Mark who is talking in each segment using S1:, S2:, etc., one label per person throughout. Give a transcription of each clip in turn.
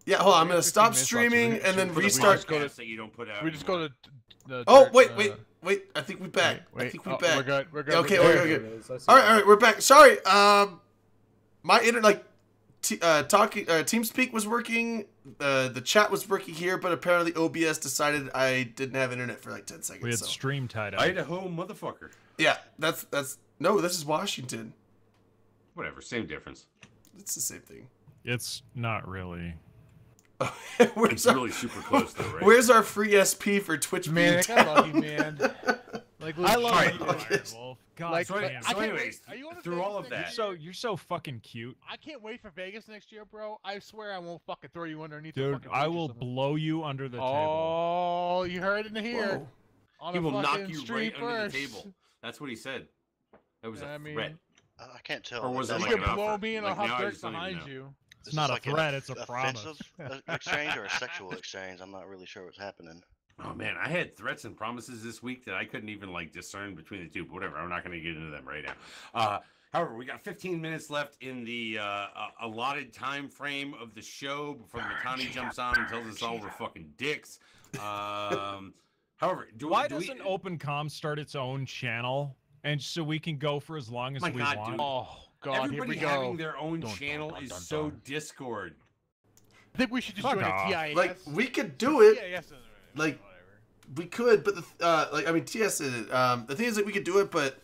S1: Yeah, hold on. I'm gonna
S2: 15
S1: stop
S2: minutes left, so
S1: streaming and then restart.
S3: That you don't put out.
S2: We just go to the.
S1: Oh, wait. I think we back.
S2: Wait.
S1: I think we
S2: Oh,
S1: back.
S2: We're good. We're good.
S1: Okay,
S2: we're
S1: okay,
S2: good.
S1: okay. All right, we're back. Sorry. My internet, TeamSpeak was working. The chat was working here, but apparently OBS decided I didn't have internet for like 10 seconds.
S4: We had
S1: so.
S4: stream tied up.
S3: Idaho, motherfucker.
S1: Yeah, that's no. This is Washington.
S3: Whatever, same difference.
S1: It's the same thing.
S4: It's not really.
S3: It's really super close though, right?
S1: Where's our free SP for Twitch?
S2: Man, I got lucky, man.
S4: Like, I love you,
S1: okay.
S4: Wolf. God
S2: Like,
S3: So,
S4: damn.
S3: so anyways,
S2: Are you going to
S3: through
S2: Vegas
S3: all of
S2: next
S3: that,
S2: year?
S4: You're so fucking cute.
S2: I can't wait for Vegas next year, bro. I swear I won't fucking throw you underneath the
S4: Dude,
S2: fucking
S4: I
S2: bridge or
S4: will
S2: something.
S4: blow you under the table.
S2: Oh, you heard it in here.
S1: Whoa.
S2: On
S3: he
S2: a
S3: will knock
S2: fucking
S3: you
S2: stream
S3: right under the
S2: first.
S3: table. That's what he said. That was
S2: I
S3: a
S2: mean,
S3: threat.
S5: I can't tell.
S3: Or was
S5: Is
S3: it
S5: that
S2: You
S3: like
S5: like
S2: can
S3: an
S2: blow
S3: offer?
S2: me and
S3: Like,
S2: I'll
S3: now
S2: have
S3: I
S2: dirt
S3: just don't even
S2: behind
S3: know.
S2: you.
S4: It's not a
S5: like an
S4: threat, it's a promise.
S5: offensive exchange or a sexual exchange. I'm not really sure what's happening.
S3: Oh man, I had threats and promises this week that I couldn't even like discern between the two. But whatever, I'm not going to get into them right now. However, we got 15 minutes left in the allotted time frame of the show before Matani jumps on and tells us all we're fucking dicks. However,
S4: Why doesn't OpenCom start its own channel, and so we can go for as long as
S3: My
S4: we
S3: God,
S4: want?
S3: dude.
S2: Oh God,
S3: everybody
S2: here we
S3: having
S2: go.
S3: their own
S2: Dun, dun,
S3: channel
S2: dun,
S3: is
S2: dun,
S3: so
S2: dun.
S3: Discord.
S2: I think we should just
S4: Fuck
S2: join
S4: off.
S2: a TIS.
S1: Like we could do it.
S2: TIS,
S1: like-
S2: whatever.
S1: We could, but TS did it. The thing is that we could do it, but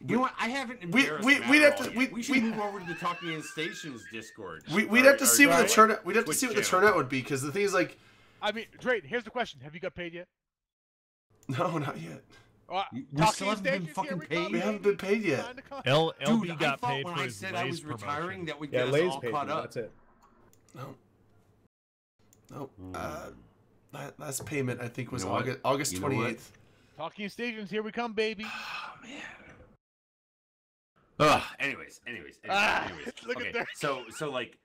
S3: You know what? I haven't
S1: We-
S3: embarrassed
S1: we'd
S3: Matt
S1: have
S3: at
S1: to-
S3: all
S1: we-
S3: yet. We should
S1: we-
S3: move over to the Talking in Stations Discord.
S1: we'd have to see what the
S3: Twitch
S1: turnout. We'd have to see what the
S3: channel.
S1: turnout would be, because the thing is, like,
S2: I mean, Drake, here's the question: have you got paid yet?
S1: no, not yet.
S3: We
S2: Talking
S3: still haven't been
S2: Stations,
S3: fucking
S2: here we
S3: paid?
S2: go,
S1: We haven't been
S2: baby.
S1: paid yet.
S2: Sign the contract.
S4: LB
S3: Dude, I
S4: got
S3: thought
S4: paid
S3: when
S4: for
S3: I
S4: his
S3: said I
S4: Lay's
S3: was retiring
S4: promotion.
S3: that would
S6: Yeah,
S3: get us
S6: Lay's
S3: all
S6: paid
S3: caught
S6: me,
S3: up.
S6: that's it.
S1: No. No.
S3: Mm.
S1: Last payment I think was
S3: You know what?
S1: August
S3: You know what?
S1: 28th.
S2: Talking Stations, here we come, baby.
S3: Oh man. Anyways.
S2: Look at
S3: Okay,
S2: that.
S3: so like,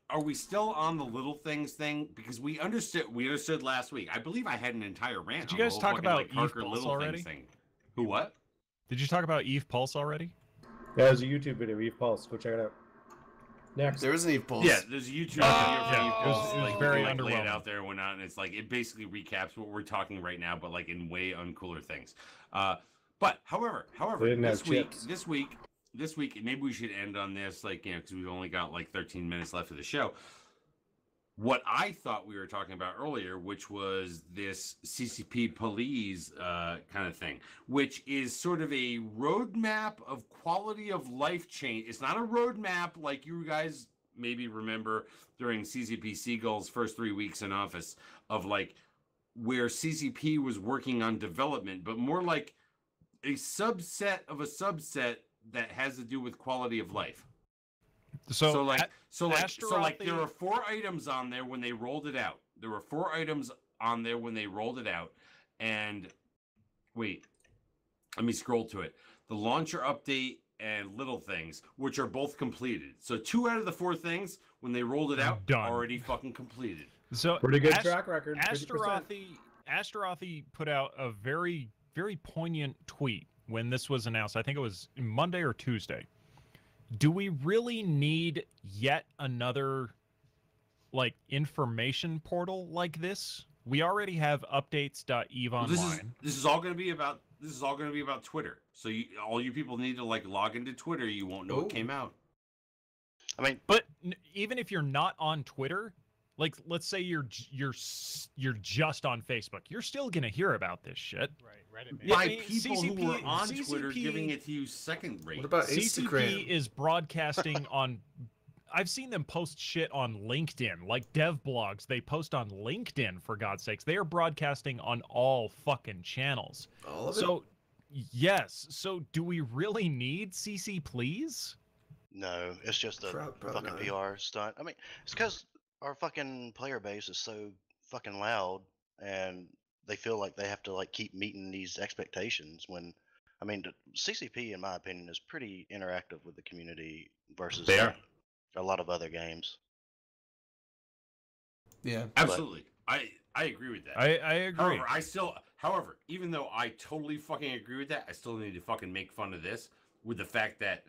S3: are we still on the little things thing? Because we understood last week. I believe I had an entire rant.
S4: Did you
S3: on
S4: guys
S3: the
S4: talk
S3: whole fucking,
S4: about
S3: like,
S4: Eve
S3: Parker
S4: Pulse
S3: little
S4: already?
S3: things thing? Who what?
S4: Did you talk about Eve Pulse already?
S6: Yeah, there's a YouTube video, Eve Pulse. Go check it out. Next.
S1: There is an Eve Pulse.
S3: Yeah, there's a YouTube video
S4: yeah,
S3: for Eve
S4: it was-
S3: Pulse.
S4: it was
S3: Like,
S4: very
S3: lay it
S4: underwhelming.
S3: out there and whatnot, and it's like it basically recaps what we're talking right now, but like in way uncooler things. But however,
S6: They didn't have
S3: this week, maybe we should end on this, like, you know, because we've only got like 13 minutes left of the show. What I thought we were talking about earlier, which was this CCP police kind of thing, which is sort of a roadmap of quality of life change. It's not a roadmap like you guys maybe remember during CCP Seagull's first 3 weeks in office, of like where CCP was working on development, but more like a subset of a subset that has to do with quality of life. So like there were 4 items on there when they rolled it out. There were 4 items on there when they rolled it out. And wait, let me scroll to it. The launcher update and little things, which are both completed. So 2 out of the 4 things when they rolled it out
S4: Done.
S3: already fucking completed.
S4: So
S6: Pretty good track record. 50%.
S4: Asterothi put out a very, very poignant tweet when this was announced. I think it was Monday or Tuesday. Do we really need yet another like information portal like this? We already have updates.eve
S3: Well,
S4: online.
S3: this is all going to be about Twitter. So all you people need to like log into Twitter. You won't know
S1: Oh.
S3: it came out.
S5: I mean,
S4: But even if you're not on Twitter, like let's say you're just on Facebook, you're still gonna hear about this shit.
S2: Right, Reddit, man.
S4: Yeah,
S3: By
S4: I mean,
S3: people who were on Twitter
S4: CCP
S3: giving it to you second rate.
S1: What about
S4: CCP
S1: Instagram?
S4: is broadcasting on. I've seen them post shit on LinkedIn, like dev blogs. They post on LinkedIn, for God's sakes. They are broadcasting on all fucking channels.
S1: All of it?
S4: So, yes. So, do we really need CC Please?
S5: no, it's just a
S1: Probably
S5: fucking
S1: not.
S5: PR stunt. I mean, it's because our fucking player base is so fucking loud, and they feel like they have to like keep meeting these expectations. When, I mean, the CCP, in my opinion, is pretty interactive with the community versus
S3: They are.
S5: a lot of other games.
S1: Yeah.
S3: Absolutely. I agree with that.
S4: I agree.
S3: However, even though I totally fucking agree with that, I still need to fucking make fun of this with the fact that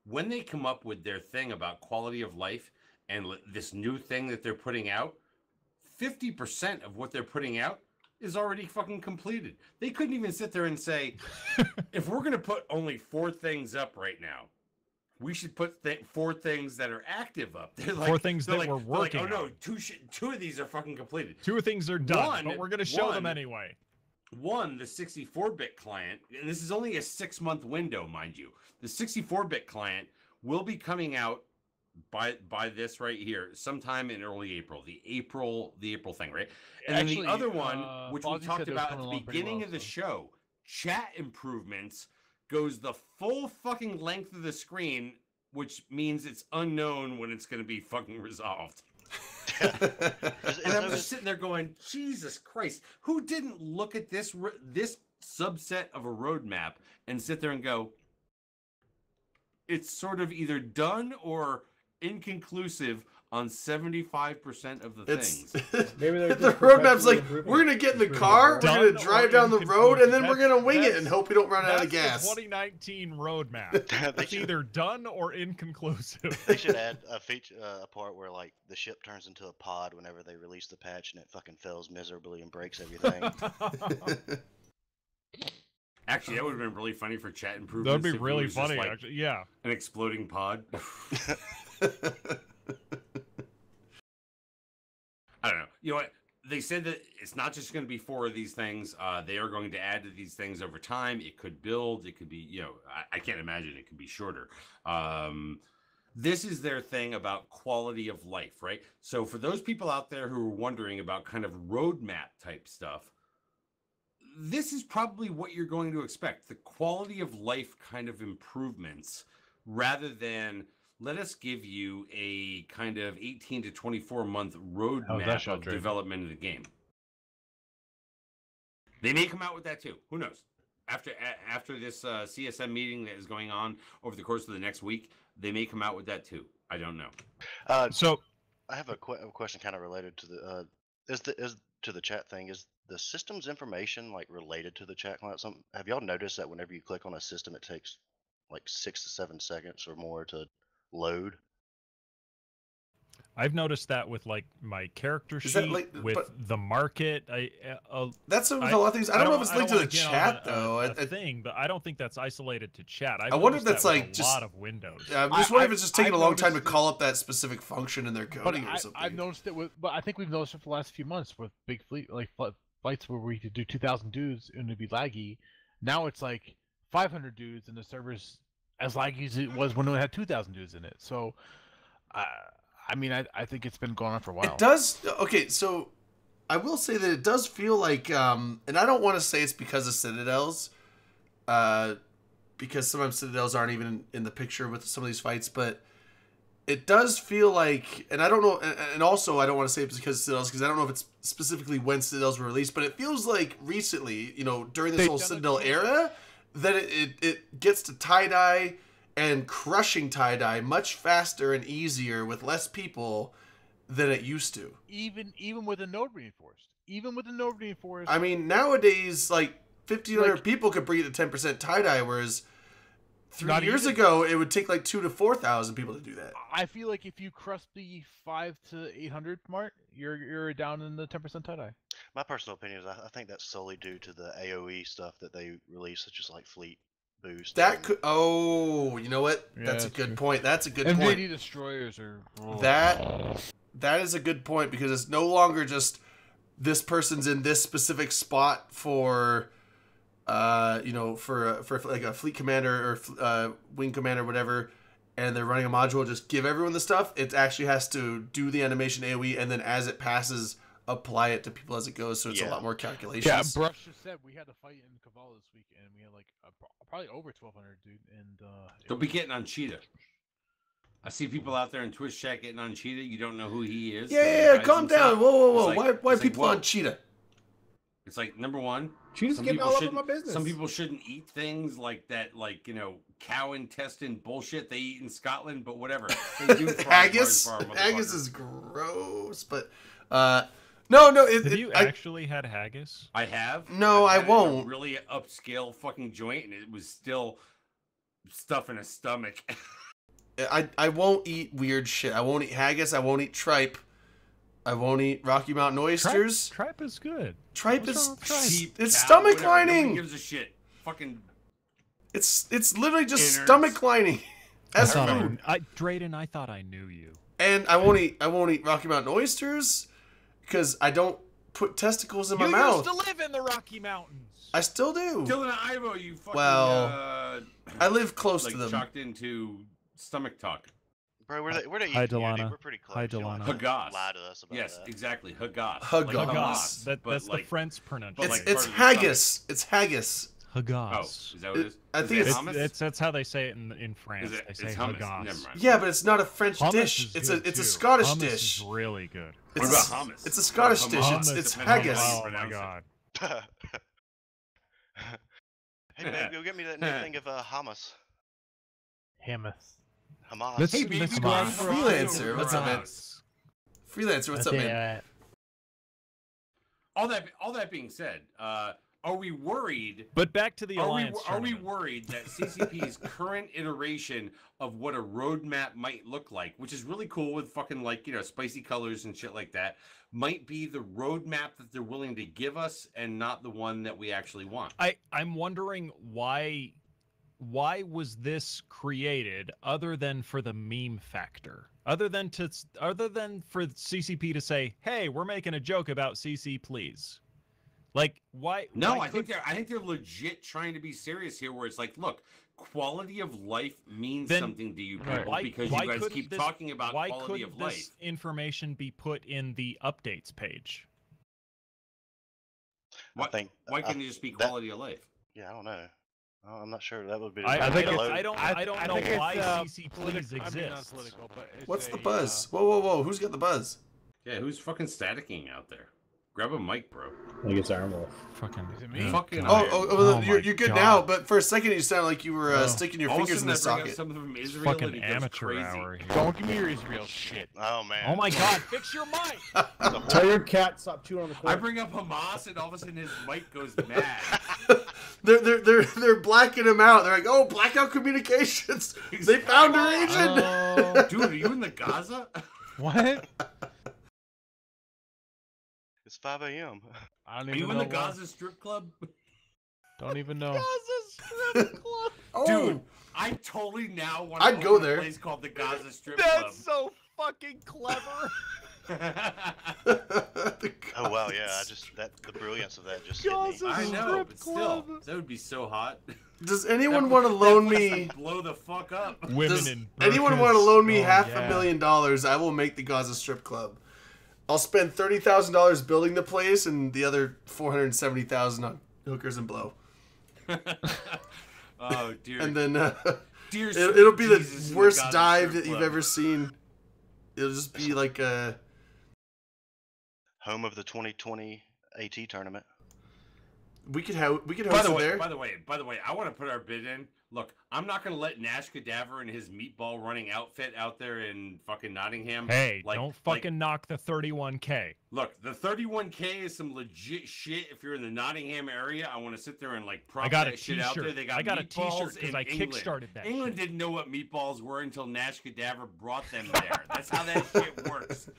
S3: when they come up with their thing about quality of life, and this new thing that they're putting out, 50% of what they're putting out is already fucking completed. They couldn't even sit there and say, if we're going to put only 4 things up right now, we should put 4 things that are active up. They're like,
S4: 4 things that we're working
S3: oh no,
S4: on.
S3: 2 of these are fucking completed.
S4: 2 things are done, but we're going to show them anyway.
S3: One, the 64-bit client, and this is only a 6-month window, mind you. The 64-bit client will be coming out by this right here, sometime in early April. The April thing, right? And
S2: Actually,
S3: then the other one, which we
S2: Fozzie said
S3: talked
S2: it was
S3: about at
S2: coming
S3: the
S2: along pretty
S3: beginning
S2: well,
S3: of the
S2: so.
S3: show, chat improvements goes the full fucking length of the screen, which means it's unknown when it's going to be fucking resolved. And I'm just sitting there going, Jesus Christ, who didn't look at this subset of a roadmap and sit there and go, it's sort of either done or inconclusive on 75% of the things.
S6: Maybe they're
S1: the
S6: just
S1: roadmap's like,
S6: perpetually
S1: we're gonna get in the
S6: improving
S1: car,
S6: it.
S1: we're
S4: Done
S1: gonna drive
S4: or
S1: down the road, and then we're
S4: inconclusive.
S1: gonna wing it and
S4: That's-
S1: hope we don't run out of
S4: That's
S1: gas.
S4: the 2019 roadmap.
S5: They
S4: It's
S5: should-
S4: either done or inconclusive.
S5: They should add a feature, a part where like the ship turns into a pod whenever they release the patch, and it fucking fails miserably and breaks everything.
S3: Actually, that would have been really funny for chat improvements.
S4: That'd be
S3: if it
S4: really
S3: was just,
S4: funny,
S3: like,
S4: actually. Yeah.
S3: an exploding pod. I don't know. You know what? They said that it's not just going to be 4 of these things. They are going to add to these things over time. It could build. It could be, you know, I can't imagine it could be shorter. This is their thing about quality of life, right? So for those people out there who are wondering about kind of roadmap type stuff, this is probably what you're going to expect. The quality of life kind of improvements rather than let us give you a kind of 18 to 24 month
S2: How's that
S3: roadmap
S2: shot,
S3: of
S2: Drake?
S3: development of the game. They may come out with that too. Who knows? After this CSM meeting that is going on over the course of the next week, they may come out with that too. I don't know.
S4: So
S5: I have a question kind of related to the is to the chat thing. Is the system's information like related to the chat client? Have y'all noticed that whenever you click on a system, it takes like 6 to 7 seconds or more to load?
S4: I've noticed that with like my character
S1: Is that
S4: sheet,
S1: like-
S4: with
S1: but-
S4: the market.
S1: That's with a lot of things. I don't know if it's linked to the
S4: wanna get on
S1: chat
S4: a
S1: though.
S4: thing, but I don't think that's isolated to chat.
S1: I wonder if that's
S4: with
S1: like
S4: a
S1: just-
S4: lot of Windows.
S1: I'm just wondering if
S2: I-
S1: it's just taking a
S2: I've
S1: long time to
S2: noticed it-
S1: call up that specific function in their
S2: But
S1: coding or something.
S2: I've noticed it with, but I think we've noticed it for the last few months with big fleet, like flights where we could do 2,000 dudes and it'd be laggy. Now it's like 500 dudes and the server's as laggy as it was when it had 2,000 dudes in it. So, I mean, I think it's been going on for a while.
S1: It does. Okay, so I will say that it does feel like, and I don't want to say it's because of Citadels, because sometimes Citadels aren't even in the picture with some of these fights, but it does feel like, and I don't know, and also I don't want to say it's because of Citadels, because I don't know if it's specifically when Citadels were released, but it feels like recently, you know, during this
S2: They've
S1: whole
S2: done it
S1: Citadel
S2: too.
S1: era, that it gets to tie-dye and crushing tie-dye much faster and easier with less people than it used to.
S2: even with a node reinforced,
S1: I mean, nowadays, like 1,500
S2: Like-
S1: people could bring it to 10% tie-dye, whereas 3
S2: Not
S1: years
S2: even.
S1: ago, it would take like 2,000 to 4,000 people to do that.
S2: I feel like if you cross the 5 to 800 mark, you're down in the 10% tie-dye.
S5: My personal opinion is I think that's solely due to the AOE stuff that they release, such as like Fleet Boost.
S1: That
S5: and-
S1: could. Oh, you know what?
S2: Yeah,
S1: That's a
S2: that's
S1: good
S2: true.
S1: point. That's a good
S2: MJD
S1: point.
S2: destroyers are
S1: That is a good point because it's no longer just this person's in this specific spot for, you know, for like a fleet commander or wing commander, or whatever, and they're running a module. Just give everyone the stuff. It actually has to do the animation AOE, and then as it passes, apply it to people as it goes. So it's a
S5: Yeah.
S1: lot more calculations.
S2: Yeah, Brush just said we had a fight in Caval this week, and we had like probably over 1,200, dude. And it
S3: Don't be
S2: was-
S3: getting on Cheetah. I see people out there in Twitch chat getting on Cheetah. You don't know who he is.
S1: Yeah,
S3: He
S1: yeah,
S3: hides
S1: calm
S3: himself.
S1: down. Whoa, whoa, whoa.
S3: It's like-
S1: why
S3: it's like,
S1: people
S3: whoa.
S1: on Cheetah?
S3: It's like, number one,
S6: Cheetah's
S3: some
S6: getting
S3: people
S6: all over
S3: shouldn't-
S6: my business.
S3: Some people shouldn't eat things like that, like, you know, cow intestine bullshit they eat in Scotland, but whatever. They do fry
S1: Haggis.
S3: Mars bar,
S1: Haggis
S3: motherfucker.
S1: is gross, but no.
S4: Have you actually had haggis?
S3: I have.
S1: No,
S3: I've
S1: I
S3: had it in a
S1: won't.
S3: really upscale fucking joint, and it was still stuff in a stomach.
S1: I won't eat weird shit. I won't eat haggis. I won't eat tripe. I won't eat Rocky Mountain oysters.
S4: Tripe is good.
S1: Tripe
S4: What's
S1: is
S4: wrong with tripe?
S3: Cheap
S1: it's
S3: cow,
S1: stomach
S3: whatever. Nobody
S1: lining.
S3: gives a shit. Fucking.
S1: It's literally just
S3: Innards.
S1: stomach lining. As
S4: I thought
S1: food.
S4: Drayden, I thought I knew you.
S1: And I won't eat Rocky Mountain oysters because I don't put testicles in my
S4: You
S1: mouth.
S4: used to live in the Rocky Mountains.
S1: I still do.
S3: Dylan Ivo, you fucking.
S1: Well, I live close
S3: like
S1: to them.
S3: chalked into stomach talk.
S5: Bro, we're the
S4: Hi,
S5: east community.
S4: Delana.
S5: We're pretty close.
S4: Hi,
S5: You don't
S4: Delana.
S5: have to
S3: Haggis.
S5: Lie to us about
S3: Yes,
S5: that.
S3: exactly. Haggis.
S1: Haggis.
S3: Like
S4: Haggis.
S3: but
S4: That's
S3: like,
S4: the French pronunciation.
S3: like
S1: It's
S3: part of the
S1: haggis. It's haggis.
S3: Oh,
S4: Haggis.
S3: is that what it is?
S1: I
S3: Is
S1: think
S3: it
S1: it's-
S3: hummus?
S4: That's how they say it in France.
S3: Is it,
S4: They say
S3: it's hummus.
S4: haggis.
S3: Never mind.
S1: Yeah, but it's not a French
S4: Hummus
S1: dish.
S4: is
S1: It's
S4: good,
S1: a
S4: too.
S1: Scottish
S4: Hummus
S1: dish.
S4: is really good.
S3: What
S1: It's
S3: about
S1: a,
S3: hummus?
S1: It's a Scottish
S3: Hummus.
S1: dish.
S4: Hummus
S1: It's
S3: depends on
S1: haggis.
S3: how you
S4: Oh my
S3: pronounce it.
S4: god.
S5: Hey, babe, go get me that new thing of hummus.
S2: Hamas.
S5: Hamas.
S4: Let's-
S3: Hey, baby,
S4: let's
S3: go
S4: go.
S3: on for
S1: Freelancer,
S3: a
S1: what's up, man?
S3: house.
S1: Freelancer, what's up, man?
S3: All that being said, are we worried?
S4: But back to the
S3: Are
S4: alliance.
S3: we
S4: tournament.
S3: worried that CCP's current iteration of what a roadmap might look like, which is really cool with fucking like, you know, spicy colors and shit like that, might be the roadmap that they're willing to give us and not the one that we actually want?
S4: I'm wondering why was this created other than for the meme factor? Other than for CCP to say, "Hey, we're making a joke about CC, please." Like, why?
S3: No,
S4: why
S3: I think they're legit trying to be serious here. Where it's like, look, quality of life means
S4: Then-
S3: something to you
S2: Right.
S3: people because
S4: why
S3: you guys
S4: couldn't
S3: keep
S4: this-
S3: talking about
S4: why
S3: quality
S4: couldn't
S3: of life.
S4: this information be put in the updates page?
S3: Why,
S5: think
S3: why
S5: I-
S3: couldn't it just be
S5: that-
S3: quality of life?
S5: Yeah, I don't know. I'm not sure. That would be.
S4: I
S2: think
S4: don't
S2: it's-
S4: I don't
S2: I
S4: know
S2: think it's,
S4: why CC
S2: I mean,
S4: please
S2: not
S4: exists.
S2: political, but it's
S1: What's the
S2: a,
S1: buzz? Whoa. Who's got the buzz?
S3: Yeah, who's fucking staticking out there? Grab a mic, bro.
S6: I think it's Armwolf.
S4: Fucking
S2: Is it me?
S3: Fucking
S4: God.
S1: Oh,
S4: Oh
S1: you're
S4: my
S1: good
S4: God.
S1: now, but for a second you sounded like you were
S4: Oh.
S1: sticking your
S3: All of a
S1: fingers in
S3: sudden
S1: the
S3: I bring up
S1: socket.
S3: something from
S4: It's
S3: Israel
S4: fucking
S3: and he goes
S4: amateur
S3: crazy.
S4: hour here.
S2: Don't give me your Israel shit.
S5: Oh man.
S4: Oh my god, fix your mic!
S6: Tell your cat stop chewing on the
S3: I
S6: cord.
S3: bring up Hamas and all of a sudden his mic goes mad.
S1: They're blacking him out. They're like, oh, blackout communications. They found our agent.
S4: Oh,
S3: Dude, are you in the Gaza?
S2: What?
S5: It's 5 a.m.
S2: I don't
S3: Are
S2: even
S3: you
S2: know.
S3: in the
S2: why.
S3: Gaza strip club?
S2: Don't even know.
S1: Oh,
S3: Dude, I totally now want to
S1: I'd go there.
S3: a place called the Gaza Strip
S4: that's so fucking clever.
S3: Club.
S5: Oh wow, yeah. The brilliance of that just hit me.
S4: Gaza
S3: I know,
S4: Strip
S3: but still,
S4: club.
S3: that would be so hot.
S1: does anyone want to loan
S3: That place
S1: me?
S3: would blow the fuck up.
S4: Women
S1: Does
S4: in
S1: anyone
S4: burqas.
S1: want to loan me
S4: Oh,
S1: $500,000? I will make the Gaza Strip Club. I'll spend $30,000 building the place and the other $470,000 on hookers and blow.
S3: Oh dear.
S1: And then
S3: dear
S1: it'll be
S3: sweet Jesus
S1: the
S3: in
S1: worst
S3: Gaza
S1: dive
S3: Strip
S1: that you've
S3: Club.
S1: ever seen. It'll just be like
S5: Home of the 2020 AT tournament.
S1: we could host
S3: By
S1: it
S3: the way,
S1: there.
S3: by the way, I want to put our bid in. Look, I'm not gonna let Nash Cadaver and his meatball running outfit out there in fucking Nottingham.
S4: Hey,
S3: Like-
S4: don't
S3: like-
S4: fucking knock the 31K.
S3: Look, the 31K is some legit shit. If you're in the Nottingham area, I want to sit there and like prop
S4: I got a
S3: that shit out there.
S4: t-shirt.
S3: They got
S4: I got a
S3: meatballs
S4: t-shirt because
S3: in
S4: I
S3: England.
S4: kickstarted that
S3: England
S4: shit.
S3: didn't know what meatballs were until Nash Cadaver brought them there. That's how that shit works.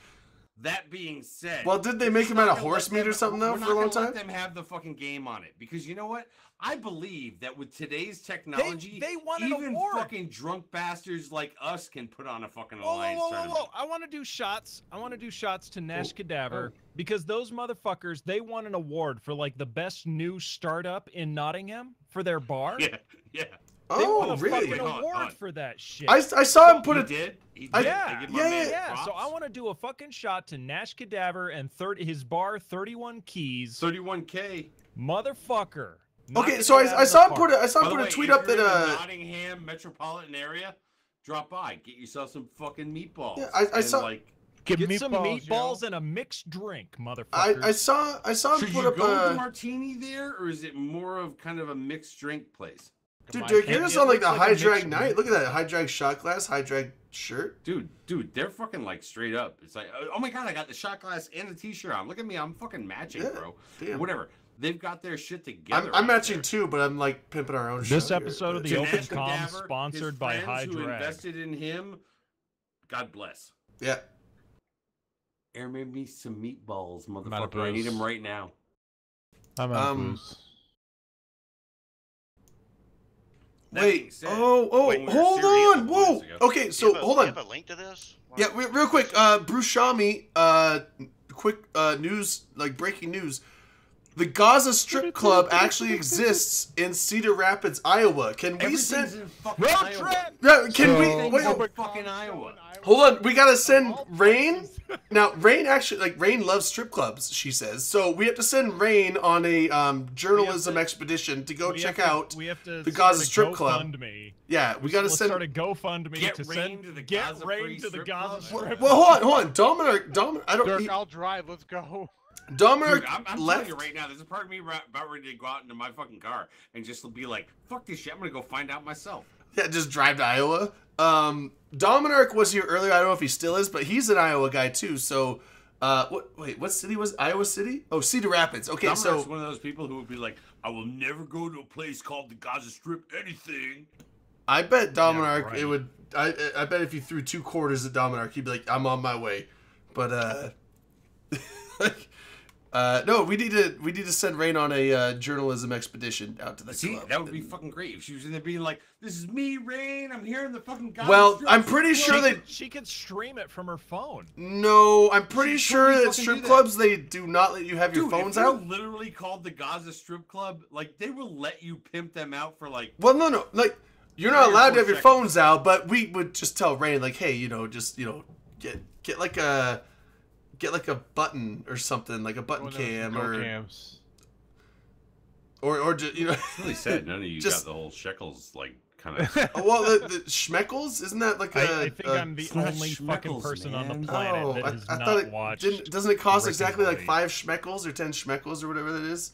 S3: That being said,
S1: Well, did they
S3: we're
S1: make
S3: just
S1: him
S3: not
S1: out of
S3: gonna
S1: horse
S3: let
S1: meat
S3: them-
S1: or something though
S3: we're
S1: for
S3: not
S1: a long
S3: gonna
S1: time?
S3: Let them have the fucking game on it because you know what? I believe that with today's technology,
S4: they won an
S3: even
S4: award.
S3: fucking drunk bastards like us can put on a fucking
S4: Whoa,
S3: alliance tournament.
S4: I want to do shots. I want to do shots to Nash Cadaver because those motherfuckers, they won an award for like the best new startup in Nottingham for their bar.
S3: Yeah, yeah.
S4: They won
S1: Oh,
S4: a
S1: really?
S4: fucking
S3: Hold on,
S4: award
S3: hold on.
S4: for that shit.
S1: I saw him put
S3: He
S1: it.
S3: did. He
S1: I-
S3: did.
S4: Yeah,
S3: They give my
S1: yeah,
S3: man
S1: yeah.
S4: So
S3: props.
S4: I want to do a fucking shot to Nash Cadaver and his bar 31 Keys.
S3: 31K.
S4: Motherfucker. Knock
S1: Okay,
S4: it
S1: so
S4: out of
S1: I
S4: the
S1: saw him
S4: park.
S1: put
S3: By the
S1: a
S3: way,
S1: tweet
S3: if
S1: up
S3: you're
S1: that
S3: in the Nottingham metropolitan area, drop by, get yourself some fucking meatballs.
S1: Yeah, I
S3: and,
S1: saw-
S3: like.
S2: Give
S4: Get some meatballs
S2: yo.
S4: and a mixed drink,
S1: I
S4: motherfucker.
S1: saw him
S3: Should
S1: put
S3: you
S1: up
S3: go with the
S1: a.
S3: martini there, or is it more of kind of a mixed drink place?
S1: Dude,
S2: Come
S1: Derek,
S2: on,
S1: you're
S4: it
S1: just on like the
S4: looks like
S1: high
S4: a
S1: drag
S4: mixed
S1: night.
S4: drink.
S1: Look at that high drag shot glass, high drag shirt.
S3: Dude, they're fucking like straight up. It's like, oh my god, I got the shot glass and the t-shirt on. Look at me, I'm fucking matching,
S1: Yeah,
S3: bro.
S1: damn.
S3: Whatever. They've got their shit together.
S1: I'm
S3: out
S1: matching
S3: there.
S1: too, but I'm like pimping our own.
S4: This
S1: show
S4: episode
S1: here,
S4: of
S1: but-
S4: the Open
S3: Dinesh
S4: Comms
S3: Cadaver,
S4: sponsored
S3: his
S4: by
S3: friends
S4: High
S3: who
S4: Drag.
S3: invested in him. God bless.
S1: Yeah.
S3: Air made me some meatballs,
S2: out of
S3: motherfucker. I need
S2: booze.
S3: them right now.
S2: I'm out of
S1: Um,
S2: booze.
S3: That being
S1: Wait.
S3: said,
S1: Oh,
S3: when we were
S1: hold
S3: serious a
S1: on.
S3: couple
S1: Whoa.
S3: minutes ago-
S1: Okay,
S5: Do
S1: so
S5: you have a-
S1: hold
S5: do
S1: on.
S5: you have a link to this?
S1: Yeah, real quick. Bruce Shami, quick news, like breaking news. The Gaza Strip Club actually exists in Cedar Rapids, Iowa. Can we
S3: Everything's
S1: send?
S3: in fucking
S4: Road
S3: Iowa.
S4: trip!
S1: Yeah, can
S2: So-
S1: we?
S3: Everything's
S1: Wait,
S3: in
S1: wait,
S3: fucking Iowa.
S1: hold on. We gotta send Rain. Now, Rain actually, like, Rain loves strip clubs. She says so. We have to send Rain on a journalism expedition to go check out.
S4: We have to
S1: the
S4: start
S1: Gaza
S4: a
S1: Strip Club.
S4: GoFundMe.
S1: Yeah, we gotta
S4: Let's
S1: send.
S4: start a GoFundMe
S3: Get
S4: to
S3: Rain
S4: send
S3: to the
S4: get
S3: Gaza
S4: Rain
S3: Free
S4: to the
S3: Strip
S4: Gaza
S3: Club.
S4: Strip.
S1: Well, hold on. Dominic. I don't.
S2: Dirk, I'll drive. Let's go.
S1: Dominic
S3: Dude, I'm telling
S1: left.
S3: you right now, there's a part of me about ready to go out into my fucking car and just be like, fuck this shit, I'm gonna go find out myself.
S1: Yeah, just drive to Iowa. Dominic was here earlier. I don't know if he still is, but he's an Iowa guy too. So, what city was Iowa City? Oh, Cedar Rapids. Okay,
S3: Dominic's
S1: so
S3: one of those people who would be like, I will never go to a place called the Gaza Strip anything.
S1: I bet Dominic
S4: right.
S1: it would. I bet if you threw 2 quarters at Dominic, he'd be like, I'm on my way. But no, we need to send Rain on a journalism expedition out to the
S3: See,
S1: club.
S3: that would be fucking great if she was in there being like, this is me, Rain, I'm here in the fucking Gaza
S1: Well,
S3: Strip.
S1: I'm pretty sure they.
S4: She could stream it from her phone.
S1: No, I'm pretty
S3: She
S1: sure
S3: totally
S1: that
S3: fucking
S1: strip
S3: do that.
S1: clubs they do not let you have your
S3: Dude,
S1: phones
S3: if you're
S1: out.
S3: literally called the Gaza Strip Club, like, they will let you pimp them out for like,
S1: Well, no, like you're not
S3: 3 or
S1: allowed to
S3: 4
S1: have your
S3: seconds.
S1: phones out, but we would just tell Rain like, hey, just get like a button or something, like a button
S2: One of those
S1: cam
S2: go
S1: or
S2: cams.
S1: or just
S3: it's really sad none of you
S1: Just-
S3: got the whole shekels, like, kind of.
S1: well the Schmeckles, isn't that like a?
S4: I think I'm the
S3: Flash
S4: only fucking
S3: Schmeckles,
S4: person on
S3: man.
S4: the planet
S1: Oh,
S4: that
S1: I
S4: has
S1: thought
S4: not
S1: it
S4: watched.
S1: doesn't it cost
S4: Rick and
S1: exactly like
S4: Morty.
S1: 5 Schmeckles or 10 Schmeckles or whatever that is?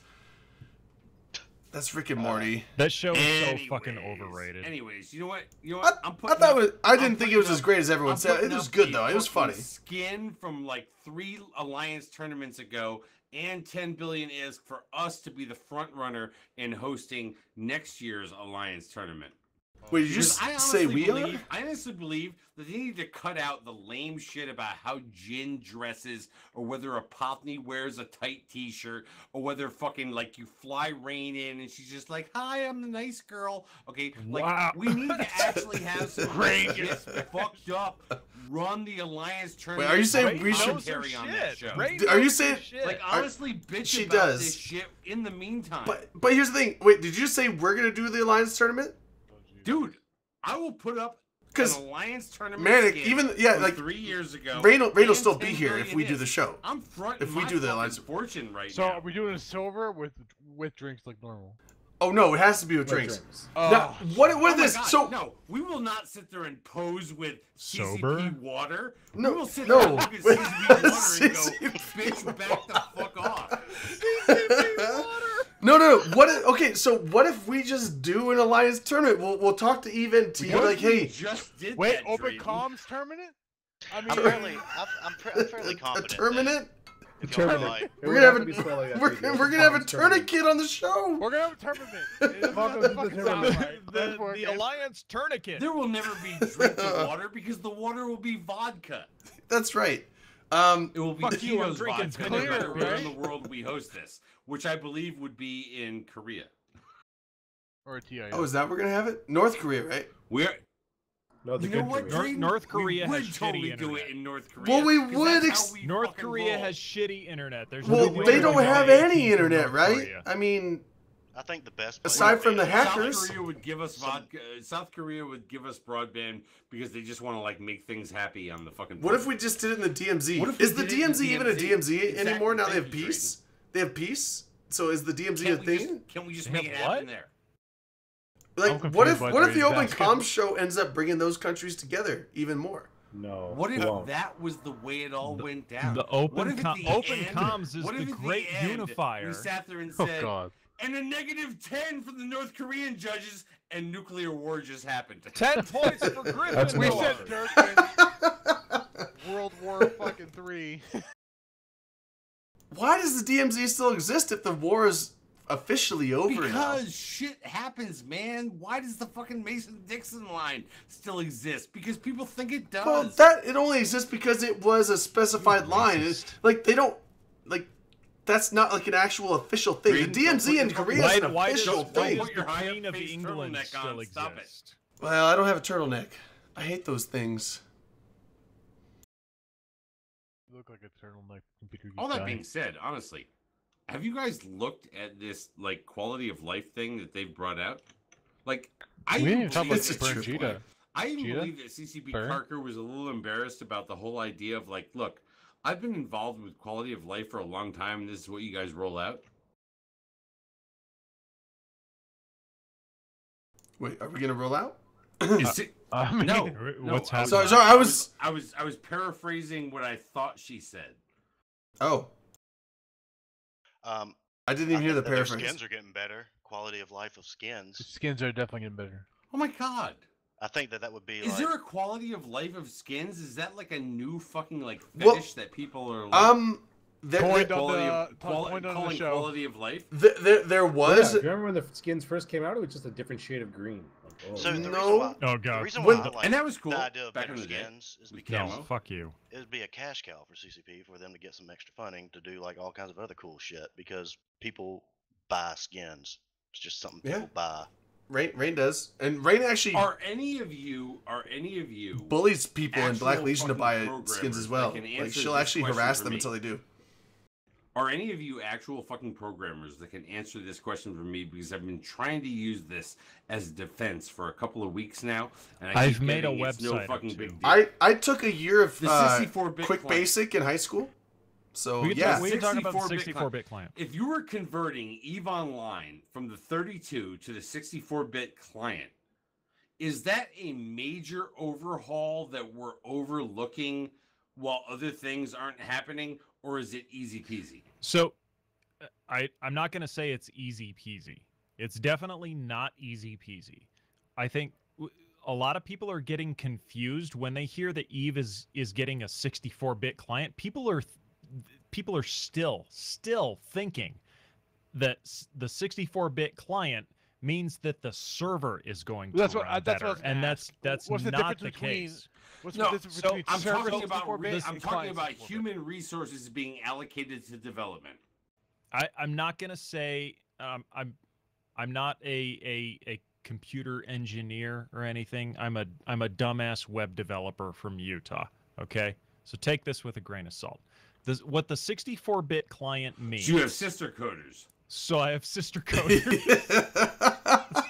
S1: That's Rick and Morty.
S4: That show is so
S3: Anyways,
S4: fucking overrated.
S3: Anyways, you know what?
S1: I
S3: I'm putting
S1: thought
S3: up-
S1: it was. I
S3: I'm
S1: didn't think it
S3: putting
S1: was as
S3: up-
S1: great as everyone
S3: I'm
S1: said. It
S3: putting
S1: was
S3: up
S1: good
S3: a
S1: though. It was
S3: fucking
S1: funny.
S3: Skin from like 3 Alliance tournaments ago, and 10 billion is for us to be the front runner in hosting next year's Alliance tournament.
S1: Wait, did you
S3: Because
S1: just say we are?
S3: I honestly believe that they need to cut out the lame shit about how Jin dresses, or whether Apophany wears a tight t-shirt, or whether fucking like you fly Rain in and she's just like, "Hi, I'm the nice girl." Okay, like
S4: Wow.
S3: we need to actually have some
S4: Rain
S3: shit fucked up. Run the Alliance tournament.
S1: are you saying
S4: Ray
S1: we should-
S4: knows her
S3: carry on that
S4: shit.
S3: show?
S4: Ray
S1: Are you
S4: knows her
S1: saying-
S4: shit.
S3: Like honestly, bitch
S1: She
S3: about
S1: does.
S3: this shit in the meantime.
S1: But here's the thing. Wait, did you say we're gonna do the Alliance tournament?
S3: Dude, I will put up an
S1: 'Cause,
S3: Alliance tournament.
S1: Manic,
S3: skin
S1: even- yeah,
S3: from
S1: like,
S3: 3 years ago.
S1: Rain will
S3: and
S1: still
S3: 10
S1: be here if
S3: billion
S1: we do
S3: is.
S1: the show.
S3: I'm front.
S1: If we do the Alliance-
S3: fortune right
S2: So
S3: now.
S2: are we doing a silver with drinks like normal?
S1: Oh no, it has to be with
S6: No
S1: drinks.
S6: drinks.
S1: Now, what
S3: Oh
S1: is
S3: my
S1: this?
S3: God,
S1: So
S3: no, we will not sit there and pose with CCP
S4: Sober?
S3: water.
S1: No,
S3: we will sit
S1: no.
S3: there and look at CCP water and go,
S1: CCP
S3: "Bitch, back the fuck off."
S1: no. Okay, so what if we just do an Alliance tournament? We'll talk to Even T.
S3: What
S1: Like,
S3: if we
S1: hey,
S3: just did
S2: Wait,
S3: that,
S2: open
S3: Drayton?
S2: comms tournament? I mean,
S5: I'm fairly
S1: a
S5: confident.
S1: tournament.
S5: that y'all
S6: Tournament.
S5: like-
S6: It
S1: We're
S6: would
S1: gonna have
S6: to be spelling
S1: a
S6: that
S1: we're,
S6: video.
S1: we're gonna have a
S6: Comms
S1: tourniquet on the show.
S2: we're gonna have a tournament. It doesn't
S6: Welcome
S2: have
S6: to the
S2: fucking sound
S6: tournament.
S2: right. That's
S4: the
S2: working.
S4: Alliance tourniquet.
S3: There will never be drink the water because the water will be vodka.
S1: That's right.
S3: It will be
S4: Fuck you, I'm
S3: Tito's
S4: drinking
S3: vodka no
S2: clear,
S3: matter where
S2: right?
S3: in the world we host this, which I believe would be in Korea.
S2: Or a TIO.
S1: Oh, is that where we're gonna have it? North Korea, right?
S3: We're
S6: No, the
S3: you know
S6: good
S3: what,
S6: Korea.
S4: North-
S3: Drayton?
S4: North Korea
S3: we
S4: has
S3: would totally
S4: shitty
S3: do
S4: internet.
S3: it in North Korea.
S1: Well, we
S3: 'cause
S1: would
S3: that's how we
S4: North
S3: fucking
S4: Korea
S3: roll.
S4: has shitty internet. There's
S1: Well,
S4: no way
S1: they
S4: we're
S1: don't
S4: gonna
S1: have
S4: get
S1: any
S4: AT&T from
S1: internet,
S4: North
S1: right?
S4: Korea.
S1: I mean,
S5: I think the best. place
S1: Aside
S5: would
S1: from
S5: be
S1: the
S5: is-
S1: hackers-
S3: South Korea would give us vodka. South Korea would give us broadband because they just want to like make things happy on the fucking.
S1: what if we just did it in the DMZ?
S3: What if we
S1: Is the
S3: did it in
S1: DMZ even a DMZ
S3: Exactly.
S1: anymore? Now they
S3: Thank
S1: have
S3: you,
S1: peace. They have peace. So is the DMZ a
S3: Can't we
S1: thing?
S3: just, can we just
S4: They
S3: make
S4: have
S3: it happen
S4: what?
S3: there?
S1: Like,
S2: I'm
S1: what
S2: confused
S1: if
S2: by
S1: what if the
S2: Drayton
S1: Open
S2: Basket.
S1: Comms show ends up bringing those countries together even more?
S6: No.
S3: What
S6: it
S3: if
S6: won't.
S3: that was the way it all went down?
S4: The
S3: What
S4: open
S3: if at
S4: com-
S3: the
S4: open
S3: end-
S4: comms is
S3: what
S4: the
S3: if at
S4: great
S3: end
S4: unifier.
S3: We sat there and
S2: Oh
S3: said,
S2: god.
S3: and a -10 from the North Korean judges, and nuclear war just happened.
S4: 10 points for
S6: That's
S4: Gryffindor.
S2: We
S6: no
S2: said
S6: war.
S2: Dirk wins World War fucking 3.
S1: Why does the DMZ still exist if the war is officially over now?
S3: Because shit happens, man. Why does the fucking Mason-Dixon line still exist? Because people think it does.
S1: Well, it only exists because it was a specified line. Like they don't like. That's not like an actual official thing.
S3: Green,
S1: The DMZ in Korea is an official thing.
S3: Don't put your
S4: the Queen of
S3: high-up-face
S4: England
S3: turtleneck
S4: still
S3: on. Stop it.
S4: exist?
S1: Well, I don't have a turtleneck. I hate those things.
S2: You look like a turtleneck computer.
S3: All that being said, honestly, have you guys looked at this like quality of life thing that they've brought out? Like, I
S2: We didn't even talk
S3: believe
S1: about
S3: that
S1: Burn
S3: CCP
S2: Cheetah.
S3: I even
S2: Cheetah?
S3: believe that CCP
S2: Burn?
S3: Parker was a little embarrassed about the whole idea of like, look, I've been involved with quality of life for a long time, and this is what you guys roll out.
S1: Wait, are we gonna roll out?
S3: Is it,
S2: I mean,
S3: no,
S4: What's
S3: no,
S4: happening?
S1: Sorry, I was.
S3: I was paraphrasing what I thought she said.
S1: Oh,
S5: Um,
S1: I didn't even hear the
S5: think that their
S1: paraphrase.
S5: skins are getting better. Quality of life of skins.
S2: skins are definitely getting better.
S3: Oh my god.
S5: I think that would be
S3: Is
S5: like.
S3: there a quality of life of skins? Is that like a new fucking like
S1: Well,
S3: fetish that people are like
S1: There,
S2: Point
S1: there,
S2: on
S3: quality
S2: the-
S3: of,
S2: point on the
S3: calling
S2: show.
S3: quality of life?
S1: there
S6: Yeah,
S1: was.
S6: remember when the skins first came out? It was just a different shade of green. Like, oh.
S5: So the
S1: No.
S5: reason why,
S4: Oh
S5: the
S4: god.
S5: reason
S1: When-
S5: why I like
S3: And that was cool
S5: the idea of
S3: back
S5: better
S3: in the day.
S5: skins is
S3: The
S5: because
S3: camo.
S4: No, fuck you.
S5: it would be a cash cow for CCP for them to get some extra funding to do like all kinds of other cool shit because people buy skins. It's just something
S1: Yeah.
S5: people buy.
S1: Rain does, and Rain actually
S3: Are any of you
S1: bullies people in Black
S3: actual
S1: Legion to
S3: fucking
S1: buy skins
S3: programmers
S1: as well.
S3: that can
S1: Like
S3: answer
S1: she'll
S3: this
S1: actually
S3: question
S1: harass
S3: for
S1: them
S3: me?
S1: until they do.
S3: Are any of you actual fucking programmers that can answer this question for me? Because I've been trying to use this as defense for a couple of weeks now, and
S4: I've
S3: keep
S4: made a
S3: getting it's no
S4: website or
S3: fucking
S4: two.
S3: big deal.
S1: I took a year of
S3: The 64-bit
S1: quick
S3: client.
S1: basic in high school, so
S4: We can,
S1: yeah.
S4: talk, we can talk about the
S3: 64-bit
S4: 64-bit client.
S3: If you were converting EVE Online from the 32 to the 64-bit client, is that a major overhaul that we're overlooking while other things aren't happening, or is it easy peasy?
S4: So, I'm not going to say it's easy peasy. It's definitely not easy peasy. I think a lot of people are getting confused when they hear that Eve is getting a 64-bit client. People are still thinking that the 64-bit client means that the server is going to
S2: That's
S4: run
S2: what that's
S4: better,
S2: what I was gonna
S4: and
S2: ask.
S4: that's
S2: What's the
S4: not
S2: difference
S4: the
S2: between
S4: case.
S2: what's
S3: No,
S2: the difference
S3: so
S2: between
S3: I'm
S2: server
S3: talking about
S2: 64-bit
S3: I'm
S2: and
S3: talking
S2: client
S3: about
S2: 64-bit?
S3: human resources being allocated to development.
S4: I'm not gonna say I'm not a computer engineer or anything. I'm a dumbass web developer from Utah. Okay, so take this with a grain of salt. What the 64-bit client means.
S3: So you have sister coders.
S4: So I have sister coders.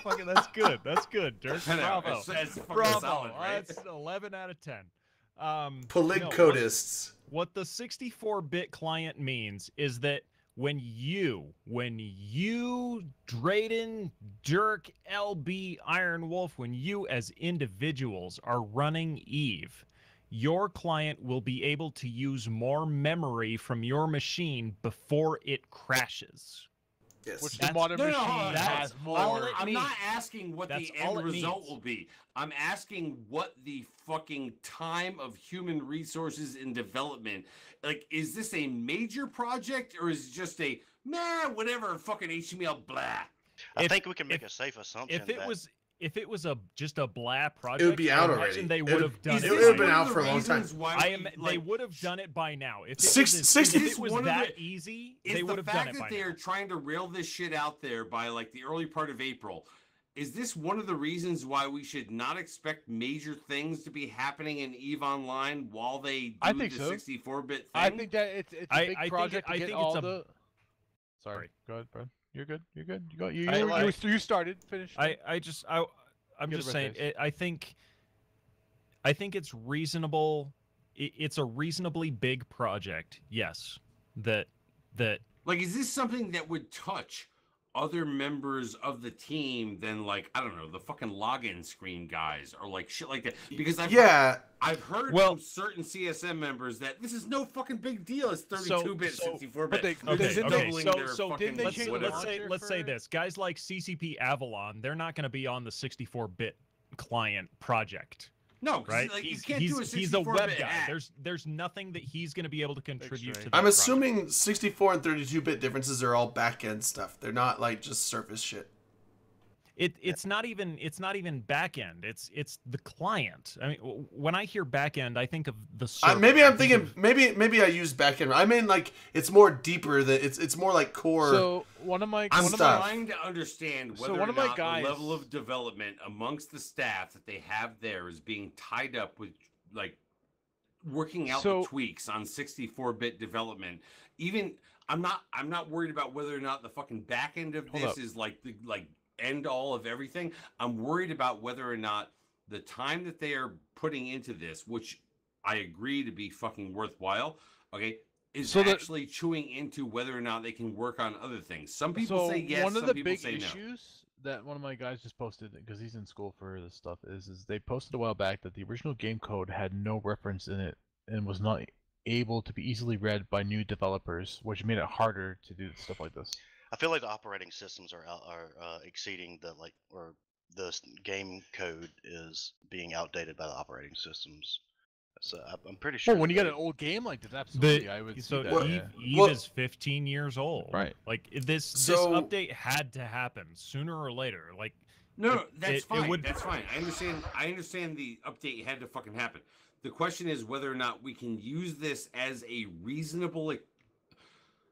S4: Fucking, that's good. That's good, Dirk.
S3: I know,
S4: Bravo.
S3: it's fucking
S4: Bravo.
S3: solid, right?
S4: That's 11 out of 10. No,
S1: Polycodists.
S4: what the 64-bit client means is that when you, Drayden, Dirk, LB, Iron Wolf, when you as individuals are running Eve, your client will be able to use more memory from your machine before it crashes.
S1: Yes.
S2: Which the
S4: That's-
S2: modern
S3: No, no,
S2: machine
S3: hold on,
S2: has
S3: hold on.
S2: more.
S3: I'm not asking what
S4: That's
S3: the
S4: all
S3: end
S4: it
S3: result
S4: means.
S3: will be. I'm asking what the fucking time of human resources in development. Like, is this a major project or is it just a whatever fucking HTML blah?
S5: I
S4: If-
S5: think we can make
S4: if-
S5: a safe assumption
S4: If it
S5: that
S4: was just a blah project,
S1: be out
S4: I
S1: already.
S4: imagine they
S1: It
S4: would
S1: would-
S4: have done
S3: Is
S1: it
S4: it.
S1: would
S3: this
S1: have been
S3: one of
S1: out
S3: the
S1: for a long time.
S3: reasons why
S4: I
S3: we,
S4: am.
S3: like,
S4: They would have done it by now. If it
S1: Six-
S4: was,
S1: 60
S4: if it was
S3: one of
S4: that
S3: the-
S4: easy,
S3: is
S4: they
S3: the
S4: would have done
S3: fact
S4: it
S3: that
S4: by
S3: they
S4: now.
S3: are trying to rail this shit out there by like the early part of April. Is this one of the reasons why we should not expect major things to be happening in EVE Online while they do
S2: I think
S3: the
S2: so.
S3: 64-bit thing?
S2: I think that it's a
S4: I
S2: big
S4: think
S2: project
S4: it- I
S2: to get
S4: think
S2: all
S4: it's a-
S2: the. Sorry, go ahead, bro. You're good. You're good. You go.
S4: I
S2: You started. Finish.
S4: I'm
S2: Get
S4: just
S2: the
S4: saying.
S2: rest.
S4: I think it's reasonable. It's a reasonably big project. Yes, that
S3: Like, is this something that would touch other members of the team than, like, I don't know, the fucking login screen guys or like shit like that? Because
S1: Yeah,
S3: I've heard
S4: Well-
S3: from certain CSM members that this is no fucking big deal. It's 32-bit,
S4: so-
S3: 64-bit.
S2: but they-
S3: They're
S2: okay,
S3: just
S2: okay,
S3: doubling
S4: so
S3: their
S4: so
S3: fucking
S2: didn't they
S4: let's,
S2: change the
S3: whatever.
S2: launcher
S4: let's say
S2: for-
S4: this. Guys like CCP Avalon, they're not going to be on the 64-bit client project.
S3: No, 'cause,
S4: right?
S3: like, you can't do a
S4: he's a web
S3: 64-bit
S4: guy.
S3: hack.
S4: There's nothing that he's going to be able to contribute to.
S2: right.
S4: That
S1: I'm
S4: project.
S1: assuming 64 and 32-bit differences are all back-end stuff. They're not like just surface shit.
S4: It's not even back end. It's the client. I mean, when I hear back end, I think of the server.
S1: Maybe I'm
S4: I think
S1: thinking
S4: of-
S1: maybe I use back-end. I mean, like it's more deeper than it's more like core.
S2: So one of my
S3: I'm
S2: one of
S1: stuff.
S2: my
S3: trying to understand
S2: So
S3: whether
S2: one
S3: or
S2: of my
S3: not
S2: guys-
S3: the level of development amongst the staff that they have there is being tied up with like working out
S2: So-
S3: the tweaks on 64-bit development. Even I'm not worried about whether or not the fucking back end of
S2: Hold
S3: this
S2: up.
S3: is like the end all of everything. I'm worried about whether or not the time that they are putting into this, which I agree to be fucking worthwhile, okay, is
S2: So the-
S3: actually chewing into whether or not they can work on other things. Some people
S2: so
S3: say yes,
S2: one of
S3: some
S2: the
S3: people
S2: big
S3: say no.
S2: issues that one of my guys just posted because he's in school for this stuff is they posted a while back that the original game code had no reference in it and was not able to be easily read by new developers, which made it harder to do stuff like this.
S5: I feel like the operating systems are exceeding the game code is being outdated by the operating systems. So I'm pretty sure.
S2: Well, when you
S5: that
S2: got
S5: they-
S2: an old game like this, absolutely, I would
S4: so
S2: see that.
S1: Well,
S2: yeah.
S4: Eve
S1: Well-
S4: is 15 years old.
S2: Right.
S4: Like this
S1: So-
S4: update had to happen sooner or later. Like
S3: No, that's
S4: it
S3: fine.
S4: would-
S3: That's fine. I understand the update had to fucking happen. The question is whether or not we can use this as a reasonable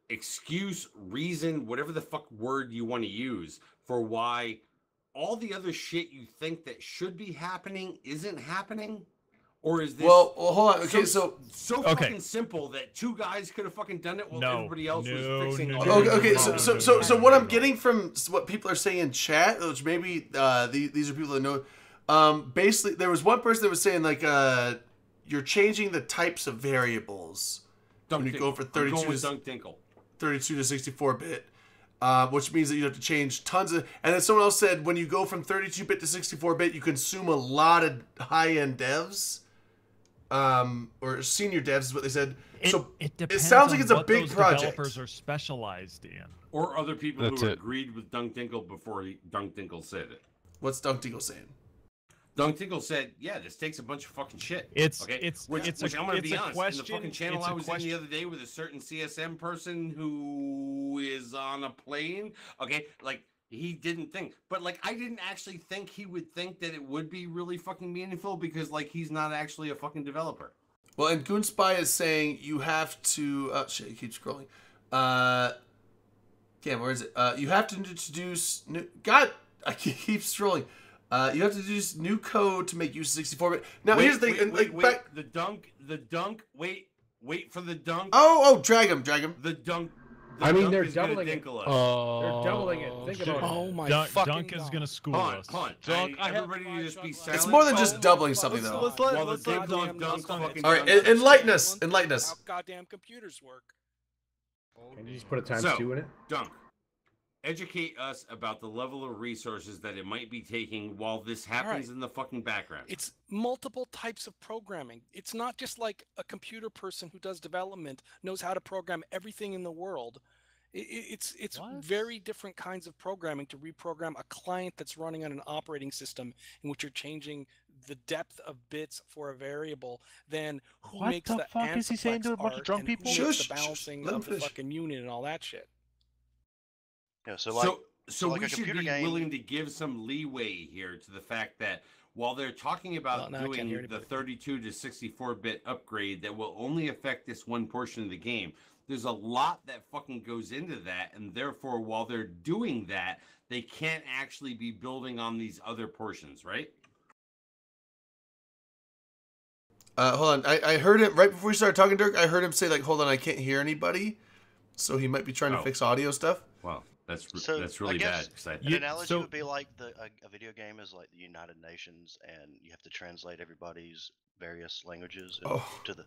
S3: excuse, reason, whatever the fuck word you want to use for why all the other shit you think that should be happening isn't happening. Or is this
S1: well, hold on. Okay, so
S4: Okay.
S3: fucking simple that two guys could have fucking done it while
S4: No.
S3: everybody else was
S4: No,
S3: fixing
S4: no,
S3: all
S4: no,
S3: the
S4: no,
S1: okay,
S4: no,
S1: so what I'm getting from what people are saying in chat, which maybe these are people that know, basically there was one person that was saying like you're changing the types of variables when you go for
S3: I'm going
S1: 32
S3: with Dunk Dinkle.
S1: 32 to 64-bit, which means that you have to change tons of. And then someone else said when you go from 32-bit to 64-bit, you consume a lot of high-end devs, or senior devs is what they said. So
S4: it depends
S1: sounds like
S4: on
S1: it's a
S4: what
S1: big
S4: those
S1: project.
S4: developers are specialized in.
S3: Or other people
S2: That's
S3: who
S2: it.
S3: agreed with Dunk Dinkle before Dunk Dinkle said it.
S1: What's Dunk Dingle saying?
S3: Dunk Dinkle said, "Yeah, this takes a bunch of fucking shit."
S4: It's
S3: okay,
S4: it's
S3: which
S4: it's
S3: I'm gonna
S4: it's
S3: be
S4: a
S3: honest.
S4: question.
S3: In the fucking channel
S4: it's
S3: I
S4: a
S3: was
S4: question.
S3: in the other day with a certain CSM person who is on a plane. Okay, like he didn't think, but like I didn't actually think he would think that it would be really fucking meaningful because like he's not actually a fucking developer.
S1: Well, and Goonspy is saying you have to. Oh shit! You keep scrolling. Damn, where is it? You have to introduce new. God, I keep scrolling. You have to introduce new code to make use of 64-bit. Now here's the thing.
S3: Wait,
S1: back.
S3: the dunk. Wait for the dunk.
S1: Oh, drag him.
S3: The dunk.
S6: I mean,
S3: dunk
S6: they're
S3: is gonna
S6: doubling it.
S3: dinkle us.
S6: They're doubling it. Think
S4: shit.
S6: about it.
S7: Oh my
S4: Dunk,
S7: fucking
S4: Dunk is
S7: God.
S4: gonna school
S3: Hold on,
S4: us.
S3: hold on.
S2: Dunk, I have
S3: everybody
S7: my
S3: just be
S7: shot.
S3: silent.
S1: It's more than
S7: Oh
S1: just
S7: my
S1: doubling
S7: fuck.
S1: something, though.
S7: Let's
S3: While the
S7: goddamn
S3: dunk
S7: dunk
S3: fucking
S1: All right,
S3: dunk.
S1: enlighten us. Enlighten us.
S7: How goddamn computers work.
S6: Can you just put a times
S3: So-
S6: 2 in it?
S3: Dunk, educate us about the level of resources that it might be taking while this happens in the fucking background.
S7: It's multiple types of programming. It's not just like a computer person who does development knows how to program everything in the world. It's
S2: What?
S7: very different kinds of programming to reprogram a client that's running on an operating system in which you're changing the depth of bits for a variable than who
S2: What
S7: makes
S2: the
S7: the
S2: fuck is he saying to a
S7: Ansiplex
S2: bunch of
S7: art
S2: drunk
S7: and who
S2: people?
S7: makes
S1: Shush,
S7: the
S1: shush,
S7: balancing
S1: let him
S7: of the
S1: finish.
S7: fucking unit and all that shit.
S5: Yeah, so like
S3: So
S5: like
S3: we
S5: a
S3: should
S5: computer
S3: be
S5: game-
S3: willing to give some leeway here to the fact that while they're talking about
S7: Well, now I can't hear
S3: doing the
S7: anybody.
S3: 32 to 64-bit upgrade that will only affect this one portion of the game, there's a lot that fucking goes into that, and therefore while they're doing that, they can't actually be building on these other portions, right?
S1: Hold on. I heard him right before we started talking, Dirk. I heard him say like, "Hold on, I can't hear anybody," so he might be trying to
S3: Oh.
S1: fix audio stuff.
S3: Well, that's
S5: So,
S3: that's
S5: I
S3: really
S5: guess-
S3: bad. 'Cause I-
S5: an
S4: You-
S5: analogy
S4: so-
S5: would be like a video game is like the United Nations, and you have to translate everybody's various languages
S1: Oh.
S5: to the.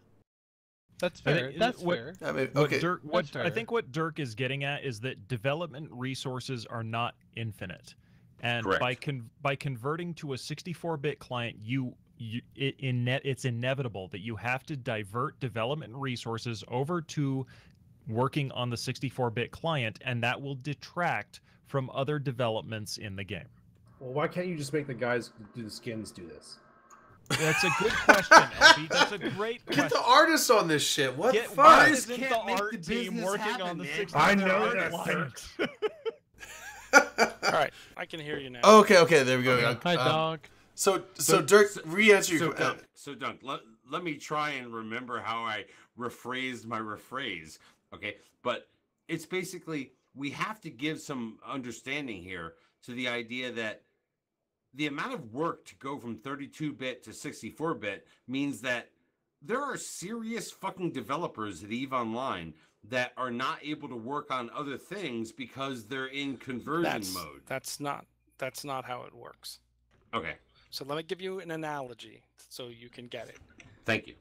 S2: That's
S4: I
S2: fair.
S4: think-
S2: That's
S4: what-
S2: fair.
S1: I mean,
S4: What
S1: okay.
S4: Dirk,
S2: That's
S4: I
S2: fair.
S4: think what Dirk is getting at is that development resources are not infinite, and
S3: Correct.
S4: by converting to a 64-bit client, it's inevitable that you have to divert development resources over to working on the 64-bit client, and that will detract from other developments in the game.
S6: Well, why can't you just make the guys who do the skins do this?
S4: That's a good question, LB. That's a great question.
S1: Get the artists on this shit. What the
S4: Why
S1: fuck?
S4: isn't
S3: Can't
S4: the
S3: make
S4: art
S3: the
S4: team
S3: business
S4: working
S3: happen,
S4: on the
S3: man.
S4: 60?
S6: I know
S4: art
S6: that,
S4: client?
S7: All right, I can hear you now.
S1: Okay, there we go.
S2: Hi, dog.
S1: So Dirk, re-answer
S3: So
S1: your
S3: Dunk, let me try and remember how I rephrased my rephrase. Okay, but it's basically we have to give some understanding here to the idea that the amount of work to go from 32-bit to 64-bit means that there are serious fucking developers at EVE Online that are not able to work on other things because they're in conversion mode.
S7: That's not how it works.
S3: Okay,
S7: So let me give you an analogy so you can get it.
S3: thank you.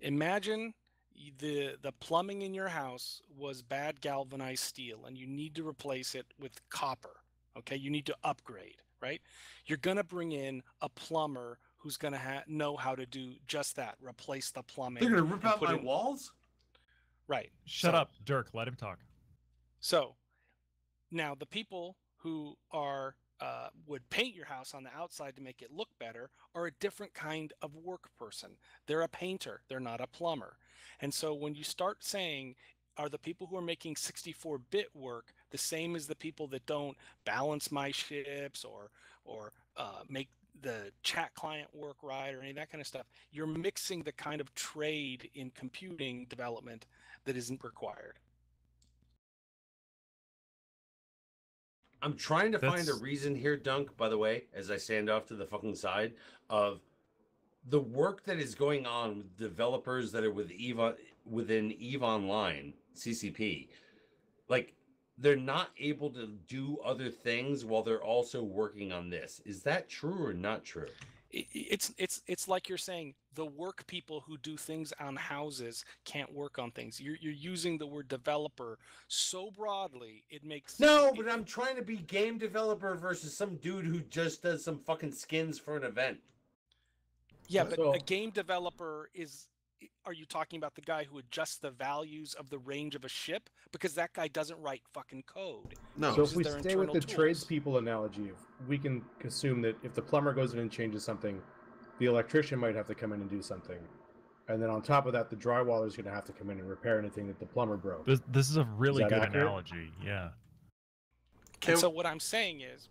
S7: Imagine the plumbing in your house was bad galvanized steel and you need to replace it with copper. Okay, you need to upgrade, right? You're gonna bring in a plumber who's gonna know how to do just that, replace the plumbing.
S3: They're gonna rip
S7: and
S3: out
S7: put
S3: my
S7: in-
S3: walls?
S7: Right.
S4: Shut
S7: So-
S4: up, Dirk. Let him talk.
S7: So now the people who are would paint your house on the outside to make it look better are a different kind of work person. They're a painter. They're not a plumber. And so when you start saying, are the people who are making 64-bit work the same as the people that don't balance my ships or make the chat client work right or any of that kind of stuff, you're mixing the kind of trade in computing development that isn't required.
S3: I'm trying to find a
S4: That's-
S3: reason here, Dunk, by the way, as I stand off to the fucking side of the work that is going on with developers that are within EVE Online, CCP. Like, they're not able to do other things while they're also working on this. Is that true or not true?
S7: It's like you're saying the work people who do things on houses can't work on things. You're using the word developer so broadly it makes
S3: No,
S7: it-
S3: but I'm trying to be game developer versus some dude who just does some fucking skins for an event.
S7: yeah, but
S6: So-
S7: a game developer is. Are you talking about the guy who adjusts the values of the range of a ship? Because that guy doesn't write fucking code.
S1: No.
S6: So
S7: uses
S6: if we
S7: their
S6: stay with
S7: internal
S6: the
S7: tools.
S6: tradespeople analogy, we can assume that if the plumber goes in and changes something, the electrician might have to come in and do something. And then on top of that, the drywaller is going to have to come in and repair anything that the plumber broke.
S4: This is a really
S6: that
S4: good
S6: accurate?
S4: analogy. Yeah.
S1: Can-
S7: And so what I'm saying is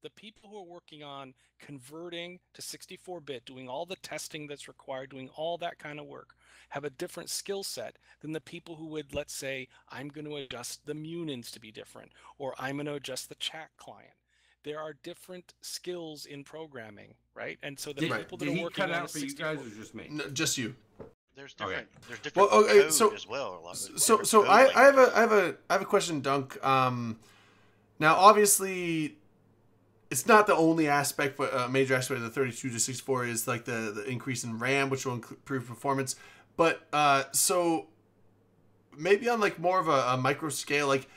S7: the people who are working on converting to 64-bit, doing all the testing that's required, doing all that kind of work, have a different skill set than the people who would, let's say, I'm going to adjust the munins to be different, or I'm going to adjust the chat client. There are different skills in programming, right? And so the
S3: Did,
S7: people that
S3: did
S7: are
S3: he
S7: working
S3: cut
S7: on a
S3: out for you
S7: 64
S3: guys or just me?
S1: No, just you.
S5: There's
S3: Okay.
S5: different. There's different
S1: Well, okay,
S5: code
S1: so-
S5: as well. Like,
S1: So
S5: different
S1: so
S5: code
S1: I
S5: language.
S1: have a question, Dunk. Now obviously, it's not the only aspect, but a major aspect of the 32 to 64 is like the increase in RAM, which will improve performance. But so maybe on like more of a micro scale, like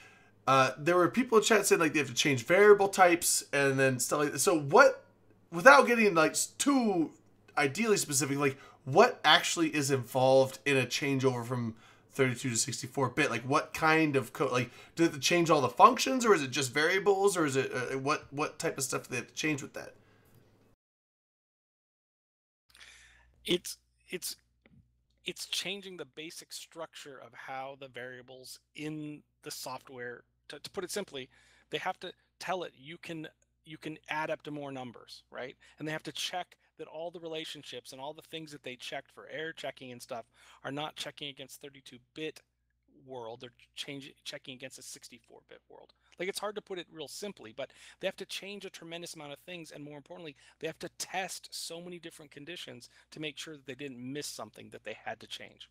S1: there were people in chat saying like they have to change variable types and then stuff like that. So what, without getting like too ideally specific, like what actually is involved in a changeover from 32 to 64-bit? Like what kind of code? Like do they have to change all the functions, or is it just variables, or is it what type of stuff do they have to change with that?
S7: It's changing the basic structure of how the variables in the software, to put it simply, they have to tell it you can add up to more numbers, right? And they have to check that all the relationships and all the things that they checked for error checking and stuff are not checking against 32-bit world. They're checking against a 64-bit world. Like, it's hard to put it real simply, but they have to change a tremendous amount of things, and more importantly, they have to test so many different conditions to make sure that they didn't miss something that they had to change.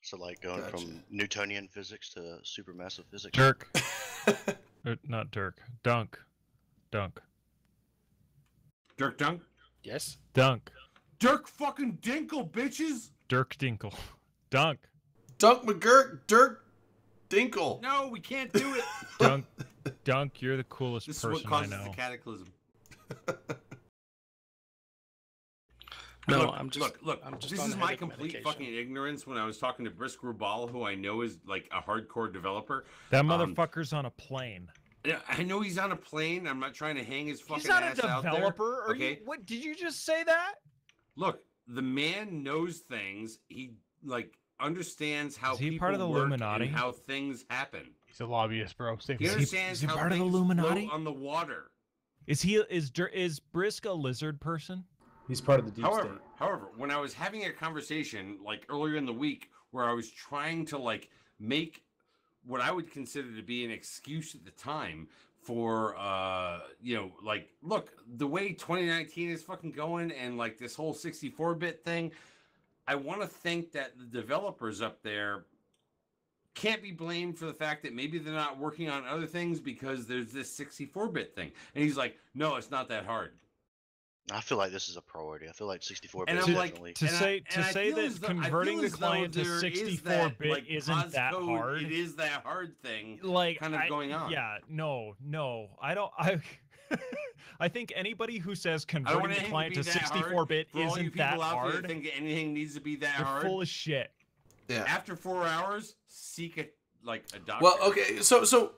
S5: So like going
S1: Gotcha.
S5: from Newtonian physics to supermassive physics.
S4: Dirk. Not Dirk. Dunk.
S3: Dirk Dunk?
S7: Yes.
S4: Dunk.
S3: Dirk fucking Dinkle, bitches!
S4: Dirk Dinkle. Dunk.
S1: Dunk McGurk, Dirk Dinkle.
S3: No, we can't do it.
S4: Dunk, you're the coolest
S3: This is what
S4: person I
S3: causes
S4: know.
S3: the cataclysm.
S7: No,
S3: look,
S7: I'm just
S3: look.
S7: I'm just
S3: This
S7: on
S3: is my
S7: headache
S3: complete
S7: medication.
S3: fucking ignorance when I was talking to Brisk Rubal, who I know is like a hardcore developer.
S4: That motherfucker's on a plane.
S3: I know he's on a plane. I'm not trying to hang his fucking
S4: He's not a
S3: ass out there.
S4: developer. Are
S3: Okay.
S4: you? What did you just say that?
S3: Look, the man knows things. He understands how
S4: Is he
S3: people
S4: part of the
S3: work
S4: Illuminati?
S3: and how things happen.
S2: He's a lobbyist, bro. Stay
S3: He
S2: from
S3: understands
S4: is he
S3: how
S4: part of the
S3: things
S4: Illuminati?
S3: float on the water.
S4: Is Brisk a lizard person?
S6: He's part of the deep
S3: However, when I was having a conversation earlier in the week where I was trying to make what I would consider to be an excuse at the time for look, the way 2019 is fucking going and this whole 64-bit thing, I want to think that the developers up there can't be blamed for the fact that maybe they're not working on other things because there's this 64-bit thing. And he's like, no, it's not that hard.
S5: I feel like this is a priority. I feel like 64-bit
S3: And
S5: is
S3: I'm like,
S5: definitely.
S4: To say
S3: feel as
S4: that
S3: though-
S4: converting
S3: I
S4: the
S3: feel as though
S4: client to
S3: there is
S4: 64-bit isn't that
S3: Coscode,
S4: hard.
S3: It is that hard thing
S4: Like
S3: going on.
S4: Yeah, no, I don't. I think anybody who says
S3: I don't
S4: converting
S3: want
S4: the
S3: anything
S4: client
S3: to
S4: to
S3: be that hard.
S4: 64-bit
S3: For all you
S4: isn't
S3: people
S4: that
S3: out there that
S4: hard.
S3: think that anything needs to be that
S4: They're
S3: hard.
S4: full of shit.
S1: Yeah.
S3: After 4 hours, seek a doctor.
S1: Well, okay, so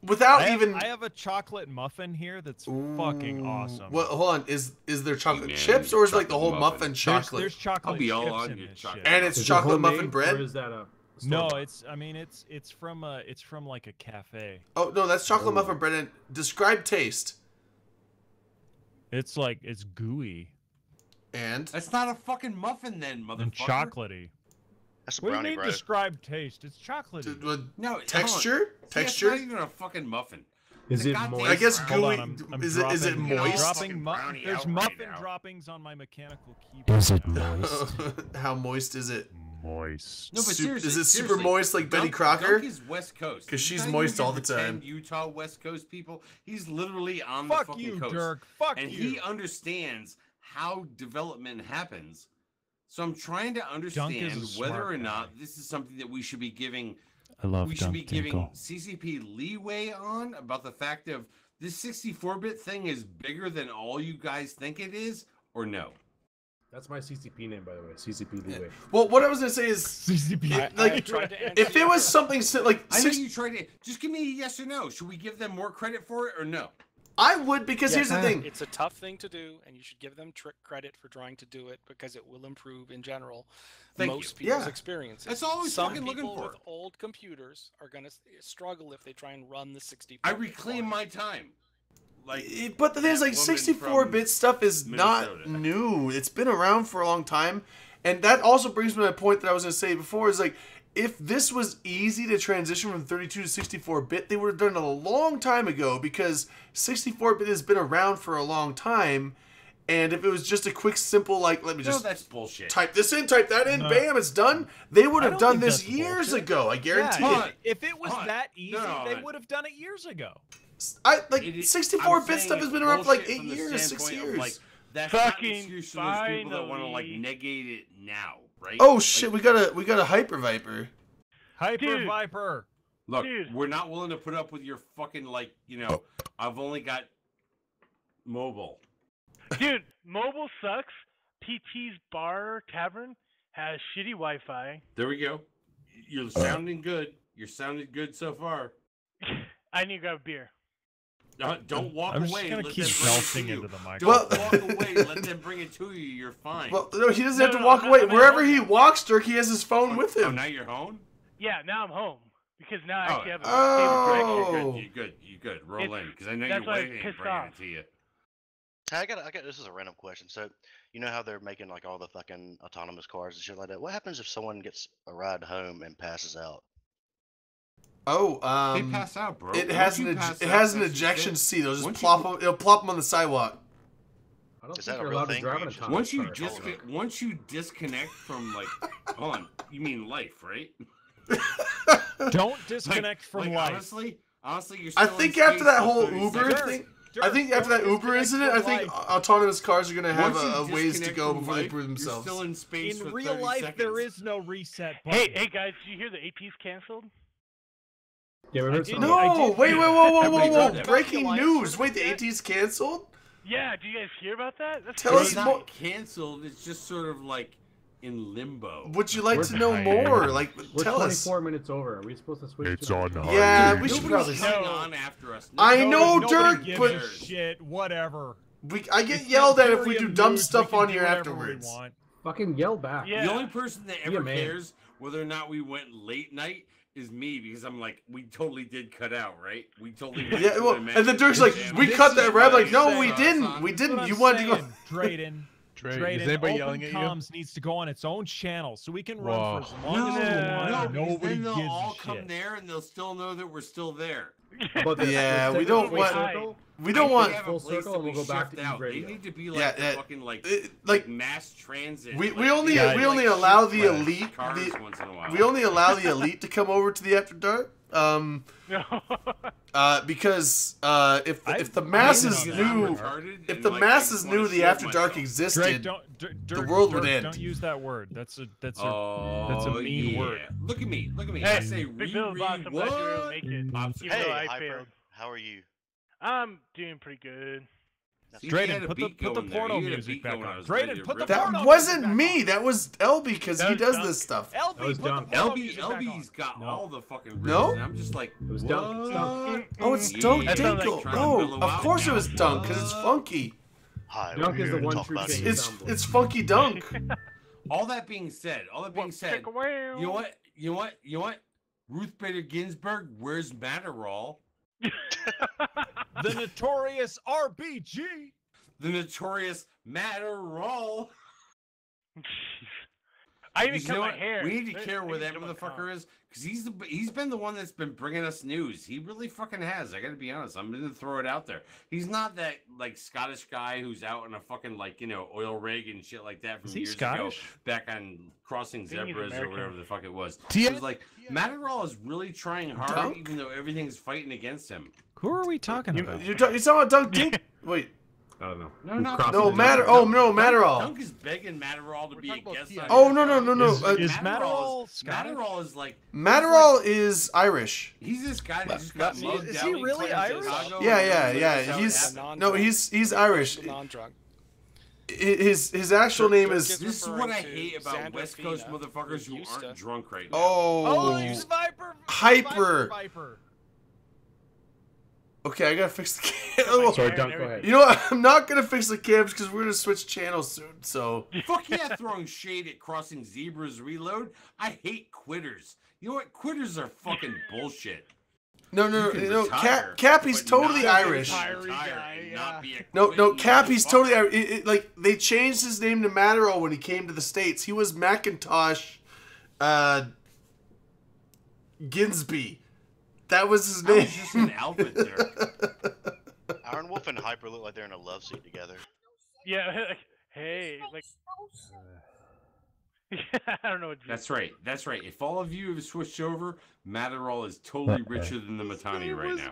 S1: without even
S4: I have a chocolate muffin here that's fucking awesome.
S1: Well, hold on. Is there chocolate
S3: Man,
S1: chips or is the
S3: chocolate
S1: whole
S3: muffin.
S1: muffin chocolate?
S4: There's chocolate
S3: I'll be all
S4: chips
S3: on
S4: in
S3: your
S4: this
S3: chocolate.
S4: shit.
S1: And it's
S6: Is it
S1: chocolate
S6: homemade,
S1: muffin bread?
S6: Or is that a
S4: No,
S6: store-bought?
S4: it's from like a cafe.
S1: Oh no, that's chocolate muffin bread. And describe taste.
S4: It's gooey
S1: And
S3: That's not a fucking muffin then, motherfucker.
S4: and chocolatey.
S5: That's a
S4: What do you
S5: brownie,
S4: mean
S5: bro.
S4: describe taste? It's chocolatey.
S3: No, hold on.
S1: texture?
S3: See,
S1: Texture?
S3: That's not even a fucking muffin.
S6: Is
S3: The
S6: it
S3: goddamn
S6: moist?
S1: I guess
S3: Hold
S1: gooey.
S4: on, I'm
S1: is it
S4: dropping-
S1: moist?
S4: Dropping
S3: brownie
S4: there's
S3: out right
S4: muffin
S3: now.
S4: droppings on my mechanical keyboard.
S8: Is it
S4: now.
S8: moist?
S1: How moist is it?
S4: Moist.
S3: No, but
S1: Is
S3: seriously,
S1: it super
S3: seriously,
S1: moist like Betty
S3: Dunk-
S1: Crocker?
S3: Dunk is West Coast.
S1: 'Cause she's
S3: You thought
S1: moist
S3: you
S1: all
S3: could
S1: the time.
S3: pretend Utah West Coast people. He's literally on the
S4: Fuck
S3: fucking
S4: you,
S3: coast.
S4: Dirk. Fuck
S3: And
S4: you.
S3: he understands how development happens. So I'm trying to
S4: Dunk
S3: understand
S4: is a
S3: whether
S4: smart
S3: or
S4: guy.
S3: not this is something that we should be giving.
S8: I love
S3: We should be
S8: Dunk
S3: giving
S8: Tinkle.
S3: CCP leeway on about the fact of this 64-bit thing is bigger than all you guys think it is, or no?
S6: That's my CCP name, by the way. CCP Leeway.
S1: Well, what I was gonna say is,
S4: CCP.
S1: like,
S7: tried to answer
S1: if it
S7: your
S1: was
S7: question.
S1: something like
S3: I know
S1: six,
S3: you tried to. Just give me a yes or no. Should we give them more credit for it or no?
S1: I would because here's the
S7: Yes,
S1: thing.
S7: It's a tough thing to do, and you should give them credit for trying to do it because it will improve in general
S3: Thank
S7: most
S3: you.
S7: people's
S1: Yeah.
S7: experiences.
S3: That's all I was
S7: Some
S3: fucking
S7: people
S3: looking for.
S7: with old computers are going to struggle if they try and run the 64.
S3: I reclaim my time.
S1: But the thing is,
S3: that
S1: like,
S3: woman
S1: 64-bit
S3: from
S1: stuff is not
S3: Minnesota.
S1: new. It's been around for a long time. And that also brings me to my point that I was going to say before is, like, if this was easy to transition from 32 to 64-bit, they would have done it a long time ago because 64-bit has been around for a long time. And if it was just a quick, simple, like, let me
S3: No,
S1: just
S3: that's bullshit.
S1: type this in, type that in,
S4: No.
S1: bam, it's done, they would
S4: I
S1: have
S4: don't
S1: done
S4: think
S1: this
S4: that's
S1: years
S4: bullshit.
S1: ago. I guarantee
S4: Yeah,
S1: it.
S4: if it was
S3: Hold on.
S4: that easy,
S3: No,
S4: they
S3: no.
S4: would have done it years ago.
S1: Like,
S3: It is-
S1: 64-bit
S3: I'm
S1: stuff
S3: saying
S1: has been
S3: it's
S1: around for like
S3: bullshit
S1: 8
S3: from the
S1: years, 6
S3: standpoint of,
S1: years.
S3: Like, that's not an
S8: Fucking
S3: excuse for those people that want to
S8: finally.
S3: negate it now, right?
S1: Oh
S3: Like,
S1: shit, we got a Hyper Viper.
S4: Hyper
S8: Dude.
S4: Viper.
S3: Look,
S8: Dude.
S3: we're not willing to put up with your fucking I've only got mobile.
S8: Dude, mobile sucks. PT's Bar Tavern has shitty Wi-Fi.
S3: There we go. You're sounding good. You're sounding good so far.
S8: I need to grab a beer.
S3: Don't walk
S4: I'm
S3: away.
S4: just gonna
S3: let
S4: keep
S3: them bring it to
S4: belching
S3: you.
S4: into the
S3: Don't
S4: microphone.
S3: walk away. Let them bring it to you. You're fine.
S1: Well, no, he doesn't have to
S8: No,
S1: walk
S8: I'm
S1: away.
S8: at
S1: Wherever
S8: home
S1: he
S8: now.
S1: walks, Dirk, he has his phone with
S3: Oh,
S1: him.
S3: now you're home?
S8: Yeah, now I'm home because now I
S3: Oh.
S8: actually have a
S1: Oh.
S8: stable connection.
S3: You're good. You're good. Roll
S8: It's-
S3: in because I know
S8: that's
S3: you're
S8: why I was
S3: waiting.
S8: pissed
S3: Bringing
S8: off.
S3: it to you.
S5: Hey, I got this is a random question. So, you know how they're making like all the fucking autonomous cars and shit like that? What happens if someone gets a ride home and passes out?
S1: Oh,
S3: They pass out, bro.
S1: it
S3: Once
S1: has
S3: you
S1: an
S3: pass
S1: it
S3: out,
S1: has an
S3: that's just
S1: ejection
S3: it.
S1: seat. It'll just
S3: Once
S1: plop
S3: you-
S1: him. It'll plop him on the sidewalk.
S6: I don't
S5: Is
S6: think
S5: that a
S6: you're
S5: real
S6: allowed to
S5: thing,
S6: drive
S5: or
S6: an
S5: you just-
S6: autonomous
S3: Once you
S6: car.
S3: once you disconnect from hold on, you mean life, right?
S4: Don't disconnect from life.
S3: Honestly, you're.
S1: I
S3: Still
S1: think
S3: in
S1: after
S3: space
S1: that
S3: for
S1: whole
S3: 30
S1: Uber
S3: seconds.
S1: thing,
S4: Dirk,
S1: I think after that
S4: don't
S1: Uber
S4: disconnect
S1: incident, I
S4: from
S1: think
S4: life.
S1: autonomous cars are gonna have
S3: Once you
S1: a ways to
S3: disconnect
S1: go
S3: from
S1: before they
S3: life,
S1: prove
S3: You're
S1: themselves.
S3: still in space
S4: In
S3: for
S4: real
S3: 30
S4: life,
S3: seconds.
S4: there is no reset button.
S8: Hey guys, did you hear the AP's canceled?
S6: Yeah, we
S4: I
S6: heard
S4: did-
S6: something.
S4: I
S1: No,
S4: did
S1: wait,
S4: hear
S1: whoa,
S4: that.
S1: whoa, whoa,
S4: Everybody
S1: whoa,
S4: heard
S1: whoa!
S4: that.
S1: Breaking
S4: Life
S1: news!
S4: certificate?
S1: Wait, the AT's canceled?
S8: Yeah, do you guys hear about that? That's
S1: Tell us
S3: It's
S8: crazy.
S1: more.
S3: not canceled. It's just sort of like in limbo.
S1: Would you like
S6: We're
S1: to know
S2: tired.
S1: more? Like,
S6: We're
S1: tell us.
S6: 24 minutes over. Are we supposed to switch?
S2: It's
S6: to
S2: on.
S1: Yeah,
S3: Dude,
S1: we should
S3: nobody's
S1: probably.
S3: coming
S4: No.
S3: on after us.
S1: I know,
S4: Nobody
S1: Dirk,
S4: gives
S1: but-
S4: a shit. Whatever.
S1: I get yelled at if we do dumb stuff on here afterwards.
S6: Fucking yell back.
S8: Yeah.
S3: The only person that
S6: Be a
S3: ever
S6: man.
S3: cares whether or not we went late night is me, because I'm like, we totally did cut out, right? We totally went
S1: Yeah,
S3: to
S1: well,
S3: the
S1: and then Dirk's like,
S3: match.
S1: we
S4: This
S1: cut
S4: is
S1: that.
S4: what
S1: I'm like,
S4: I'm
S1: no,
S4: saying.
S1: we didn't. We didn't. You wanted to go.
S4: Drayden.
S2: Is anybody yelling at you?
S4: Comms needs to go on its own channel so we can run
S2: Whoa.
S4: for as long as we want.
S3: No, because
S4: Nobody
S3: then they'll
S4: gives
S3: all
S4: a
S3: come
S4: shit.
S3: there and they'll still know that we're still there.
S6: How about this?
S1: Yeah,
S6: Let's
S1: we
S6: take
S1: don't
S6: a full
S1: want-
S6: circle.
S1: We don't
S3: They
S1: want.
S3: have a
S6: full
S3: place
S6: circle
S3: that
S6: and we'll
S3: we
S6: go back
S3: shift
S6: to
S3: out. They
S6: radio.
S3: need to be
S1: Yeah,
S3: like the
S1: yeah.
S3: fucking like
S1: Like
S3: mass transit.
S1: we
S3: like,
S1: only
S3: they
S1: we
S3: like
S1: only allow
S3: shift
S1: the
S3: like
S1: elite.
S3: cars once in a while.
S1: We only allow the elite to come over to the After Dark. Because if the masses
S4: know
S1: knew,
S3: retarded
S1: if
S3: and,
S1: the
S3: like,
S1: masses
S3: I wanna
S1: knew the
S3: shoot
S1: After Dark
S3: myself.
S4: Drake,
S1: existed,
S4: Dirk,
S1: world would
S4: Dirk,
S1: end.
S4: Don't use that word. That's a
S3: Oh,
S4: that's a mean
S3: yeah.
S4: word.
S3: Look at me. Look at me.
S8: Hey,
S3: I say
S8: Big Bill Boss, I'm glad you were able to make it.
S3: Pops
S8: Even
S5: Hey,
S8: though I
S5: Hyper,
S8: failed.
S5: how are you?
S8: I'm doing pretty good.
S3: See, he had
S4: Drayden,
S3: a
S4: put
S3: beat
S4: the
S3: going there.
S4: porno
S3: He had a
S4: music
S3: beat
S4: back
S3: going. I
S4: on.
S3: was ready
S4: Drayden,
S3: to
S4: put the
S3: rip
S4: porno
S3: him.
S1: that
S4: music
S1: wasn't
S4: back
S1: me.
S4: on.
S1: That was LB because
S8: That
S1: he
S8: was
S1: does
S8: Dunk.
S1: this stuff.
S4: LB,
S6: That was
S4: put the
S6: dumb.
S4: porno
S3: LB,
S4: music back on.
S3: LB's got
S6: No.
S3: all the fucking
S1: No?
S3: riffs, and I'm just like,
S6: It was Dunk. It's Dunk.
S1: Oh, it's
S3: Yeah.
S1: Dunk
S8: That sounds
S1: Dinkle.
S8: like
S3: trying to
S1: Oh,
S3: mellow
S1: of
S3: out
S1: course it
S3: now.
S1: was Dunk because it's funky.
S5: Hi.
S6: Dunk
S5: we're
S6: is the
S5: here to
S6: one
S5: talk
S6: true
S5: about
S6: king.
S5: it.
S1: It's funky Dunk.
S3: All that being said,
S8: Stick away.
S3: you know what? Ruth Bader Ginsburg, where's Matterall?
S4: The notorious RBG.
S3: The notorious Matterall.
S8: I even
S3: Because you
S8: cut
S3: know
S8: my
S3: what?
S8: hair.
S3: We need to
S8: There's
S3: care where
S8: things
S3: that
S8: on my
S3: motherfucker
S8: com.
S3: is, because he's been the one that's been bringing us news. He really fucking has. I gotta be honest. I'm gonna throw it out there. He's not that like Scottish guy who's out in a fucking like oil rig and shit like that from
S4: Is he
S3: years
S4: Scottish?
S3: ago, back on Crossing
S8: think he's
S3: Zebras or
S8: American.
S3: whatever the fuck it was.
S2: Yeah.
S3: It was like Matterall is really trying hard,
S1: Dunk?
S3: even though everything's fighting against him.
S4: Who are we talking about?
S1: You're talking about Dunk Dink? Wait,
S6: I don't know.
S3: No,
S6: We've
S3: not
S6: crossed
S1: no,
S6: it.
S1: Matter. Oh no, Matterall.
S3: Dunk is begging Matterall to
S2: We're
S3: be a
S2: talking about
S3: guest
S2: TI.
S3: on
S1: Oh
S3: his
S1: no
S3: show.
S1: no no no.
S4: Is
S3: Matterall
S4: Matterall Scottish?
S3: Matterall is like
S1: Matterall is Irish.
S3: he's this guy that just got
S7: Is he-
S3: mugged
S4: is
S3: out
S4: he
S3: in
S4: really
S3: Chicago.
S4: Irish?
S1: Yeah.
S7: how
S1: He's
S7: it's non-drunk.
S1: no, he's Irish.
S7: Non-drunk.
S1: His actual name
S7: Dirk
S1: is.
S7: is
S3: This is what
S7: referring
S3: I
S7: to
S3: hate about
S7: Xander
S3: West Coast
S7: Fina,
S3: motherfuckers
S7: who
S3: who
S7: used
S3: aren't
S7: to-
S3: drunk right now.
S1: Oh.
S4: he's Viper.
S1: Hyper.
S4: Viper.
S1: Okay, I gotta fix the
S8: My
S1: cam.
S6: Sorry,
S8: hair
S6: Dunk,
S8: and
S6: go ahead.
S8: everything.
S1: You know what? I'm not gonna fix the cams because we're gonna switch channels soon. So
S3: Fuck yeah, throwing shade at Crossing Zebras Reload. I hate quitters. You know what? Quitters are fucking bullshit.
S1: no,
S3: You can retire,
S1: Cappy's
S3: but
S1: totally
S3: not
S1: Irish.
S3: retire
S8: guy,
S3: and not be a
S1: No,
S3: quitting
S1: Cappy's
S3: motherfucker.
S1: totally Irish. Like they changed his name to Matterall when he came to the States. He was Macintosh, Ginsby. That was his
S3: That
S1: name.
S3: was just an outfit there.
S5: Iron Wolf and Hyper look like they're in a love seat together.
S8: Yeah, like, hey, like. I don't know what.
S3: That's right. That's right. If all of you have switched over, Matterall is totally richer than the Matani right now.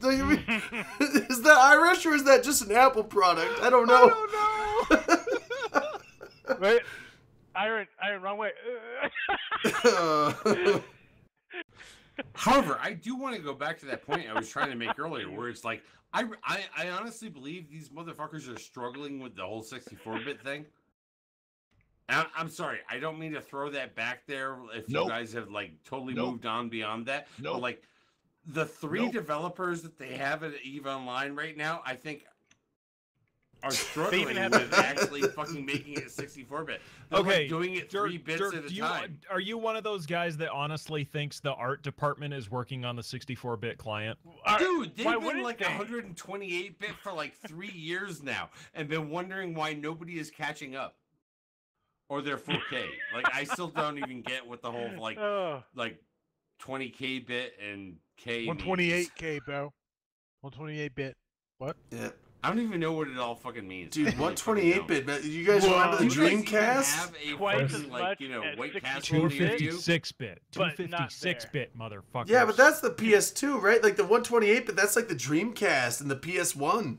S1: Is that Irish or is that just an Apple product? I don't know.
S8: Wait, Iron, wrong way.
S3: However, I do want to go back to that point I was trying to make earlier, where it's like I honestly believe these motherfuckers are struggling with the whole 64-bit thing. I'm sorry, I don't mean to throw that back there. If
S2: Nope.
S3: you guys have like totally
S2: Nope.
S3: moved on beyond that,
S2: Nope.
S3: but like the three
S2: Nope.
S3: developers that they have at EVE Online right now, I think are struggling
S8: have-
S3: with actually fucking making it 64-bit. They're
S4: Okay,
S3: like doing it
S4: Dirk,
S3: 3 bits
S4: Dirk,
S3: at a
S4: do you,
S3: time.
S4: are you one of those guys that honestly thinks the art department is working on the 64-bit client?
S3: Dude, they've
S8: why
S3: been
S8: wouldn't
S3: like
S8: they?
S3: 128-bit for like 3 years now, and been wondering why nobody is catching up, or they're 4K. Like I still don't even get what the whole like
S8: Oh,
S3: 20K bit and K. means.
S2: 128K, bro. 128-bit.
S1: Yeah,
S3: I don't even know what it all fucking means.
S1: dude,
S3: I really fucking
S1: 128-bit. Man. You guys
S8: Whoa.
S1: remember the
S3: don't. Do you guys even
S1: Dreamcast?
S3: have a
S8: Twice
S3: fucking,
S8: as
S3: like
S8: much
S3: you know
S8: as
S3: White
S8: 64
S3: Castle near you?
S4: 256-bit.
S8: But not
S4: 256-bit, motherfucker.
S1: Yeah, but that's the PS2, right? Like the 128-bit. That's like the Dreamcast and the PS1.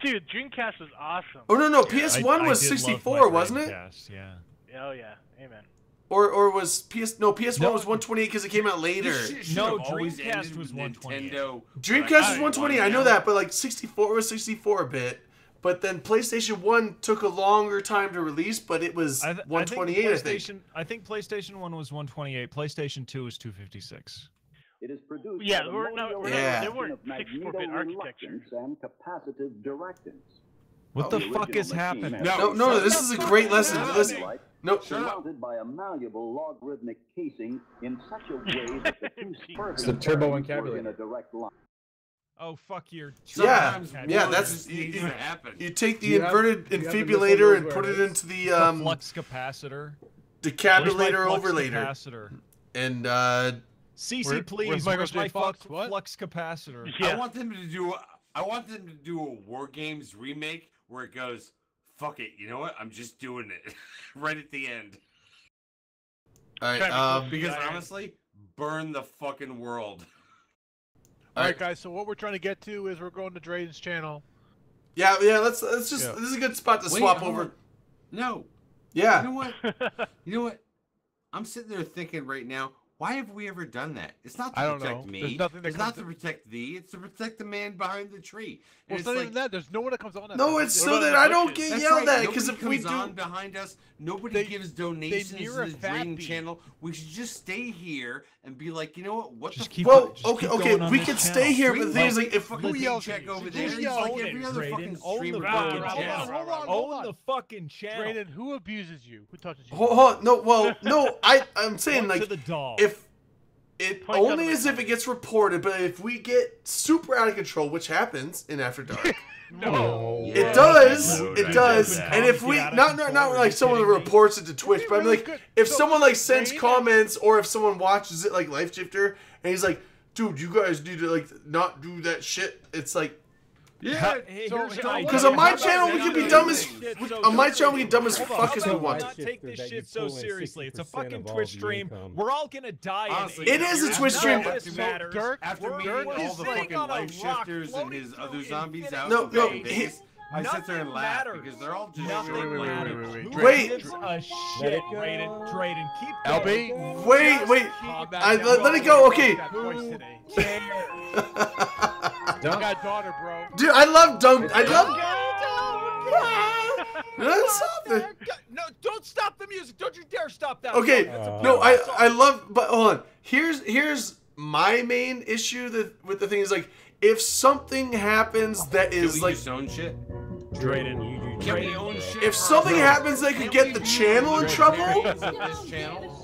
S8: dude, Dreamcast was awesome.
S1: Oh no,
S3: Yeah,
S1: PS1 was
S4: did love
S1: 64,
S4: my
S1: wasn't it?
S4: Dreamcast, Yeah.
S8: Oh yeah, amen.
S1: Or was PS1
S4: No.
S1: was 128 because it came out later.
S3: This shit should
S4: No,
S3: have always
S4: Dreamcast
S3: ended
S4: was
S3: with
S4: 128.
S3: Nintendo.
S1: Dreamcast
S3: like,
S1: was 120. I know
S3: now.
S1: that, but like 64 was 64 bit. but then PlayStation 1 took a longer time to release, but it was 128, I think.
S4: I think PlayStation 1 was 128. PlayStation 2 was 256.
S9: It is produced
S8: Yeah,
S9: by the
S1: Yeah.
S8: they weren't 64-bit architecture.
S9: and capacitive directance.
S4: What the fuck is happening?
S1: No, this is a great lesson. Listen, no,
S9: Surrounded by a malleable logarithmic casing in such a way that the two spurs
S6: the turbo
S9: in
S6: encabulator.
S9: a direct line.
S4: Oh, fuck your...
S3: Sometimes
S1: yeah,
S3: more
S1: that's
S3: just needs to happen.
S1: you take the
S6: You have-
S1: inverted
S6: you have the
S1: defibrillator and
S6: missile
S1: put it
S6: where it
S1: into the
S4: flux capacitor.
S1: decabulator
S4: Where's my flux
S1: overlater,
S4: capacitor?
S1: and
S2: Where-
S4: please.
S2: where's Michael
S4: Where's
S2: J.
S4: my
S2: Fox? What?
S4: flux capacitor?
S8: Yeah.
S3: I want them to do a War Games remake where it goes, fuck it, you know what? I'm just doing it right at the end.
S1: all right,
S3: Because honestly, burn the fucking world.
S2: All right, guys. So what we're trying to get to is we're going to Drayden's channel.
S1: yeah, let's just
S2: Yeah.
S1: this is a good spot to
S3: Wait,
S1: swap
S3: hold
S1: over.
S3: on. No.
S1: Yeah,
S3: You know what? You know what? I'm sitting there thinking right now, why have we ever done that? It's not to
S2: I don't
S3: protect
S2: know.
S3: me.
S2: There's nothing that
S3: it's not
S2: comes
S3: to protect thee. It's to protect the man behind the tree.
S2: Well,
S3: And
S2: it's not even that. There's no one that comes on. That
S1: no,
S2: time.
S1: it's
S2: What
S1: so
S2: about
S1: that
S2: the
S1: I don't
S2: bushes?
S1: get
S3: That's
S1: yelled
S3: right.
S1: at because
S3: Nobody
S1: if we
S3: comes
S1: do,
S3: on behind us, nobody
S2: They-
S3: gives donations
S2: mirror
S3: to the
S2: Fat
S3: Drayden
S2: Bee.
S3: channel. We should just stay here and be like, you know what?
S4: Just
S3: the
S4: keep
S1: well,
S4: just
S1: okay,
S4: keep
S1: okay,
S4: going on
S1: we
S4: this
S1: could
S4: channel.
S1: stay here, but the thing is, like, if
S3: fucking
S2: Who yells
S3: check
S2: at you?
S3: over
S2: Who
S3: there, it's
S2: yells
S3: like
S2: at
S3: every
S2: you?
S3: other
S4: Drayden,
S3: fucking
S4: own the
S3: streamer
S4: fucking
S3: doing
S4: channel.
S3: channel.
S2: Hold
S4: Own
S2: on.
S4: the fucking channel.
S2: Drayden, who abuses you? Who touches you?
S1: hold on, no, I'm saying
S4: Point to
S1: like
S4: the doll.
S1: if it
S8: Point
S1: only
S8: to the
S1: is if it gets reported, but if we get super out of control, which happens in After Dark.
S2: No.
S1: It does.
S3: No,
S1: It
S3: no,
S1: does.
S3: no, no.
S1: And if we
S4: Get out of
S1: not
S4: control,
S1: not
S4: are
S1: like
S4: you
S1: someone
S4: kidding me?
S1: reports it to Twitch, but I'm
S2: really
S1: like
S2: good.
S1: if
S2: So,
S1: someone like sends
S2: Drayden-
S1: comments or if someone watches it like Life Shifter and he's like, dude, you guys need to like not do that shit. It's like
S3: Yeah.
S4: Hey,
S2: So,
S4: here's an
S2: so-
S4: idea.
S1: because on my
S4: How about
S1: channel we
S4: that?
S1: can be
S4: How
S1: dumb
S4: about
S1: as
S4: shit so
S1: on my channel we can be dumb as
S4: Hold on,
S1: fuck
S4: how
S1: as we
S4: about
S1: want.
S4: not take this shit so seriously? It's a fucking
S10: of all
S4: Twitch
S10: the
S4: stream.
S10: income.
S4: We're all gonna die.
S3: Honestly,
S1: It is a Twitch stream.
S4: None of this matters.
S2: Dirk,
S3: After
S4: We're-
S3: meeting
S4: we're
S3: all the
S4: sitting
S3: fucking
S4: on a
S3: life
S4: rock
S3: shifters and
S4: floating
S3: his
S4: through
S3: other zombies
S4: infinity
S3: out
S1: No,
S3: in
S1: no,
S3: Vegas, I sit there and
S4: Nothing
S3: laugh
S4: matters.
S3: because they're all just
S4: Nothing
S3: shit like
S4: matters.
S2: wait.
S4: Who
S1: Wait.
S4: gives a
S10: Let
S4: shit?
S10: it go.
S4: Drayden, keep
S2: LB?
S4: going.
S1: Wait.
S4: Calm
S1: I
S4: down.
S1: let it go. Okay.
S2: Got twice today.
S4: Cares?
S2: I got daughter, bro.
S1: Dude, I love Dunk. I love.
S4: No, don't stop the music. Don't you dare stop that.
S1: Okay,
S4: That's a
S1: no,
S4: beautiful
S1: I
S4: song.
S1: love, but hold on. Here's my main issue with the thing is like if something happens that
S3: Can
S1: is
S3: we
S1: like
S3: just own shit?
S4: Drayden, you do.
S3: Can we
S4: Drayden.
S3: own shit?
S1: if something happens that could get the channel in trouble.
S3: This channel?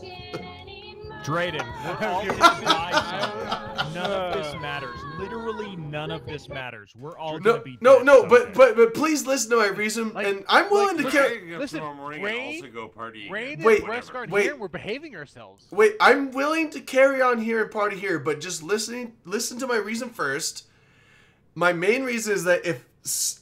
S4: Drayden, we're all gonna die. None of this matters. Literally none of this matters. We're all gonna be dead
S1: No,
S4: someday.
S1: but please listen to my reason,
S2: Like-
S1: and I'm willing to
S2: like,
S1: carry.
S2: Listen,
S3: tomorrow morning
S2: Rain-
S3: and also go party.
S2: Rain
S1: Wait,
S2: and Westguard
S1: wait.
S2: here, and we're behaving ourselves.
S1: Wait, I'm willing to carry on here and party here, but just listen to my reason first. My main reason is that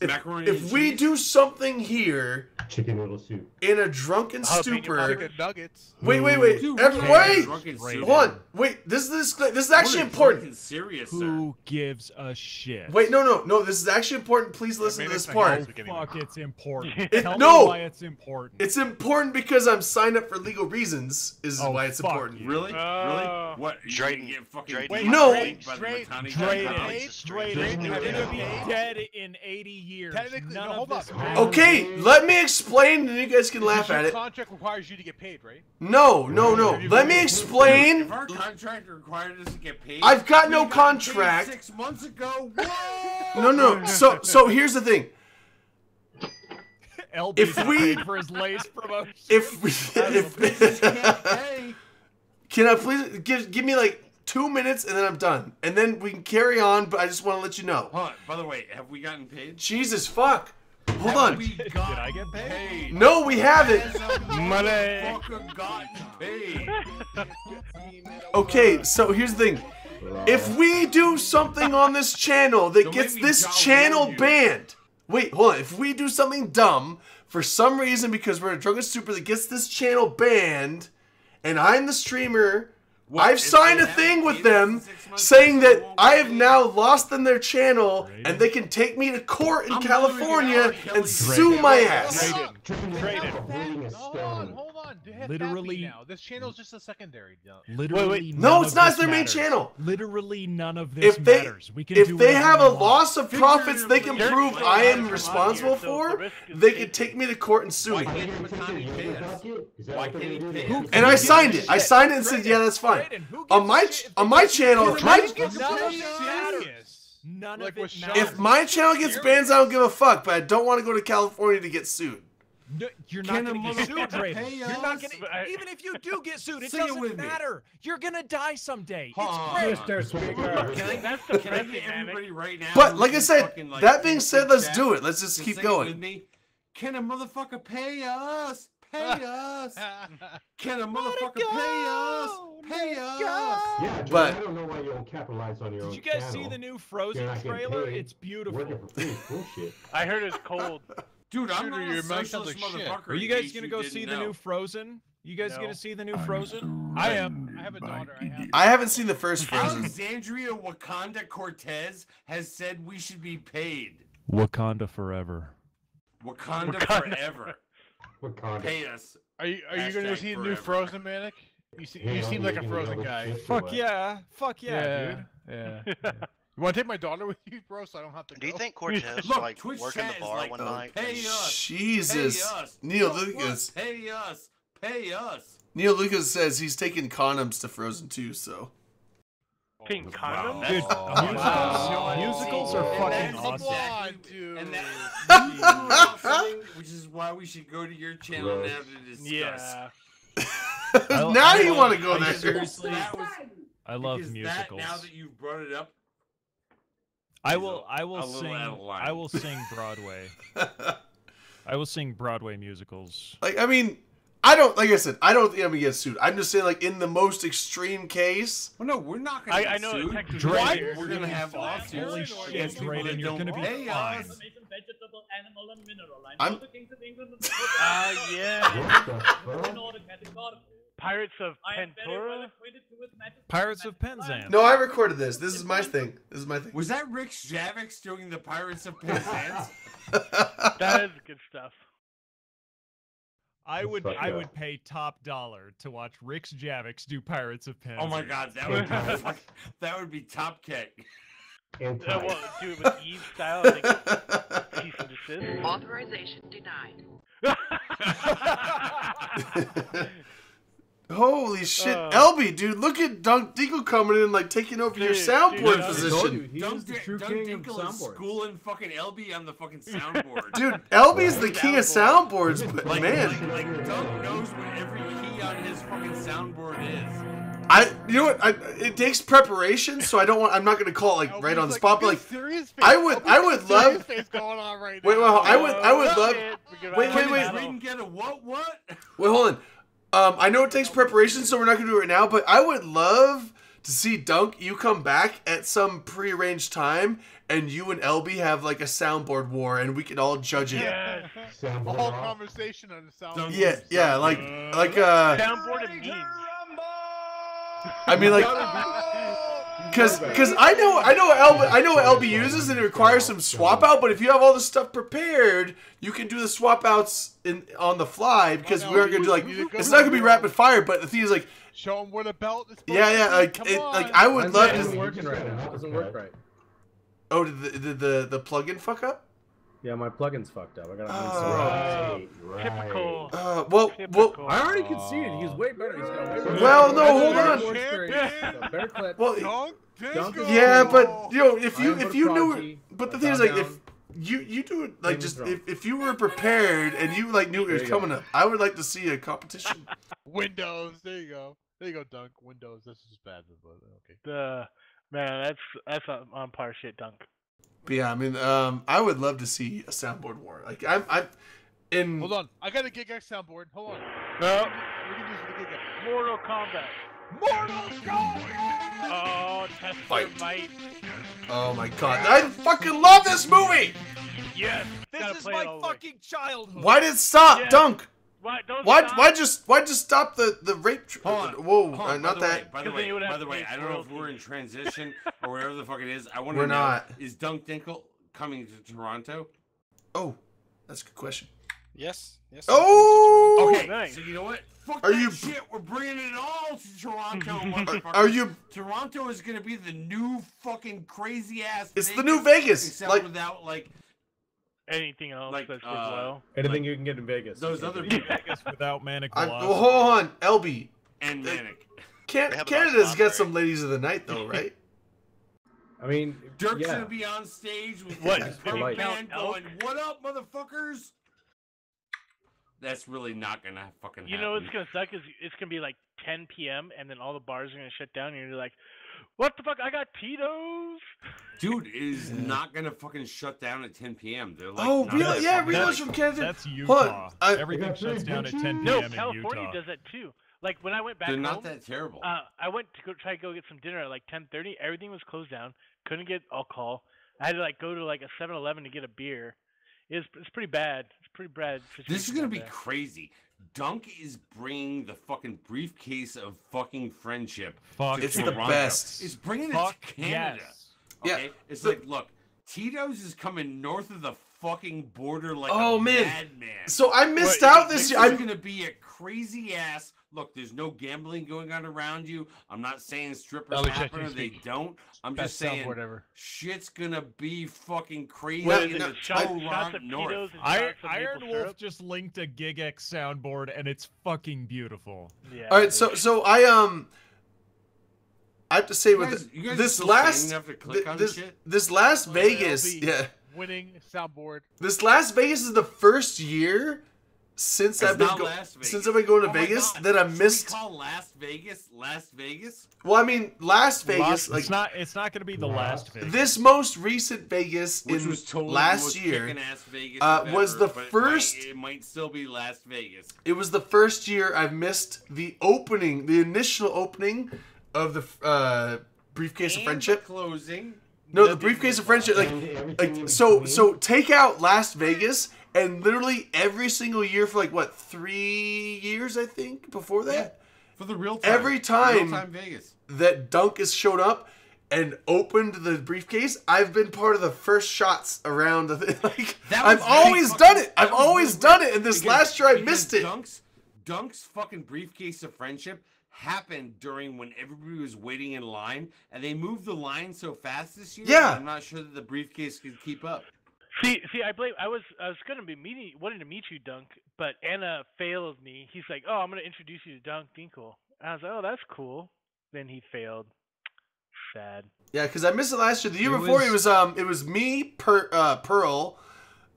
S3: Macaroni and
S1: if we
S3: cheese?
S1: do something here
S10: Chicken noodle soup.
S1: in a drunken stupor.
S2: Chicken nuggets.
S1: Wait.
S3: Dude,
S1: Wait.
S3: we're drunken
S4: Drayden.
S3: soup.
S1: Hold on. Wait, this is actually
S3: We're
S1: important.
S3: drunken serious, sir.
S4: Who gives a shit?
S1: Wait, no, this is actually important. Please listen to
S2: maybe
S1: this
S2: it's my
S1: part.
S2: house.
S4: Fuck, it's important.
S1: It-
S4: Tell
S1: no!
S4: me why it's important.
S1: It's important because I'm signed up for legal reasons. Is
S4: Oh,
S1: why it's
S4: fuck
S1: important.
S4: you.
S3: Really?
S8: Oh.
S3: What? You
S5: Drayden-
S3: gonna get fucking
S5: Drayden-
S3: beat
S1: No.
S3: by the
S2: Drayden-
S3: Matani
S4: Drayden,
S3: guy?
S4: Drayden, you're gonna be dead in 80 years.
S2: Technically,
S4: None
S2: no,
S4: of
S2: hold
S4: this
S2: on.
S4: matters.
S1: Okay, let me explain, and you guys can laugh
S2: Your
S1: at it.
S2: contract requires you to get paid, right?
S1: No. Let me explain.
S3: If our contract required us to get paid,
S1: I've got no
S3: we paid
S1: contract.
S3: 6 months ago. Whoa!
S1: No. So here's the thing.
S4: LB
S1: If
S4: got
S1: we-
S4: paid for his Lay's promotion.
S1: If
S3: Hey,
S1: can I please give me like 2 minutes and then I'm done, and then we can carry on. But I just want to let you know.
S3: hold on. By the way, have we gotten paid?
S1: Jesus fuck. Hold
S3: Have
S1: on.
S3: we got
S4: Did I get paid?
S3: paid?
S1: No, we haven't.
S8: Money.
S3: Fucking gotten paid.
S1: Okay, so here's the thing. If we do something on this channel that
S3: Don't
S1: gets
S3: make me
S1: this
S3: jaw
S1: channel
S3: roll you.
S1: banned. Wait, hold on. If we do something dumb for some reason because we're a drunken super that gets this channel banned, and I'm the streamer,
S3: What,
S1: I've
S3: if
S1: signed
S3: they
S1: a thing
S3: haven't
S1: with
S3: paid us
S1: them
S3: in 6 months,
S1: saying
S3: they
S1: that
S3: won't
S1: I
S3: get
S1: have
S3: paid?
S1: now lost them their channel and they can take me to court in
S3: I'm
S1: California
S3: literally gonna
S1: and
S3: R.
S1: sue
S3: Kelly
S1: my
S3: Drayden.
S1: ass.
S4: Drayden.
S10: Hitting a
S2: Hold on,
S10: stone.
S2: hold on. on. They have
S4: Literally-
S2: Daffy now. This channel's just a secondary.
S4: Literally,
S1: No,
S4: none
S1: it's
S4: of
S1: not
S4: this
S1: their main
S4: matters.
S1: channel.
S4: Literally, none of this
S1: If they
S4: matters. We can
S1: if
S4: do
S1: they
S4: whatever
S1: have
S4: we
S1: a
S4: want.
S1: loss of profits they can
S8: They're
S1: prove
S8: so
S1: I am
S8: bad for
S1: responsible
S8: money, so the
S1: for,
S8: risk is
S1: they
S8: taken.
S1: can take me to court and sue
S3: Why
S1: me.
S3: can't Matani pay us? Why can't he pay us?
S1: And I signed it. I signed it and said, yeah, that's fine.
S4: Brayden, who
S1: On
S4: gives
S1: my
S4: a shit if
S1: on
S4: they
S1: my
S4: get
S1: channel,
S4: sued?
S1: if my
S4: None of it matters. None
S2: Like
S4: of it
S2: with Sean.
S4: matters.
S1: if my channel gets banned, I don't give a fuck. But I don't want to go to California to get sued.
S4: No, you're
S3: Can
S4: not
S3: a
S4: going to get sued,
S3: motherfucker
S4: Drayden.
S3: pay
S4: You're not
S3: us?
S4: going to. Even if you do get sued, it
S3: Sing it
S4: doesn't
S3: with me.
S4: matter. You're going to die someday.
S3: Hold
S4: It's
S3: on,
S4: great.
S3: hold on.
S6: Mr. Speaker.
S3: Can I,
S8: That's
S3: can I
S8: depressing,
S3: get
S8: man.
S3: everybody right now?
S1: But
S3: who
S1: like I
S3: can
S1: said,
S3: fucking, like,
S1: that being
S3: in
S1: said,
S3: the
S1: let's
S3: chat
S1: do it. Let's just
S3: to
S1: keep
S3: sing it
S1: going.
S3: with me? Can a motherfucker pay us? Pay us? Can a motherfucker pay us? Pay us?
S10: Yeah,
S1: But-
S10: I don't know why you don't capitalize on your own
S4: Did you guys see
S10: channel.
S4: the new
S10: You're
S4: Frozen
S10: not getting
S4: trailer?
S10: paid.
S4: It's beautiful.
S10: Working for free is bullshit.
S8: I heard it's cold.
S3: Dude, I'm
S2: Shooter,
S3: not
S2: your
S3: a
S2: mic sounds
S3: socialist
S2: like shit.
S3: motherfucker.
S4: Are you
S3: in
S4: guys
S3: case
S4: gonna
S3: you
S4: go
S3: didn't
S4: see the
S3: know.
S4: new Frozen? You guys
S8: No.
S4: gonna see the new Frozen? I am.
S2: I have a daughter. I have.
S1: I haven't seen the first Frozen.
S3: Alexandria Wakanda Cortez has said we should be paid.
S4: Wakanda forever.
S3: Wakanda,
S8: Wakanda.
S3: forever.
S10: Wakanda.
S3: Pay us.
S2: Are you gonna go
S3: Hashtag
S2: see the new
S3: forever.
S2: Frozen, Manic? You
S10: Yeah,
S2: seem like a
S10: you
S2: Frozen
S10: know,
S2: guy.
S10: shit,
S4: Fuck
S10: what?
S4: yeah. Fuck yeah, dude.
S2: Yeah. You want to take my daughter with you, bro? So I don't have to.
S5: Do you
S2: go?
S5: think Cortez
S3: Look,
S5: like
S3: Twitch
S5: working
S3: chat
S5: the
S3: is
S5: bar
S3: like,
S5: one night?
S3: pay us.
S1: Jesus,
S3: Pay us.
S1: Neil
S3: What?
S1: Lucas.
S3: Pay us. Pay us.
S1: Neil Lucas says he's taking condoms to Frozen 2. So
S8: Pink condoms?
S4: Dude,
S2: Wow.
S4: musicals are
S3: And
S4: fucking
S3: that's
S4: awesome.
S2: Come on, dude.
S3: And that, something, which is why we should go to your channel
S10: Gross.
S3: now to discuss.
S8: Yeah.
S1: now you want to go
S4: I
S1: there.
S4: seriously-
S3: That was,
S4: I love
S3: because
S4: musicals.
S3: That, now that you've brought it up,
S4: I
S3: is
S4: will
S3: a little
S4: sing.
S3: out of line.
S4: I will sing Broadway. I will sing Broadway musicals.
S1: Like, I mean, I don't. Like I said, I don't think I'm gonna get sued. I'm just saying, like, in the most extreme case.
S3: well, no, we're not going to
S8: I
S3: get
S8: know
S3: sued.
S8: Texas
S4: Drake,
S8: right here.
S3: We're going to have lawsuits
S4: Holy
S3: against
S4: shit,
S3: people
S4: Drayden,
S3: that
S4: you're
S3: don't
S4: gonna be
S3: pay
S4: fine.
S3: us.
S1: I'm-
S8: Yeah.
S10: What the fuck?
S8: Pirates of Pantora?
S4: Pirates of Penzance.
S1: No, I recorded this. This is my thing. This is my thing.
S3: Was that Rick Javix doing the Pirates of Penzance?
S8: That is good stuff.
S4: I would
S10: fucked
S4: I
S10: up.
S4: would pay top dollar to watch Rick Javix do Pirates of Penzance.
S3: Oh my god, that would be top cat.
S10: And
S8: Well, do it with Eve style, like cease and desist.
S11: Authorization denied.
S1: Holy shit,
S8: Uh,
S1: LB, dude! Look at Dunk Dinkle coming in, like taking over your
S8: Dude,
S1: soundboard
S8: dude, I
S6: told
S1: position.
S6: you, he is the true king of
S3: Dinkle is
S6: soundboards.
S3: schooling fucking LB on the fucking soundboard.
S1: Dude, LB's the king of soundboards, but
S3: like,
S1: man,
S3: like Dunk knows what every key on his fucking soundboard is.
S1: you know what? It takes preparation, so I don't want. I'm not gonna call it like right on the spot, but like,
S2: serious face.
S1: I would
S2: serious
S1: love-
S2: face going on right
S1: wait,
S2: now.
S1: I would love. Wait,
S3: Can
S1: wait.
S3: Drayden get a what?
S1: Wait, hold on. I know it takes preparation, so we're not gonna do it right now. But I would love to see Dunk. You come back at some prearranged time, and you and LB have like a soundboard war, and we can all judge it.
S8: Yes.
S2: A
S10: Soundboard
S2: whole
S10: off.
S2: conversation on the sound.
S3: Dunk-
S1: Yeah, like
S8: Soundboard and memes.
S1: I mean, like, because I know what LB uses, and it requires some swap out. But if you have all this stuff prepared, you can do the swap outs on the fly, because we aren't gonna do like it's not gonna be rapid fire. But the thing is, like,
S2: Show them where the belt is.
S1: yeah, like
S2: Come
S1: it,
S2: on.
S1: like I would
S6: Mine's
S1: love
S6: not even
S1: to.
S6: working right now. It doesn't work right.
S1: Oh, did the plugin fuck up?
S6: Yeah, my plugin's fucked up. I gotta
S1: Oh.
S6: uninstall
S10: Right,
S8: Typical.
S1: Well,
S8: Typical.
S6: it. I already conceded. He's way better. He's got way better.
S1: Well, no, hold
S6: better
S1: on.
S6: more experience, a better clip.
S1: well,
S2: Dunk
S6: Dunk is-
S1: yeah, but you know, if
S6: I
S1: you
S6: am
S1: if
S6: but
S1: you
S6: a
S1: knew,
S6: prodigy.
S1: but the
S6: I
S1: thing is,
S6: bow
S1: like, if
S6: down.
S1: you do it, like,
S6: Game
S1: just
S6: is wrong.
S1: if you were prepared and you like knew it was
S6: There you go.
S1: coming up, I would like to see a competition.
S2: Windows. There you go. There you go, Dunk. Windows. This is bad, but okay.
S8: Man, that's on par shit, Dunk.
S1: But yeah, I mean, I would love to see a soundboard war. Like, I'm in.
S2: Hold on. I got a Gig X soundboard. Hold on.
S8: No.
S2: We can do this with the Gig X.
S8: Mortal Kombat.
S2: Mortal Kombat!
S8: Oh, test
S1: Fight.
S8: fight.
S1: Oh my god, I fucking love this movie.
S8: Yes.
S4: This
S8: gotta
S4: is
S8: play it
S4: my
S8: all the way.
S4: fucking childhood.
S1: Why did it stop,
S8: Yeah.
S1: Dunk?
S8: Why? Don't
S1: Why
S8: stop.
S1: why just stop the rape?
S3: Hold on.
S1: Whoa,
S3: Hold on,
S1: not that.
S3: By the
S8: Because then you would
S3: way,
S8: have
S3: by the
S8: to
S3: way,
S8: pay
S3: I don't know if we're in
S8: royalties.
S3: transition or whatever the fuck it is. I want to
S1: We're
S3: know:
S1: not.
S3: is Dunk Dinkle coming to Toronto?
S1: Oh, that's a good question.
S7: Yes. Yes.
S1: Oh!
S3: Okay,
S8: nice.
S3: so you know what? Fuck
S1: Are
S3: that
S1: you-
S3: shit. We're bringing it all to Toronto, motherfucker.
S1: Are you?
S3: Toronto is gonna be the new fucking crazy ass.
S1: It's the new Vegas.
S3: except
S1: Like,
S3: without like
S8: Anything else
S3: Like,
S8: that's worthwhile?
S6: Anything you can get in Vegas.
S3: those
S6: you
S3: other
S6: can get.
S3: people
S4: Vegas without manic
S1: well,
S4: velocity.
S1: hold on, LB.
S3: and Manic.
S5: They have a nice
S1: Canada's got
S5: lingerie.
S1: some ladies of the night though, right?
S6: I mean,
S3: Dirk's
S6: yeah.
S3: gonna be on stage with
S8: What,
S3: his
S8: did
S3: punk
S6: you
S3: band
S8: count
S3: going, "What up, motherfuckers?" That's really not gonna fucking
S8: You
S3: happen.
S8: know what's gonna suck is it's gonna be like 10 p.m. and then all the bars are gonna shut down, and you're like, "What the fuck? I got Tito's."
S3: Dude, it is not gonna fucking shut down at 10 p.m. They're like,
S1: Oh,
S3: not
S1: really?
S3: gonna
S1: Yeah,
S3: fucking,
S1: Relo's
S3: like-
S1: from Canada.
S4: That's
S1: Hold
S4: Utah.
S1: on, I-
S4: Everything
S10: They got
S4: shuts down at 10
S8: No,
S4: p.m. in
S8: California
S4: Utah.
S8: does that too. Like when I went back
S3: They're
S8: home,
S3: not that terrible.
S8: I went to go try to go get some dinner at like 10:30. Everything was closed down. Couldn't get alcohol. I had to like go to like a 7-Eleven to get a beer. It's pretty bad. It's pretty bad.
S3: This is
S8: situation
S3: gonna
S8: out
S3: be
S8: there.
S3: crazy. Dunk is bringing the fucking briefcase of fucking friendship.
S4: Fuck
S3: to
S1: It's the
S3: Toronto.
S1: best.
S3: It's bringing it
S4: Fuck
S3: to Canada.
S4: yes.
S1: Yeah,
S3: Okay? It's
S1: the-
S3: like, look, Tito's is coming north of the fucking border like
S1: Oh,
S3: a
S1: man.
S3: madman.
S1: So I missed
S8: What,
S1: out
S3: This
S1: this
S3: is
S1: year. I'm
S3: gonna be a crazy ass. Look, there's no gambling going on around you. I'm not saying strippers
S2: Ellie
S3: happen or
S2: Chester
S3: they
S2: speak.
S3: don't. I'm
S2: Best
S3: just saying
S2: soundboard ever.
S3: shit's gonna be fucking crazy
S1: Well,
S3: in
S1: you know,
S3: the
S8: shots
S3: Toronto
S8: of
S3: north.
S8: Tito's and
S4: Iron,
S8: shots of maple
S4: Iron Wolf
S8: syrup?
S4: just linked a GigX soundboard, and it's fucking beautiful.
S8: Yeah.
S1: all right. So I have to say
S3: You
S1: with
S3: guys- you guys
S1: this
S3: still
S1: last
S3: saying enough to click on
S1: this
S3: shit?
S1: this Las Vegas,
S2: LB.
S1: yeah,
S2: Winning soundboard.
S1: this Las Vegas is the first year since
S3: It's
S1: I've been
S3: not Las Vegas.
S1: since I've been going to
S3: Oh my
S1: Vegas
S3: God.
S1: that I
S3: Should
S1: missed.
S3: We call Las Vegas Las Vegas?
S1: Well, I mean, Las Vegas, like
S4: It's not gonna be the last Vegas.
S1: this most recent Vegas
S3: Which
S1: in
S3: was totally
S1: last year.
S3: kicking-ass Vegas
S1: was the
S3: but
S1: first-
S3: It might still be Las Vegas.
S1: It was the first year I've missed the opening, the initial opening of the briefcase of
S3: And
S1: friendship.
S3: the closing.
S1: No, the briefcase of friendship. Like so take out Las Vegas, and literally every single year for like what 3 years I think before that
S3: For the real time.
S1: Every time-
S3: Real time Vegas.
S1: that Dunk has showed up and opened the briefcase, I've been part of the first shots around the thing. Like
S3: That
S1: I've
S3: was really
S1: always
S3: fucking-
S1: done it.
S3: that
S1: I've
S3: was
S1: always
S3: really
S1: done
S3: great
S1: it, and this
S3: because-
S1: last year I
S3: because
S1: missed it.
S3: Dunk's fucking briefcase of friendship happened during when everybody was waiting in line, and they moved the line so fast this year.
S1: Yeah.
S3: I'm not sure that the briefcase could keep up.
S8: See, I was gonna be wanting to meet you, Dunk, but Anna failed me. He's like, "Oh, I'm gonna introduce you to Dunk Dinkle." I was like, "Oh, that's cool." Then he failed. Sad.
S1: Yeah, because I missed it last year. The year
S4: It
S1: before
S4: was-
S1: it was me, Pearl,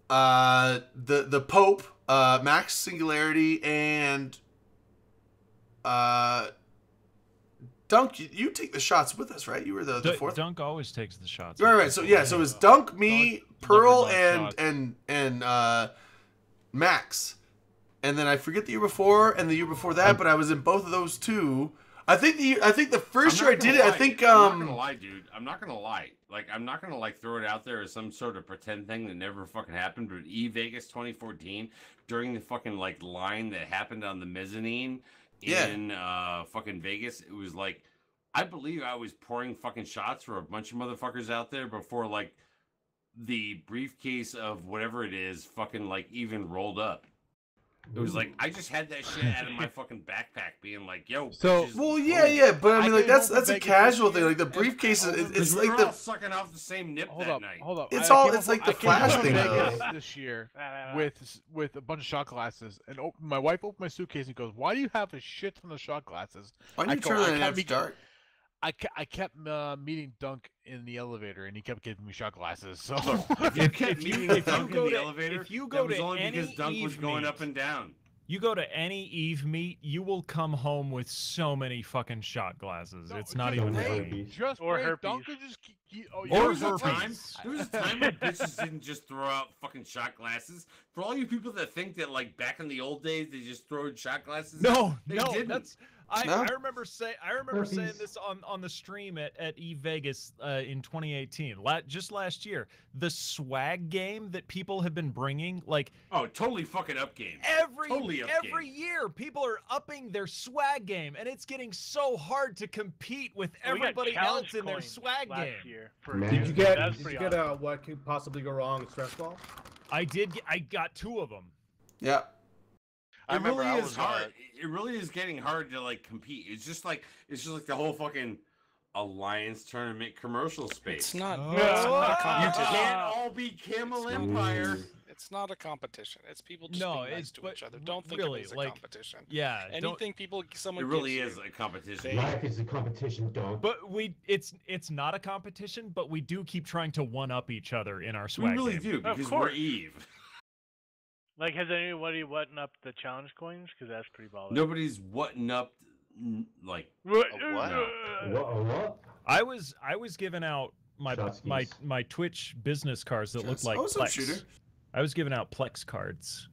S1: the Pope, Max Singularity, and Dunk. You take the shots with us, right? You were the fourth.
S4: Dunk always takes the shots.
S1: Right. So yeah, so it was Dunk, me,
S4: Dunk
S1: Pearl,
S4: never got
S1: and Max, and then I forget the year before and the year before that, but I was in both of those two. I think the first year I did it. I think
S3: I'm not gonna lie, dude. I'm not gonna lie. Like, I'm not gonna like throw it out there as some sort of pretend thing that never fucking happened. But Vegas 2014, during the fucking like line that happened on the mezzanine in fucking Vegas, it was like, I believe I was pouring fucking shots for a bunch of motherfuckers out there before like the briefcase of whatever it is fucking like even rolled up. It was like I just had that shit out of my fucking backpack, being like, "Yo."
S2: So-
S3: bitches,
S1: well,
S3: boom.
S1: yeah, but I mean, like
S2: came
S1: that's
S2: home from
S1: a
S2: Vegas
S1: casual
S2: this
S1: thing.
S2: year,
S1: Like the
S2: and-
S1: briefcase is
S3: Because
S1: it's
S3: we
S1: like
S3: were all
S1: the
S3: sucking off the same nip
S2: Hold
S3: that
S2: up,
S3: night.
S2: hold up.
S1: It's
S2: I
S1: all-
S2: came
S1: it's
S2: home-
S1: like the
S2: I came home
S1: Flash
S2: from
S1: thing now.
S2: Vegas this year with a bunch of shot glasses, and my wife opened my suitcase and goes, "Why do you have a shit ton of shot glasses?"
S1: why
S2: I
S1: don't you
S2: go,
S1: turn
S2: I
S1: that
S2: can't
S1: after
S2: be-
S1: dark?
S2: I kept meeting Dunk in the elevator, and he kept giving me shot glasses. So
S3: If you kept meeting
S4: if you
S3: Dunk in
S4: go
S3: the
S4: to-
S3: elevator,
S4: if you
S3: that
S4: go
S3: was
S4: to
S3: only because
S4: any
S3: Dunk was
S4: Eve
S3: going
S4: meet-
S3: up and down.
S4: You go to any Eve meet, you will come home with so many fucking shot glasses.
S2: No,
S4: it's not
S2: just
S4: even
S10: wait.
S4: funny.
S10: Herpes.
S2: just
S8: Or
S2: wait,
S8: herpes.
S2: Dunk could just
S4: Or
S3: There was a
S4: herpes.
S3: time. There was a time when bitches didn't just throw out fucking shot glasses. For all you people that think that like back in the old days they just throw shot glasses.
S4: No,
S3: They
S4: no,
S3: didn't.
S4: that's
S1: No?
S4: I remember saying
S10: Herpes.
S4: this on the stream at Eve Vegas in 2018. Just last year, the swag game that people have been bringing, like
S3: Oh, totally fucking up game. Totally up
S4: every
S3: game.
S4: year, people are upping their swag game, and it's getting so hard to compete with
S8: We got
S4: everybody
S8: challenge
S4: else in their
S8: coins
S4: swag
S8: last
S4: game.
S8: year for
S10: Man.
S6: Did you
S10: Did
S6: get?
S8: That was
S6: Did
S8: pretty
S6: you get
S8: awesome.
S6: what could possibly go wrong? Stress ball.
S4: I got 2 of them.
S1: Yeah.
S5: I
S3: It
S5: remember
S3: really
S5: I
S3: is
S5: was
S3: hard. It really is getting hard to like compete. It's just like the whole fucking Alliance tournament commercial space.
S7: It's not.
S8: Oh.
S7: It's not a
S3: You
S7: competition.
S3: can't all be Camel Empire.
S7: It's not a competition. It's people just
S4: No,
S7: being nice
S4: it's-
S7: to
S4: but
S7: each other. Don't think
S4: really,
S7: of it as a
S4: like,
S7: competition.
S4: Yeah, don't,
S7: Anything someone
S3: It really
S7: gives
S3: is
S7: you,
S3: a competition.
S7: they-
S10: Life is a competition, dog.
S4: but it's not a competition, but we do keep trying to one up each other in our
S3: We
S4: swag
S3: really
S4: game.
S3: do because we're
S8: course.
S3: Eve.
S8: Like, has anybody whatting up the challenge coins? Because that's pretty baller.
S3: Nobody's whatting up like
S8: What?
S5: A what?
S10: What?
S4: I was giving out my
S10: Shotskis.
S4: my Twitch business cards that looked
S1: Just-
S4: like
S1: oh, some
S4: Plex.
S1: shooter.
S4: I was giving out Plex cards.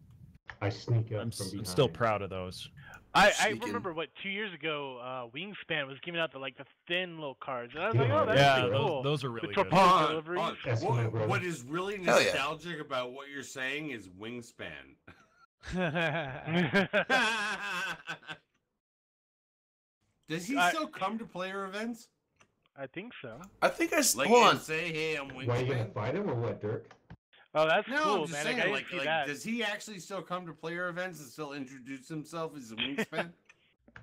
S10: I sneak up
S4: I'm
S10: from behind.
S4: still proud of those.
S8: I
S1: Sneaking.
S8: remember 2 years ago, Wingspan was giving out the thin little cards, and I was
S10: Yeah.
S8: like, oh, that's
S4: Yeah,
S8: pretty cool.
S4: those are really
S8: the
S4: good.
S8: torpedo
S3: Hold on,
S8: deliveries.
S3: hold on.
S10: Eskimo brother.
S3: What is really
S1: Hell yeah.
S3: nostalgic about what you're saying is Wingspan. Does he
S8: I-
S3: still come to player events?
S8: I think so.
S1: I think
S3: Like,
S1: hold
S3: and
S1: on.
S3: say, hey, I'm
S10: Why are you gonna
S3: Wingspan?
S10: fight him or what, Dirk?
S8: Oh, that's
S3: No,
S8: cool,
S3: I'm just
S8: man.
S3: saying,
S8: I didn't
S3: like,
S8: see that.
S3: does he actually still come to player events and still introduce himself as a Wingspan?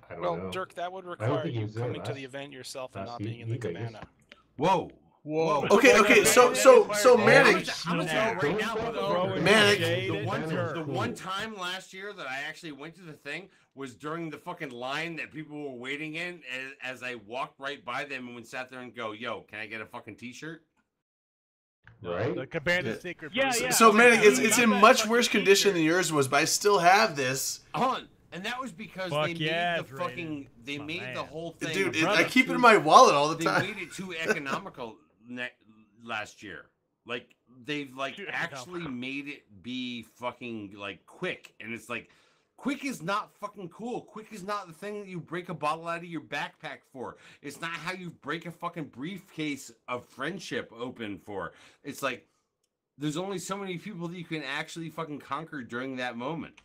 S10: I don't
S7: Well,
S10: know.
S7: Dirk, that would
S10: don't
S7: require
S10: think he
S7: you
S10: was there
S7: coming to the
S10: last-
S7: event yourself and
S10: last
S7: not being in the
S10: Vegas.
S7: cabana.
S3: Whoa.
S2: Whoa.
S1: Okay, so
S3: I'm
S1: Manic,
S3: gonna tell you right now,
S4: Throwing
S1: Manic.
S4: shade
S3: the
S4: at
S3: one
S4: Dirk.
S3: the one time last year that I actually went to the thing was during the fucking line that people were waiting in as I walked right by them and would sat there and go, yo, can I get a fucking t-shirt?
S10: Right?
S2: The cabana
S1: Yeah.
S2: sacred.
S8: Yeah,
S2: person.
S8: yeah.
S1: So
S8: okay,
S1: Manic, it's
S8: not
S1: in
S8: that
S1: much
S8: fucking
S1: worse condition
S8: t-shirt.
S1: than yours was, but I still have this.
S3: Hold on. And that was because
S4: Fuck
S3: they made
S4: yeah,
S3: the
S4: it's rated.
S3: fucking they
S4: My
S3: made the
S4: man.
S3: whole thing.
S1: Dude, I
S4: brother.
S1: keep it in my wallet all the
S3: They
S1: time.
S3: made it too economical last year. Like they've like
S8: Too
S3: actually made it be fucking like quick, and it's like quick is not fucking cool. Quick is not the thing that you break a bottle out of your backpack for. It's not how you break a fucking briefcase of friendship open for. It's like there's only so many people that you can actually fucking conquer during that moment.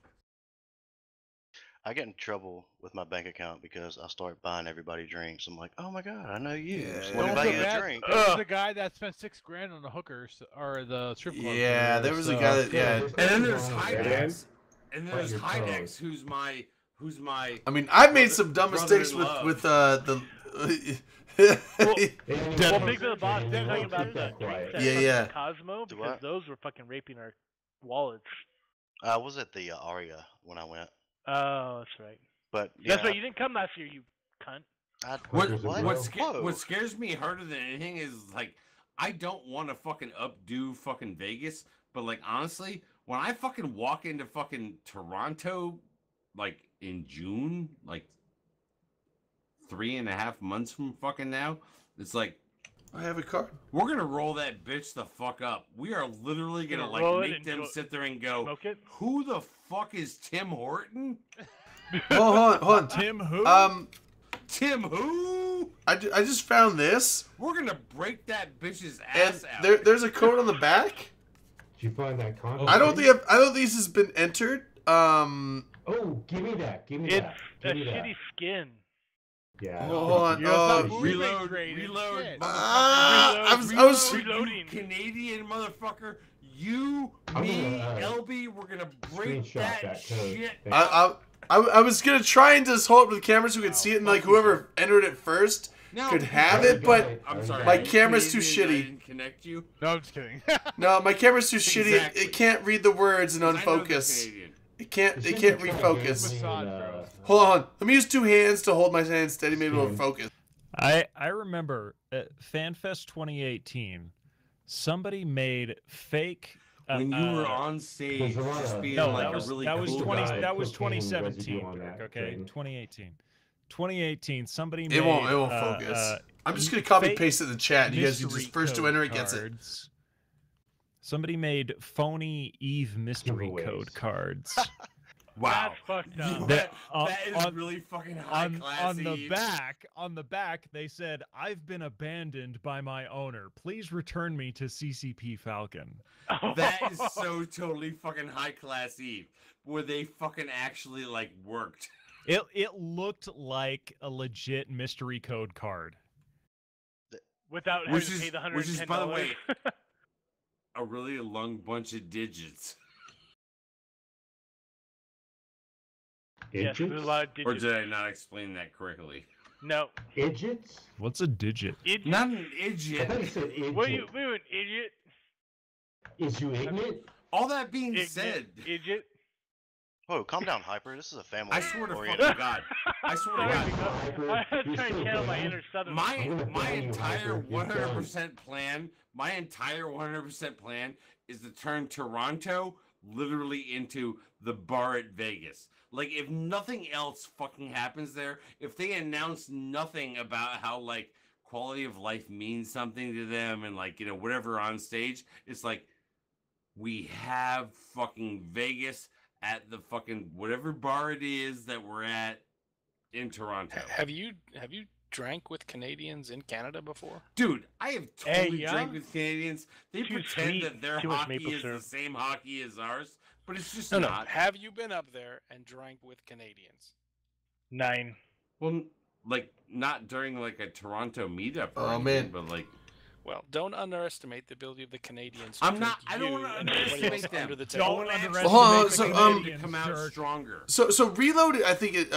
S5: I get in trouble with my bank account because I start buying everybody drinks. I'm like, oh my god, I know you.
S1: Yeah,
S5: So
S1: yeah.
S5: let me
S1: Don't
S5: buy
S1: feel
S5: you a
S2: bad.
S5: drink.
S2: There was a guy that spent $6,000 on the hookers or the strip club.
S1: Yeah, there was a guy that
S3: And then there's
S10: Wrong,
S3: Hydex.
S10: man.
S3: And then
S10: Bite
S3: there's
S10: your
S3: Hydex,
S10: toes.
S3: who's my
S1: I mean, I've made some dumb
S3: Brother in
S1: mistakes
S3: love.
S1: with the.
S8: Well,
S10: Well,
S8: big to the boss, they're talking about the drinks at
S1: Yeah,
S8: fucking
S1: yeah.
S8: Cosmo
S5: Do
S8: because
S5: what?
S8: those were fucking raping our wallets.
S5: I was at the Aria when I went,
S8: Oh, that's right.
S5: but
S8: That's
S5: yeah,
S8: right. You didn't come last year, you cunt.
S3: What
S10: Hookers
S5: what?
S10: as well.
S5: Whoa.
S3: what scares me harder than anything is like I don't want to fucking updo fucking Vegas, but like honestly, when I fucking walk into fucking Toronto, like in June, like 3.5 months from fucking now, it's like
S1: I have a card.
S3: we're gonna roll that bitch the fuck up. We are literally gonna
S8: Gonna roll
S3: like
S8: it
S3: make
S8: and
S3: them
S8: go-
S3: sit there and go,
S8: Smoke it.
S3: who the fuck is Tim Horton?
S1: Hold on.
S4: Tim who?
S3: Tim who?
S1: I just found this,
S3: We're gonna break that bitch's
S1: and
S3: ass out.
S1: there's a code on the back.
S10: Did you find that condom?
S1: I don't think this has been entered.
S10: Oh, give me that. Give me
S8: It's
S10: that.
S8: a
S10: Give me that.
S8: shitty skin.
S10: Yeah.
S1: Hold on.
S2: You're not
S1: Oh,
S2: moving
S3: reload,
S2: great,
S3: reload,
S2: shit.
S3: motherfucker,
S1: I
S3: reload,
S1: was
S3: reload,
S8: Reloading.
S3: you Canadian motherfucker. You,
S10: I'm
S3: me,
S10: gonna,
S3: LB, we're gonna break
S10: screenshot
S3: that,
S10: that code.
S3: shit.
S10: Thank
S1: I was gonna try and just hold it to the camera so we could see it, and like whoever entered it first
S3: No,
S1: could have
S10: Already
S1: it,
S10: got
S1: but
S10: it.
S3: I'm
S10: Already
S3: sorry.
S10: got
S1: My
S10: it.
S1: camera's too
S3: Canadian, I
S1: shitty.
S3: didn't connect you.
S2: No, I'm just kidding.
S1: no, my camera's too shitty.
S3: Exactly.
S1: It can't read the words and
S3: 'Cause I know they're
S1: unfocus.
S3: Canadian.
S1: It can't
S10: Shouldn't
S1: refocus.
S10: you try gambling
S2: Facade,
S10: and,
S2: bro.
S1: Hold on. Let me use two hands to hold my hand steady, maybe it'll
S10: Skin.
S1: focus.
S4: I remember at FanFest 2018, somebody made fake.
S3: When you were on stage,
S10: there's a lot
S3: just
S10: of-
S3: being
S4: No,
S3: like
S4: that was
S3: a really
S4: that was
S3: cool
S4: 20
S3: guy.
S4: that was
S10: Cocaine residue
S4: 2017.
S10: on that
S4: Okay,
S10: thing.
S4: 2018. 2018. Somebody
S1: It
S4: made.
S1: won't focus. I'm just gonna copy paste it in the chat. And you guys,
S4: mystery
S1: just first to
S4: code
S1: enter it gets it.
S4: cards. Somebody made phony Eve mystery
S10: Giveaways.
S4: code cards.
S3: Wow.
S8: That's fucked up.
S4: That-
S3: that is
S4: on-
S3: really fucking high class.
S4: on the back they said, "I've been abandoned by my owner. Please return me to CCP Falcon."
S3: That is so totally fucking high class Eve, where they fucking actually like worked.
S4: It looked like a legit mystery code card.
S8: Without having
S3: Which
S8: to
S3: is,
S8: pay the $110.
S3: which is, by the way, a really long bunch of digits.
S8: Yes, there's a lot of
S3: Or
S8: digits.
S3: did I not explain that correctly?
S8: No.
S10: Idiots?
S4: What's a digit?
S8: Idiot.
S3: Not an
S10: I
S3: idiot.
S10: thought you said idiot.
S8: What are you an idiot?
S10: Is you ignorant?
S3: All that being
S8: Ignorant
S3: said,
S8: Idiot.
S5: Whoa, calm down, Hyper. This is a family.
S3: I swear to
S5: oriented-
S3: fucking God. I swear to
S8: Sorry,
S3: God.
S8: because I'm trying to channel my inner southern.
S3: My
S10: I'm gonna ban you,
S3: entire
S10: Hyper. You're done.
S3: 100% plan, my entire 100% plan is to turn Toronto literally into the bar at Vegas. Like, if nothing else fucking happens there, if they announce nothing about how, like, quality of life means something to them and, like, you know, whatever on stage, it's like, we have fucking Vegas at the fucking whatever bar it is that we're at in Toronto.
S7: Have you drank with Canadians in Canada before?
S3: Dude, I have
S8: Hey,
S3: totally
S8: yeah?
S3: drank with Canadians. They
S8: Too
S3: pretend
S8: sweet,
S3: that their
S8: too much
S3: hockey
S8: maple
S3: is
S8: syrup.
S3: the same hockey as ours, but it's just
S7: No.
S3: not.
S7: Have you been up there and drank with Canadians?
S8: 9.
S3: Well, like not during like a Toronto meetup. Or
S1: Oh,
S3: anything,
S1: man.
S3: but like
S7: Well, don't underestimate the ability of the Canadians. To
S3: I'm not.
S7: drink
S3: I don't
S7: you
S3: want to
S7: and everybody
S3: underestimate
S7: else
S3: them.
S7: under the
S3: I
S7: table.
S3: wanna
S4: underestimate
S1: Hold on,
S3: the
S1: so,
S3: Canadians to come out
S4: jerk.
S3: stronger.
S1: So Reload, I think it.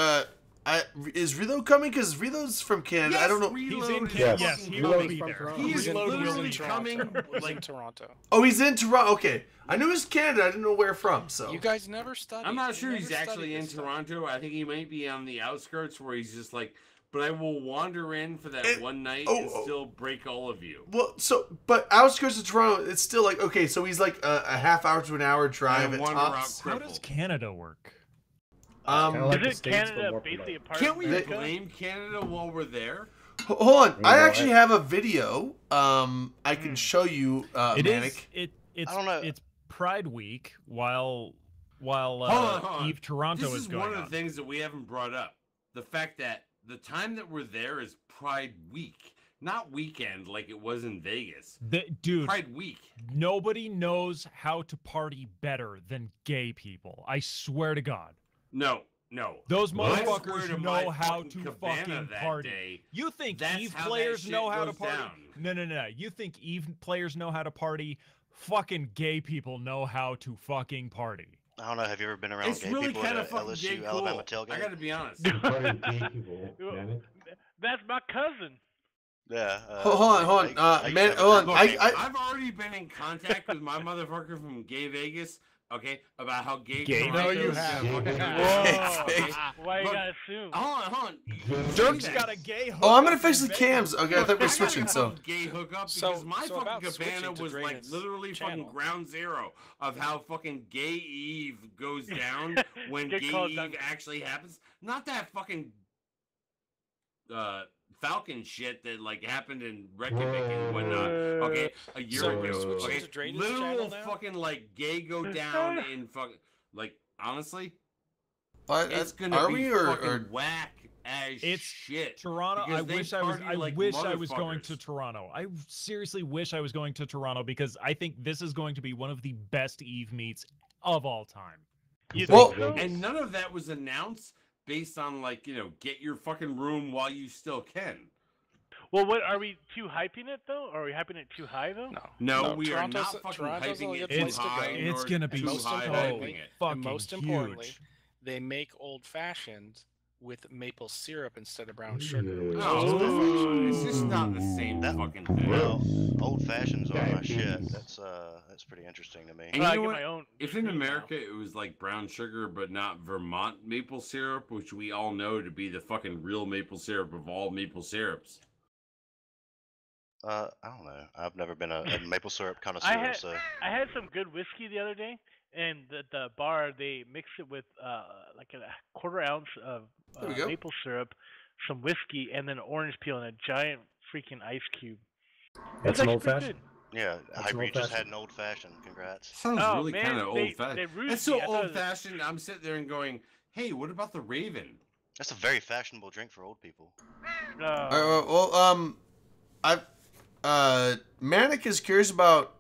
S1: Is Reload coming? Because Reload's from Canada. I don't know.
S3: Reload
S4: in
S3: is
S4: Canada.
S3: fucking
S4: Yes, he
S3: coming.
S4: will be there.
S6: Toronto.
S3: He is
S7: He's in
S3: literally
S7: Toronto.
S3: coming.
S7: He's
S3: Like
S7: in Toronto.
S1: Oh, he's in Toronto. Okay, I knew it was Canada. I didn't know where from. So
S7: You guys never studied.
S3: I'm not
S7: You
S3: sure
S7: never
S3: he's actually
S7: studied
S3: in
S7: this stuff.
S3: Toronto. I think he might be on the outskirts where he's just like, but I will wander in for that
S1: And-
S3: one night
S1: oh,
S3: and
S1: oh.
S3: still break all of you.
S1: well, but outskirts of Toronto, it's still like okay. So he's like a half hour to an hour drive
S3: And
S1: at
S3: wander
S1: tops.
S3: out
S4: How does Canada work?
S6: Kinda like the
S8: Isn't
S6: States, but
S8: Canada
S6: more
S8: basically a
S6: polite.
S8: part
S3: Can't
S8: of
S3: we
S8: America?
S3: blame Canada while we're there?
S1: Hold on, I
S6: go
S1: actually
S6: ahead.
S1: have a video. I can show you.
S4: It is.
S1: Manic.
S4: It's.
S5: I don't know.
S4: It's Pride Week while
S3: Hold on.
S4: Eve Toronto
S3: This
S4: is
S3: is
S4: going
S3: one of
S4: on.
S3: the things that we haven't brought up. The fact that the time that we're there is Pride Week, not weekend like it was in Vegas.
S4: Dude,
S3: Pride Week.
S4: nobody knows how to party better than gay people. I swear to God.
S3: No.
S4: Those
S3: Well, I
S4: motherfuckers
S3: swear to
S4: know
S3: my
S4: how
S3: fucking
S4: to
S3: cabana
S4: fucking
S3: that
S4: party.
S3: day,
S4: You think
S3: that's
S4: Eve
S3: how that
S4: players
S3: shit
S4: know how to
S3: goes
S4: party?
S3: down.
S4: No. You think Eve players know how to party? Fucking gay people know how to fucking party.
S5: I don't know. Have you ever been around
S3: It's
S5: gay
S3: really
S5: people
S3: kind
S5: at
S3: of
S5: a
S3: fucking
S5: LSU
S3: gay cool.
S5: Alabama tailgate?
S3: I gotta be honest.
S10: Part of gay people, man.
S8: That's my cousin.
S5: Yeah.
S1: Hold on.
S5: I
S1: Man,
S5: used to have a
S1: hold on.
S5: group
S3: Look,
S5: of
S1: I-
S3: I've already been in contact with my motherfucker from Gay Vegas. Okay, about how gay.
S4: Gay
S3: Toronto
S4: no, you
S3: is
S4: have.
S3: gonna fucking-
S8: Whoa.
S1: Fake.
S8: Why you
S3: Look,
S8: gotta assume?
S3: Hold on.
S4: Dirk's
S3: Say
S4: got
S3: that.
S4: a gay.
S1: Oh, I'm gonna
S4: hookup
S1: fix
S4: in
S1: the cams.
S4: Vegas.
S1: Okay, I thought
S3: Look,
S1: we're
S3: I got
S1: switching.
S3: a
S1: So
S3: fucking gay hookup
S7: So-
S3: because my
S7: so
S3: fucking
S7: about switching
S3: cabana
S7: to
S3: was like
S7: Draven's
S3: literally fucking
S7: channel.
S3: ground zero of how fucking Gay Eve goes down when
S8: Get
S3: Gay
S8: called
S3: Eve
S8: Duncan.
S3: actually happens. Not that fucking Falcon shit that like happened in Reykjavik and whatnot. Okay, a year
S7: So
S3: ago.
S7: we're switching
S3: Okay,
S7: to Draven's
S3: literal
S7: channel now?
S3: fucking like gay go down in fucking like honestly,
S1: What,
S3: it's gonna
S1: are
S3: be
S1: we
S3: fucking
S1: or
S3: whack as
S4: It's
S3: shit.
S4: Toronto.
S3: because
S4: I
S3: they
S4: wish I was.
S3: party
S4: I
S3: like
S4: wish I was going to
S3: motherfuckers.
S4: Toronto. I seriously wish I was going to Toronto because I think this is going to be one of the best Eve meets of all time.
S8: You
S1: Well-
S8: think so?
S3: And none of that was announced based on like, you know, get your fucking room while you still can.
S8: Well, what are we too hyping it though? Are we hyping it too high though?
S3: No, we are
S7: Toronto's-
S3: not fucking
S7: Toronto's
S3: hyping
S7: only a
S3: it too
S7: place to go.
S3: high.
S4: It's
S3: nor
S4: gonna be
S3: too
S7: most
S3: high
S7: importantly-
S3: hyping it.
S4: fucking
S7: and most
S4: huge.
S7: importantly, they make old fashioned with maple syrup instead of brown sugar. Which is
S3: Oh,
S7: perfection.
S3: it's just not the same
S5: That-
S3: fucking thing.
S5: Well, old fashions are my shit.
S10: Diabetes.
S5: That's pretty interesting to me.
S3: And
S8: Well, I
S3: you know
S8: get
S3: what?
S8: my own.
S3: If in
S8: cream now.
S3: America it was like brown sugar but not Vermont maple syrup, which we all know to be the fucking real maple syrup of all maple syrups.
S5: I don't know. I've never been a maple syrup connoisseur,
S8: I had
S5: so
S8: I had some good whiskey the other day, and the bar they mix it with like a quarter ounce of
S1: There we go.
S8: maple syrup, some whiskey, and then orange peel and a giant freaking ice cube.
S6: That's
S8: It's
S6: an
S8: actually
S6: old
S8: pretty
S6: fashioned.
S5: yeah.
S6: That's
S5: Hyper,
S6: an
S5: you just had
S6: old-fashioned.
S5: an old fashioned. Congrats.
S3: Sounds
S8: Oh,
S3: really
S8: man,
S3: kind of
S8: they-
S3: old fashioned.
S8: they rooted
S3: That's so
S8: me. I thought it
S3: old fashioned. I'm sitting there and going, "Hey, what about the Raven?"
S5: That's a very fashionable drink for old people.
S1: well, Manic is curious about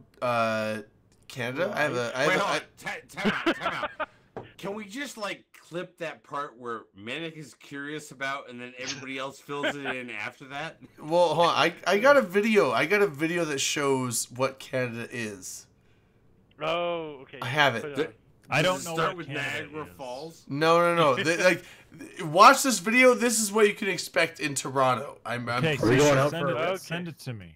S1: Canada. I have a. I
S3: Wait,
S1: have
S3: hold
S1: a
S3: on. Time out. Can we just like clip that part where Manic is curious about, and then everybody else fills it in after that?
S1: well, hold on. I got a video. I got a video that shows what Canada is.
S8: Oh, okay.
S1: I have
S8: Put
S1: it.
S8: on.
S4: I don't
S3: Does it
S4: know
S3: start
S4: what
S3: with
S4: Canada
S3: Niagara
S4: is.
S3: Falls.
S1: No. Like, watch this video. This is what you can expect in Toronto. I'm
S4: Okay,
S6: Are we going out
S4: send
S6: for
S4: it,
S6: a
S8: bit?
S4: send it to me.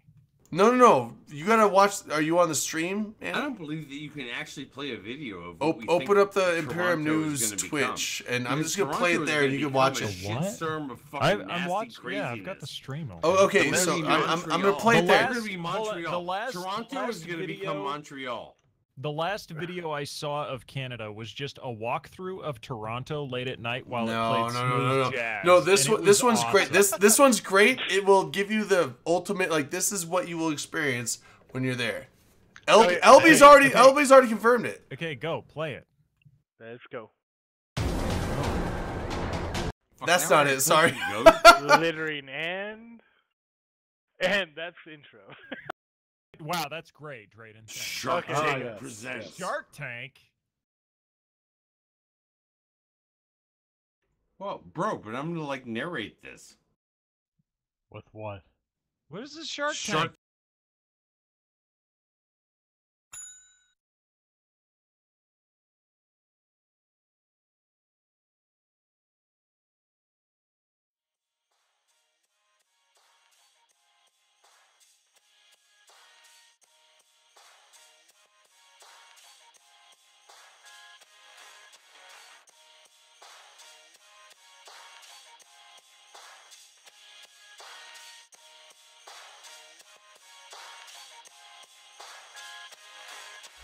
S1: No. You gotta watch. Are you on the stream?
S3: I
S1: Anna?
S3: don't believe that you can actually play a video of what we
S1: Open
S3: think
S1: up the Imperium
S3: Toronto is
S1: News
S3: gonna
S1: Twitch, and I'm
S3: Because
S1: just gonna play it
S3: Toronto is
S1: there, and
S3: gonna
S1: you can
S3: become
S1: watch
S3: a
S1: it.
S4: What?
S3: shitstorm of fucking
S4: I'm
S3: nasty
S4: watching. Yeah, I've got the
S3: craziness.
S4: stream open.
S1: Oh, okay.
S3: It's
S1: So
S3: gonna be
S1: I'm gonna
S3: Montreal.
S1: play it
S4: The
S1: there.
S3: It's gonna be Montreal.
S4: the last
S3: Toronto is gonna become
S4: video-
S3: Montreal.
S4: The last video I saw of Canada was just a walkthrough of Toronto late at night while it played smooth jazz.
S1: No, this
S4: and it
S1: one, this
S4: was
S1: one's great.
S4: awesome.
S1: This one's great. It will give you the ultimate. Like, this is what you will experience when you're there.
S8: yeah.
S1: LB's already confirmed it.
S4: Okay, go play it.
S8: Let's go.
S3: Fuck,
S1: That's
S3: now
S1: not
S3: I
S1: it, sorry.
S3: fucking go.
S8: Littering and that's the intro.
S4: Wow, that's great, Drayden. Thanks.
S3: Shark
S8: Okay.
S3: Tank
S6: yes,
S3: presents.
S6: yes.
S4: Shark Tank.
S3: Well, bro, but I'm gonna like narrate this.
S2: With what?
S4: What is this Shark
S3: Shark
S4: Tank?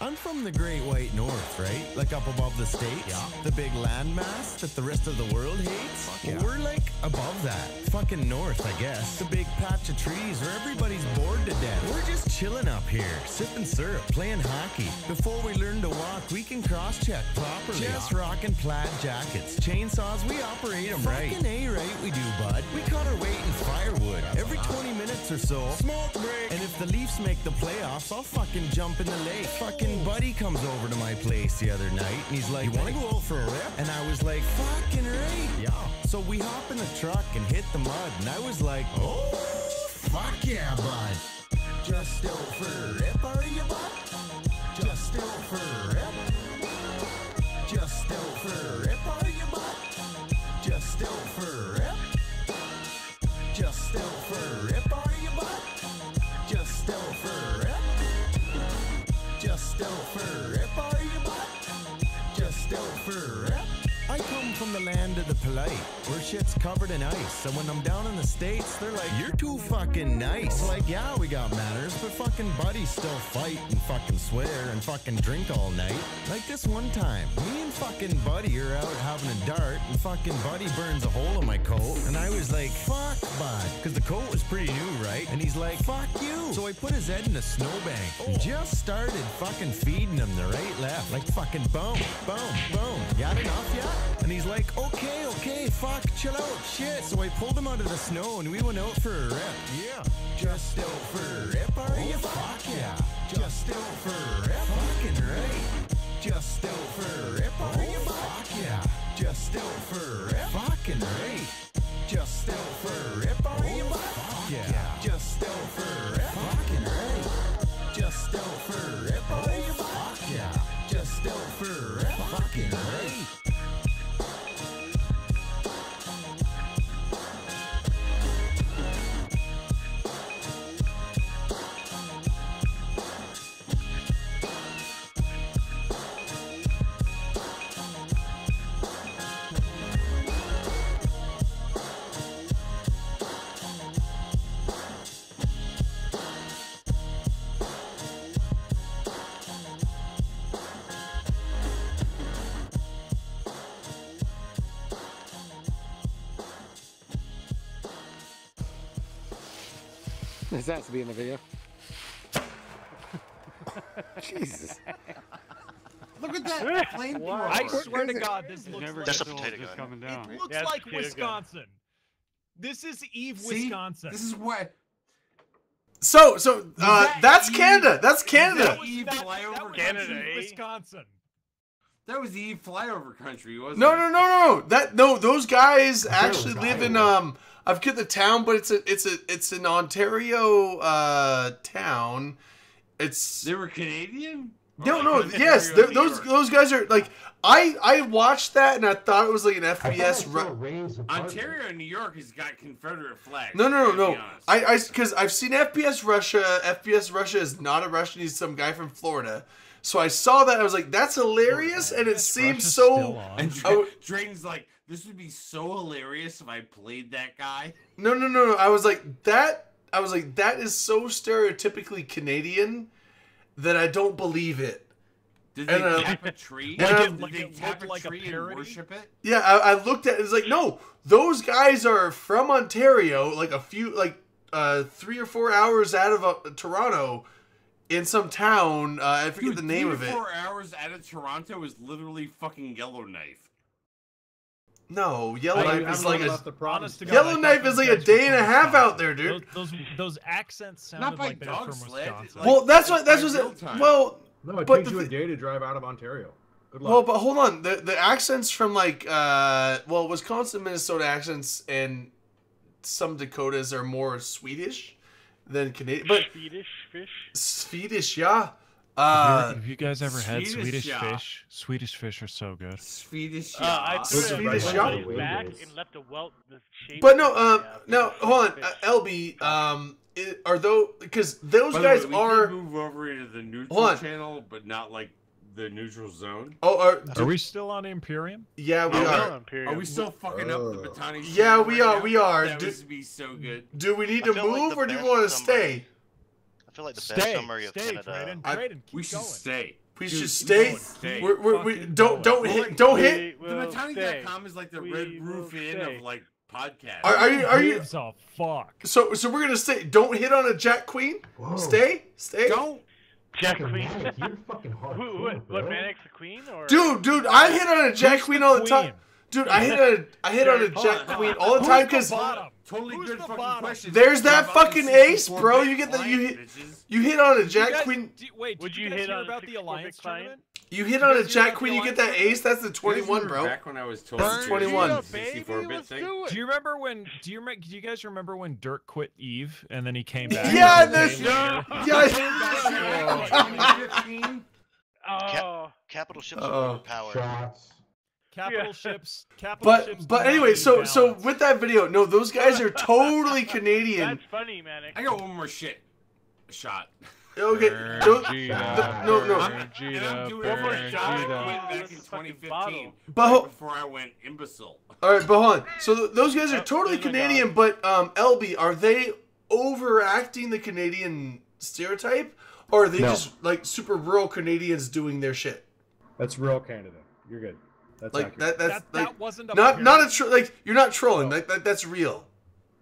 S11: I'm from the Great White North, right? Like up above the states. Yeah. The big landmass that the rest of the world hates.
S12: yeah.
S11: We're like above that. Fucking north, I guess. The big patch of trees where everybody's bored to death. We're just chilling up here, sipping syrup, playing hockey. Before we learn to walk, we can cross-check properly. Just rocking plaid jackets. Chainsaws, we operate them right. Fucking A-right we do, bud. We cut our weight in firewood. Every 20 minutes or so. Smoke break. And if the Leafs make the playoffs, I'll fucking jump in the lake. Fucking buddy comes over to my place the other night and he's like, "You wanna go out for a rip?" And I was like, "Fucking right." Yeah. So we hop in the truck and hit the mud and I was like, "Oh, fuck yeah, bud. Just out for a rip, are you, bud? Just out for a rip? Just out for a rip, are you, bud? Just out for a rip? Just out for a rip, are you, bud? Just out for a rip? Just out for a rip, are you, bud? Just out for a rip? I come from the land of the polite, where shit's covered in ice. So when I'm down in the States, they're like, "You're too fucking nice." Like, yeah, we got manners, but fucking buddies still fight and fucking swear and fucking drink all night. Like this one time, me and fucking Buddy are out having a dart, and fucking Buddy burns a hole in my coat, and I was like, "Fuck, bud," because the coat was pretty new, right? And he's like, "Fuck you." So I put his head in a snowbank and just started fucking feeding him the right left, like fucking boom, boom, boom. Got enough yet? And he's like, okay, fuck, chill out, shit. So I pulled him out of the snow and we went out for a rip. Yeah. Just out for a rip, are you? Fuck yeah. Just out for a rip. Fucking right. Just out for a rip, are you? Fuck yeah. Just out for a rip. Fucking right. Just out for a rip, are you? Fuck yeah. Just out for a rip. Fucking right. Just out for a rip, are you? Fuck yeah. Just out for a rip. Fucking right.
S12: This has to be in the video. Jesus.
S3: Look at that flamethrower.
S4: I swear to God, this looks like
S5: That's a potato gun.
S4: it looks
S8: Yeah, it's
S4: like
S8: potato gun.
S4: Wisconsin. This is Eve,
S3: See?
S4: Wisconsin.
S3: This is what.
S1: So
S3: that
S1: that's
S3: Eve?
S1: Canada. That's
S3: That
S1: Canada.
S3: was Eve flyover
S8: Canada,
S3: country?
S8: eh?
S4: Wisconsin.
S3: That was the Eve flyover country, wasn't
S1: No,
S3: it?
S1: no. Those guys actually
S10: was
S1: live in
S10: Iowa.
S1: I forget the town, but it's an Ontario town. It's
S3: They were Canadian?
S1: No, yes, those guys are like I watched that and I thought it was like an FPS.
S3: Ontario and New York has got Confederate flags.
S1: No. Because I've seen FPS Russia. FPS Russia is not a Russian. He's some guy from Florida. So I saw that. I was like, that's hilarious, and it seems so.
S3: And Drayton's like, this would be so hilarious if I played that guy.
S1: No. I was like that. That is so stereotypically Canadian that I don't believe it.
S3: Did they tap a tree? Did they tap a tree and worship it?
S1: Yeah, I looked at it. It's like, no, those guys are from Ontario, like 3 or 4 hours out of Toronto, in some town. I forget the name of it.
S3: 4 hours out of Toronto is literally fucking Yellowknife.
S1: No, Yellowknife is like
S4: honest to God,
S1: Yellowknife is like a day and a half out there, dude.
S4: Those accents sounded like they're from Wisconsin.
S1: Well, that's what well.
S6: No, it
S1: but
S6: takes you a day to drive out of Ontario. Good luck.
S1: Well, but hold on. The accents from like Wisconsin, Minnesota accents and some Dakotas are more Swedish than Canadian. But Swedish, yeah.
S4: Have you guys ever had Swedish fish? Swedish fish are so good.
S3: Swedish,
S8: I threw
S1: Swedish,
S8: it back and left a welt. The shape.
S1: But no, now hold on, LB. Are those because those guys
S3: are move over into the neutral channel, but not like the neutral zone.
S1: Oh,
S4: are we still on Imperium?
S1: Yeah, we are.
S3: Are we still fucking up the Batani?
S1: Yeah, we are. We are.
S3: That would be so good.
S1: Do we need to move or do you want to stay?
S5: I feel like the best summary of Canada.
S3: We should stay.
S1: We should stay. We don't hit.
S3: The Matani.com is like the Red Roof Inn of like podcasts.
S1: Are you?
S4: Oh fuck.
S1: So we're gonna stay. Don't hit on a Jack Queen.
S10: Whoa.
S1: Stay.
S3: Don't.
S8: Jack Queen.
S10: You're fucking hardcore,
S8: What
S10: bro.
S8: Manic's the queen or?
S1: Dude, I hit on a Jack Queen all the time. Dude, I hit on a Jack Queen all the time because
S3: Totally good fucking question.
S1: there's that fucking ace, bro. You get that you hit on a Jack Queen.
S4: Wait,
S8: Would
S4: did
S8: you
S4: guys
S8: hit
S4: hear
S8: on
S4: about
S8: a
S4: the Alliance tournament?
S1: You hit on a Jack Queen, you get that ace. That's the 21, bro.
S3: Back when I was told
S1: That's 21.
S3: 64-bit thing.
S4: Do you remember when? Do you guys remember when Dirk quit Eve and then he came back?
S1: Yeah,
S5: Capital ships are overpowered.
S4: Capital ships. Capital ships.
S1: But anyway, so with that video, no, those guys are totally Canadian.
S8: That's funny, Manic.
S3: I got one more shot.
S1: Okay, no.
S3: I'm doing one more shot. I went back in 2015.
S1: But
S3: before I went imbecile.
S1: All right, but hold on. So those guys are totally Canadian, but LB, are they overacting the Canadian stereotype, or are they just like super rural Canadians doing their shit?
S6: That's rural Canada. You're good. That's
S1: like
S6: accurate.
S1: that's like
S4: that wasn't
S1: not a like you're not trolling. Like that's real.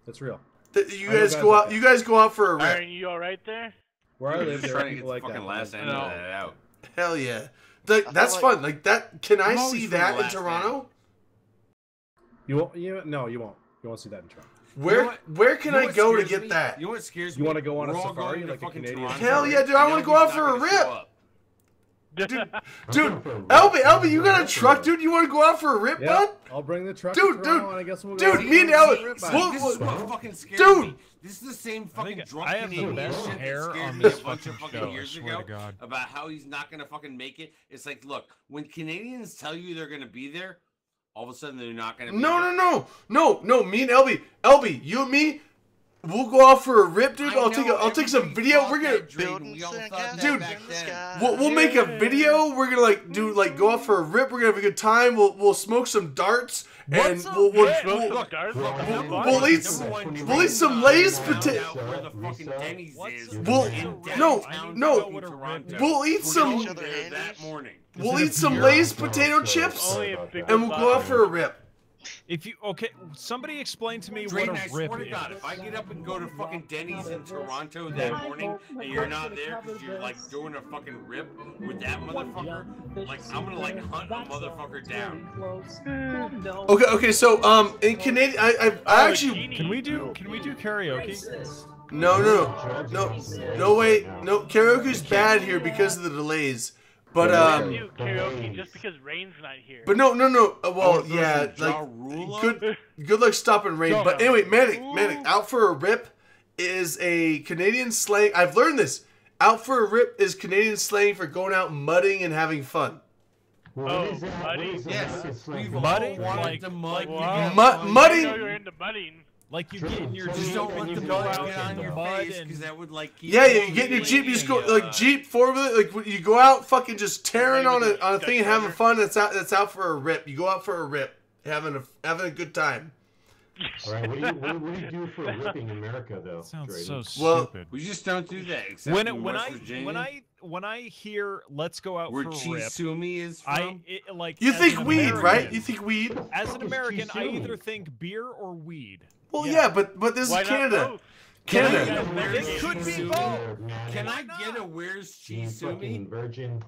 S6: That's real.
S1: You guys go out. You guys go out for a rip.
S8: Are you all right there?
S6: Where I live, there are
S3: Trying to get
S6: people
S3: the
S6: like
S3: fucking
S6: that.
S3: last end of that out.
S1: Hell yeah. That's fun. Like that. Can I see that in Toronto?
S6: You won't. No, you won't. You won't see that in Toronto.
S1: Where can I go to get that?
S3: You know what scares me?
S6: You want to go on a
S3: We're all
S6: safari
S3: going to
S6: like a
S3: fucking
S6: Canadian?
S3: Toronto.
S1: Hell yeah, dude! I want to go out for a rip. Dude, LB, you got a truck, dude? You want to go out for a rip, bud?
S6: I'll bring the truck.
S1: Dude,
S6: to Toronto, and I guess we'll go
S1: me and LB.
S3: This is what fucking scares me. This is the same fucking drunk
S4: I have the
S3: Canadian
S4: best
S3: shit
S4: hair
S3: that scared
S4: on
S3: me
S4: this
S3: a bunch of
S4: fucking
S3: fucking
S4: show, I
S3: years
S4: swear
S3: ago
S4: to God.
S3: about how he's not gonna fucking make it. It's like, look, when Canadians tell you they're gonna be there, all of a sudden they're not gonna be there.
S1: No. Me and LB, you and me, we'll go out for a rip, dude. I'll take some video. We're gonna we'll make a video. We're gonna go out for a rip. We're gonna have a good time. We'll smoke some darts and we'll eat some Lay's potato.
S3: Where the fucking Denny's is?
S1: We'll eat some.
S3: That morning.
S1: We'll eat some Lay's potato chips and we'll go out for a rip.
S4: If you somebody explain to me
S3: Drayton,
S4: what a
S3: I
S4: rip
S3: swear to
S4: is.
S3: God, if I get up and go to fucking Denny's in Toronto that morning and you're not there because you're like doing a fucking rip with that motherfucker, like I'm gonna like hunt a motherfucker down.
S1: Okay. So in Canadian, I actually
S4: can we do karaoke?
S1: No way. No, karaoke's bad here because of the delays. But
S8: do karaoke just because Rain's not here.
S1: But no. Well, yeah, like good luck stopping Rain. But anyway, Manic, out for a rip is a Canadian slang. I've learned this. Out for a rip is Canadian slang for going out mudding and having fun.
S10: Well, what is that? What is that?
S3: Yes,
S10: That's slang
S3: we've
S10: for
S3: all
S4: Mudding,
S3: wanted
S4: like-
S3: to
S4: like
S3: mud.
S4: wow.
S1: Mudding.
S8: I know you're into mudding.
S4: Like you get in your
S3: Just
S4: Jeep
S3: don't
S4: and
S3: let
S4: you
S3: the
S4: go
S3: mud
S4: out
S3: get
S4: in
S3: on
S4: the
S3: your
S4: mud
S3: face
S4: and
S3: because that would like keep
S1: Yeah, you get in your Jeep, you just go like Jeep 4-wheel, like when you go out fucking just tearing on a thing and having fun. That's out for a rip. You go out for a rip, having a good time.
S10: All right, what do you do for a ripping in America, though?
S4: sounds
S10: Drayden?
S4: so
S1: Well,
S4: stupid.
S3: We just don't do that. Except
S4: When
S3: in
S4: when
S3: West
S4: I
S3: Virginia,
S4: when I hear "Let's go out
S3: where
S4: for a rip,"
S3: Chisumi is
S4: I
S3: from.
S4: like
S1: You
S4: as
S1: think
S4: an
S1: weed, right?
S4: American-
S1: You think weed?
S4: As an
S10: Fuck is
S4: American, I
S10: Chisumi?
S4: either think beer or weed.
S1: Well, yeah, but this
S8: Why
S1: is
S8: not
S1: Canada.
S8: both?
S1: Canada.
S3: Can I get a where's
S4: It could be
S3: Chisumi?
S4: both.
S3: Can I get a where's
S10: You fucking
S3: Chisumi?
S10: virgin.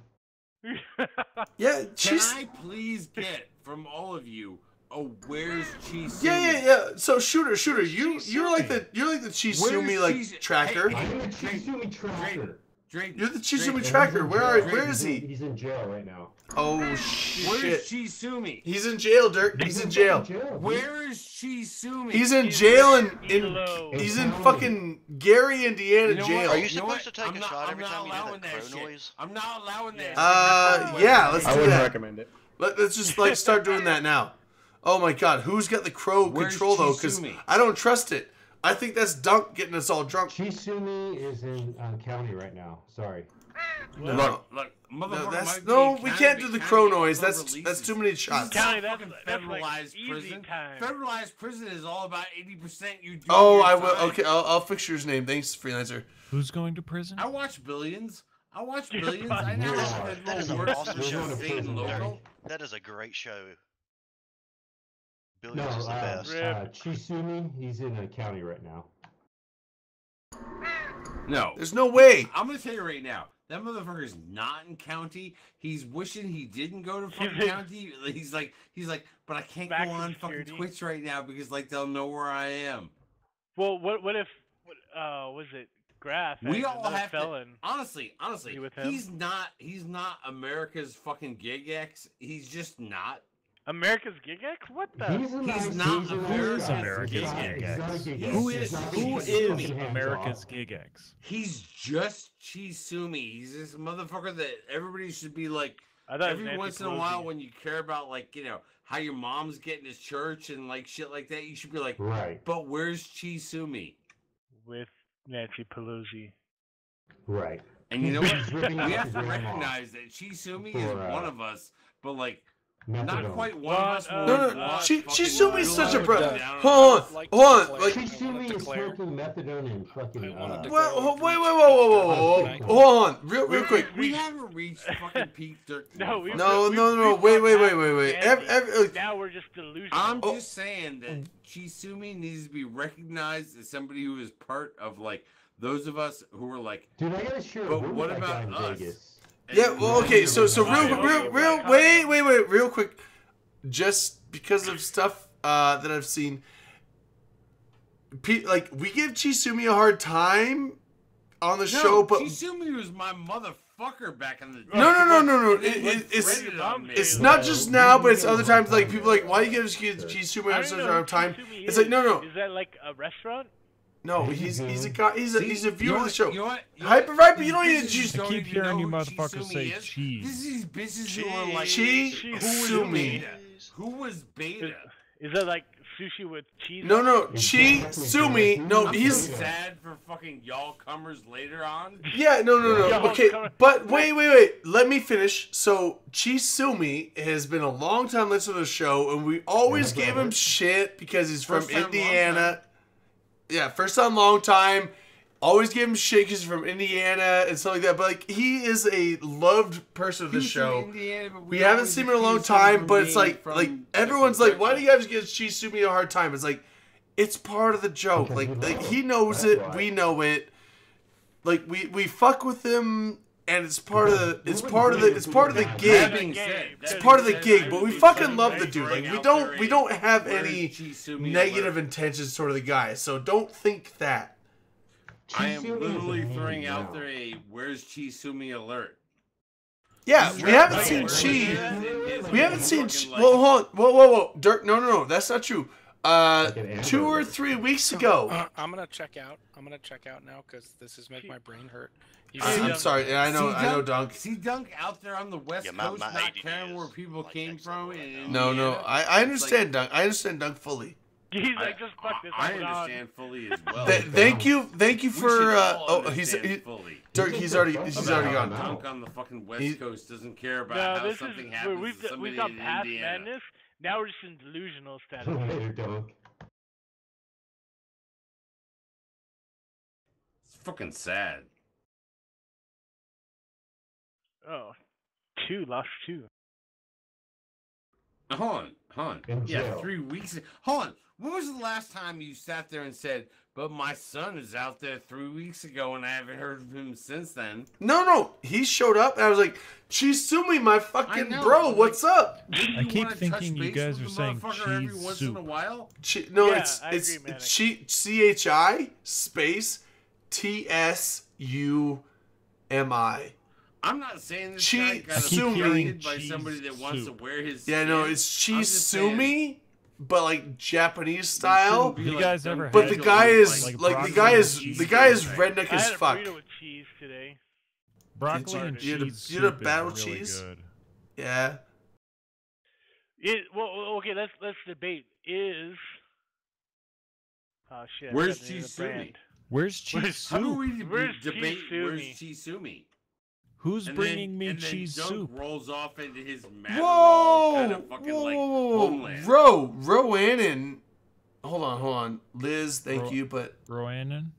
S1: Yeah,
S3: Can
S1: she's.
S3: I please get from all of you a where's Chisumi?
S1: Yeah. So shooter, you're like the Chisumi
S3: Where's
S1: like
S3: Chis-
S1: tracker.
S3: Hey,
S10: I'm a Chisumi tracker.
S3: Drayden,
S1: You're the Chisumi
S3: Drayden,
S1: tracker. Where is he?
S10: He's in jail right now.
S1: Oh
S3: Where's
S1: shit.
S3: Chisumi?
S1: He's in jail, Dirk. He's in jail.
S3: Where is Chisumi?
S1: He's in jail and
S8: Below.
S1: he's in fucking Gary, Indiana
S3: You know what?
S1: jail.
S5: Are you
S3: know
S5: supposed
S3: what?
S5: to take
S3: I'm
S5: a
S3: not-
S5: shot
S3: I'm
S5: every
S3: not
S5: time you do
S3: allowing
S5: that crow
S3: shit.
S5: noise?
S3: I'm not allowing that.
S1: Yeah, let's
S6: I
S1: do
S6: wouldn't
S1: that.
S6: recommend it.
S1: Let's just like start doing that now. Oh my god, who's got the crow
S3: Where's
S1: control though? Because
S3: Chisumi?
S1: I don't trust it. I think that's Dunk getting us all drunk.
S10: Chisumi is in county right now. Sorry.
S1: No,
S3: Look, motherfucker,
S1: that's
S3: might be
S1: we
S3: in
S1: can't
S3: county,
S1: do the
S3: but
S1: crow
S3: county
S1: noise.
S3: also
S1: That's
S3: releases-
S1: too many
S3: This is
S1: shots.
S8: County,
S3: fucking
S8: that's like
S3: federalized
S8: easy
S3: prison.
S8: time.
S3: Federalized prison is all about 80% you do.
S1: Oh,
S3: your
S1: I will.
S3: time.
S1: Okay, I'll fix your name. Thanks, freelancer.
S4: Who's going to prison?
S3: I watch Billions. I watch
S8: You're
S3: Billions.
S8: fine.
S3: I know
S10: Yeah.
S3: how
S5: That
S3: federal
S5: is an
S3: works
S5: awesome
S3: versus
S5: show.
S3: state and local.
S5: That is a great show.
S10: No,
S5: Billions is the best.
S10: Chisumi, he's in county right now.
S3: No.
S1: There's no way.
S3: I'm gonna tell you right now, that motherfucker's not in county. He's wishing he didn't go to fucking county. He's like, but I can't
S8: Back
S3: go
S8: to
S3: on
S8: security.
S3: fucking Twitch right now because like they'll know where I am.
S8: Well, what if was it Graf?
S3: We
S8: and
S3: all
S8: another
S3: have
S8: felon.
S3: to. Honestly,
S8: Be with him?
S3: he's not America's fucking gig X. He's just not.
S8: America's Gig X? What the?
S10: He's a nice
S3: not
S10: he's a nice
S3: America's
S10: guy.
S4: America's
S10: He's not-
S4: Gig
S10: he's not a
S4: X.
S10: gig
S3: Who
S10: X.
S3: is-
S10: He's not-
S3: who
S10: he's
S3: is
S10: fucking hands
S4: America's
S10: off.
S4: Gig X?
S3: He's just Chisumi. He's this motherfucker that everybody should be like.
S8: I thought it was
S3: Every
S8: Nancy
S3: once in a
S8: Pelosi.
S3: while, when you care about like how your mom's getting to church and like shit like that, you should be like,
S10: Right,
S3: but where's Chisumi?
S8: With Nancy Pelosi.
S10: right.
S3: And you know what?
S10: He's ripping
S3: We
S10: off
S3: have
S10: your
S3: to
S10: grandma
S3: recognize that Chisumi is
S10: for,
S3: one of us, but like
S10: methadone.
S3: not quite one of us.
S8: No,
S3: will
S1: No,
S3: walk
S1: no,
S3: fucking
S1: Chisumi's such a
S3: down
S1: bro.
S3: and
S1: Hold on,
S7: Like
S1: hold on.
S7: declare-
S1: Like,
S7: I wanna
S10: Chisumi is
S7: declare-
S10: smoking methadone and fucking.
S7: I wanna declare-
S1: well, wait, whoa. Hold on, real quick.
S3: We haven't reached fucking peak dirt.
S8: No, we
S1: No,
S8: we-
S1: no,
S8: we-
S1: wait.
S8: we got
S1: Every,
S8: now we're just delusional.
S3: I'm
S1: Oh.
S3: just saying that Chisumi needs to be recognized as somebody who is part of like those of us who are like.
S10: Dude, I gotta share a
S3: But
S10: room
S3: what
S10: with that guy
S3: about
S10: in
S3: us?
S10: Vegas.
S1: yeah, well, okay. So
S8: Alright,
S1: wait, real quick. Just because of stuff that I've seen, like we give Chisumi a hard time on the show, but
S3: Chisumi was my motherfucker back in the day.
S1: no.
S3: And then, like,
S1: It's
S3: threaded on me.
S1: it's not just now, but it's other times. Like people are like, why do you give Chisumi
S8: I
S1: such
S8: don't
S1: a
S8: know
S1: hard
S8: who
S1: time?
S8: Chisumi
S1: It's
S8: is.
S1: like no.
S8: Is that like a restaurant?
S1: No, he's a guy. He's a viewer of the show.
S3: You know what?
S1: Hyper Viper, you don't need to
S3: These
S1: choose.
S3: bitches
S4: I
S3: don't
S4: keep
S3: even
S4: hearing
S3: know
S4: you
S3: who
S4: motherfuckers
S3: Chisumi
S4: say
S3: is.
S4: cheese.
S3: This is these bitches who are like,
S1: Chisumi.
S3: who was Beta?
S8: Is that like sushi with cheese?
S1: No, Chisumi. No,
S3: I'm
S1: he's
S3: so sad for fucking y'all comers later on.
S1: yeah. No.
S8: Yo,
S1: Okay,
S8: come on.
S1: but wait. Let me finish. So Chisumi has been a long time listener to the show, and we always gave him shit because he's from
S3: First time, long
S1: Indiana.
S3: time.
S1: Yeah, first time, long time. Always give him shit because he's from Indiana and stuff like that. But like, he is a loved person of the
S3: He's from
S1: show.
S3: Indiana, but
S1: We haven't
S3: always
S1: seen him in a long
S3: accused him
S1: time,
S3: from
S1: but it's
S3: being
S1: like
S3: from
S1: everyone's like, why do
S3: Kentucky.
S1: you guys give Chisumi a hard time? It's like it's part of the joke. Like he knows
S10: That's
S1: it,
S10: why.
S1: we know it. Like we fuck with him, and it's part of the it's part of the
S3: That
S1: gig.
S3: being said,
S1: It's
S3: that
S1: part of the
S3: being
S1: gig,
S3: said,
S1: but
S3: I
S1: we
S3: would
S1: fucking
S3: be
S1: love the
S3: very
S1: dude. Like
S3: throwing out there
S1: we don't have
S3: where's
S1: any
S3: Chisumi
S1: negative
S3: alert?
S1: intentions toward the guy. So don't think that.
S3: I am
S10: Chisumi is
S3: literally
S10: a
S3: throwing
S10: meme
S3: out
S10: now.
S3: there a "Where's Chisumi" alert.
S1: Yeah, we haven't
S3: Like,
S1: seen
S3: where's
S1: Chi.
S3: that in his
S1: We haven't seen.
S3: fucking,
S1: Well, hold on. Whoa. Dirk, no. That's not true.
S10: Like an
S1: 2 or
S10: Amber.
S1: 3 weeks ago.
S7: I'm gonna check out. I'm gonna check out now because this is making my brain hurt. You
S1: I'm sorry. Yeah, I know, Dunk.
S3: See Dunk out there on the West
S5: Yeah,
S3: Coast,
S5: my
S3: not
S5: ADD
S3: caring where
S5: is,
S3: people
S5: like,
S3: came
S5: next
S3: from.
S5: level right
S3: in
S5: now.
S1: No,
S3: Indiana.
S1: I understand Dunk. I understand Dunk fully.
S8: He's like, just fuck this.
S3: I
S8: I'm gone.
S3: understand fully as well.
S1: Thank you
S3: We
S1: for.
S3: should all
S1: Oh, he's
S3: understand fully.
S1: Dirk. He's already gone.
S3: Dunk on the fucking West
S1: He-
S3: Coast doesn't care about
S8: No,
S3: how
S8: this
S3: something
S8: is
S3: happens
S8: we've
S3: to somebody
S8: gone
S3: in
S8: past
S3: Indiana.
S8: madness. Now we're just in delusional status.
S10: Later, Dunk.
S3: It's fucking sad.
S8: Oh, lost two.
S3: Hold on.
S10: In
S3: Yeah,
S10: jail.
S3: 3 weeks. Hold on. When was the last time you sat there and said, "But my son is out there 3 weeks ago, and I haven't heard of him since then"?
S1: No. He showed up, and I was like, "Chisumi, my
S3: I
S1: fucking
S3: know,
S1: bro,
S3: but,
S1: what's up?"
S3: Wouldn't
S4: I
S3: you
S4: keep
S3: wanna touch
S4: thinking you
S3: base
S4: guys
S3: with
S4: are
S3: the
S4: saying
S3: motherfucker every
S4: cheese
S3: once in a
S4: soup.
S3: while?
S1: No,
S8: Yeah,
S1: it's
S8: I
S1: it's
S8: agree, Manic.
S1: CHI space TSUMI.
S3: I'm not saying this
S1: Chi-
S3: guy got
S1: Sumi.
S3: offended by
S4: Cheese
S3: somebody that wants to
S4: soup.
S3: wear his
S1: Yeah, no,
S3: skin.
S1: it's
S3: I'm just saying,
S1: Chisumi, but like Japanese
S3: you
S1: style.
S3: shouldn't be,
S4: You
S3: like,
S4: guys
S3: done
S4: ever
S1: But
S4: had
S1: the
S3: casually
S1: guy
S3: with,
S1: is
S4: like
S1: like the
S4: broccoli
S1: guy
S4: and
S1: is
S3: cheese
S1: the guy is
S3: sandwich.
S1: redneck
S8: I
S1: as
S8: had a
S1: fuck.
S8: burrito with cheese today.
S4: Broccoli and
S1: You had a-
S4: cheese
S1: you had a
S4: soup is
S1: battle
S4: really
S1: cheese?
S4: good.
S1: Yeah.
S8: Well, okay, let's debate. Is oh shit. I
S3: Where's
S8: forgot the name of the
S3: Chisumi?
S8: brand.
S4: Where's cheese
S3: How do
S4: soup?
S3: we
S8: Where's
S3: debate where's
S8: Chisumi?
S3: Chisumi?
S4: Who's
S3: And
S4: bringing me
S3: and
S4: cheese
S3: then
S4: soup?
S3: Dunk rolls off into his Madrigal
S1: Whoa!
S3: kind of fucking like homeland.
S1: Roannan. Hold on. Liz, thank you, but
S4: Roannan?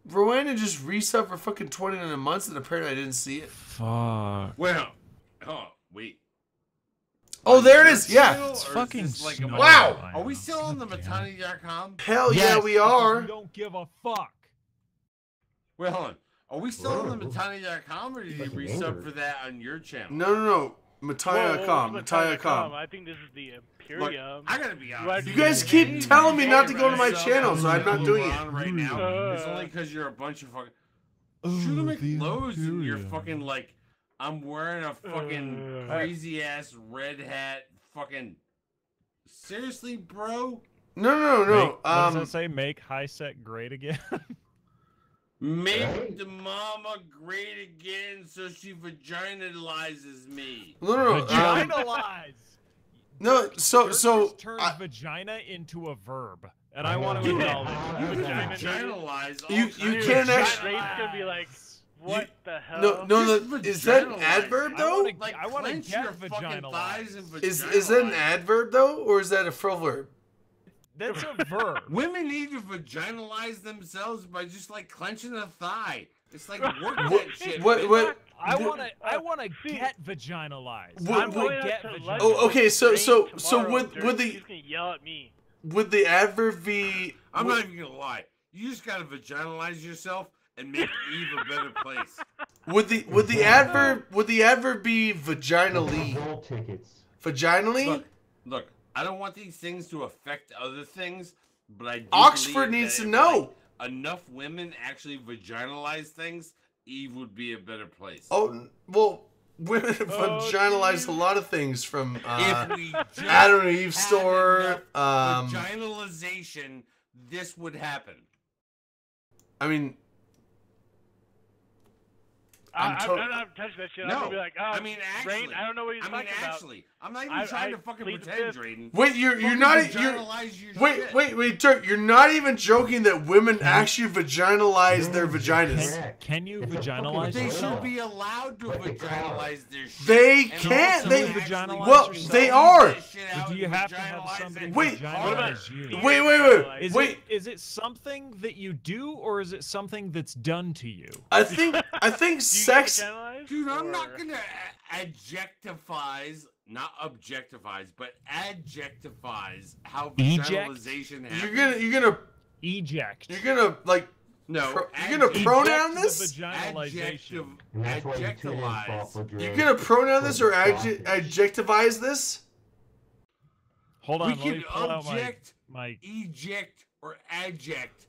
S1: Roannan just resubbed for fucking 29 months, and apparently I didn't see it.
S4: Fuck.
S3: Well, wait.
S1: Oh, there it
S3: Your
S1: is. Yeah.
S3: channel,
S4: It's
S3: or is
S4: fucking
S3: this like a
S4: snowing.
S1: Wow.
S4: I
S3: Are we
S4: know.
S3: still on the
S4: God damn it.
S3: Matani.com?
S1: Hell yeah,
S4: Yes,
S1: we
S4: because
S1: are.
S4: We don't give a fuck.
S3: Wait, hold on. Are we still on the
S10: Whoa.
S3: Matani.com, or did you
S10: Fucking
S3: resub
S10: angry.
S3: for that on your channel?
S1: No. Mataya.com.
S8: What's
S1: Mataya.com.
S8: I think this is the
S3: Look,
S8: Imperium.
S3: I gotta be
S8: You
S3: honest.
S1: You guys keep telling me not to go to my channel, so I'm not doing it.
S3: Right now, it's only because you're a bunch of fucking. Shoot him at Lowe's and you're fucking like, I'm wearing a fucking crazy ass red hat. Fucking seriously, bro.
S1: No.
S4: What does that say? Make high set great again?
S3: Make
S10: Right.
S3: the mama great again so she vaginalizes me.
S1: No.
S4: Vaginalize.
S1: No. So
S4: Just turned
S1: I-
S4: vagina into a verb, and I
S10: I
S4: want to
S10: know.
S4: acknowledge it.
S3: Vaginalize.
S1: You
S3: also-
S1: can't
S8: Rate's
S1: actually.
S8: gonna be like, what the hell?
S1: No.
S3: Just
S1: Is that an
S3: vaginalize.
S1: adverb
S4: I
S1: though?
S4: wanna-
S3: Like,
S4: I wanna
S3: clench
S4: get
S3: your fucking thighs and
S4: vaginalized.
S1: Is that an
S3: vaginalize.
S1: adverb though, or is that a frill verb?
S4: That's a verb.
S3: Women need to vaginalize themselves by just like clenching a thigh. It's like work that shit.
S1: What?
S3: bitch.
S1: What?
S4: I want to get vaginalized.
S1: What-
S4: I'm
S1: what-
S4: gonna get
S8: to
S4: vaginalized.
S1: Oh, okay. So
S8: tomorrow,
S1: would
S8: Dirk,
S1: the
S8: he's gonna yell at me.
S1: would the adverb be?
S3: I'm not even gonna lie. You just gotta vaginalize yourself and make Eve a better place.
S1: Would the adverb be vaginally?
S10: Roll tickets.
S1: Vaginally?
S3: Look. I don't want these things to affect other things, but I do
S1: Oxford
S3: believe
S1: needs
S3: that
S1: to
S3: if,
S1: know.
S3: like, enough women actually vaginalize things, Eve would be a better place.
S1: Oh well, women vaginalize a lot of things from
S3: If we just
S1: Adam and Eve
S3: had
S1: store.
S3: enough vaginalization, this would happen.
S1: I mean, I'm
S8: I'm
S1: to-
S8: not touching that shit. I'm
S3: No,
S8: gonna be like, oh,
S3: I mean
S8: Rain,
S3: actually.
S8: I don't know what he's
S3: I mean
S8: talking about.
S3: actually. I'm not even
S8: I
S3: trying to fucking
S8: plead the
S3: pretend,
S8: fifth.
S3: Drayden.
S1: wait, you're
S3: Fucking
S1: not you're
S3: vaginalize your shit.
S1: wait, Dirk, you're not even joking that women actually vaginalize their vaginas.
S10: Correct.
S4: Can you
S10: It's a
S4: vaginalize
S10: fucking
S3: They should
S4: yourself?
S10: verb.
S3: be allowed to
S10: But they call it-
S3: vaginalize their shit.
S1: They
S3: and
S1: can't,
S3: also
S1: they-
S3: actually
S4: vaginalize
S1: Well,
S4: yourself?
S1: they
S3: sell
S1: are.
S3: that shit out
S4: Do you
S3: and
S4: have to have
S3: vaginalize
S4: somebody
S3: it
S1: Wait.
S3: hard.
S4: vaginalize you?
S1: Wait.
S4: Is is it something that you do, or is it something that's done to you?
S1: I think
S8: Do you
S1: sex.
S8: get vaginalized,
S3: Dude, I'm not
S8: or-
S3: gonna adjectifies, not objectifies, but adjectifies how
S4: Eject?
S3: vaginalization happens.
S1: You're gonna
S4: Eject.
S1: like
S3: no,
S1: you're gonna
S3: adject-
S1: pronoun
S4: the
S1: this?
S3: adjective,
S10: And that's why you tune in,
S3: adjectilize.
S10: Faultful Dre.
S1: You're gonna pronoun this or adjectivize this?
S4: Hold on,
S3: We
S4: let me
S3: can
S4: pull out
S3: object,
S4: my
S3: eject, or adject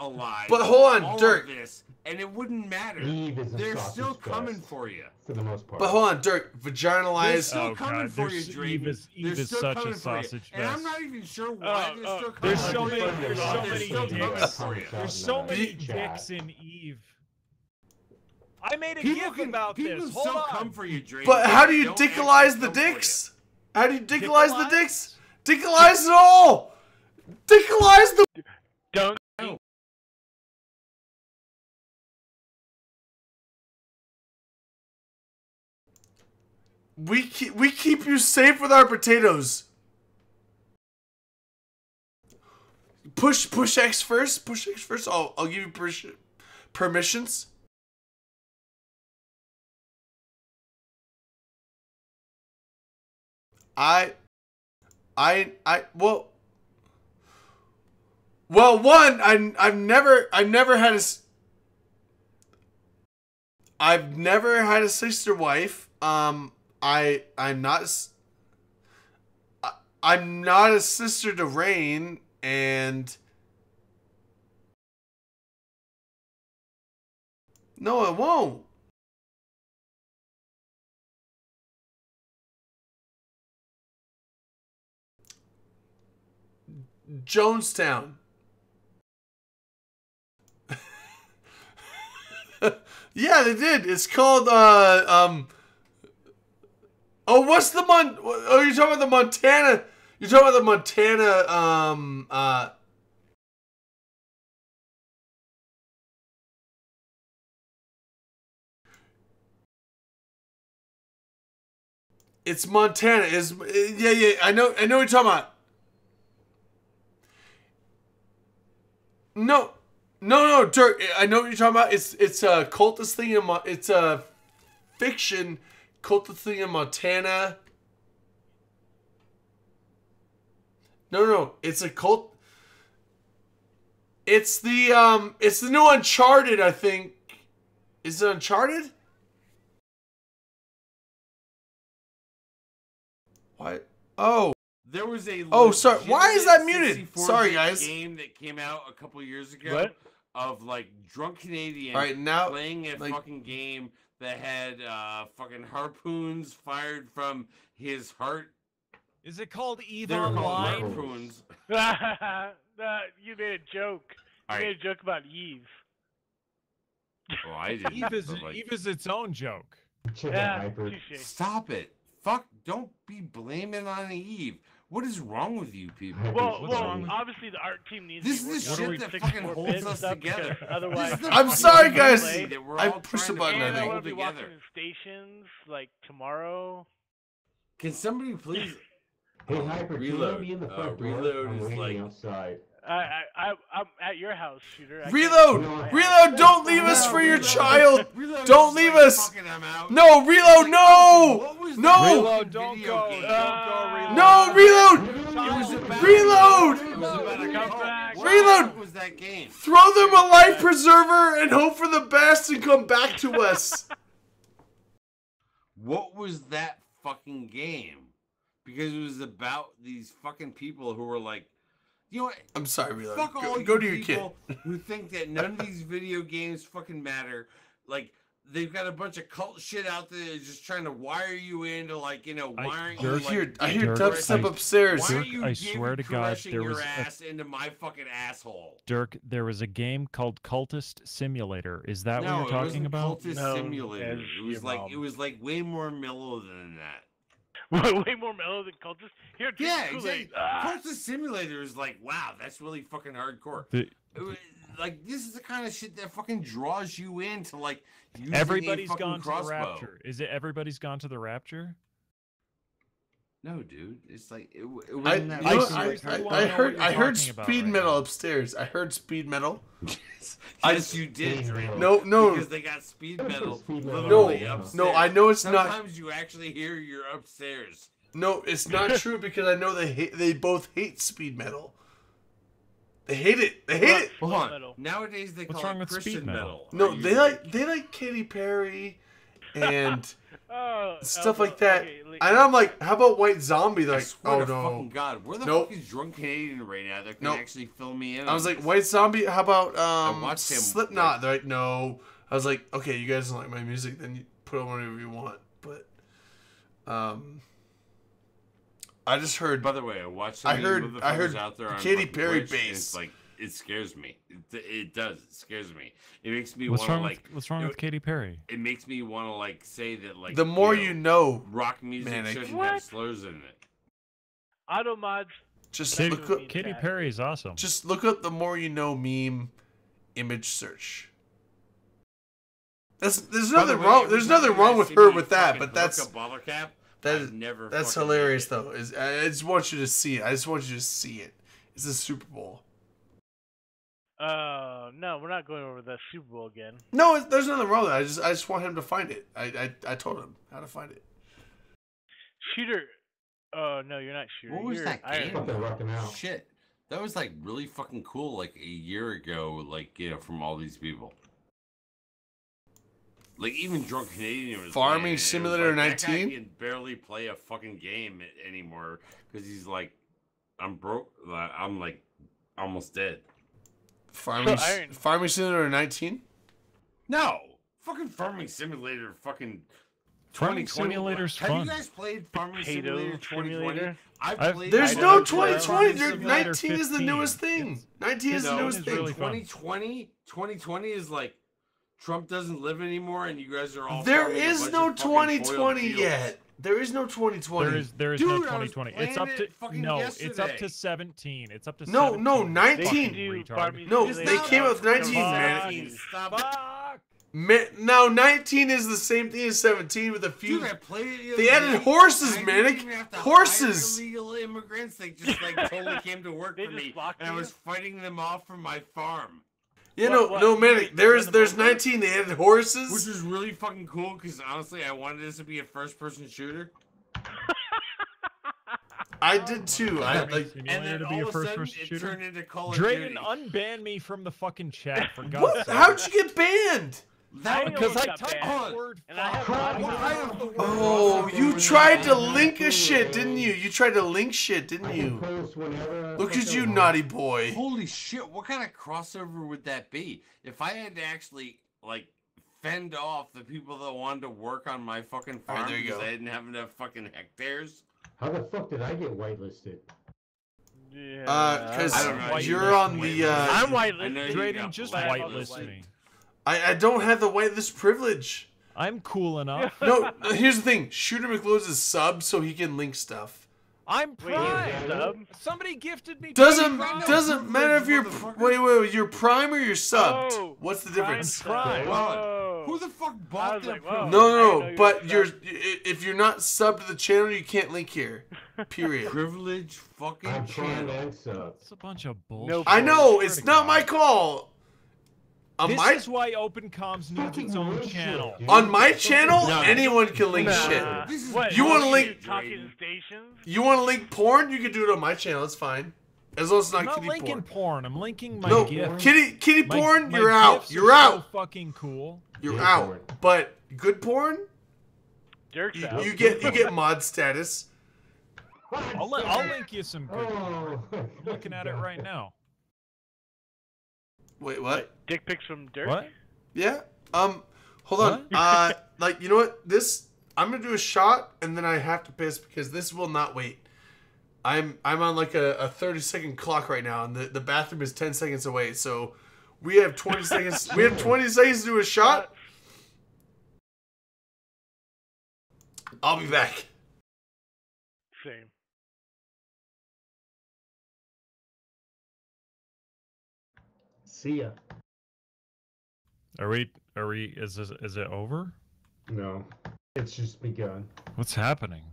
S3: alive.
S1: But hold on,
S3: all
S1: Dirk.
S3: of this, and it wouldn't matter.
S10: Eve is a
S3: They're
S10: sausage
S3: still coming
S10: fest,
S3: for you.
S10: for the most part.
S1: But hold on, Dirk.
S3: They're
S1: Vaginalized.
S3: still coming for you,
S4: Eve
S3: Drayden.
S4: is
S3: They're still
S4: such a
S3: coming for you.
S4: sausage
S3: And I'm
S4: fest.
S3: not even sure why they're still coming
S4: There's
S3: for
S4: so
S3: you.
S4: many. There's so
S3: They're
S4: many
S3: still coming
S4: dicks.
S3: for you.
S4: There's so many
S10: Chat.
S4: dicks in Eve. I made a
S3: People
S4: gif
S3: can
S4: about
S3: people
S4: this.
S3: still
S4: Hold on.
S3: come for you, Drayden.
S1: But how do you
S3: Don't
S1: dickalize
S3: actually
S1: the
S3: come for you.
S1: dicks? How do you dickalize the dicks? Dickalize it all. Dickalize the.
S8: Don't.
S1: We keep you safe with our potatoes. Push X first. Push X first. I'll give you permissions. Well, one, I've never had a sister wife. I'm not a sister to Rain, and no, it won't. Jonestown. Yeah, they did. It's called oh, what's the oh, you're talking about the Montana. You're talking about the Montana it's Montana. Yeah, I know what you're talking about. No, Dirk. I know what you're talking about. It's a cultist thing it's a fiction cultist thing in Montana. No, it's a cult. It's the new Uncharted, I think. Is it Uncharted? What? Oh.
S3: There was a
S1: sorry. Why is that muted?
S3: 64-bit
S1: Sorry, guys.
S3: Game that came out a couple years ago
S8: What?
S3: of like drunk Canadians
S1: All right, now,
S3: playing a
S1: like-
S3: fucking game that had fucking harpoons fired from his heart.
S4: Is it called Eve
S3: They were called
S4: Online?
S3: harpoons.
S8: You made a joke.
S3: All
S8: You
S3: right.
S8: made a joke about Eve.
S3: Oh, I did.
S4: Eve is its own joke.
S8: Yeah, touche.
S3: Stop it. Fuck. Don't be blaming on Eve. What is wrong with you people?
S8: Well,
S4: What's wrong with-
S8: obviously the art team needs
S3: This
S8: to
S3: is
S8: be
S3: the
S8: working
S3: shit
S8: on
S3: that fucking
S8: 64-bit
S3: holds us
S8: stuff
S3: together.
S8: because Otherwise,
S3: This is the
S1: I'm
S3: fucking
S1: sorry,
S3: gameplay
S1: guys.
S3: that we're
S1: I
S3: all
S1: pushed
S3: trying
S1: the button,
S3: to
S1: I
S8: and I
S1: think.
S8: want to be
S3: together.
S8: watching stations like tomorrow.
S3: Can somebody please
S10: Hey, Hyper, can you let
S3: reload?
S10: me in the front door?
S3: Reload
S10: I'm
S3: is
S10: waiting
S3: like
S10: outside.
S8: I'm at your house, shooter. I can't-
S1: Reload! Reload! Don't leave us for your child! Don't leave us!
S3: fucking I'm out.
S1: No, reload! No!
S3: What was
S1: No!
S3: that
S4: Reload, don't
S3: video
S4: go.
S3: game?
S4: Don't go, reload.
S1: No! Reload!
S3: It was about
S1: Reload!
S3: It was about a
S8: Come back.
S3: What
S1: Reload!
S3: the fuck was that game?
S1: Throw them a life preserver and hope for the best and come back to us.
S3: What was that fucking game? Because it was about these fucking people who were like, you know what?
S1: I'm sorry, Reload.
S3: Fuck all
S1: Go to
S3: you
S1: your kid.
S3: people who think that none of these video games fucking matter. Like, they've got a bunch of cult shit out there that's just trying to wire you into, like, you know, wiring you.
S1: I hear
S3: Dirk,
S1: dubstep upstairs.
S3: Why are you
S4: I swear to God,
S3: caressing
S4: there
S3: your
S4: was a-
S3: ass into my fucking asshole?
S4: Dirk, there was a game called Cultist Simulator. Is that
S3: No,
S4: what you're talking
S3: it
S4: about?
S3: wasn't Cultist
S8: No,
S3: Simulator.
S8: as
S3: It was
S8: your
S3: like
S8: mom.
S3: it was like way more mellow than that.
S8: Way more mellow than cultists. Here, drink
S3: Yeah,
S8: Kool-Aid.
S3: exactly.
S8: Ah.
S3: Cultist Simulator is like, wow, that's really fucking hardcore.
S4: The-
S3: Like, this is the kind of shit that fucking draws you into, like, using
S4: Everybody's
S3: a fucking
S4: gone to
S3: crossbow.
S4: the Rapture. Is it Everybody's Gone to the Rapture?
S3: No, dude. It's like, it
S1: I,
S3: wasn't that
S1: you know,
S3: fucking retarded.
S1: I heard
S4: talking about
S1: speed
S4: right
S1: metal
S4: now.
S1: upstairs. I heard speed metal.
S3: Yes, you did, Drake.
S1: No.
S3: Because they got speed metal
S10: Speed metal.
S3: literally
S1: No,
S3: upstairs.
S1: no, I know it's not.
S3: Sometimes you actually hear you're upstairs.
S1: No, it's not true because I know they both hate speed metal. They hate it. They hate it.
S3: Hold on.
S8: Metal.
S3: Nowadays they
S4: What's
S3: call
S4: wrong
S3: it
S4: with speed
S3: Christian
S4: metal?
S3: metal.
S1: No, they like Katy Perry and stuff
S8: okay,
S1: like that.
S8: okay,
S1: And I'm like, how about White Zombie? They're
S3: I
S1: like,
S3: swear
S1: oh
S3: to
S1: no.
S3: fucking God, where the
S1: Nope.
S3: fuck is drunk Canadian right now that can
S1: Nope.
S3: actually fill me in?
S1: I was
S3: on
S1: like,
S3: this?
S1: White Zombie, how about
S3: watched him,
S1: Slipknot?
S3: like-
S1: They're like, no. I was like, okay, you guys don't like my music, then you put on whatever you want. But I just heard.
S3: By the way, I watched.
S1: I heard
S3: out there on
S1: Katy
S3: fucking
S1: Perry
S3: Twitch, and
S1: bass.
S3: It's like it scares me. It does. It scares me. It makes me
S4: What's
S3: want to
S4: wrong
S3: like.
S4: with What's wrong with Katy Perry?
S3: It makes me want to like say that like.
S1: The more you know,
S3: rock music
S1: Manic.
S3: shouldn't
S8: What?
S3: have slurs in it.
S8: Auto mods.
S1: just
S4: Katy,
S1: look up.
S4: Katy Perry is awesome.
S1: Just look up the more you know meme image search. There's
S3: By the
S1: nothing
S3: way,
S1: wrong.
S3: every
S1: There's
S3: time
S1: nothing
S3: you
S1: wrong
S3: guys
S1: with
S3: see
S1: her
S3: me
S1: with that,
S3: fucking
S1: but
S3: hook
S1: that's
S3: a bottle cap.
S1: that
S3: I've
S1: is
S3: never
S1: that's
S3: fucking
S1: hilarious
S3: done it.
S1: though. Is I just want you to see it. I just want you to see it. It's the Super Bowl.
S8: No, we're not going over the Super Bowl again.
S1: No, there's nothing wrong with it. I just want him to find it. I told him how to find it.
S8: Shooter. Oh no, you're not Shooter.
S3: What was
S8: You're
S3: that
S8: Iron
S3: game?
S8: Man.
S10: Fucking rocking out.
S3: Shit, that was like really fucking cool. Like a year ago, like from all these people. Like even drunk Canadian was
S1: Farming
S3: playing it, and it was
S1: Simulator
S3: like, that guy
S1: 19?
S3: can barely play a fucking game anymore because he's like, I'm broke. I'm like almost dead.
S1: Farming
S8: Iron-
S1: Farming Simulator 19.
S3: No, fucking Farming Simulator, fucking.
S4: Farming
S3: 2020.
S4: Simulator's
S3: Have
S4: fun.
S3: you guys played Farming
S8: Potato
S3: Simulator 2020?
S8: Simulator?
S3: I've played.
S1: There's
S3: I
S1: no
S3: know
S1: 2020.
S4: Simulator
S1: 19 is the
S4: 15.
S1: newest thing. 19 is the
S3: No,
S1: newest
S4: it's
S1: thing.
S4: really fun.
S3: 2020 is like Trump doesn't live anymore, and you guys are all.
S1: There
S3: farming a
S1: is
S3: bunch
S1: no
S3: of fucking foiled
S1: 2020
S3: fields.
S1: yet. There is no 2020.
S4: There is
S3: Dude,
S4: no
S3: I was
S4: 2020. It's
S3: playing
S4: up to
S3: it fucking
S4: no. It's up
S3: yesterday.
S4: to 17. It's up to
S1: No,
S4: 17.
S1: no,
S4: you
S1: 19.
S4: fucking
S8: Do
S4: retard.
S8: Farming
S1: No,
S8: Simulator
S1: they
S3: not
S1: came out with 19,
S8: Come
S1: man.
S8: on.
S3: Stop.
S1: Now 19 is the same thing as 17 with a few.
S3: Dude, I played it. the
S1: They
S3: other
S1: added
S3: day.
S1: horses,
S3: I didn't
S1: Manic.
S3: even have to
S1: Horses.
S3: hire illegal immigrants. They just like totally came to work
S8: They
S3: for
S8: just
S3: me,
S8: blocked
S3: and I
S8: you?
S3: was fighting them off from my farm.
S1: Yeah,
S8: What-
S1: no,
S8: what-
S1: Manic.
S8: you
S1: There's
S8: run them over?
S1: 19. They added horses.
S3: Which was really fucking cool because honestly, I wanted this to be a first-person shooter.
S1: I did too. I
S4: Farming
S1: like.
S3: And
S4: Simulator
S3: then
S4: to
S3: all
S4: be a
S3: of a
S4: first
S3: sudden,
S4: person
S3: it
S4: shooter.
S3: turned into Call of
S4: Drayden,
S3: Duty.
S4: unban me from the fucking chat for God's
S1: What?
S4: sake.
S1: How'd you get banned?
S3: That
S4: Because I
S8: got
S4: typed
S8: banned.
S4: the word
S8: And I have
S4: fuck.
S8: lots
S1: Oh, you tried to link a shit, didn't you? You tried to link shit, didn't
S10: I can
S1: you?
S10: post whenever I
S1: Look at
S10: fucking
S1: you,
S10: want.
S1: naughty boy.
S3: Holy shit! What kind of crossover would that be? If I had to actually like fend off the people that wanted to work on my fucking
S1: All right,
S3: farm
S1: there you
S3: because
S1: go.
S3: I didn't have enough fucking hectares.
S10: How the fuck did I get whitelisted?
S8: Yeah.
S1: Because
S3: I don't know.
S1: you're on the.
S8: I'm
S3: I
S8: whitelisted.
S3: know you
S4: Drayden,
S3: got
S4: just
S3: blacklisted.
S4: whitelist me.
S1: I don't have the whitelist privilege.
S4: I'm cool enough.
S1: No, here's the thing. Shooter McLowe's is sub, so he can link stuff.
S4: I'm
S8: Wait,
S4: Prime.
S8: sub?
S4: Somebody gifted me.
S1: Doesn't
S4: Prime.
S1: matter if you're wait you're prime or you're subbed.
S8: Oh,
S1: What's the
S8: Prime
S1: difference?
S8: sub.
S4: Prime.
S8: Whoa.
S3: Who the fuck
S8: I
S3: bought
S8: was
S3: that?
S8: like, whoa.
S1: No,
S8: I didn't know
S1: no,
S8: you
S1: but
S8: were
S1: if you're not subbed to the channel, you can't link here. Period.
S3: Privilege fucking
S10: I'm Prime
S3: channel.
S10: and sub.
S4: It's a bunch of bullshit.
S1: I know
S4: Swear
S1: it's
S4: to
S1: not
S4: God.
S1: my call. On
S4: This
S1: my
S4: is why OpenComms needs its own
S10: bullshit,
S4: channel.
S10: dude.
S1: on my channel,
S3: No.
S1: anyone can link
S8: Nah.
S1: shit.
S3: This is
S8: What?
S1: You wanna
S3: bullshit,
S1: link-
S8: Talking
S3: Drayden.
S8: stations?
S1: You want to link porn? You can do it on my channel. It's fine, as long as it's
S4: I'm
S1: not
S4: not
S1: kitty
S4: linking
S1: porn.
S4: porn. I'm linking my
S1: No,
S4: gifts.
S1: kitty
S4: My-
S1: porn.
S4: my
S1: You're out.
S4: gifts
S1: You're
S4: are
S1: out.
S4: So fucking cool.
S1: You're
S10: Yeah,
S1: out.
S10: porn.
S1: But good porn,
S8: Jerk's out.
S1: you get mod status.
S4: I'll link you some good.
S10: Oh.
S4: I'm looking at it right now.
S1: Wait, what?
S8: Dick pics from Dirk?
S4: What?
S1: Yeah. Hold on. Like, you know what? I'm gonna do a shot and then I have to piss because this will not wait. I'm on like a 30-second clock right now, and the bathroom is 10 seconds away. So we have 20 seconds. We have 20 seconds to do a shot. I'll be back.
S8: Same.
S10: See ya.
S4: Are we? Is it over?
S10: No, it's just begun.
S4: What's happening?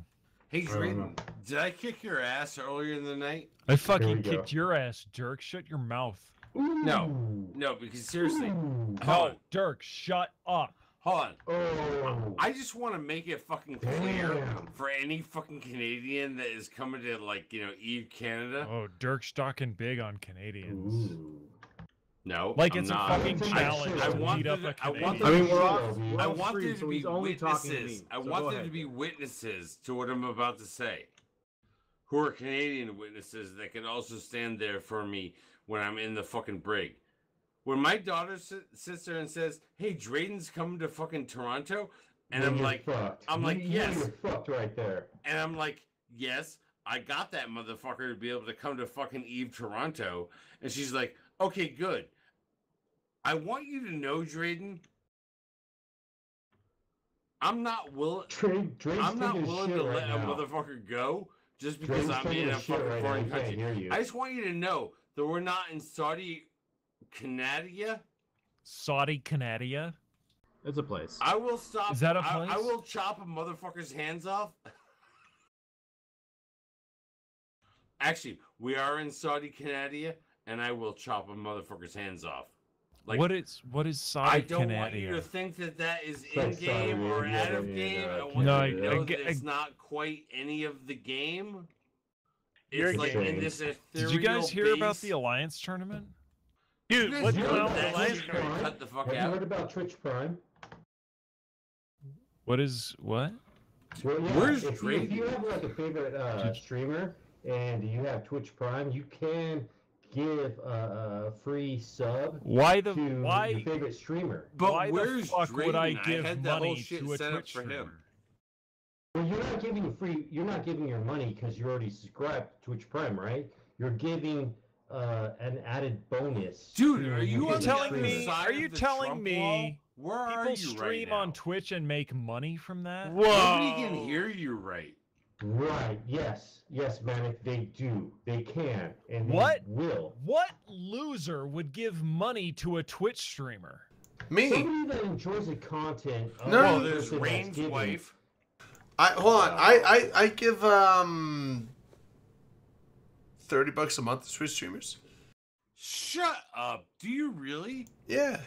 S3: Hey,
S10: I don't know.
S3: Drayden, did I kick your ass earlier in the night?
S4: I fucking
S10: we go.
S4: kicked your ass, Dirk. Shut your mouth.
S3: No, no, because seriously,
S10: Ooh.
S3: hold on,
S4: Dirk, shut up.
S3: hold on.
S10: Oh.
S3: I just want to make it fucking clear
S10: Damn.
S3: for any fucking Canadian that is coming to like Eve Canada.
S4: Oh, Dirk's talking big on Canadians.
S10: Ooh.
S3: No,
S4: Like
S3: I'm
S4: it's
S3: not.
S4: a fucking challenge
S3: I
S4: to
S3: want
S4: beat up
S3: there
S4: a
S3: to- I want
S4: Canadian.
S3: there
S6: I
S3: to
S6: mean,
S3: be-
S6: we're
S3: I
S6: off
S3: want
S6: stream,
S3: there
S6: so
S3: to be
S6: he's only talking to
S3: witnesses.
S6: me.
S3: I
S6: So
S3: want
S6: go
S3: there to
S6: ahead,
S3: be
S6: Joe.
S3: witnesses to what I'm about to say, who are Canadian witnesses that can also stand there for me when I'm in the fucking brig. When my daughter sits there and says, "Hey, Drayden's coming to fucking Toronto," and
S10: Then
S3: I'm
S10: you're
S3: like,
S10: fucked.
S3: yes,
S10: You're fucked right there.
S3: and I'm like, yes, I got that motherfucker to be able to come to fucking Eve Toronto, and she's like, okay, good. I want you to know, Drayden, I'm not willing.
S10: Drayden's
S3: I'm not
S10: taking a
S3: willing
S10: shit
S3: to
S10: right
S3: let a
S10: now.
S3: motherfucker go just because
S10: Drayden's
S3: I'm
S10: taking
S3: in
S10: a
S3: a
S10: shit
S3: fucking
S10: right now.
S3: foreign
S10: He can't
S3: country.
S10: hear you.
S3: I just want you to know that we're not in Saudi Canada.
S4: Saudi Canada.
S6: It's a place.
S3: I will stop.
S4: Is that a
S3: I
S4: place?
S3: will chop a motherfucker's hands off. Actually, we are in Saudi Canada, and I will chop a motherfucker's hands off. Like,
S4: what is Saudi
S3: I don't
S4: Canada?
S3: want you to think that that is
S10: It's like
S3: in game
S10: Saudi
S3: or
S10: Arabia
S3: out of
S10: when
S3: game.
S10: you're,
S3: I
S10: uh,
S3: want
S4: No,
S3: you to know that
S4: I-
S3: it's not quite any of the game.
S8: You're
S3: It's like
S10: game.
S3: in this ethereal
S4: Did you guys hear about
S3: base.
S4: the Alliance tournament?
S8: Dude,
S3: You
S8: what's
S3: guys
S8: going
S3: know
S8: on with
S3: that
S8: the
S3: shit
S8: Lions?
S3: can cut the fuck
S10: Have you
S3: out.
S10: heard about Twitch Prime?
S4: What is what?
S10: Well, yeah,
S3: Where's
S10: if you have like a favorite streamer and you have Twitch Prime, you can give a free sub
S4: Why the
S10: to
S4: why?
S10: your favorite streamer.
S3: But
S4: Why the
S3: where's
S4: fuck would I
S3: Drayden?
S4: give
S3: had that whole
S4: money
S3: shit
S4: to a
S3: set up
S4: Twitch
S3: for him.
S4: streamer?
S10: Well, you're not giving free. You're not giving your money because you're already subscribed to Twitch Prime, right? You're giving an added bonus.
S3: Dude,
S10: to
S3: are you
S10: your
S3: on the
S10: favorite
S4: telling
S3: other
S10: streamer.
S4: me?
S3: side
S4: Are
S3: of
S4: you
S3: the
S4: telling
S3: Trump
S4: me
S3: wall? Where are
S4: people
S3: you
S4: stream
S3: right
S4: on
S3: now?
S4: Twitch and make money from that?
S8: Whoa.
S3: Nobody can hear you right.
S10: Right? Yes, Manic. They do. They can, and they
S4: What?
S10: will.
S4: What loser would give money to a Twitch streamer?
S1: Me.
S10: Somebody that enjoys the content. Of
S1: No.
S10: the
S3: Well, there's
S10: person that's
S3: Rain's
S10: giving.
S3: wife.
S1: Hold on. I give $30 a month to Twitch streamers.
S3: Shut up. Do you really?
S1: Yeah.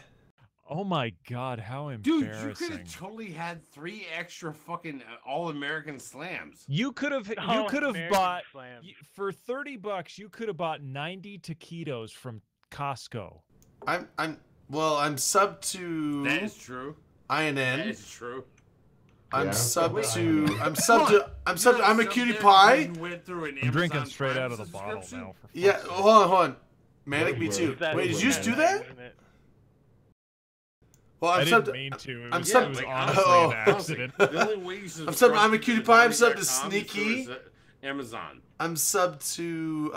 S4: Oh my god, how
S3: Dude,
S4: embarrassing!
S3: you could have totally had 3 extra fucking All-American slams.
S4: You could have
S8: Oh, American
S4: bought
S8: Slam.
S4: for $30. You could have bought 90 taquitos from Costco.
S1: I'm sub to
S3: That is true.
S1: INN.
S3: That is true.
S1: I'm
S10: Yeah,
S1: sub
S10: wait,
S1: to
S10: INN.
S1: I'm sub to I'm sub to I'm a
S3: Sub
S1: cutie
S3: there
S1: pie.
S3: because you went through an
S4: I'm drinking
S3: Amazon
S4: straight
S3: Prime
S4: out of the bottle
S3: subscription?
S4: now. For
S1: Yeah,
S4: fuck's sake.
S1: hold on. Manic, me
S10: Wait,
S1: too.
S8: That
S1: Wait,
S8: is
S1: did you just do that?
S8: isn't it?
S1: Well,
S4: I
S1: I'm sub
S4: didn't
S1: to
S4: mean to. It
S1: I'm
S4: was,
S1: sub-
S4: it was
S3: Like,
S4: honestly
S1: oh.
S4: an accident.
S3: The only way you
S1: I'm sub- I'm a cutie pie, I'm sub to
S3: subscribe
S1: Sneaky.
S3: Amazon.
S1: I'm sub to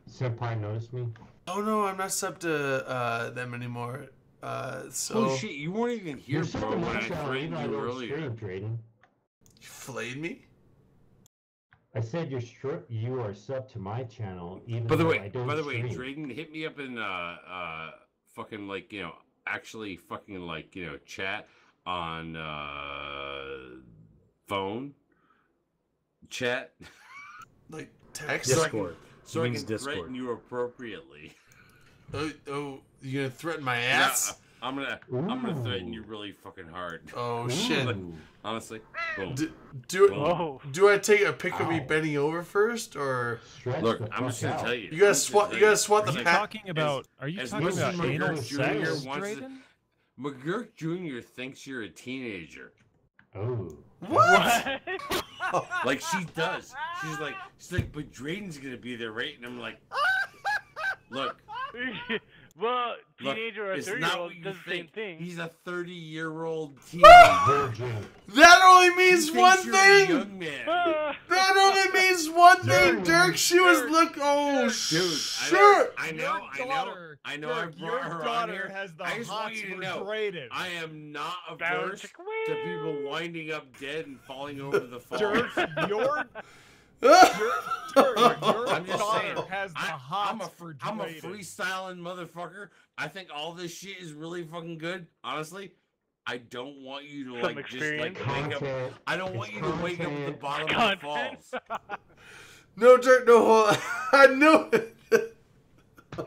S10: Senpai noticed me.
S1: oh no, I'm not sub to them anymore. So
S3: Holy shit, you weren't even here,
S10: You're
S3: bro,
S10: subbing
S3: when
S10: my
S3: I
S10: channel,
S3: threatened
S10: even though I
S3: you
S10: don't
S3: earlier.
S10: stream, Drayden.
S1: you flayed me?
S10: I said you are sub to my channel, even
S3: By the
S10: though I
S3: way,
S10: don't stream.
S3: Drayden, hit me up in fucking like, you know, actually fucking like, you know, chat on phone chat.
S1: Like text?
S6: Discord.
S3: So I
S6: Means
S3: can
S6: Discord.
S3: threaten you appropriately.
S1: Oh, you gonna threaten my ass?
S3: I'm gonna threaten you
S10: Ooh.
S3: really fucking hard.
S1: Oh shit.
S10: Ooh.
S3: Honestly. Boom.
S1: Do
S8: Whoa.
S1: do I take a pic of me
S10: Ow.
S1: bending over first, or
S10: Stretch
S3: Look,
S10: the
S3: I'm just
S10: fuck
S3: gonna
S10: out.
S3: tell you.
S1: you gotta
S3: I'm just
S1: swat?
S3: gonna
S1: You
S3: tell
S1: gotta swat
S4: Are
S1: the
S4: you
S1: pat?
S4: talking about? Are you
S3: as
S4: talking
S3: much
S4: about
S3: as
S4: anal
S3: McGurk
S4: sex,
S3: Jr. wants to-
S4: Drayden?
S3: McGurk Jr. thinks you're a teenager.
S10: Oh.
S1: What?
S3: Like she does. She's like, but Drayden's gonna be there, right? And I'm like, look,
S8: Well,
S3: look,
S8: teenager or
S3: it's not
S8: 30-year-old
S3: what you
S8: does the same
S3: think.
S8: thing.
S3: He's a 30-year-old teenager.
S10: Virgin.
S1: That only
S3: He
S1: means
S3: thinks
S1: one
S3: you're a
S1: thing.
S3: young man.
S1: That only means one thing,
S10: Dirk.
S1: Dirk. She was look. Oh
S3: Dude,
S1: shit.
S3: I know, I
S4: Dirk,
S3: brought
S4: your
S3: her on
S4: daughter
S3: here.
S4: has the
S3: I just want
S4: hots
S3: you to
S4: for
S3: know,
S4: Drayden.
S3: I am not
S8: Bound
S3: averse
S8: to
S3: to people winding up dead and falling over the fall.
S4: Dirk, your
S3: I'm just
S4: daughter
S3: saying,
S4: has the
S3: I'm
S4: hots
S3: a,
S4: for
S3: I'm a
S4: Drayden.
S3: freestyling motherfucker. I think all this shit is really fucking good. Honestly, I don't want you to
S8: Some
S3: like just like
S8: experience.
S3: wake up.
S10: Content.
S3: I don't want
S10: It's
S3: you to wake up at the
S10: content.
S3: bottom of the
S8: Content.
S3: falls.
S1: No, Dirk. No, hold on. I knew it.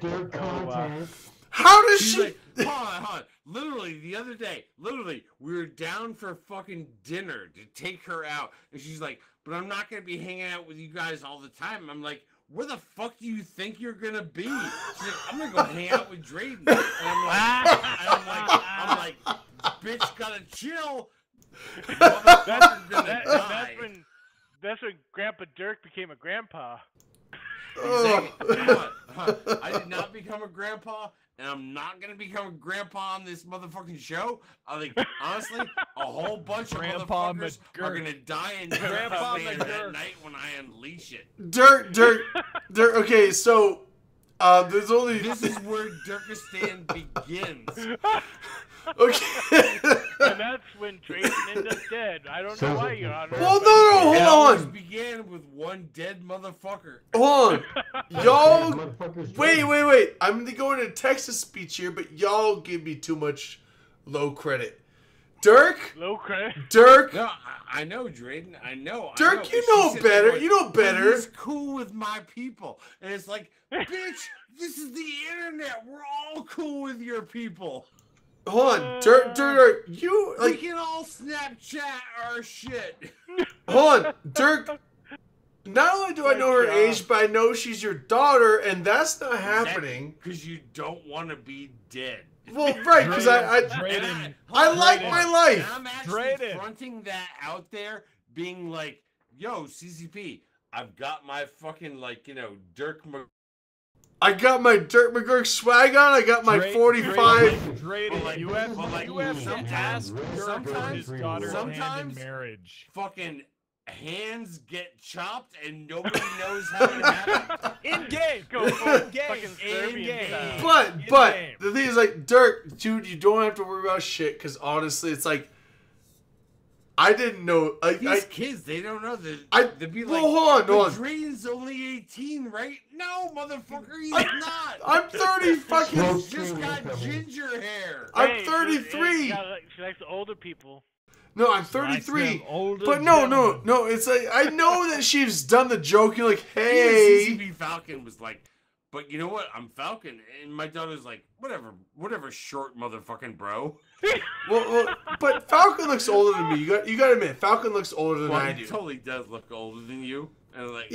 S10: Dirk content.
S1: How does
S3: She's
S1: she?
S3: like, hold on. Literally, the other day, we were down for fucking dinner to take her out. And she's like, but I'm not going to be hanging out with you guys all the time. I'm like, where the fuck do you think you're gonna be? She's like, I'm gonna go hang out with Drayden. And I'm like, bitch, gotta chill.
S8: That's when Grandpa Dirk became a grandpa.
S3: Exactly. I did not become a grandpa, and I'm not gonna become a grandpa on this motherfucking show. I think honestly, a whole bunch of motherfuckers are gonna die in Grandpa that night when I unleash it.
S1: Dirk. Okay, so there's only.
S3: This is where Dirkistan begins.
S1: Okay.
S8: And that's when Drayden ended up dead. I don't know why, Your Honor.
S1: Well, no, hold on.
S3: It began with one dead motherfucker.
S1: Hold on. Y'all. Wait. I'm going to go into Texas speech here, but y'all give me too much low credit. Dirk?
S8: Low credit?
S1: Dirk?
S3: No, I know, Drayden. I know.
S1: Dirk, you know better. You know better.
S3: He's cool with my people. And it's like, bitch, this is the internet. We're all cool with your people.
S1: Hold on, Dirk, you like
S3: we can all Snapchat our shit.
S1: Hold on, Dirk. Not only do I know her age, but I know she's your daughter, and that's not happening.
S3: Because you don't want to be dead.
S1: Well, right, because I like my life.
S3: I'm actually fronting that out there, being like, yo, CCP, I've got my fucking, Dirk
S1: I got my Dirk McGurk swag on. I got my 45.
S4: Sometimes marriage.
S3: Fucking hands get chopped and nobody knows how it happened.
S4: In game,
S1: But the thing is, like, Dirk, dude, you don't have to worry about shit. Because honestly, it's like, I didn't know.
S3: These kids, they don't know that. They'd be like,
S1: hold on.
S3: Drayden's only 18, right? No, motherfucker, he's not.
S1: I'm 30 fucking.
S3: He's just got ginger hair.
S1: I'm 33.
S8: She likes the older people.
S1: No, I'm 33. But no. It's like, I know that she's done the joke. You're like, hey.
S3: CCP Falcon was like, but you know what? I'm Falcon. And my daughter's like, whatever, short motherfucking bro.
S1: well, but Falcon looks older than me. You got to admit, Falcon looks older than I do.
S3: He totally does look older than you. And like,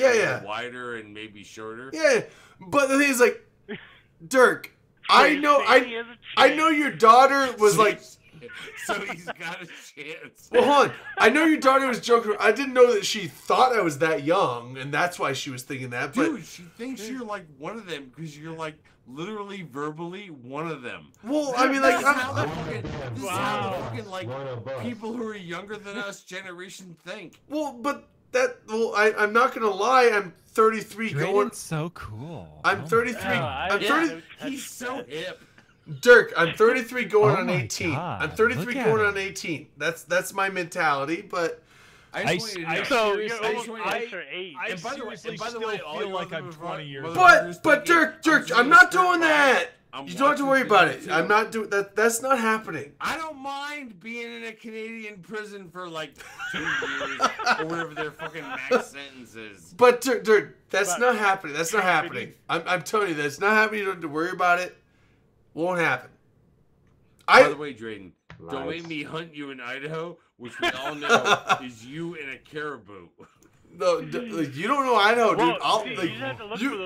S3: wider and maybe shorter.
S1: Yeah, but the thing is, like, Dirk, I know your daughter was like.
S3: So he's got a chance.
S1: Well, hold on. I know your daughter was joking. I didn't know that she thought I was that young, and that's why she was thinking that. But
S3: dude, she thinks you're like one of them because you're like literally verbally one of them.
S1: Well, I mean, like,
S3: this is how the fucking like people who are younger than us generation think.
S1: Well, but I'm not gonna lie. I'm 33 going.
S4: So cool.
S1: I'm 33. I'm 30.
S3: He's so hip.
S1: Dirk, I'm 33 going on 18. God, I'm 33 going on 18. That's my mentality, but
S4: I seriously feel like I'm 20 years old.
S1: But Dirk, I'm not doing that. You don't have to worry about it. I'm not doing that. That's not happening.
S3: I don't mind being in a Canadian prison for like 2 years or whatever their fucking max sentence is.
S1: But Dirk, that's not happening. That's not happening. I'm telling you, that's not happening. You don't have to worry about it. Won't happen.
S3: By the way, Drayden, don't make me hunt you in Idaho, which we all know is you and a caribou.
S1: No, you don't know Idaho, dude.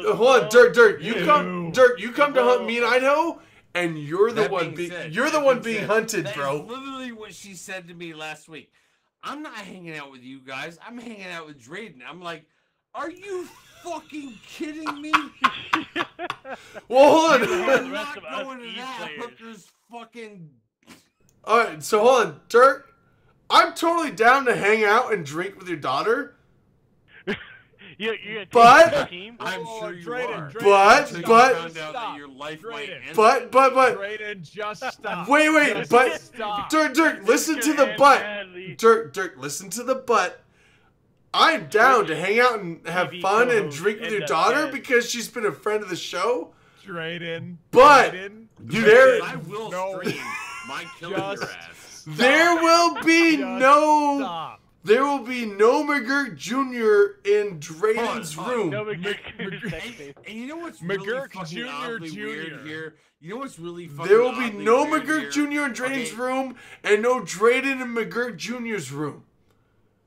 S8: Well,
S1: hold on, Dirk. You come to hunt me in Idaho, and you're the one being hunted, bro.
S3: That's literally what she said to me last week. I'm not hanging out with you guys. I'm hanging out with Drayden. I'm like, are you fucking kidding me?
S1: Well, hold on.
S3: I'm not going to that hooker's fucking.
S1: All right, so hold on, Dirk. I'm totally down to hang out and drink with your daughter.
S8: But
S3: I'm sure you are.
S1: But
S4: Drayden, just stop.
S1: Wait, but Dirk, listen to the but. Dirk, listen to the but. I'm down to hang out and have fun and drink with your daughter because she's been a friend of the show.
S4: Drayden.
S1: But
S3: I will stream my killing your ass.
S1: There will be no McGurk Jr. in Drayden's room.
S8: No McGurk.
S3: And you know what's really fucking oddly weird here? You know what's really fucking
S1: There will be no McGurk Jr. in Drayden's room and no Drayden in McGurk Jr.'s room.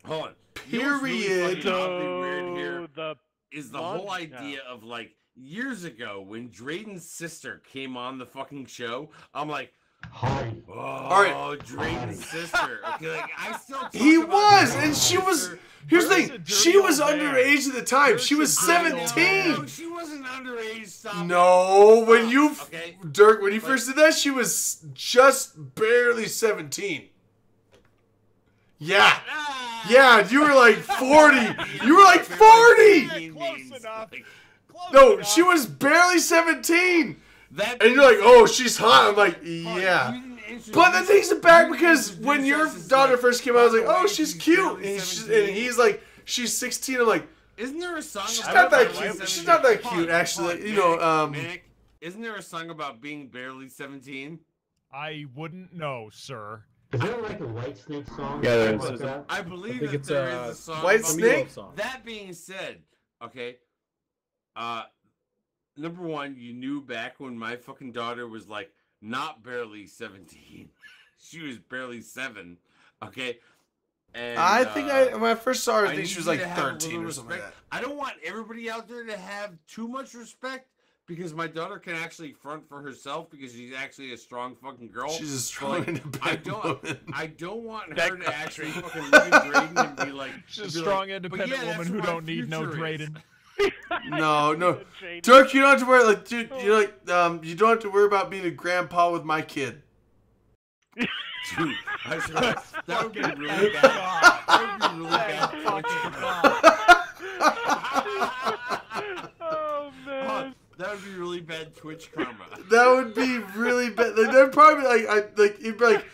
S3: Hold on.
S1: Period.
S3: You know what's really fucking oddly weird here?
S8: The
S3: is the whole idea of like years ago when Drayden's sister came on the fucking show. I'm like,
S10: Hi.
S3: oh,
S1: All right.
S3: Drayden's sister. Okay, like I still. Talk
S1: He
S3: about
S1: was,
S3: Drayden's
S1: and she was.
S3: sister.
S1: Here's the
S4: There's a
S1: thing.
S4: dirty
S1: She was
S4: old man.
S1: underage at the time. She was
S3: I know,
S1: 17.
S3: she wasn't underage. Stop.
S1: No, when you,
S3: Okay.
S1: Dirk, when you first did that, she was just barely 17. Yeah. Yeah, you were like 40. You were like 40.
S4: Close enough.
S1: No, she was barely 17.
S3: That
S1: And you're like, oh, she's hot. I'm like, yeah. But that takes it back because when your daughter first came out, I was like, oh, she's cute. And he's like, she's 16. I'm like,
S3: isn't there a song?
S1: she's
S3: about
S1: not that
S3: barely
S1: cute. She's
S3: 17?
S1: not that
S3: Hold
S1: cute,
S3: on,
S1: actually.
S3: hold
S1: You know,
S3: on, Manic, isn't there a song about being barely 17?
S4: I wouldn't know, sir.
S10: Is there like a Whitesnake song?
S6: Yeah, there
S10: Something
S6: is.
S10: like that?
S3: I believe
S6: think
S3: that
S6: it's,
S3: there is a song.
S1: White
S3: about
S1: Snake?
S6: Song.
S3: That being said, okay, number one, you knew back when my fucking daughter was like not barely 17, she was barely 7, okay. And
S1: I think when I first saw her, I think
S3: need
S1: she was
S3: you
S1: like
S3: to have a
S1: 13
S3: little
S1: or something like that.
S3: respect. I don't want everybody out there to have too much respect because my daughter can actually front for herself because she's actually a strong fucking girl.
S1: She's a strong,
S3: Like,
S1: independent woman.
S3: I don't want
S8: That
S3: her to
S8: country.
S3: actually fucking look at Drayden and be like,
S4: She's a
S3: be
S4: strong,
S3: like, "But
S4: independent
S3: yeah,
S4: woman
S3: that's
S4: who
S3: what my
S4: don't need no
S3: future is."
S4: Drayden.
S1: No.
S8: Drayden.
S1: Dirk, you don't have to worry. Like, dude, you're like, you don't have to worry about being a grandpa with my kid.
S3: Dude, I swear, that would be really bad. That would be really bad.
S8: Oh man.
S3: That would be really bad Twitch karma.
S1: That would be really bad. Like, that'd probably be like, you'd be like,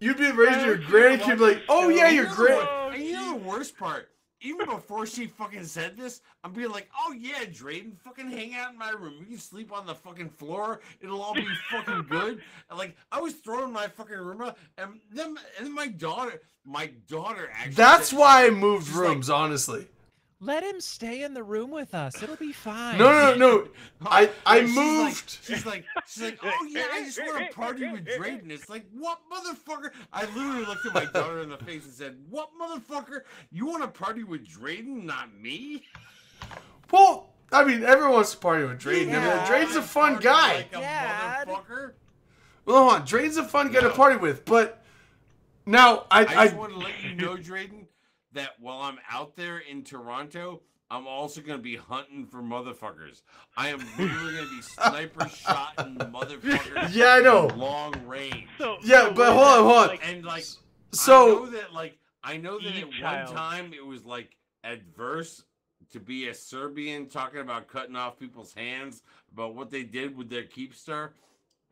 S1: you'd be raising your grandkid, like, oh yeah, your grand.
S3: And you know the worst part? Even before she fucking said this, I'm being like, oh yeah, Drayden, fucking hang out in my room. You can sleep on the fucking floor. It'll all be fucking good. And like, I was throwing my fucking room out, and then my daughter actually.
S1: That's
S3: said-
S1: why I moved
S3: she's like,
S1: rooms, honestly.
S4: Let him stay in the room with us. It'll be fine.
S1: No. I
S3: she's
S1: moved.
S3: She's like, oh yeah, I just want to party with Drayden. It's like, what motherfucker? I literally looked at my daughter in the face and said, what motherfucker? You want to party with Drayden, not me?
S1: Well, I mean, everyone wants to party with Drayden.
S3: Yeah.
S1: I mean, Drayden's a fun guy.
S3: Like a motherfucker.
S1: Well, hold on. Drayden's a fun guy to party with, but now
S3: I just want to let you know, Drayden, that while I'm out there in Toronto, I'm also going to be hunting for motherfuckers. I am literally going to be sniper shotting motherfuckers.
S1: Yeah, I know.
S3: Long range.
S1: Yeah, but hold on.
S3: And like,
S1: So
S3: I know that at one time it was like adverse to be a Serbian talking about cutting off people's hands about what they did with their Keepstar.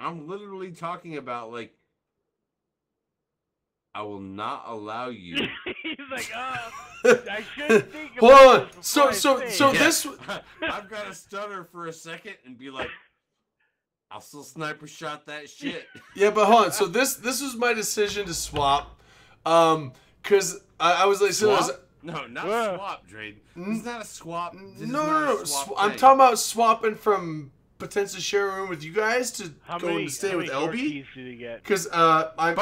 S3: I'm literally talking about like, I will not allow you.
S8: He's like, I should think
S1: Hold
S8: about
S1: on.
S8: this before
S1: So
S8: I say it.
S1: this.
S3: I've got to stutter for a second and be like, I'll still sniper shot that shit.
S1: Yeah, but hold on. So this was my decision to swap, because I was like,
S3: Swap? No, not swap, Drayden. It's not a swap. This is not
S1: No.
S3: a swap
S1: I'm
S3: thing.
S1: talking about swapping from potentially share a room with you guys to go and stay with
S8: how
S1: LB.
S8: many keys do they get?
S1: Because
S3: By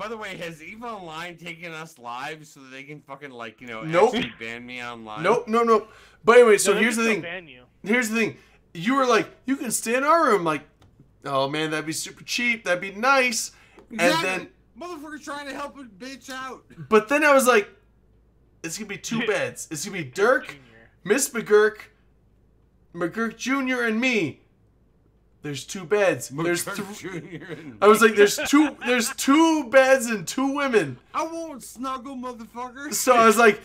S3: the way, has EVE Online taken us live so that they can fucking
S1: Nope.
S3: actually ban me online?
S1: Nope. But anyway, so
S8: No, they
S1: here's the
S8: can
S1: thing.
S8: still ban you.
S1: Here's the thing. You were like, you can stay in our room. Like, oh man, that'd be super cheap. That'd be nice.
S3: Exactly.
S1: And then,
S3: motherfucker trying to help a bitch out.
S1: but then I was like, it's gonna be 2 beds. It's gonna be Dirk, Miss McGurk, McGurk Jr. and me. There's 2 beds. There's
S3: McGurk
S1: 3.
S3: Jr. and
S1: I was
S3: me.
S1: like, there's 2 beds and 2 women.
S3: I won't snuggle, motherfucker.
S1: So I was like,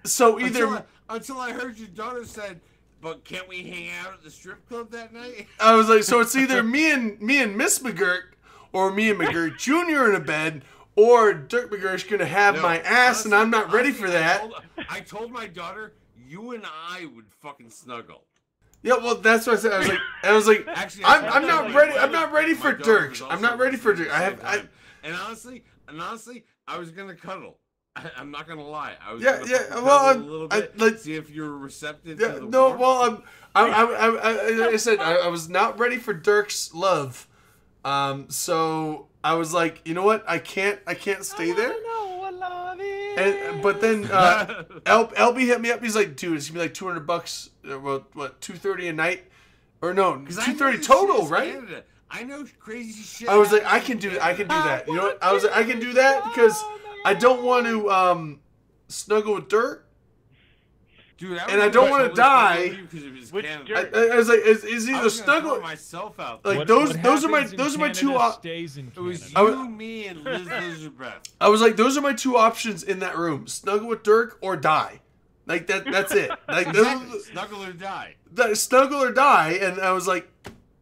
S1: so either
S3: until I heard your daughter said, but can't we hang out at the strip club that night?
S1: I was like, so it's either me and Miss McGurk, or me and McGurk Jr. in a bed, or Dirk McGurk's gonna have
S3: No,
S1: my ass, and I'm not ready for that.
S3: I told my daughter, you and I would fucking snuggle.
S1: Yeah, well, that's what I said. I was like,
S3: Actually,
S1: I'm not ready. I'm not ready
S3: my
S1: for
S3: daughter
S1: Dirk.
S3: was
S1: I'm
S3: also
S1: not ready for
S3: listening
S1: Dirk.
S3: at the same time. And honestly, I was gonna cuddle. I'm not gonna lie. I was gonna fucking
S1: well,
S3: cuddle a little bit, see if you're receptive to the
S1: no,
S3: warmth.
S1: well, I said I was not ready for Dirk's love. So I was like, you know what? I can't stay there.
S4: know what love is.
S1: but then LB hit me up. He's like, dude, it's gonna be like $200. What, $230 a night? Or no, $230 total, right?
S3: Canada. I know crazy shit.
S1: I was like, I can do that. You know what? I was like, I can do that because I don't want to snuggle with Dirk.
S3: Dude,
S1: and I don't want to die. I was like, is either snuggle
S3: myself out.
S1: Like those are my two
S3: It was you, me, and Liz Elizabeth.
S1: I was like, those are my two options in that room: snuggle with Dirk or die. Like that's it. Like
S3: snuggle or die.
S1: Snuggle or die. And I was like,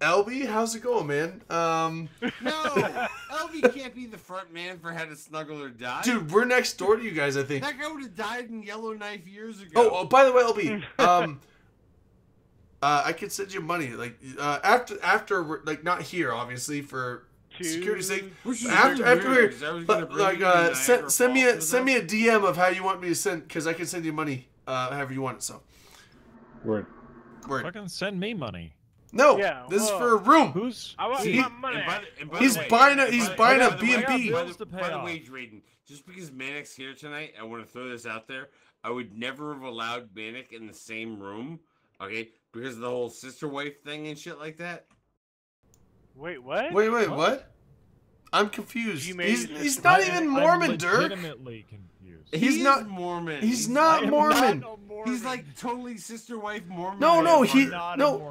S1: LB, how's it going, man?
S3: No, LB can't be the front man for how to snuggle or die.
S1: Dude, we're next door to you guys, I think.
S3: That guy would have died in Yellowknife years ago.
S1: Oh, by the way, LB, I could send you money, like after like not here, obviously for security's sake. After send me a DM of how you want me to send, because I can send you money however you want it. So,
S6: word.
S4: Fucking send me money.
S1: No, this is for a room.
S8: I want my money.
S1: He's buying a B&B.
S3: By the way, Drayden, just because Manic's here tonight, I want to throw this out there. I would never have allowed Manic in the same room, okay, because of the whole sister wife thing and shit like that.
S8: Wait, what?
S1: Wait, what? I'm confused. He's not even Mormon, Dirk.
S4: Legitimately confused.
S1: He's not
S3: Mormon.
S1: He's not Mormon.
S3: He's like totally sister wife Mormon.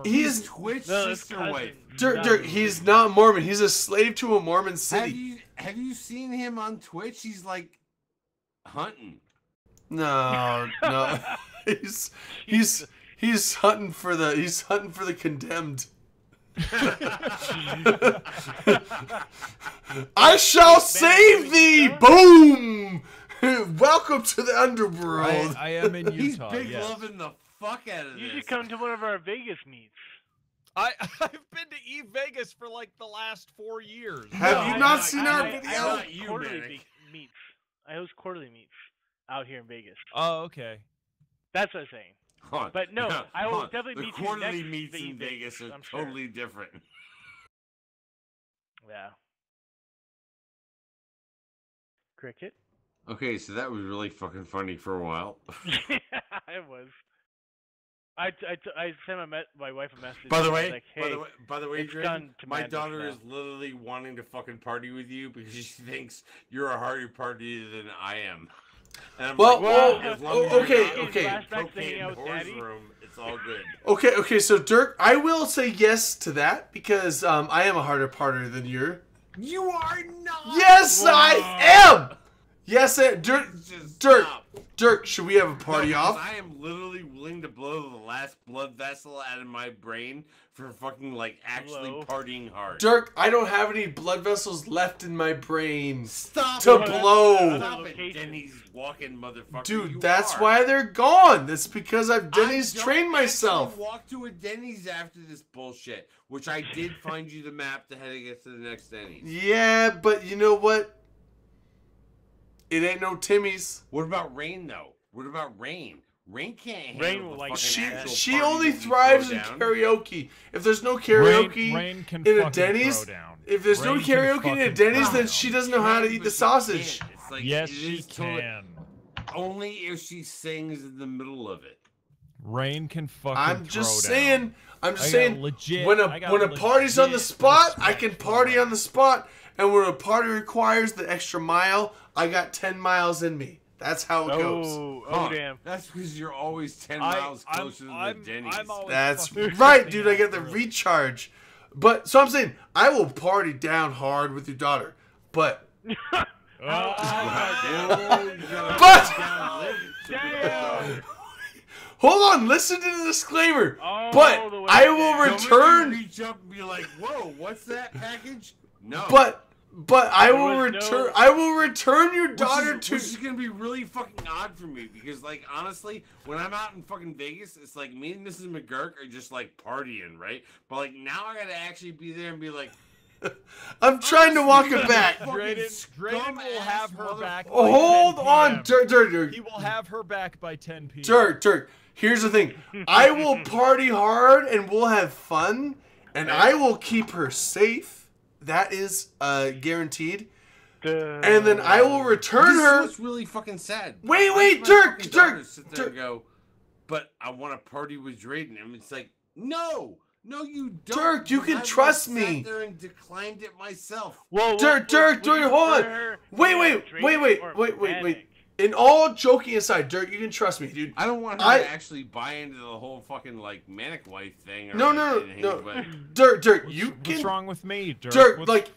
S1: He is
S3: Twitch sister wife.
S1: Dirk, he's not Mormon. He's a slave to a Mormon city.
S3: Have you seen him on Twitch? He's like hunting.
S1: No. he's hunting for the condemned. I shall save thee! Boom! Welcome to the underworld.
S4: I am in Utah.
S3: He's big loving the fuck out of this.
S8: You should come to one of our Vegas meets.
S4: I've been to Eve Vegas for like the last 4 years.
S1: Have you not seen our video?
S8: I host quarterly meets out here in Vegas.
S4: Oh, okay.
S8: That's what I'm saying. But no, I will definitely meet you next.
S3: The quarterly meets in Vegas are totally different.
S8: Yeah. Cricket.
S3: Okay, so that was really fucking funny for a while.
S8: It was. I sent my wife a message.
S3: By the way,
S8: like, hey,
S3: by the way,
S8: Drayden,
S3: my daughter is literally wanting to fucking party with you because she thinks you're a harder partier than I am. And I'm it's all good.
S1: Okay, so Dirk, I will say yes to that because I am a harder partner than you.
S3: You are not.
S1: Yes, I am. Yes, Dirk, should we have a party off?
S3: I am literally willing to blow the last blood vessel out of my brain for fucking like actually partying hard.
S1: Dirk, I don't have any blood vessels left in my brain
S3: Stop
S1: to
S3: it.
S1: blow.
S3: Stop it, Denny's walking motherfucker.
S1: Dude, that's why they're gone. That's because I've Denny's trained myself.
S3: Walk to a Denny's after this bullshit, which I did find you the map to how to get to the next Denny's.
S1: Yeah, but you know what? It ain't no Timmy's.
S3: What about Rain though? What about Rain? Rain can't handle the fucking
S1: she only thrives in karaoke. If there's no karaoke in a Denny's, if there's no karaoke in a Denny's, then she doesn't know how to eat the sausage.
S3: Like,
S4: yes, she can.
S3: Only if she sings in the middle of it.
S4: Rain can fucking
S1: I'm just saying.
S4: Legit,
S1: when a party's on the spot, I can party on the spot. And when a party requires the extra mile, I got 10 miles in me. That's how it goes.
S8: Oh, damn.
S3: That's because you're always 10 miles closer to the Denny's.
S1: That's right, dude. I get the recharge. But, so I'm saying, I will party down hard with your daughter. But... Hold on, listen to the disclaimer. But I will return...
S3: Reach up and be like, whoa, what's that package? No.
S1: But I will return. I will return your daughter to.
S3: Which is gonna be really fucking odd for me because, like, honestly, when I'm out in fucking Vegas, it's like me and Mrs. McGurk are just like partying, right? But like now, I gotta actually be there and be like,
S1: I'm trying to walk it back.
S4: Drayden will have her back.
S1: Hold on, Dirk.
S4: He will have her back by 10 p.m.
S1: Dirk. Here's the thing. I will party hard and we'll have fun, and I will keep her safe. That is guaranteed. and then I will return
S3: This
S1: her.
S3: is what's really fucking sad.
S1: Wait,
S3: Why
S1: wait,
S3: does my
S1: Dirk,
S3: fucking
S1: Dirk,
S3: daughter sit there and go, but I want to party with Drayden. And it's like, no, you don't.
S1: Dirk, you can
S3: I
S1: trust
S3: sat
S1: me.
S3: there and declined it myself.
S1: Dirk, hold on. Wait. In all joking aside, Dirk, you can trust me, dude.
S3: I don't want her to actually buy into the whole fucking like manic wife thing. Or
S1: No.
S3: But
S1: Dirk, you can.
S4: What's wrong with me, Dirk?
S1: Dirk, like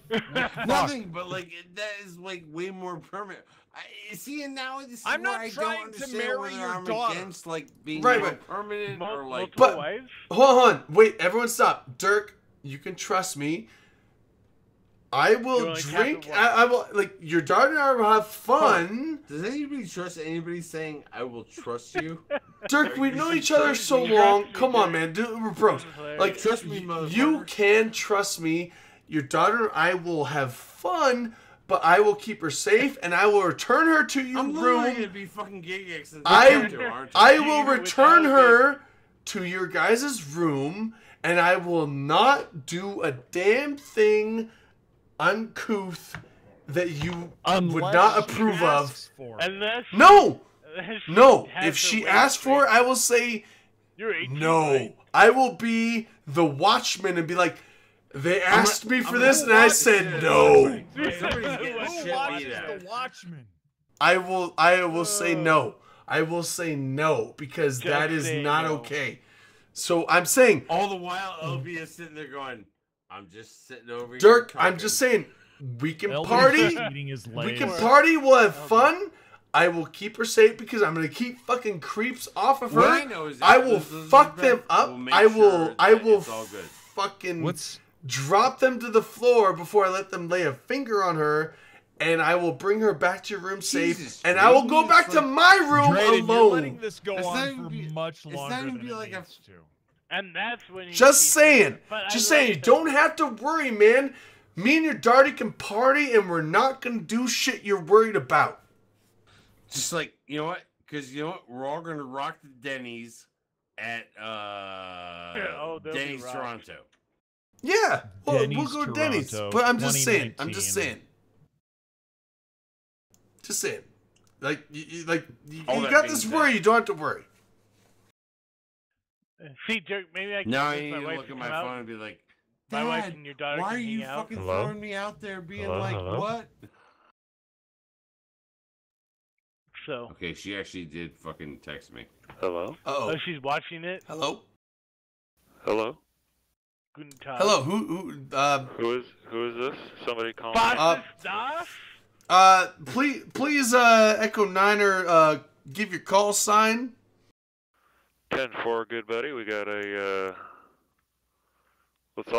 S3: nothing, but like that is like way more permanent. See, and now this is
S4: I'm
S3: where
S4: not
S3: I
S4: trying
S3: don't
S4: to
S3: understand
S4: marry
S3: whether
S4: your
S3: I'm
S4: daughter.
S3: against like being
S1: Right,
S3: more
S1: but-
S3: permanent or like.
S1: But
S8: wives?
S1: hold on, wait, everyone stop. Dirk, you can trust me. I will
S8: only
S1: drink.
S8: have to
S1: I will like your daughter and I will have fun.
S3: Does anybody trust anybody saying I will trust you?
S1: Dirk, we've known each other so long. Come on, man, dude, we're bros. Like,
S3: Trust me,
S1: you
S3: motherfucker.
S1: can trust me. Your daughter and I will have fun, but I will keep her safe and I will return her to your
S3: I'm literally gonna
S1: room.
S3: be fucking Gigax.
S1: I will return her to your guys' room, and I will not do a damn thing uncouth that you would not approve of.
S8: Unless
S1: No!
S8: she
S1: No!
S8: has
S1: If
S8: her
S1: she
S8: way
S1: asks for it, I will say
S8: You're 18,
S1: no.
S8: right?
S1: I will be the watchman and be like, they asked me for this and I said no.
S4: Who watches the Watchmen?
S1: I will say no. I will say no because
S3: Just
S1: that is
S3: say
S1: not
S3: no.
S1: okay. So I'm saying,
S3: All the while, LB is sitting there going, "I'm just sitting over here."
S1: Dirk,
S3: talking."
S1: I'm just saying, we can
S4: LB is
S1: party.
S4: eating his
S1: We can
S4: legs.
S1: party. We'll have fun. I will keep her safe because I'm gonna keep fucking creeps off of her.
S3: What I know is that
S1: I will
S3: this
S1: fuck
S3: is
S1: them up.
S3: we'll make
S1: I will.
S3: sure
S1: I
S3: that
S1: will
S3: it's all good.
S1: fucking drop them to the floor before I let them lay a finger on her. And I will bring her back to your room safe,
S3: Jesus,
S1: and I will go
S3: Drayden,
S1: back
S3: it's
S1: to
S3: like-
S1: my room
S4: Drayden,
S1: alone.
S4: you're letting this go
S3: It's not
S4: on
S3: even
S4: for
S3: be-
S4: much
S3: it's not
S4: longer
S3: even
S4: than
S3: be
S4: it
S3: like a-
S4: needs to.
S8: And that's when you
S1: Just
S8: see-
S1: saying.
S8: But
S1: Just
S8: I
S1: saying.
S8: like
S1: You don't have to worry, man. Me and your daughter can party, and we're not gonna do shit you're worried about.
S3: Just like, you know what? Because you know what? We're all gonna rock the Denny's at
S8: they'll be
S3: Denny's
S8: rocked.
S3: Toronto.
S1: Yeah, we'll
S4: Denny's
S1: go to Denny's.
S4: Toronto,
S1: But I'm just saying.
S4: 2019.
S1: Just saying. Like, you
S3: All that
S1: got
S3: being
S1: this
S3: said-
S1: worry. You don't have to worry.
S8: See, Dirk, maybe I can
S3: Now I
S8: convince
S3: need
S8: my
S3: to
S8: wife
S3: look
S8: to
S3: at my
S8: come out.
S3: phone and be like,
S8: My wife
S3: "Dad,
S8: and your daughter
S3: why
S8: can
S3: are you
S8: hang out."
S3: fucking
S10: Hello?
S3: throwing me out there being
S10: Hello?
S3: like,
S10: Hello?
S3: what?"
S8: So,
S3: Okay, she actually did fucking text me.
S10: Hello?
S8: oh, she's watching it.
S1: Hello?
S10: Hello?
S8: Guten Tag.
S1: Hello,
S10: Who is this? Somebody calling?
S8: Was ist das?
S1: please, Echo Niner, give your call sign.
S10: 10-4, good buddy. We got a let's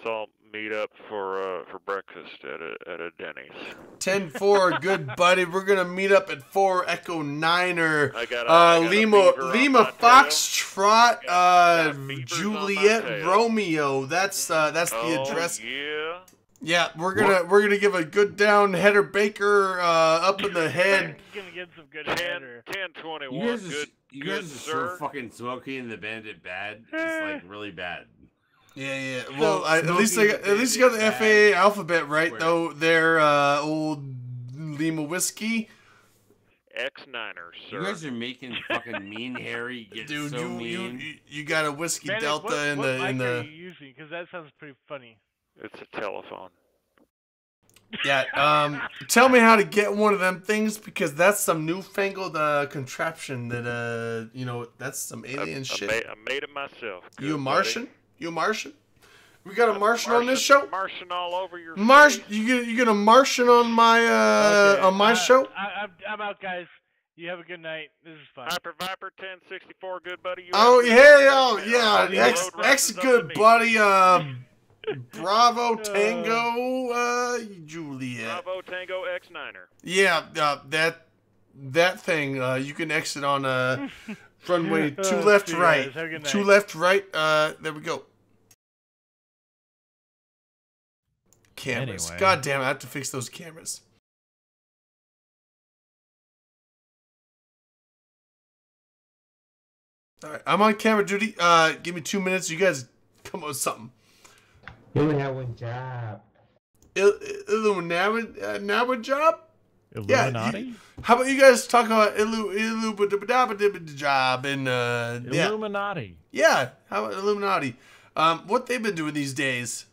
S10: all meet up for breakfast at a Denny's.
S1: 10-4, good buddy. We're gonna meet up at 4 Echo Niner.
S10: I got a
S1: Lima
S10: beaver on
S1: Lima
S10: my
S1: Foxtrot,
S10: beavers on my
S1: Juliet
S10: tail.
S1: Romeo. That's the
S10: Oh,
S1: address.
S10: yeah.
S1: Yeah, we're gonna give a good down header Baker up in the head.
S8: Gonna get some good
S10: 10
S8: header.
S10: 10-21.
S3: You guys are,
S10: Good,
S3: you
S10: good
S3: guys are
S10: sir.
S3: so fucking Smokey and the Bandit bad. It's like really bad.
S1: Yeah. Well, at least
S3: Smoky
S1: you got the
S3: Bandit,
S1: FAA
S3: bad.
S1: alphabet right
S3: Swear.
S1: though. They're old Lima whiskey.
S10: X-Niners, sir.
S3: You guys are making fucking mean Harry get
S1: Dude,
S3: so mean.
S1: you got a whiskey
S8: Bandit,
S1: Delta
S8: what,
S1: in
S8: what
S1: the
S8: mic are you using? Because that sounds pretty funny.
S10: It's a telephone.
S1: Yeah, tell me how to get one of them things because that's some newfangled contraption that that's some alien shit.
S10: I made it myself.
S1: You a
S10: good
S1: Martian?
S10: buddy.
S1: You a Martian? We got a Martian on this show?
S10: Martian all over your
S1: Martian,
S10: face.
S1: you get a Martian on my
S8: Okay,
S1: on my show?
S8: I'm out, guys. You have a good night. This is fun.
S10: Hyper Viper 1064, good buddy. You
S1: Oh
S10: have a good
S1: yeah,
S10: day.
S1: yeah.
S10: All the
S1: X
S10: road
S1: X
S10: rises up
S1: good
S10: to me.
S1: buddy. Bravo Tango Juliet.
S10: Bravo Tango X-Niner.
S1: Yeah, that thing. You can exit on runway 2 left,
S8: see you
S1: right.
S8: guys. Have a good
S1: 2
S8: night.
S1: left, right. There we go. Cameras.
S4: Anyway.
S1: God damn it! I have to fix those cameras. All right, I'm on camera duty. Give me 2 minutes. You guys come up with something.
S10: You only have one job.
S1: Illuminati job?
S4: Illuminati?
S1: Yeah. How about you guys talk about Illuminati job and
S4: Illuminati.
S1: Yeah. How about Illuminati? What they've been doing these days?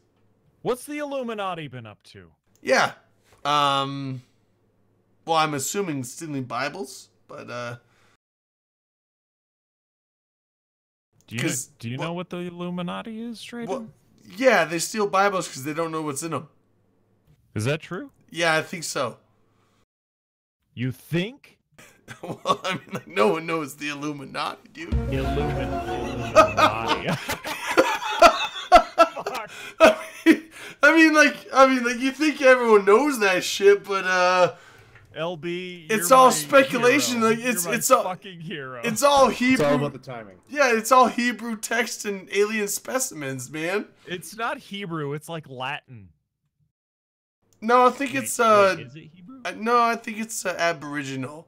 S4: What's the Illuminati been up to?
S1: Yeah. Well, I'm assuming stealing Bibles, but
S4: do you know what the Illuminati is, Drayden?
S1: Well, yeah, they steal Bibles because they don't know what's in them.
S4: Is that true?
S1: Yeah, I think so.
S4: You think?
S1: Well, I mean, like, no one knows the Illuminati, dude.
S4: Illuminati.
S1: I mean, like, you think everyone knows that shit, but
S4: LB,
S1: it's all speculation.
S4: Hero.
S1: Like, it's all
S4: fucking hero.
S1: It's all Hebrew.
S6: It's all about the timing.
S1: Yeah, it's all Hebrew text and alien specimens, man.
S4: It's not Hebrew. It's like Latin.
S1: No, I think it's
S4: is it Hebrew?
S1: No, I think it's Aboriginal.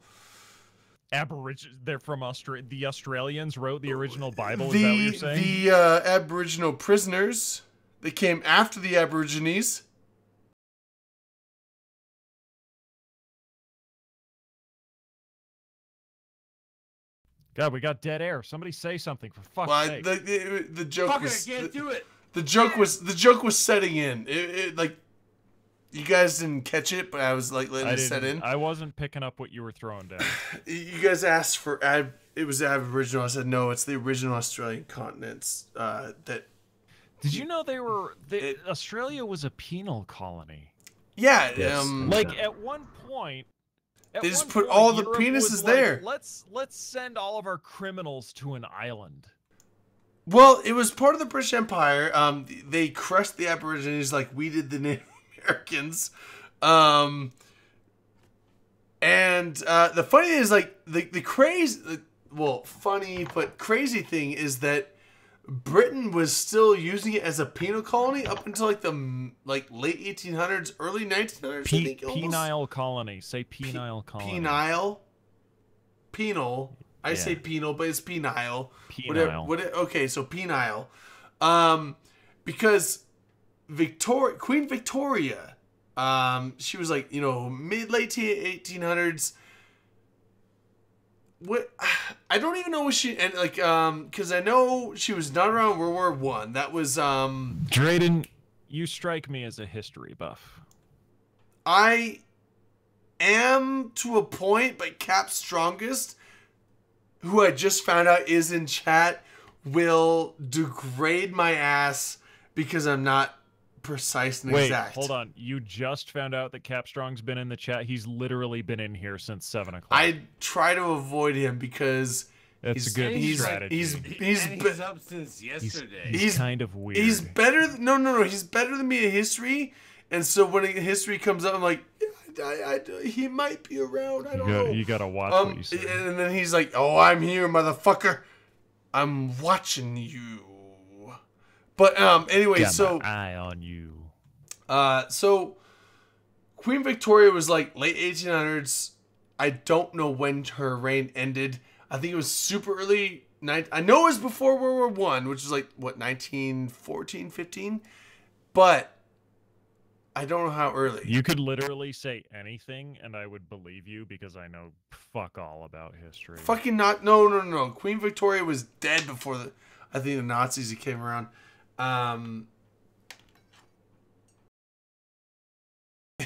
S4: They're from Australia. The Australians wrote the original Bible. Is that what you're saying?
S1: The Aboriginal prisoners that came after the Aborigines.
S4: God, we got dead air. Somebody say something for fuck's sake.
S1: The joke
S3: Fuck it,
S1: was
S3: I can't do it.
S1: The joke was setting in. It like you guys didn't catch it, but I was like letting it set in.
S4: I wasn't picking up what you were throwing down.
S1: You guys asked for it was Aboriginal. I said no, it's the original Australian continents. That.
S4: Did you know Australia was a penal colony?
S1: Yeah.
S6: Yes.
S4: Like at one point.
S1: They just put all the penises there.
S4: Let's send all of our criminals to an island.
S1: Well, it was part of the British Empire. They crushed the Aborigines like we did the Native Americans. And the funny thing is, like, the crazy, well, funny but crazy thing is that Britain was still using it as a penal colony up until like the late 1800s, early 1900s. I think,
S4: penile colony. Say penile colony.
S1: Penal. I say penal, but it's penile.
S4: Penile.
S1: Okay, so penile. Because Queen Victoria, she was like, late 1800s. What I don't even know what she and like because I know she was not around World War One. That was
S4: Drayden, you strike me as a history buff.
S1: I am to a point, but Cap Strongest, who I just found out is in chat, will degrade my ass because I'm not precise and exact.
S4: Hold on. You just found out that Capstrong's been in the chat. He's literally been in here since 7 o'clock.
S1: I try to avoid him because
S4: that's a good strategy.
S3: He's up since yesterday.
S4: He's kind of weird.
S1: He's better. No. He's better than me in history. And so when history comes up, I'm like, he might be around. I don't know.
S4: You gotta watch what you say.
S1: And then he's like, "Oh, I'm here, motherfucker. I'm watching you." But anyway,
S4: got
S1: so
S4: my eye on you.
S1: So Queen Victoria was like late 1800s. I don't know when her reign ended. I think it was super early. I know it was before World War One, which was like what 1914, 15. But I don't know how early.
S4: You could literally say anything, and I would believe you because I know fuck all about history.
S1: Fucking not. No. Queen Victoria was dead before I think the Nazis came around.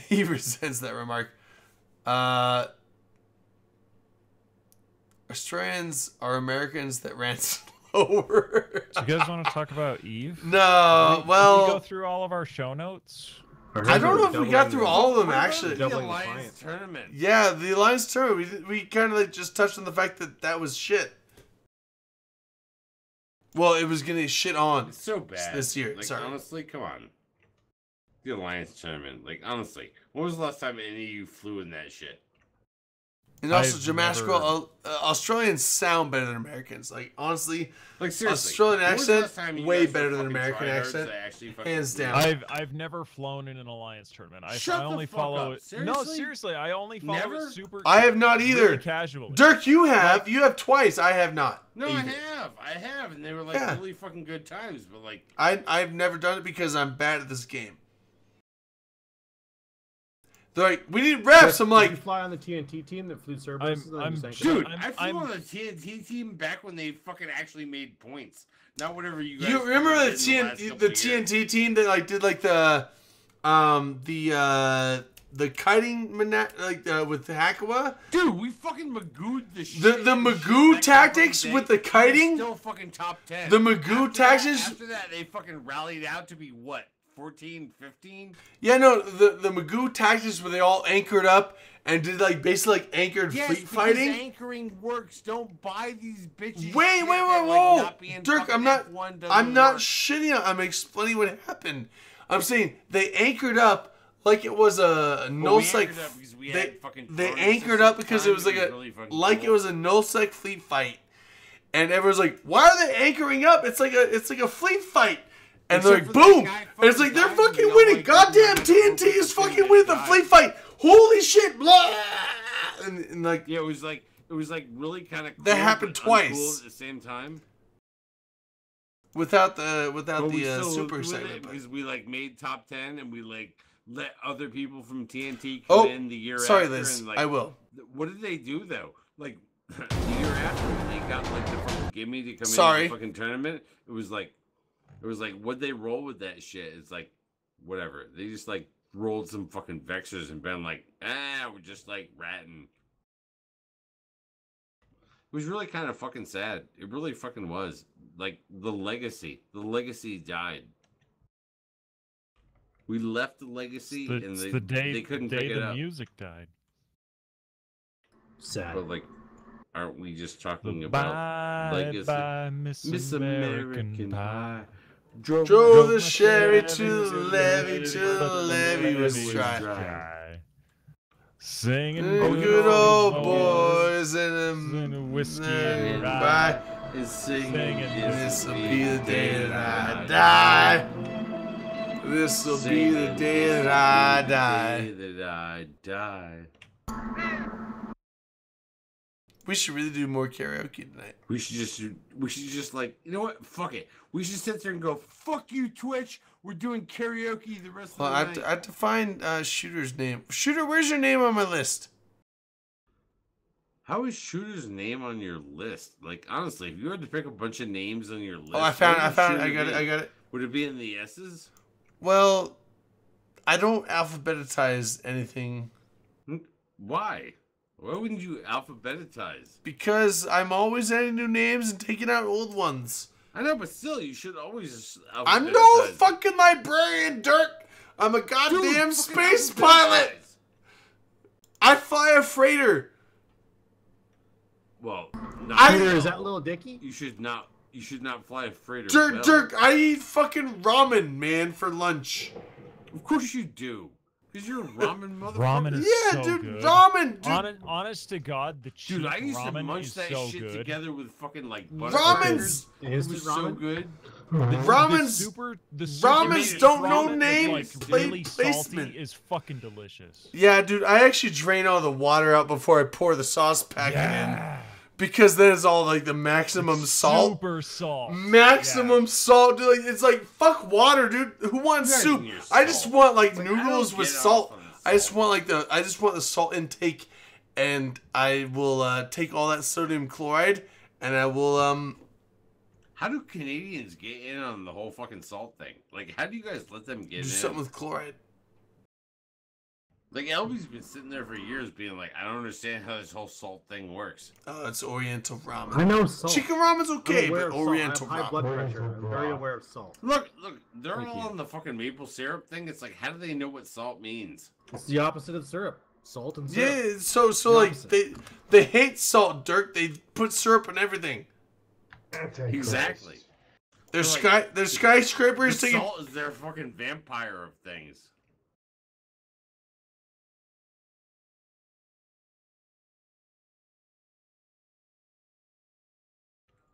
S1: He resents that remark. Australians are Americans that ran slower.
S4: Do you guys want to talk about Eve?
S1: No, well...
S4: Did we go through all of our show notes?
S1: I don't know if we got through all of them, actually.
S3: The Alliance tournament.
S1: Yeah, the Alliance tournament. We kind of like just touched on the fact that was shit. Well, it was gonna shit on.
S3: It's so bad
S1: this year.
S3: Like,
S1: sorry.
S3: honestly, come on. The Alliance tournament. Like, honestly, when was the last time any of you flew in that shit?
S1: And also, Australians sound better than Americans. Like, honestly,
S3: like seriously,
S1: Australian
S3: when was the last
S1: accent
S3: time you
S1: way
S3: guys
S1: better
S3: were
S1: than
S3: fucking
S1: American
S3: tryhards
S1: accent,
S3: that actually fucking
S1: hands
S3: flew?
S1: down.
S4: I've never flown in an Alliance tournament. I
S3: Shut
S4: only
S3: the fuck
S4: follow
S3: up.
S4: it.
S3: Seriously?
S4: No, seriously, I only follow
S3: Never?
S4: it super.
S1: I have not either.
S4: Really casually.
S1: Dirk, you have. You have twice. I have not.
S3: No,
S1: either.
S3: I have, and they were like really fucking good times. But like,
S1: I've never done it because I'm bad at this game. They're like, we need refs. I'm
S6: Did
S1: like,
S6: you fly on the TNT team that flew Cerberus?
S3: Dude, I flew on the TNT team back when they fucking actually made points. Not whatever you guys.
S1: you remember the
S3: did in
S1: TNT,
S3: last
S1: the
S3: couple years.
S1: TNT team that like did like the kiting with Hakawa?
S3: Dude, we fucking Magooed the shit.
S1: The Magoo tactics with the kiting?
S3: Still fucking top 10.
S1: The Magoo tactics?
S3: After that, they fucking rallied out to be what? 14, 15?
S1: Yeah, no, the Magoo tactics where they all anchored up and did like basically like anchored
S3: Yes,
S1: fleet
S3: because
S1: fighting.
S3: anchoring works. Don't buy these bitches.
S1: Wait,
S3: shit that,
S1: whoa,
S3: like, not being
S1: Dirk,
S3: fucking
S1: I'm not
S3: F1 doesn't
S1: I'm not
S3: work.
S1: shitting on. I'm explaining what happened. I'm saying they anchored up like it was a nullsec.
S3: anchored up because we had fucking
S1: They
S3: drone
S1: anchored
S3: assisted
S1: up because it
S3: flying.
S1: was like
S3: It was really fucking
S1: like
S3: cool.
S1: it was a nullsec fleet fight, and everyone's like, "Why are they anchoring up? It's like a fleet fight." And they're like,
S3: Except for that
S1: boom!
S3: guy
S1: And it's like,
S3: fucking
S1: they're
S3: died,
S1: fucking
S3: we all,
S1: winning.
S3: like,
S1: Goddamn
S3: fucking
S1: TNT is
S3: fucking
S1: fucking winning the
S3: died.
S1: fleet fight. Holy shit! Blah! And like,
S3: Yeah, it was like really kind of cool,
S1: That happened
S3: but
S1: twice.
S3: uncool at the same time.
S1: without the
S3: But we still
S1: super
S3: with it
S1: segment. but-
S3: because we like made top 10 and we like let other people from TNT come
S1: Oh,
S3: in the year
S1: sorry,
S3: after.
S1: Liz.
S3: And, like,
S1: I will.
S3: What did they do though? Like the year after when they got like the fucking gimme to come
S1: Sorry.
S3: in the fucking tournament, it was like what'd they roll with that shit? It's like whatever. They just like rolled some fucking vexers and been like, we're just like ratting. It was really kind of fucking sad. It really fucking was. Like the legacy died. We left the legacy, and
S4: It's
S3: they
S4: the day
S3: they couldn't
S4: the day
S3: pick it
S4: the
S3: up.
S4: music died.
S6: Sad.
S3: But like, aren't we just talking
S4: Bye,
S3: about legacy?
S4: bye, Miss American Pie.
S1: Drove the sherry to the levee till the levee was dry.
S4: Singing
S1: Oh, good old boys and a
S4: whiskey
S1: and
S4: and
S1: rye.
S3: Is singing.
S1: This'll be the day that I die. This'll be the day that I die.
S3: That I die.
S1: We should really do more karaoke tonight.
S3: We should just like, you know what? Fuck it. We should sit there and go, fuck you, Twitch. We're doing karaoke the rest
S1: Well,
S3: of
S1: I
S3: the
S1: have,
S3: night.
S1: to, I have to find Shooter's name. Shooter, where's your name on my list?
S3: How is Shooter's name on your list? Like, honestly, if you had to pick a bunch of names on your list,
S1: Oh, I found it.
S3: where
S1: I
S3: would
S1: found it. I
S3: Shooter
S1: got it.
S3: be?
S1: I got it.
S3: Would it be in the S's?
S1: Well, I don't alphabetize anything
S3: Why? Why wouldn't you alphabetize?
S1: because I'm always adding new names and taking out old ones.
S3: I know, but still, you should always alphabetize.
S1: I'm no fucking librarian, Dirk. I'm a goddamn space pilot. I fly a freighter.
S3: Well,
S6: Shooter, is that Little Dicky?
S3: You should not fly a freighter.
S1: Dirk,
S3: well.
S1: Dirk, I eat fucking ramen, man, for lunch.
S3: Of course you do. Because you're a ramen motherfucker.
S4: Ramen is
S1: Yeah,
S4: so
S1: dude,
S4: good.
S1: ramen, dude.
S4: Honest to God, the cheap
S3: Dude, I used to
S4: ramen
S3: munch
S4: is
S3: that
S4: so
S3: shit
S4: good.
S3: together with fucking like butter
S1: Ramen's-
S3: burgers. It was so good.
S1: Ramen's Ramen's don't know names.
S4: Like
S1: Play
S4: really salty
S1: basement.
S4: is fucking delicious.
S1: Yeah, dude, I actually drain all the water out before I pour the sauce packet in. Because then it's all like the maximum salt.
S4: Super salt.
S1: Maximum salt, dude. Like, it's like, fuck water, dude. Who wants
S3: guys
S1: soup?
S3: and your
S1: I just
S3: salt.
S1: want like
S3: Like, I
S1: noodles
S3: don't
S1: with
S3: get off
S1: salt.
S3: on the
S1: I just want the salt intake, and I will take all that sodium chloride, and I will
S3: How do Canadians get in on the whole fucking salt thing? Like, how do you guys let them get
S1: do
S3: in?
S1: something with chloride.
S3: Like, Elby's been sitting there for years being like, I don't understand how this whole salt thing works.
S1: Oh, it's Oriental ramen.
S6: I know salt.
S1: Chicken ramen's okay,
S6: I'm aware
S1: but
S6: of salt.
S1: Oriental
S6: I have high blood
S1: ramen.
S6: pressure. I'm very aware of salt.
S3: Look, they're
S6: Thank
S3: all
S6: you.
S3: on the fucking maple syrup thing. It's like, how do they know what salt means?
S6: It's the opposite of syrup. Salt and syrup.
S1: Yeah, so
S6: The
S1: like
S6: opposite.
S1: they hate salt, Dirk. They put syrup in everything.
S3: Exactly.
S1: They're
S3: Like,
S1: they're skyscrapers
S3: The
S1: taking.
S3: salt is their fucking vampire of things.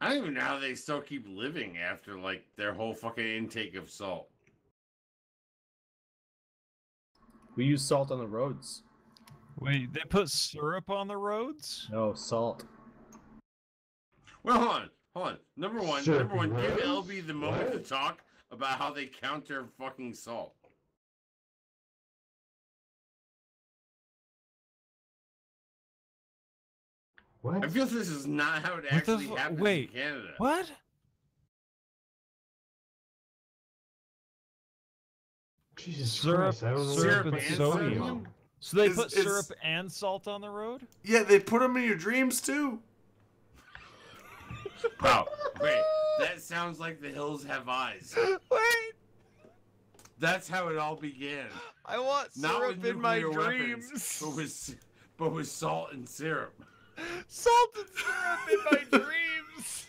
S3: I don't even know how they still keep living after like their whole fucking intake of salt.
S6: We use salt on the roads.
S4: Wait, they put syrup on the roads?
S6: No, salt.
S3: Well, hold on. Number one, give LB the moment to talk about how they count their fucking salt. I feel this is not how it actually happens
S4: Wait,
S3: in Canada.
S4: what?
S6: Jesus
S4: Syrup,
S6: Christ, I don't know.
S4: syrup
S3: Syrup
S4: and
S3: and
S4: sodium.
S3: sodium?
S4: So they
S1: It's-
S4: put
S1: it's-
S4: syrup and salt on the road?
S1: Yeah, they put them in your dreams too.
S3: Wow. Wait, that sounds like The Hills Have Eyes.
S4: Wait,
S3: That's how it all began.
S4: I want
S3: Not
S4: syrup
S3: with
S4: in my
S3: nuclear weapons,
S4: dreams.
S3: but with salt and syrup.
S4: Salt and syrup in my dreams.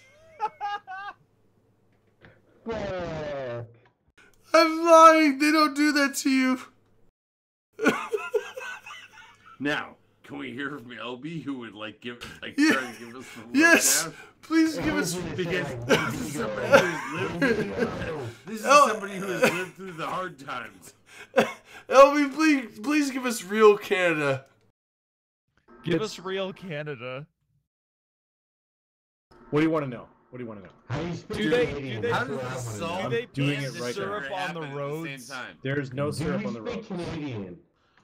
S1: I'm lying. They don't do that to you.
S3: Now, can we hear from LB who would like try to give us the
S1: Yes.
S3: lowdown?
S1: Please give us.
S3: Because this is somebody who has lived through the hard times.
S1: LB, please give us real Canada.
S4: Give us real Canada.
S6: What do you want to know? What do you want to know?
S4: Do they
S3: How does the salt
S6: Doing
S3: and
S6: it right
S3: sugar
S4: syrup on
S3: happen
S4: the
S3: at
S4: roads?
S3: same time?
S6: There's no syrup on the road.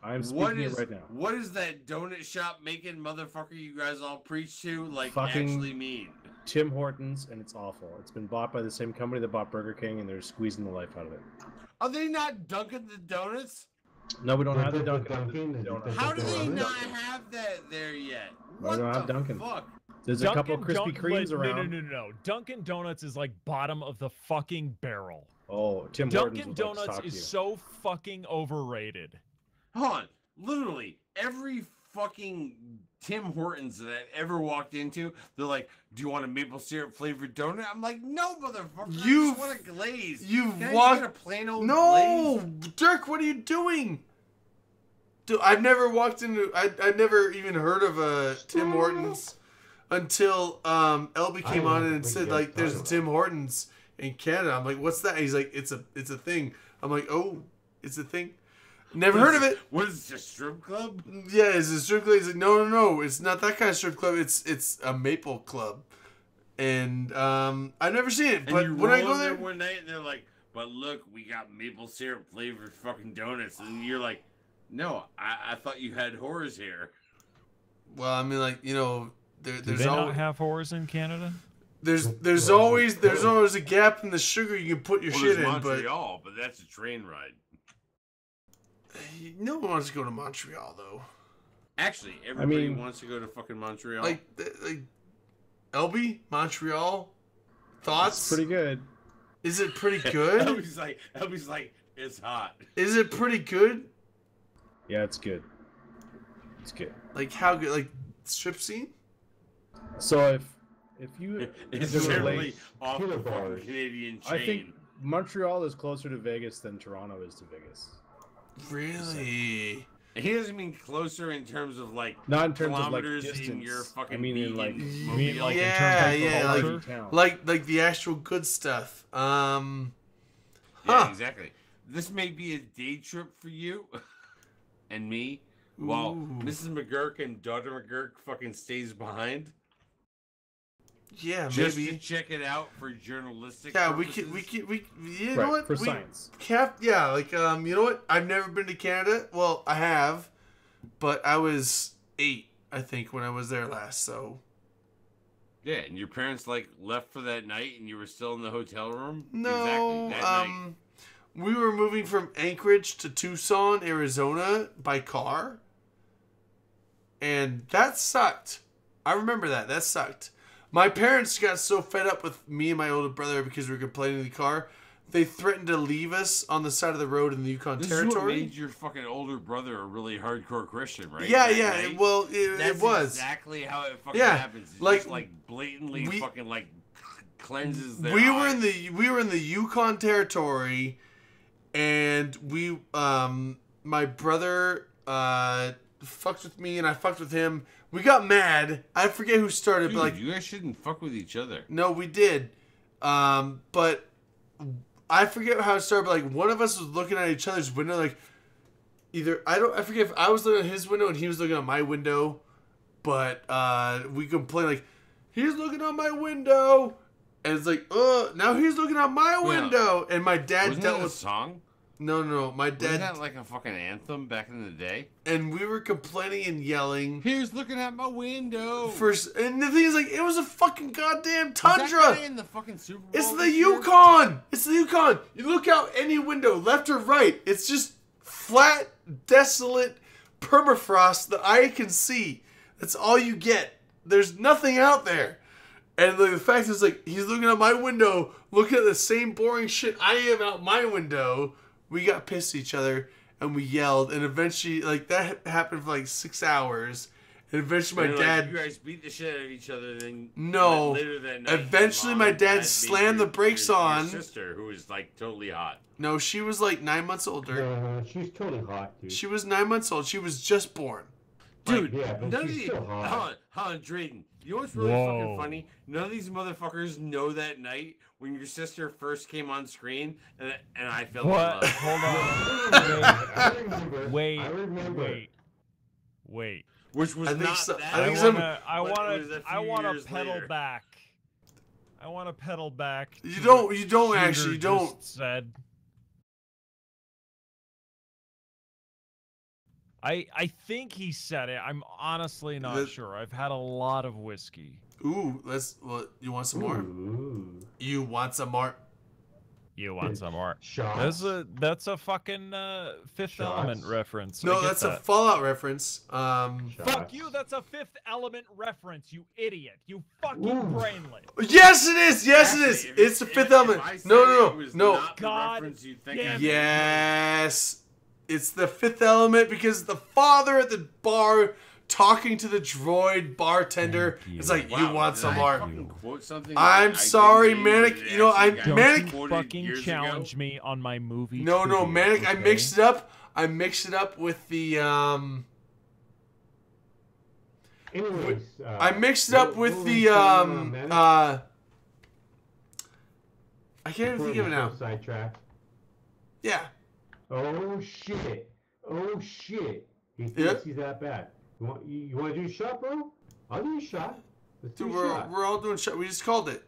S6: I'm
S3: What
S6: speaking
S3: is
S6: it right now.
S3: what is that donut shop making motherfucker you guys all preach to
S6: Fucking-
S3: actually mean?
S6: Tim Hortons, and it's awful. It's been bought by the same company that bought Burger King, and they're squeezing the life out of it.
S3: Are they not Dunkin' the Donuts?
S6: No, we don't have the Dunkin'.
S3: How do they not have that there yet?
S6: We
S3: What
S6: don't have
S3: the
S6: Dunkin'.
S3: fuck?
S6: There's a couple Krispy
S4: Dunk-
S6: Kremes
S4: like,
S6: around.
S4: No. Dunkin' Donuts is like bottom of the fucking barrel.
S6: Oh, Tim
S4: Dunkin'
S6: Hortons would like to
S4: Donuts
S6: talk to
S4: is
S6: you.
S4: so fucking overrated.
S3: Hold on. Literally, every fucking Tim Hortons that I've ever walked into, they're like, do you want a maple syrup flavored donut? I'm like, no, motherfucker. I just want a glaze.
S1: You've
S3: Can I just
S1: walked.
S3: get a plain old
S1: No,
S3: glaze?
S1: Dirk, what are you doing? Dude, I've never walked into. I never even heard of a Tim Hortons until LB came on and said like, "There's a Tim Hortons in Canada." I'm like, "What's that?" He's like, "It's a thing." I'm like, "Oh, it's a thing." Never heard of it.
S3: What is this, a strip club?
S1: Yeah, it's a strip club. He's like, no, it's not that kind of strip club. It's a maple club, and I've never seen it.
S3: And
S1: But
S3: you
S1: when I
S3: roll
S1: go
S3: in there
S1: there,
S3: one night and they're like, but look, we got maple syrup flavored fucking donuts. And you're like, no, I thought you had whores here.
S1: well, I mean, like
S4: Do
S1: there's
S4: they not
S1: always
S4: have whores in Canada?
S1: there's always a gap in the sugar you can put your
S3: Well,
S1: shit
S3: there's
S1: in,
S3: Montreal, but that's a train ride.
S1: but no one wants to go to Montreal though.
S3: Actually, everybody
S6: mean-
S3: wants to go to fucking Montreal.
S1: Like LB Montreal, thoughts?
S6: It's pretty good.
S1: Is it pretty good?
S3: Elby's like, it's hot.
S1: Is it pretty good?
S6: Yeah, it's good. It's good.
S1: Like how good? Like strip scene?
S6: So if you
S3: It's
S6: if you
S3: generally
S6: relate-
S3: off the fucking Canadian chain.
S6: I think Montreal is closer to Vegas than Toronto is to Vegas.
S1: Really?
S3: He doesn't mean closer in terms of like
S6: Not in terms of like
S3: kilometers
S6: distance.
S3: in your fucking
S6: I mean in like
S3: vegan
S6: I mean like
S1: Yeah,
S6: in terms
S1: yeah,
S6: of
S1: like-
S6: town.
S1: like the actual good stuff.
S3: Yeah,
S1: Huh.
S3: exactly. This may be a day trip for you and me, while
S1: Ooh.
S3: Mrs. McGurk and daughter McGurk fucking stays behind.
S1: Yeah,
S3: Just
S1: maybe.
S3: to check it out for journalistic.
S1: Yeah,
S3: purposes.
S1: you know
S6: Right,
S1: what?
S6: for
S1: we
S6: science.
S1: yeah, like you know what? I've never been to Canada. Well, I have, but I was 8, I think, when I was there last. So
S3: Yeah, and your parents like left for that night, and you were still in the hotel room.
S1: no,
S3: exactly, that night.
S1: we were moving from Anchorage to Tucson, Arizona, by car, and that sucked. I remember that. That sucked. My parents got so fed up with me and my older brother because we were complaining in the car, they threatened to leave us on the side of the road in the Yukon
S3: This is what
S1: Territory.
S3: made your fucking older brother a really hardcore Christian, right?
S1: Yeah,
S3: That
S1: yeah.
S3: night?
S1: Well,
S3: That's
S1: it was.
S3: exactly how it fucking
S1: Yeah,
S3: happens. It's
S1: like,
S3: just, like blatantly
S1: we-
S3: fucking like cleanses their
S1: We
S3: eyes.
S1: were in the Yukon Territory, and we my brother fucked with me and I fucked with him. We got mad. I forget who started,
S3: Dude,
S1: but like
S3: you guys shouldn't fuck with each other.
S1: no, we did. But I forget how it started. But like one of us was looking at each other's window, like I forget if I was looking at his window and he was looking at my window, but we complained like he's looking out my window, and it's like now he's looking out my
S3: Yeah.
S1: window, and my dad
S3: Wasn't
S1: dealt
S3: that a
S1: with
S3: song?
S1: No. My
S3: Wasn't
S1: dad.
S3: that like a fucking anthem back in the day?
S1: And we were complaining and yelling.
S3: Here's looking at my window.
S1: And the thing is, like, it was a fucking goddamn
S3: Was that
S1: tundra.
S3: guy in the fucking Super Bowl
S1: It's the
S3: this year?
S1: Yukon. It's the Yukon. You look out any window, left or right. It's just flat, desolate permafrost that I can see. That's all you get. There's nothing out there. And like, the fact is, like, he's looking out my window, looking at the same boring shit I am out my window. We got pissed at each other and we yelled, and eventually, like, that happened for like 6 hours. And eventually, my
S3: And,
S1: dad.
S3: you guys beat the shit out of each other. Then
S1: No.
S3: later that night,
S1: Eventually, my dad slammed the brakes on.
S3: Your sister, who was like totally hot.
S1: No, she was like 9 months older.
S6: No, she's totally hot, dude.
S1: She was 9 months old. She was just born.
S3: Dude,
S6: yeah, but
S3: none of
S6: she's
S3: these.
S6: still hot.
S3: Hold on, Drayden. You know what's really
S4: Whoa.
S3: fucking funny? None of these motherfuckers know that night when your sister first came on screen, and I fell in
S4: What?
S3: love.
S4: Hold on. Wait.
S3: Which was
S1: I think
S3: not
S1: so-
S3: that.
S1: I think
S3: long,
S1: some-
S4: I
S3: but
S4: want
S3: it was a
S4: to. I
S3: few
S4: want to
S3: years
S4: pedal
S3: later.
S4: back. I want to pedal back.
S1: You
S4: to
S1: don't-
S4: what
S1: you don't
S4: Shooter
S1: actually, you don't.
S4: just said. I think he said it. I'm honestly not sure. I've had a lot of whiskey.
S1: Ooh, you want some more? You want some more?
S4: You want some more?
S6: Shots.
S4: That's a fucking Fifth
S6: Shots.
S4: Element reference. I
S1: No,
S4: get
S1: that's a
S4: that.
S1: Fallout reference.
S4: Fuck you, that's a Fifth Element reference, you idiot. You fucking brainless.
S1: Yes, it is. Yes, it is.
S3: Actually,
S1: It's the Fifth Element. No.
S4: God damn it.
S1: Yes, it's the Fifth Element because the father at the bar talking to the droid bartender is like, "You want some more?"
S3: Quote something
S1: I'm
S3: that I
S1: sorry,
S3: didn't
S1: Manic.
S3: even
S1: You know,
S3: actually got
S1: Manic.
S3: quoted
S4: Fucking
S3: years
S4: challenge
S3: ago.
S4: me on my movie.
S1: No,
S4: trivia,
S1: Manic. I
S4: okay?
S1: mixed it up. I mixed it up with the
S6: Anyways,
S1: I mixed it up with the I can't even think of it now.
S6: Sidetrack.
S1: Yeah.
S6: Oh shit! Oh shit! He thinks
S1: Yep.
S6: he's that bad. You want to do a shot, bro? I'll do a shot. Let's do
S1: Dude,
S6: a shot.
S1: we're all doing shot. We just called it.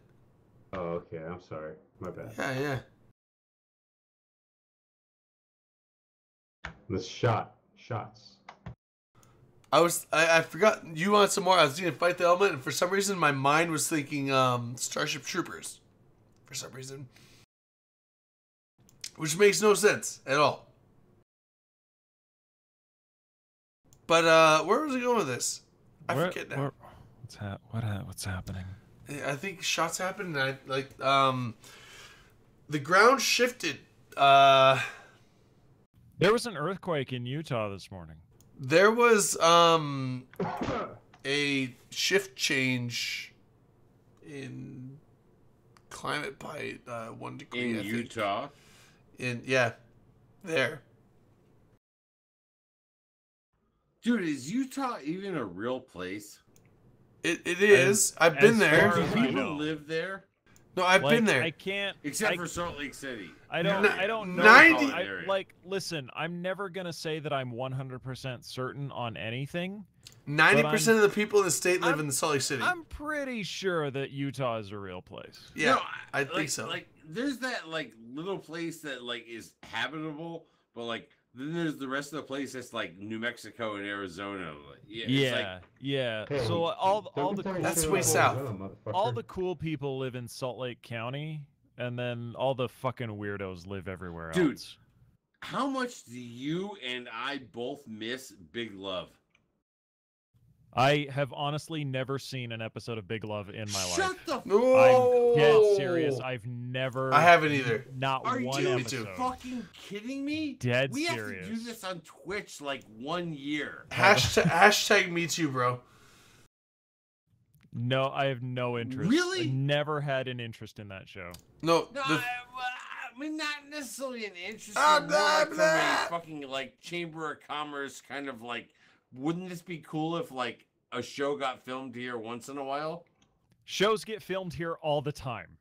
S6: Oh, okay. I'm sorry. My bad.
S1: Yeah.
S6: Let's shots.
S1: I forgot you want some more. I was thinking Fight the Element, and for some reason my mind was thinking Starship Troopers. For some reason, which makes no sense at all. But where was I going with this? I forget now.
S4: What's happening?
S1: I think shots happened, and the ground shifted.
S4: There was an earthquake in Utah this morning.
S1: There was a shift change in climate by 1 degree
S3: In
S1: I think.
S3: Utah?
S1: There.
S3: Dude, is Utah even a real place?
S1: It is. I've been there.
S3: Do people live there?
S1: No, I've been there.
S4: I can't.
S3: Except for Salt Lake City.
S4: I don't know.
S1: 90
S4: Listen, I'm never gonna say that I'm 100% certain on anything.
S1: 90% of the people in the state live in Salt Lake City.
S4: I'm pretty sure that Utah is a real place.
S1: Yeah,
S3: No,
S1: I think so.
S3: Like, there's that like little place that like is habitable, but like then there's the rest of the place that's like New Mexico and Arizona. Like,
S4: Yeah.
S6: Hey,
S4: So all the
S6: tell me
S4: cool,
S1: That's way south.
S4: all the cool people live in Salt Lake County, and then all the fucking weirdos live everywhere else.
S3: Dude, how much do you and I both miss Big Love?
S4: I have honestly never seen an episode of Big Love in my life.
S3: Shut the
S1: No.
S4: I'm dead serious. I've never.
S1: I haven't either.
S4: Not
S3: Are
S4: one
S3: you
S4: episode.
S3: fucking kidding me?
S4: Dead
S3: we
S4: serious.
S3: have to do this on Twitch like 1 year.
S1: Hashtag me too, bro.
S4: No, I have no interest.
S3: Really?
S4: I never had an interest in that show.
S1: No.
S3: No, I mean not necessarily an interest.
S1: Ah,
S3: More like from
S1: blah,
S3: a fucking like Chamber of Commerce kind of like. Wouldn't this be cool if like a show got filmed here once in a while?
S4: Shows get filmed here all the time.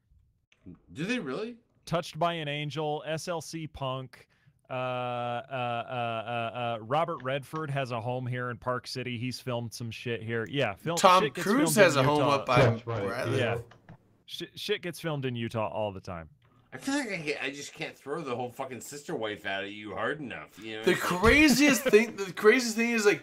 S3: Do they really?
S4: Touched by an Angel, SLC Punk, Robert Redford has a home here in Park City. He's filmed some shit here. Yeah,
S1: Tom
S4: shit gets
S1: Cruise
S4: filmed
S1: has
S4: in
S1: a home
S4: Utah.
S1: up by where I live.
S4: Yeah, shit gets filmed in Utah all the time.
S3: I feel like I just can't throw the whole fucking sister wife out at you hard enough. You know,
S1: The craziest thing is like,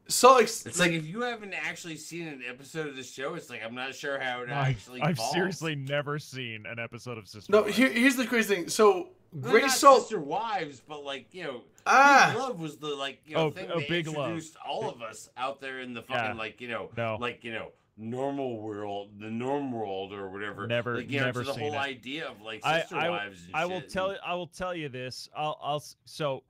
S1: so like,
S3: it's like if you haven't actually seen an episode of the show, it's like I'm not sure how it actually.
S4: I've
S3: falls.
S4: seriously never seen an episode of Sister
S1: no.
S4: Wives.
S1: Here's the crazy thing. So
S3: Well,
S1: Grey
S3: not
S1: Salt.
S3: Sister Wives, but like Big Love was the thing that
S4: Big Love.
S3: introduced all of us out there in the fucking
S4: No.
S3: normal world, the norm world or whatever.
S4: Never
S3: to the
S4: seen
S3: whole
S4: it.
S3: idea of like sister wives. And
S4: I will
S3: shit.
S4: I will tell you this. So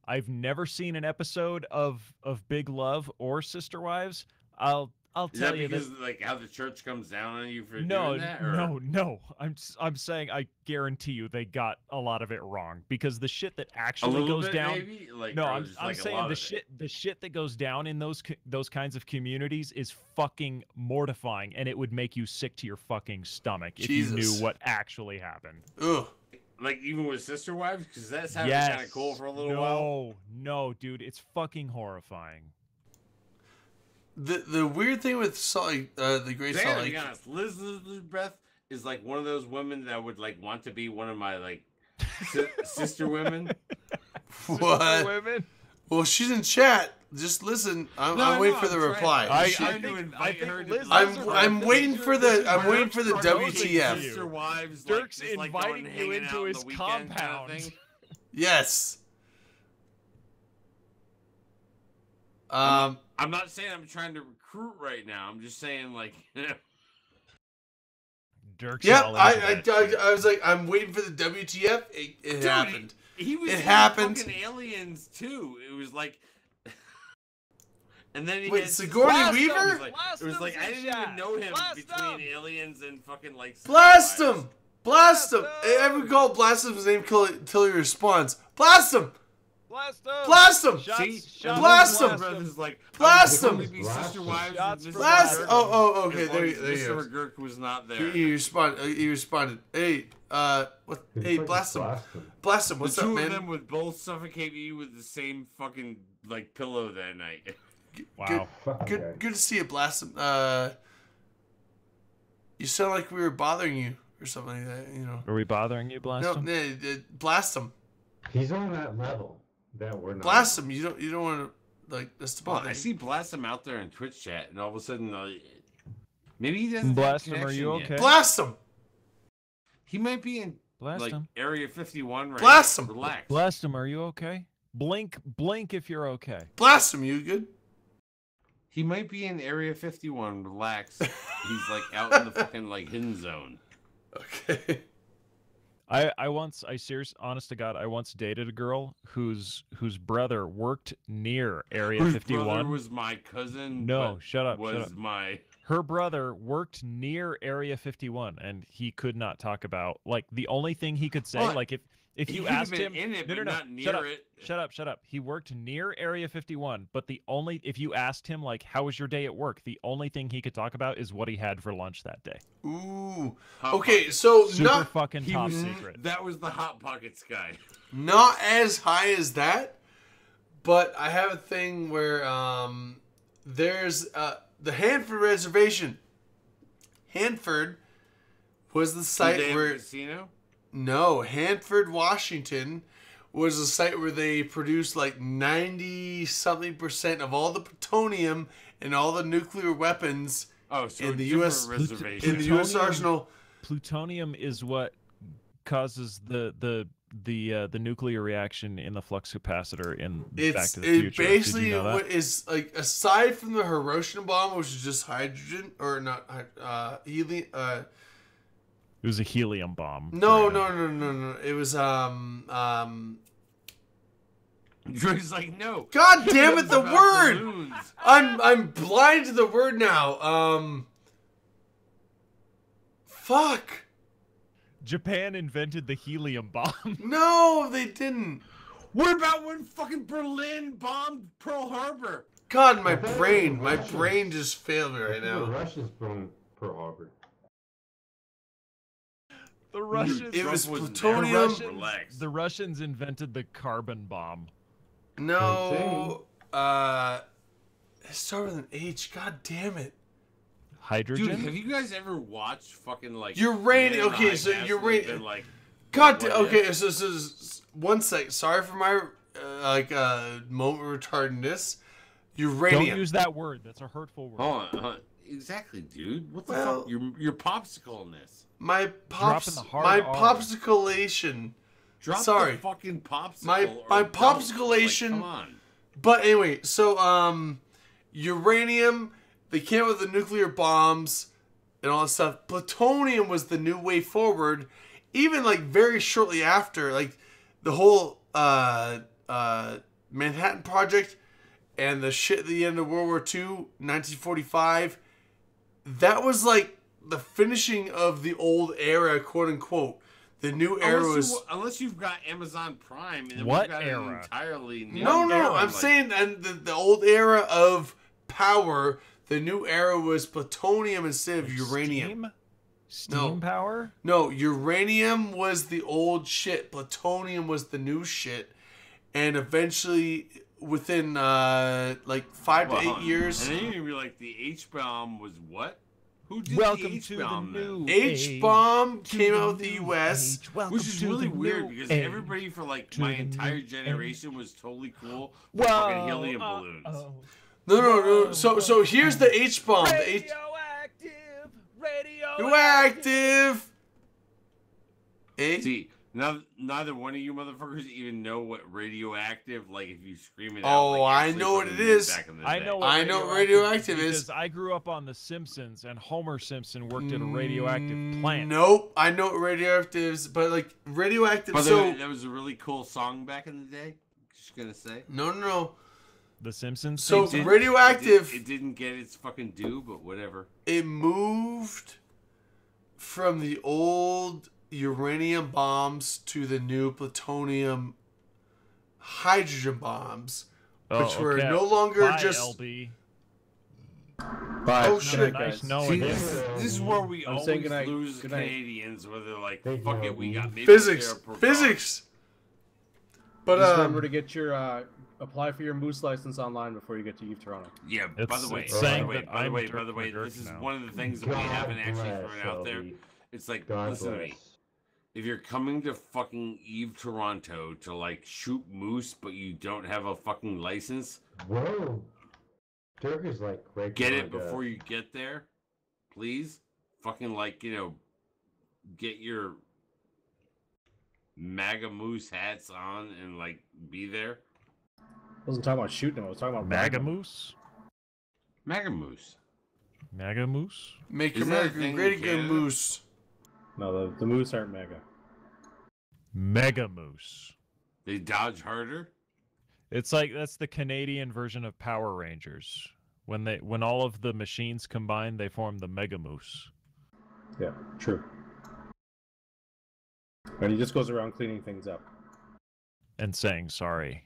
S4: I've never seen an episode of Big Love or Sister Wives. I'll
S3: Is
S4: tell
S3: that
S4: you
S3: because
S4: this.
S3: like how the church comes down on you for
S4: No,
S3: doing that? Or?
S4: no. I'm saying I guarantee you they got a lot of it wrong because the shit that
S3: A
S4: actually
S3: little
S4: goes
S3: bit,
S4: down.
S3: maybe? Like,
S4: No,
S3: or
S4: I'm
S3: just, like, a
S4: saying
S3: lot
S4: the
S3: of it?
S4: shit that goes down in those kinds of communities is fucking mortifying, and it would make you sick to your fucking stomach if you
S1: Jesus.
S4: knew what actually happened.
S1: Ugh.
S3: Like even with sister wives, because that sounded
S4: Yes.
S3: kind of cool for a little while.
S4: No, dude, it's fucking horrifying.
S1: The weird thing with the Grey
S3: I
S1: Salt
S3: gotta
S1: Lake.
S3: be honest, Liz Beth is like one of those women that would like want to be one of my like sister women.
S1: What?
S4: Women?
S1: Well, she's in chat. Just listen. I'm waiting for the reply. I'm waiting for the WTF.
S3: Sister wives,
S4: Dirk's
S3: like, just, like,
S4: inviting
S3: going
S4: you
S3: hanging
S4: into
S3: out
S4: his
S3: on the weekend kind of
S4: compound.
S3: thing.
S1: Yes.
S3: I'm not saying I'm trying to recruit right now. I'm just saying like.
S4: Dirk's
S1: Yep.
S4: all into that shit.
S1: I was like, I'm waiting for the WTF. It
S3: Dude,
S1: happened.
S3: He was
S1: It
S3: in
S1: happened.
S3: fucking Aliens too. It was like. And then he
S1: Wait,
S3: had
S1: Sigourney Weaver?
S3: It was like I didn't even know him between Aliens and fucking like.
S1: Blast him! Blast him! Every call, blast him. His name until he responds. Blast him!
S4: Blast him!
S1: Blast him! Blast him!
S3: Like,
S1: Blast him!
S3: Blast!
S1: Okay, there you
S3: Mr.
S1: go.
S3: McGurk was not there.
S1: He responded. Hey, what? Hey, blast him! Blast him! What's
S3: the
S1: up,
S3: two
S1: man?
S3: of them would both suffocate me with the same fucking like pillow that night.
S4: Wow.
S1: Good to see you, blast him. You sound like we were bothering you or something like that. You know.
S4: Are we bothering you, Blast him?
S1: No, blast him.
S13: He's on that level that we're not.
S1: Blast him. You don't want to like that's the
S3: Well,
S1: bother.
S3: I see Blast him out there in Twitch chat, and all of a sudden, maybe he doesn't.
S4: Blast
S3: have
S4: him, are you
S3: connection yet.
S4: okay?
S1: Blast him.
S3: He might be in
S4: Blast
S3: like
S4: him.
S3: Area 51 right
S1: Blast
S3: now.
S1: him.
S3: Relax.
S4: Blast him, are you okay? Blink if you're okay.
S1: Blast him. You good?
S3: He might be in Area 51. Relax. He's like out in the fucking like hidden zone.
S1: Okay.
S4: Honest to God, I once dated a girl whose brother worked near Area
S3: Whose
S4: 51.
S3: brother was my cousin.
S4: No,
S3: but
S4: shut up.
S3: Was my
S4: Her brother worked near Area 51, and he could not talk about like the only thing he could say,
S3: Well,
S4: like if
S3: he
S4: you
S3: could have
S4: asked
S3: been
S4: him,
S3: in it,
S4: no,
S3: but
S4: no,
S3: not
S4: shut
S3: near
S4: up,
S3: it.
S4: shut up. He worked near Area 51, but if you asked him like how was your day at work, the only thing he could talk about is what he had for lunch that day.
S1: Ooh.
S3: Hot
S1: Okay,
S3: Pockets.
S1: so
S4: Super
S1: not
S4: fucking top
S3: was-
S4: secret.
S3: That was the Hot Pockets guy.
S1: not as high as that, but I have a thing where there's the Hanford Reservation. Hanford was the site
S3: The damn
S1: where
S3: casino.
S1: no, Hanford, Washington was a site where they produced like 90-something% of all the plutonium and all the nuclear weapons
S3: Oh, so
S1: in the
S3: different
S1: U.S.
S3: reservation.
S1: in the U.S.
S4: Plutonium-
S1: arsenal.
S4: Plutonium is what causes the nuclear reaction in the flux capacitor in Back to the Future. Did
S1: Basically
S4: you know that?
S1: what is like aside from the Hiroshima bomb, which is just hydrogen or not helium.
S4: It was a helium bomb.
S1: No. It was
S3: Drew's like, no.
S1: God damn it, the
S3: About
S1: word.
S3: balloons.
S1: I'm blind to the word now. Fuck.
S4: Japan invented the helium bomb.
S1: No, they didn't.
S3: What about when fucking Berlin bombed Pearl Harbor?
S1: God, my brain just failed me right
S13: The
S1: now.
S13: Russians from Pearl Harbor.
S4: The Russians.
S1: It was
S3: Trump was
S1: plutonium.
S3: never relaxed.
S4: The Russians invented the carbon bomb.
S1: No, it started with an H. God damn it.
S4: Hydrogen.
S3: Dude, have you guys ever watched fucking like
S1: Uranium.
S3: Man in the
S1: Okay,
S3: High
S1: so
S3: Castle
S1: uranium.
S3: and, like
S1: God,
S3: What
S1: okay.
S3: if?
S1: So one sec. Sorry for my moment of retardedness. Uranium.
S4: Don't use that word. That's a hurtful word.
S3: Hold on. Exactly, dude. What the
S1: Well-
S3: fuck? You're popsicle in this.
S1: My
S4: Dropping the hard
S1: my
S4: R.
S1: popsiculation.
S3: Drop
S1: Sorry.
S3: the fucking popsicle.
S1: My
S3: or don't.
S1: popsiculation.
S3: Like, come on.
S1: But anyway, so uranium. They came out with the nuclear bombs and all that stuff. Plutonium was the new way forward. Even like very shortly after, like the whole Manhattan Project and the shit at the end of World War II, 1945. That was like the finishing of the old era, quote unquote. The new era was.
S3: Unless you've got Amazon Prime, and then
S4: What
S3: we've got
S4: era?
S3: an entirely new
S1: No,
S3: era,
S1: I'm
S3: like-
S1: saying and the old era of power. The new era was plutonium instead of uranium.
S4: Steam power?
S1: No, uranium was the old shit. Plutonium was the new shit. And eventually, within like 5 to 8 years,
S3: And then you're gonna be like, the H bomb was what? Who did
S4: Welcome
S3: the
S4: to
S3: H
S4: the
S3: bomb?
S4: new
S1: H bomb
S4: to
S1: came
S4: the
S1: out of the
S4: new
S1: U.S.
S4: age. Welcome
S3: Which is
S4: to
S3: really
S4: the
S3: weird
S4: new
S3: because
S4: age.
S3: everybody for like
S4: To
S3: my
S4: the
S3: entire
S4: new
S3: generation was totally cool
S4: Whoa,
S3: with fucking helium balloons.
S1: No. So here's the H bomb. The H radioactive.
S3: See, now neither one of you motherfuckers even know what radioactive. Like if you scream it out.
S1: Oh,
S3: like
S1: I
S3: Ashley
S1: know what
S3: fucking
S1: it
S3: did
S1: is.
S3: back in the
S4: I
S3: day.
S4: know
S1: I know what radioactive is.
S4: because I grew up on The Simpsons, and Homer Simpson worked at a radioactive plant.
S1: Nope, I know what radioactive is, but like radioactive.
S3: By the
S1: So
S3: way, that was a really cool song back in the day. Just gonna say.
S1: no.
S4: The Simpsons.
S1: So
S4: theme song?
S1: radioactive.
S3: It didn't get its fucking due, but whatever.
S1: It moved from the old uranium bombs to the new plutonium hydrogen bombs, which were
S4: okay.
S1: no longer
S4: Bye,
S1: just.
S4: LB.
S6: Bye.
S1: Oh
S6: Good
S1: shit!
S6: night,
S4: Nice
S6: guys.
S4: knowing
S3: See,
S4: you.
S3: this is where we
S6: I'm
S3: always
S6: saying good night.
S3: lose
S6: Good night.
S3: Canadians, where they're like,
S13: Thank
S3: "Fuck
S13: you,
S3: it, we
S13: LB.
S3: got maple
S1: Physics,
S3: syrup per
S1: physics. But
S6: Just remember to get your apply for your Moose license online before you get to Eve Toronto.
S3: bar." Yeah. By
S4: It's-
S3: the way,
S4: it's
S3: by
S4: saying
S3: the way,
S4: that
S3: by the
S4: I'm
S3: way,
S4: Dirk
S3: by the way,
S4: McGurk
S3: this is
S4: now.
S3: one of the things that we
S13: God
S3: haven't actually
S13: bless,
S3: thrown out there.
S13: LB.
S3: It's like,
S13: God
S3: listen to
S13: bless.
S3: me. If you're coming to fucking Eve Toronto to like shoot moose, but you don't have a fucking license,
S13: Whoa. Dirk is like right
S3: get it
S13: behind,
S3: before you get there, please. Fucking like, get your MAGA moose hats on and like be there.
S6: I wasn't talking about shooting them. I was talking about
S4: MAGA
S6: riding them.
S4: Moose?
S3: MAGA moose.
S4: MAGA Moose?
S1: Make
S3: Isn't that a
S1: America
S3: thing
S1: great
S3: in
S1: again,
S3: Canada?
S1: Moose.
S6: No, the Moose aren't mega.
S4: Mega Moose.
S3: They dodge harder.
S4: It's like that's the Canadian version of Power Rangers. When all of the machines combine, they form the Mega Moose.
S6: Yeah, true. And he just goes around cleaning things up.
S4: And saying sorry.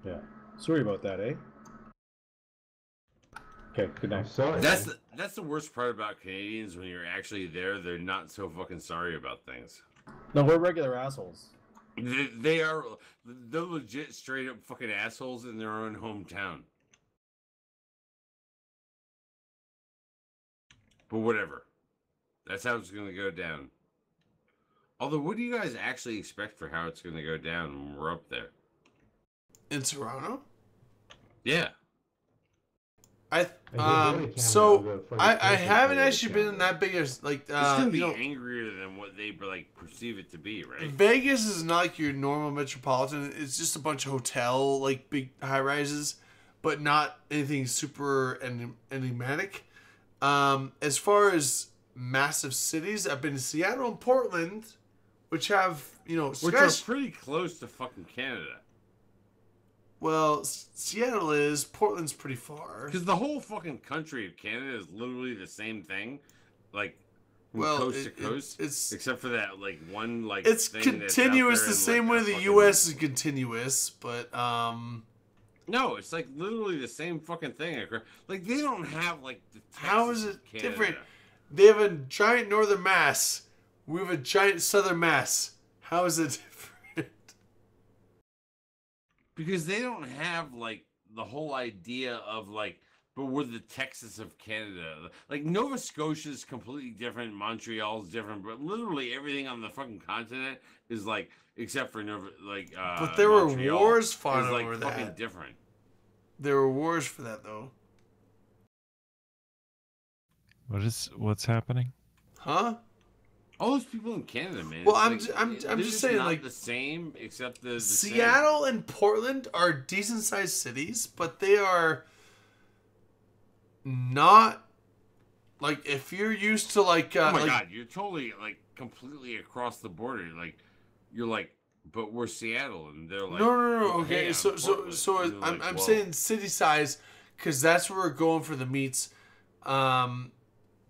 S6: Yeah. Sorry about that, eh? Okay, good
S13: I'm
S6: night.
S13: sorry.
S3: That's the worst part about Canadians. When you're actually there, they're not so fucking sorry about things.
S6: No, we're regular assholes.
S3: They're legit straight up fucking assholes in their own hometown. But whatever. That's how it's gonna go down. Although, what do you guys actually expect for how it's gonna go down when we're up there?
S1: In Toronto?
S3: Yeah.
S1: I haven't actually been in that big as like
S3: It's gonna be
S1: you know,
S3: angrier than what they like perceive it to be, right?
S1: Vegas is not like your normal metropolitan. It's just a bunch of hotel like big high rises, but not anything super enigmatic. As far as massive cities, I've been to Seattle and Portland, which have
S3: Which are pretty close to fucking Canada.
S1: Well, Seattle is. Portland's pretty far.
S3: Because the whole fucking country of Canada is literally the same thing, like from
S1: Well,
S3: coast to coast.
S1: it's
S3: except for that like one like
S1: It's
S3: thing that's out
S1: continuous
S3: there
S1: the
S3: in,
S1: same
S3: like,
S1: way
S3: a
S1: the
S3: fucking-
S1: U.S. is continuous, but
S3: No, it's like literally the same fucking thing. Like they don't have like the Texas
S1: how is
S3: of
S1: it
S3: Canada.
S1: different? They have a giant northern mass. We have a giant southern mass. How is it different?
S3: Because they don't have like the whole idea of like but we're the Texas of Canada. Like Nova Scotia is completely different, Montreal's different, but literally everything on the fucking continent is like, except for Nova, like.
S1: But there were
S3: Montreal,
S1: wars fought
S3: is, like,
S1: over
S3: fucking
S1: that.
S3: different.
S1: There were wars for that though.
S4: What's happening?
S1: Huh?
S3: All those people in Canada, man.
S1: Well,
S3: it's
S1: I'm
S3: they're
S1: just saying,
S3: not
S1: like,
S3: the same, except the same.
S1: Seattle and Portland are decent sized cities, but they are not like if you're used to like.
S3: Oh my
S1: like,
S3: god, you're totally like completely across the border. Like you're like, but we're Seattle, and they're like,
S1: no. Okay,
S3: I'm
S1: so
S3: Portland. And
S1: I'm
S3: you're like, whoa.
S1: saying city size because that's where we're going for the meets.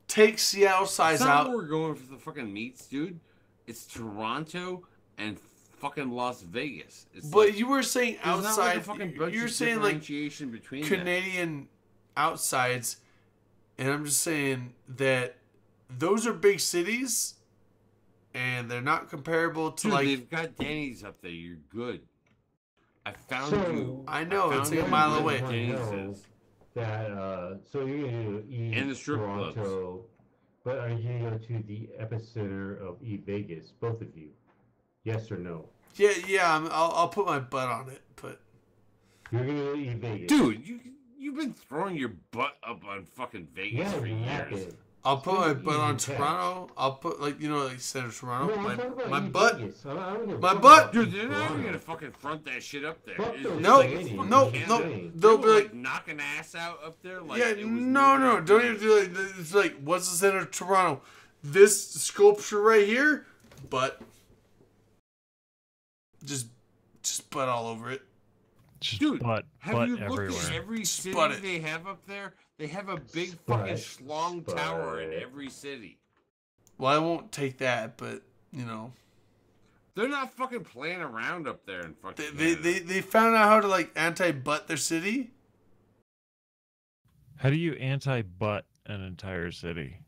S1: Take Seattle size
S3: That's not
S1: out.
S3: where we're going for the fucking meets, dude. It's Toronto and fucking Las Vegas. It's
S1: But
S3: like,
S1: you were saying
S3: there's not, like, a
S1: outside.
S3: fucking bunch
S1: You're
S3: of
S1: saying like
S3: differentiation between
S1: Canadian outsides, and I'm just saying that those are big cities, and they're not comparable to
S3: Dude,
S1: like.
S3: they've got Danny's up there. You're good. I found
S13: So,
S3: you.
S1: I know,
S3: I
S1: it's
S3: found
S1: like a
S3: you
S1: mile
S3: where
S1: away.
S3: Danny's
S13: know
S3: is.
S13: that so you're gonna do E
S3: And the strip clubs.
S13: Toronto, but are you gonna go to the epicenter of E Vegas? Both of you, yes or no?
S1: Yeah. I'll put my butt on it, but
S13: You're gonna go to E Vegas,
S3: Dude, you've been throwing your butt up on fucking Vegas
S13: Yeah,
S3: for
S13: you have
S3: years.
S13: been.
S1: I'll put my
S13: Easy
S1: butt on
S13: task.
S1: Toronto. I'll put like center of Toronto.
S13: No, I'm talking about
S1: my
S13: E
S1: butt.
S13: Vegas. I don't give a
S1: My
S13: fuck
S1: butt.
S13: about
S3: Dude, they're not even
S13: Toronto.
S3: gonna fucking front that shit up there.
S13: Fuck
S3: It's
S13: those
S3: just
S1: No,
S3: like, it's
S13: Canadians.
S3: fucking
S1: no.
S3: Canada.
S1: They'll
S3: They
S1: be
S3: were,
S1: like,
S3: knocking ass out up there. Like,
S1: yeah,
S3: it was
S1: no.
S3: nobody
S1: Don't
S3: doing
S1: even do like. It's like, what's the center of Toronto? This sculpture right here, butt. Just butt all over it.
S4: Just
S3: Dude,
S4: butt
S3: have you
S4: everywhere.
S3: looked at every city
S1: Spud it.
S3: they have up there? They have a big
S13: Spud.
S3: fucking schlong tower in
S13: Spud.
S3: every city.
S1: Well, I won't take that, but you know,
S3: They're not fucking playing around up there in fucking
S1: they
S3: Canada.
S1: they found out how to like anti-butt their city.
S4: How do you anti-butt an entire city?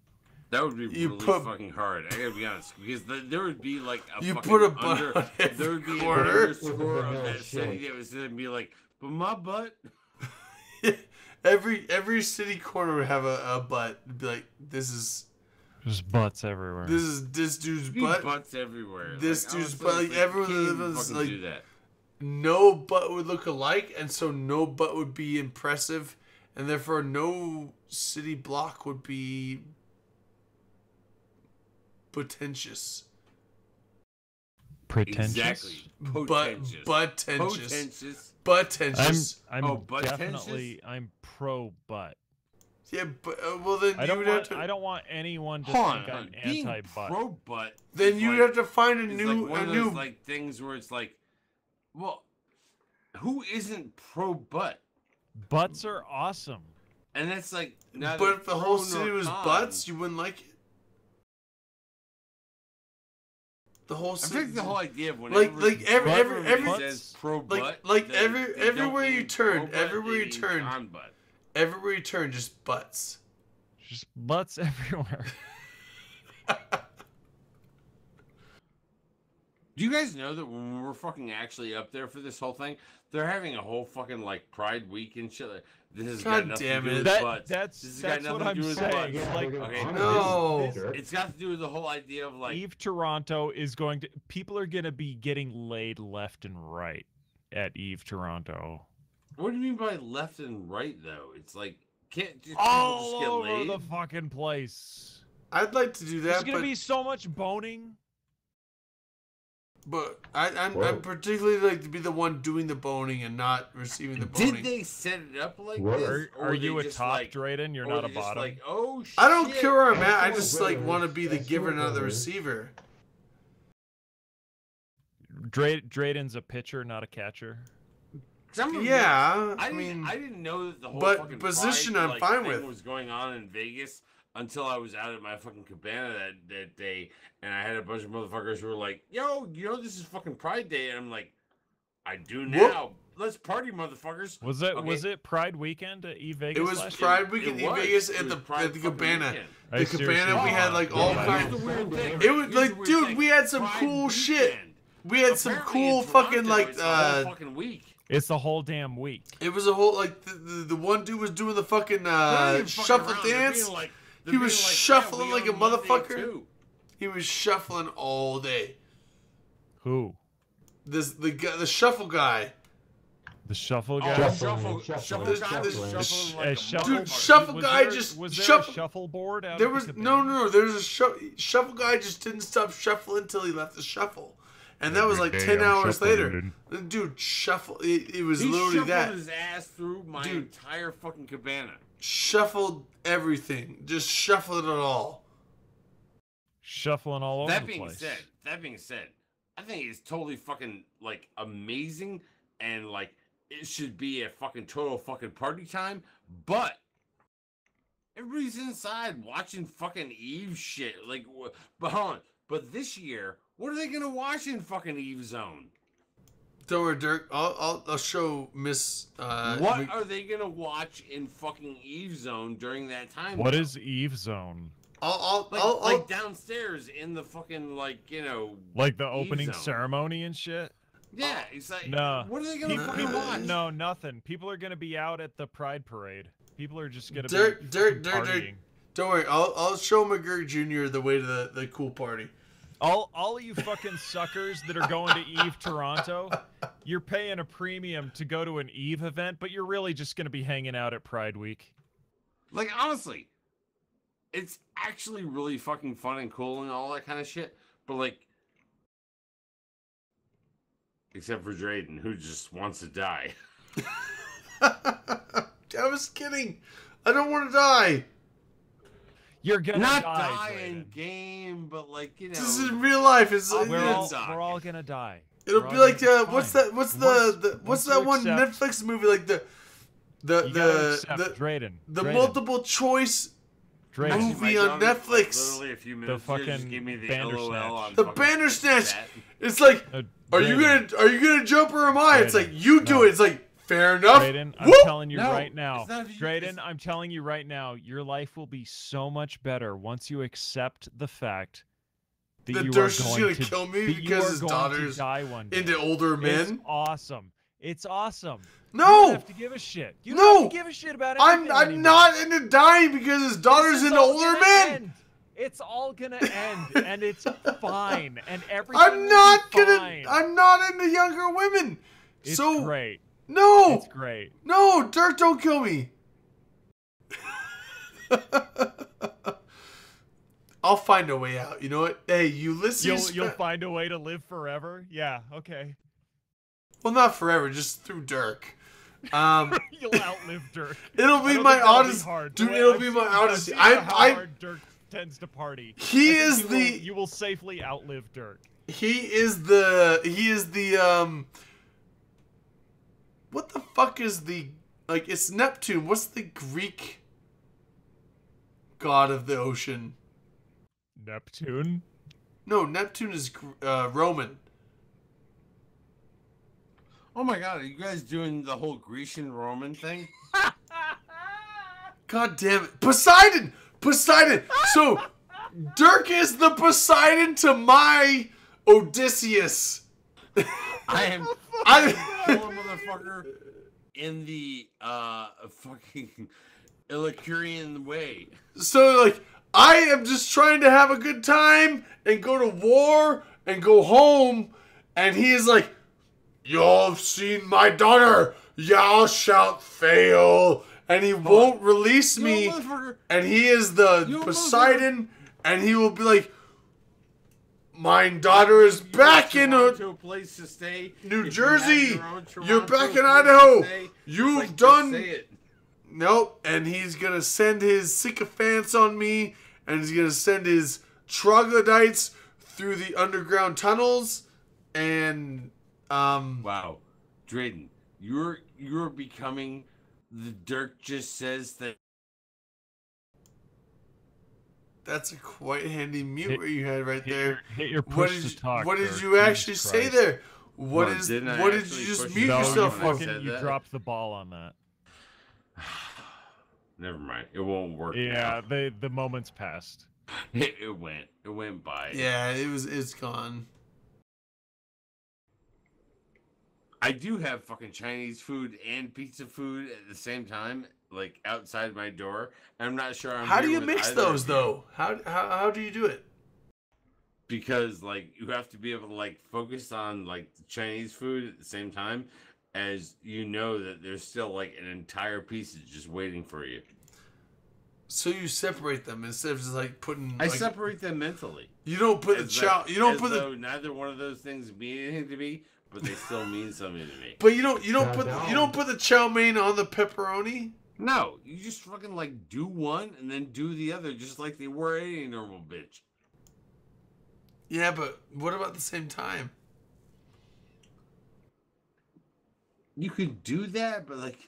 S3: That would be
S1: You
S3: really
S1: put-
S3: fucking hard. I gotta be honest, because there would be like a
S1: You
S3: fucking
S1: put a butt
S3: under,
S1: on every
S3: there would be an
S1: corner.
S3: underscore
S13: What
S3: of
S13: the
S3: that
S13: hell,
S3: city
S13: shit.
S3: that was gonna be like, but my butt.
S1: Every city corner would have a butt. It'd be like, this is
S4: Just butts everywhere.
S1: this dude's
S3: Be
S1: butt.
S3: butts everywhere.
S1: This
S3: like,
S1: dude's
S3: honestly,
S1: butt. Like
S3: it's
S1: everyone
S3: you can't
S1: of
S3: even
S1: us,
S3: fucking
S1: like
S3: do that.
S1: no butt would look alike, and so no butt would be impressive, and therefore no city block would be pretentious.
S4: Pretentious.
S3: Exactly.
S1: But
S3: Potentious.
S1: butt-tentious.
S3: Potentious.
S1: Butt-tentious.
S4: I'm
S3: Oh, butt-tentious?
S4: definitely I'm pro butt.
S1: Yeah, but well then
S4: I
S1: you
S4: don't
S1: would
S4: want
S1: have to.
S4: I don't want anyone to
S3: Hold
S4: think
S3: on,
S4: I'm
S3: being
S4: anti-butt.
S3: pro butt.
S1: Then
S3: is
S1: you would
S3: like-
S1: have to find a
S3: it's
S1: new
S3: like one
S1: a
S3: of
S1: new.
S3: those like things where it's like, well, who isn't pro butt?
S4: Butts are awesome.
S3: And that's like, neither
S1: But if the whole
S3: pro
S1: city
S3: nor
S1: was
S3: con.
S1: butts, you wouldn't like it. The whole
S3: I
S1: city.
S3: think the whole idea of when
S1: like every
S3: everybody says pro butt,
S1: like
S3: they don't
S1: everywhere you
S3: mean
S1: turn,
S3: pro butt,
S1: everywhere
S3: they
S1: you
S3: mean
S1: turn,
S3: con butt.
S1: everywhere you turn, just butts.
S4: Just butts everywhere.
S3: Do you guys know that when we're fucking actually up there for this whole thing, they're having a whole fucking like Pride Week and shit? This has got
S1: God
S3: nothing
S1: damn
S3: to do
S1: it.
S3: with
S4: That-
S3: butts.
S4: that's-
S3: This has
S4: that's
S3: got
S4: what
S3: nothing to do
S4: I'm
S3: with
S4: saying.
S3: butts.
S4: It's like,
S3: Okay,
S1: No.
S3: it's got to do with the whole idea of like
S4: Eve Toronto is going to people are going to be getting laid left and right at Eve Toronto.
S3: What do you mean by left and right though? It's like can't just,
S4: All
S3: people just get
S4: over
S3: laid?
S4: the fucking place.
S1: I'd like to do
S4: There's
S1: that,
S4: going to
S1: but
S4: be so much boning.
S1: I'm
S13: Whoa.
S1: particularly like to be the one doing the boning and not receiving the boning.
S3: Did they set it up like
S13: What?
S3: this? or
S4: Are you
S3: they
S4: a
S3: just
S4: top,
S3: like,
S4: Drayden? You're
S3: or
S4: not a
S3: they just
S4: bottom.
S3: like, oh shit.
S1: I don't care where I'm at. I
S13: That's
S1: just
S13: what
S1: like
S13: it
S1: want to
S13: is.
S1: be the
S13: That's
S1: giver,
S13: what
S1: not the
S13: it is.
S1: receiver.
S4: Drayden's a pitcher, not a catcher.
S3: Some of
S1: Yeah,
S3: I
S1: I mean,
S3: didn't know that the whole
S1: but
S3: fucking
S1: position
S3: Pride,
S1: I'm
S3: like,
S1: fine
S3: thing
S1: with.
S3: was going on in Vegas until I was out at my fucking cabana that day, and I had a bunch of motherfuckers who were like, "Yo, you know this is fucking Pride Day," and I'm like, "I do now. Let's party, motherfuckers."
S4: Was it
S3: Okay.
S4: was it Pride weekend at Eve Vegas?
S1: It was
S4: last
S1: Pride
S4: year?
S1: Weekend
S3: It
S1: in
S3: was.
S1: Vegas
S3: It
S1: at
S3: was
S1: the
S3: Pride
S1: the
S3: fucking
S1: cabana.
S3: weekend.
S4: I
S1: The
S4: seriously
S1: cabana we
S4: thought
S1: had like
S4: about
S1: all
S4: that.
S3: Here's
S1: kinds.
S3: the weird thing.
S1: It was
S3: Here's the
S1: like,
S3: weird
S1: dude,
S3: thing.
S1: we had some
S3: Pride
S1: cool shit.
S3: weekend.
S1: We had some
S3: Apparently
S1: cool
S3: in Toronto,
S1: fucking like
S3: it's the whole fucking week.
S4: It's the whole damn week.
S1: It was a whole like the one dude was doing the fucking
S3: They're not even
S1: shuffle
S3: fucking around. They're
S1: dance.
S3: being like- they're
S1: He
S3: being
S1: was
S3: like,
S1: shuffling
S3: yeah, we
S1: like a
S3: on Monday
S1: motherfucker.
S3: too.
S1: He was shuffling all day.
S4: Who?
S1: The shuffle guy.
S4: The shuffle
S3: Oh,
S4: guy.
S3: shuffle guy was shuffling like a
S1: Dude, shuffle
S4: was
S1: guy
S4: there,
S1: just
S4: was there
S1: shuffle.
S4: a shuffleboard out
S1: There
S4: at
S1: was
S4: the
S1: no. There's a shuffle guy just didn't stop shuffling until he left the shuffle, and that was like 10 hours later. Dude, shuffle. It was
S3: He
S1: literally
S3: shuffled
S1: that.
S3: his ass through my entire fucking cabana.
S1: Shuffled everything. Just shuffled it all.
S4: Shuffling all over
S3: That
S4: the
S3: being
S4: place.
S3: said, I think it's totally fucking like amazing and like it should be a fucking total fucking party time, but everybody's inside watching fucking Eve shit. Like, but hold on. But this year, what are they gonna watch in fucking Eve Zone?
S1: Don't worry, Dirk. I'll show Miss.
S3: What are they gonna watch in fucking Eve Zone during that time?
S4: What is Eve Zone?
S3: Like downstairs in the fucking like
S4: Like the
S3: Eve
S4: opening
S3: Zone.
S4: ceremony and shit?
S3: Yeah, it's like
S4: No.
S3: what are they gonna fucking watch?
S4: No, nothing. People are gonna be out at the Pride Parade. People are just gonna be
S1: Dirk.
S4: partying.
S1: Don't worry. I'll show McGurk Jr. the way to the cool party.
S4: All of you fucking suckers that are going to Eve Toronto, you're paying a premium to go to an Eve event, but you're really just gonna be hanging out at Pride Week.
S3: Like honestly, it's actually really fucking fun and cool and all that kind of shit. But like, except for Drayden, who just wants to die.
S1: I was kidding. I don't want to die.
S4: You're gonna
S3: Not
S4: die
S3: in game, but like
S1: This is in real life. It's
S4: we're all gonna die.
S1: It'll
S4: We're
S1: be
S4: all
S1: like
S4: gonna be
S1: what's
S4: fine.
S1: that? What's that
S4: you
S1: one
S4: accept-
S1: Netflix movie like
S4: You gotta accept Drayden.
S1: the
S4: Drayden.
S1: multiple choice
S4: Drayden.
S1: movie on Netflix.
S3: Literally a few minutes ago, just
S4: fucking
S3: give me the
S4: Bandersnatch.
S3: LOL on
S1: The
S3: fucking
S1: Bandersnatch.
S3: chat.
S1: It's like, are you
S4: Drayden.
S1: gonna jump or am I? It's
S4: Drayden.
S1: like you do
S4: No.
S1: it. It's like fair enough.
S4: Drayden, I'm
S1: Whoop!
S4: telling you
S3: No,
S4: right now.
S3: it's not-
S4: Drayden, I'm telling you right now, your life will be so much better once you accept the fact that
S1: That
S4: you
S1: Durst
S4: are
S1: is
S4: going
S1: gonna
S4: to
S1: kill me
S4: that you
S1: because
S4: are
S1: his
S4: going to
S1: daughter's
S4: die one day.
S1: into older
S4: It's
S1: men.
S4: awesome. It's awesome.
S1: No!
S4: You don't have to give a shit. You don't have to give a shit about anything
S1: I'm
S4: anymore.
S1: not into dying because his daughter's
S4: This is
S1: into
S4: all
S1: older
S4: gonna
S1: men.
S4: end. It's all gonna end, and it's fine, and everything.
S1: I'm
S4: will
S1: not
S4: be
S1: gonna.
S4: fine.
S1: I'm not into younger women.
S4: It's
S1: so
S4: great.
S1: no,
S4: It's great.
S1: no, Dirk, don't kill me. I'll find a way out. You know what? Hey, Ulysses.
S4: You'll find a way to live forever. Yeah. Okay.
S1: Well, not forever, just through Dirk.
S4: You'll outlive Dirk.
S1: It'll
S4: I
S1: be
S4: don't
S1: my
S4: think that'll be
S1: odyssey,
S4: hard.
S1: dude.
S4: The way
S1: It'll
S4: I've
S1: be
S4: seen-
S1: my
S4: I've
S1: odyssey.
S4: seen how hard Dirk tends to party.
S1: He
S4: I think
S1: is
S4: you
S1: the-
S4: will- you will safely outlive Dirk.
S1: He is the what the fuck is the, like, it's Neptune. What's the Greek god of the ocean?
S4: Neptune?
S1: No, Neptune is Roman.
S3: Oh my god, are you guys doing the whole Grecian Roman thing?
S1: God damn it. Poseidon! Poseidon! So, Dirk is the Poseidon to my Odysseus.
S3: I am
S1: I
S3: poor motherfucker in the fucking Illycurian way.
S1: So, like, I am just trying to have a good time and go to war and go home, and he is like, "You've seen my daughter, thou shalt fail," and he won't release me, and he is the Poseidon, and he will be like, "My daughter is back in
S3: To a place to stay.
S1: New
S3: If you have
S1: Jersey.
S3: your own
S1: You're
S3: Toronto
S1: back in
S3: place to
S1: Idaho.
S3: stay,
S1: You've
S3: like, just
S1: done."
S3: say it.
S1: Nope, and he's gonna send his sycophants on me, and he's gonna send his troglodytes through the underground tunnels, and
S3: Wow, Drayden, you're becoming the Dirk just says that.
S1: that's a quite handy mute where you had right there.
S4: Hit your
S1: What
S4: push
S1: did
S4: to talk.
S1: what did
S4: Dirk.
S1: you
S4: Jesus
S1: actually say
S4: Christ.
S1: there? What
S3: What,
S1: is
S3: didn't I
S1: what did
S3: actually
S1: you just
S3: push
S1: mute
S3: it?
S1: yourself
S3: No,
S1: for?
S4: You dropped the ball on that.
S3: Never mind, it won't work.
S4: Yeah, the moment's passed.
S3: now. It went by.
S1: Yeah, it's gone.
S3: I do have fucking Chinese food and pizza food at the same time, like outside my door. I'm not sure.
S1: How do you mix those though? How do you do it?
S3: Because like you have to be able to like focus on like the Chinese food at the same time as you know that there's still like an entire piece just waiting for you.
S1: So you separate them instead of just like putting.
S3: I
S1: like,
S3: separate them mentally.
S1: You don't put the chow. You don't put the.
S3: Neither one of those things mean anything to me, but they still mean something to me.
S1: But you don't put the chow mein on the pepperoni.
S3: No, you just fucking like do one and then do the other, just like they were any normal bitch.
S1: Yeah, but what about the same time?
S3: You could do that, but like,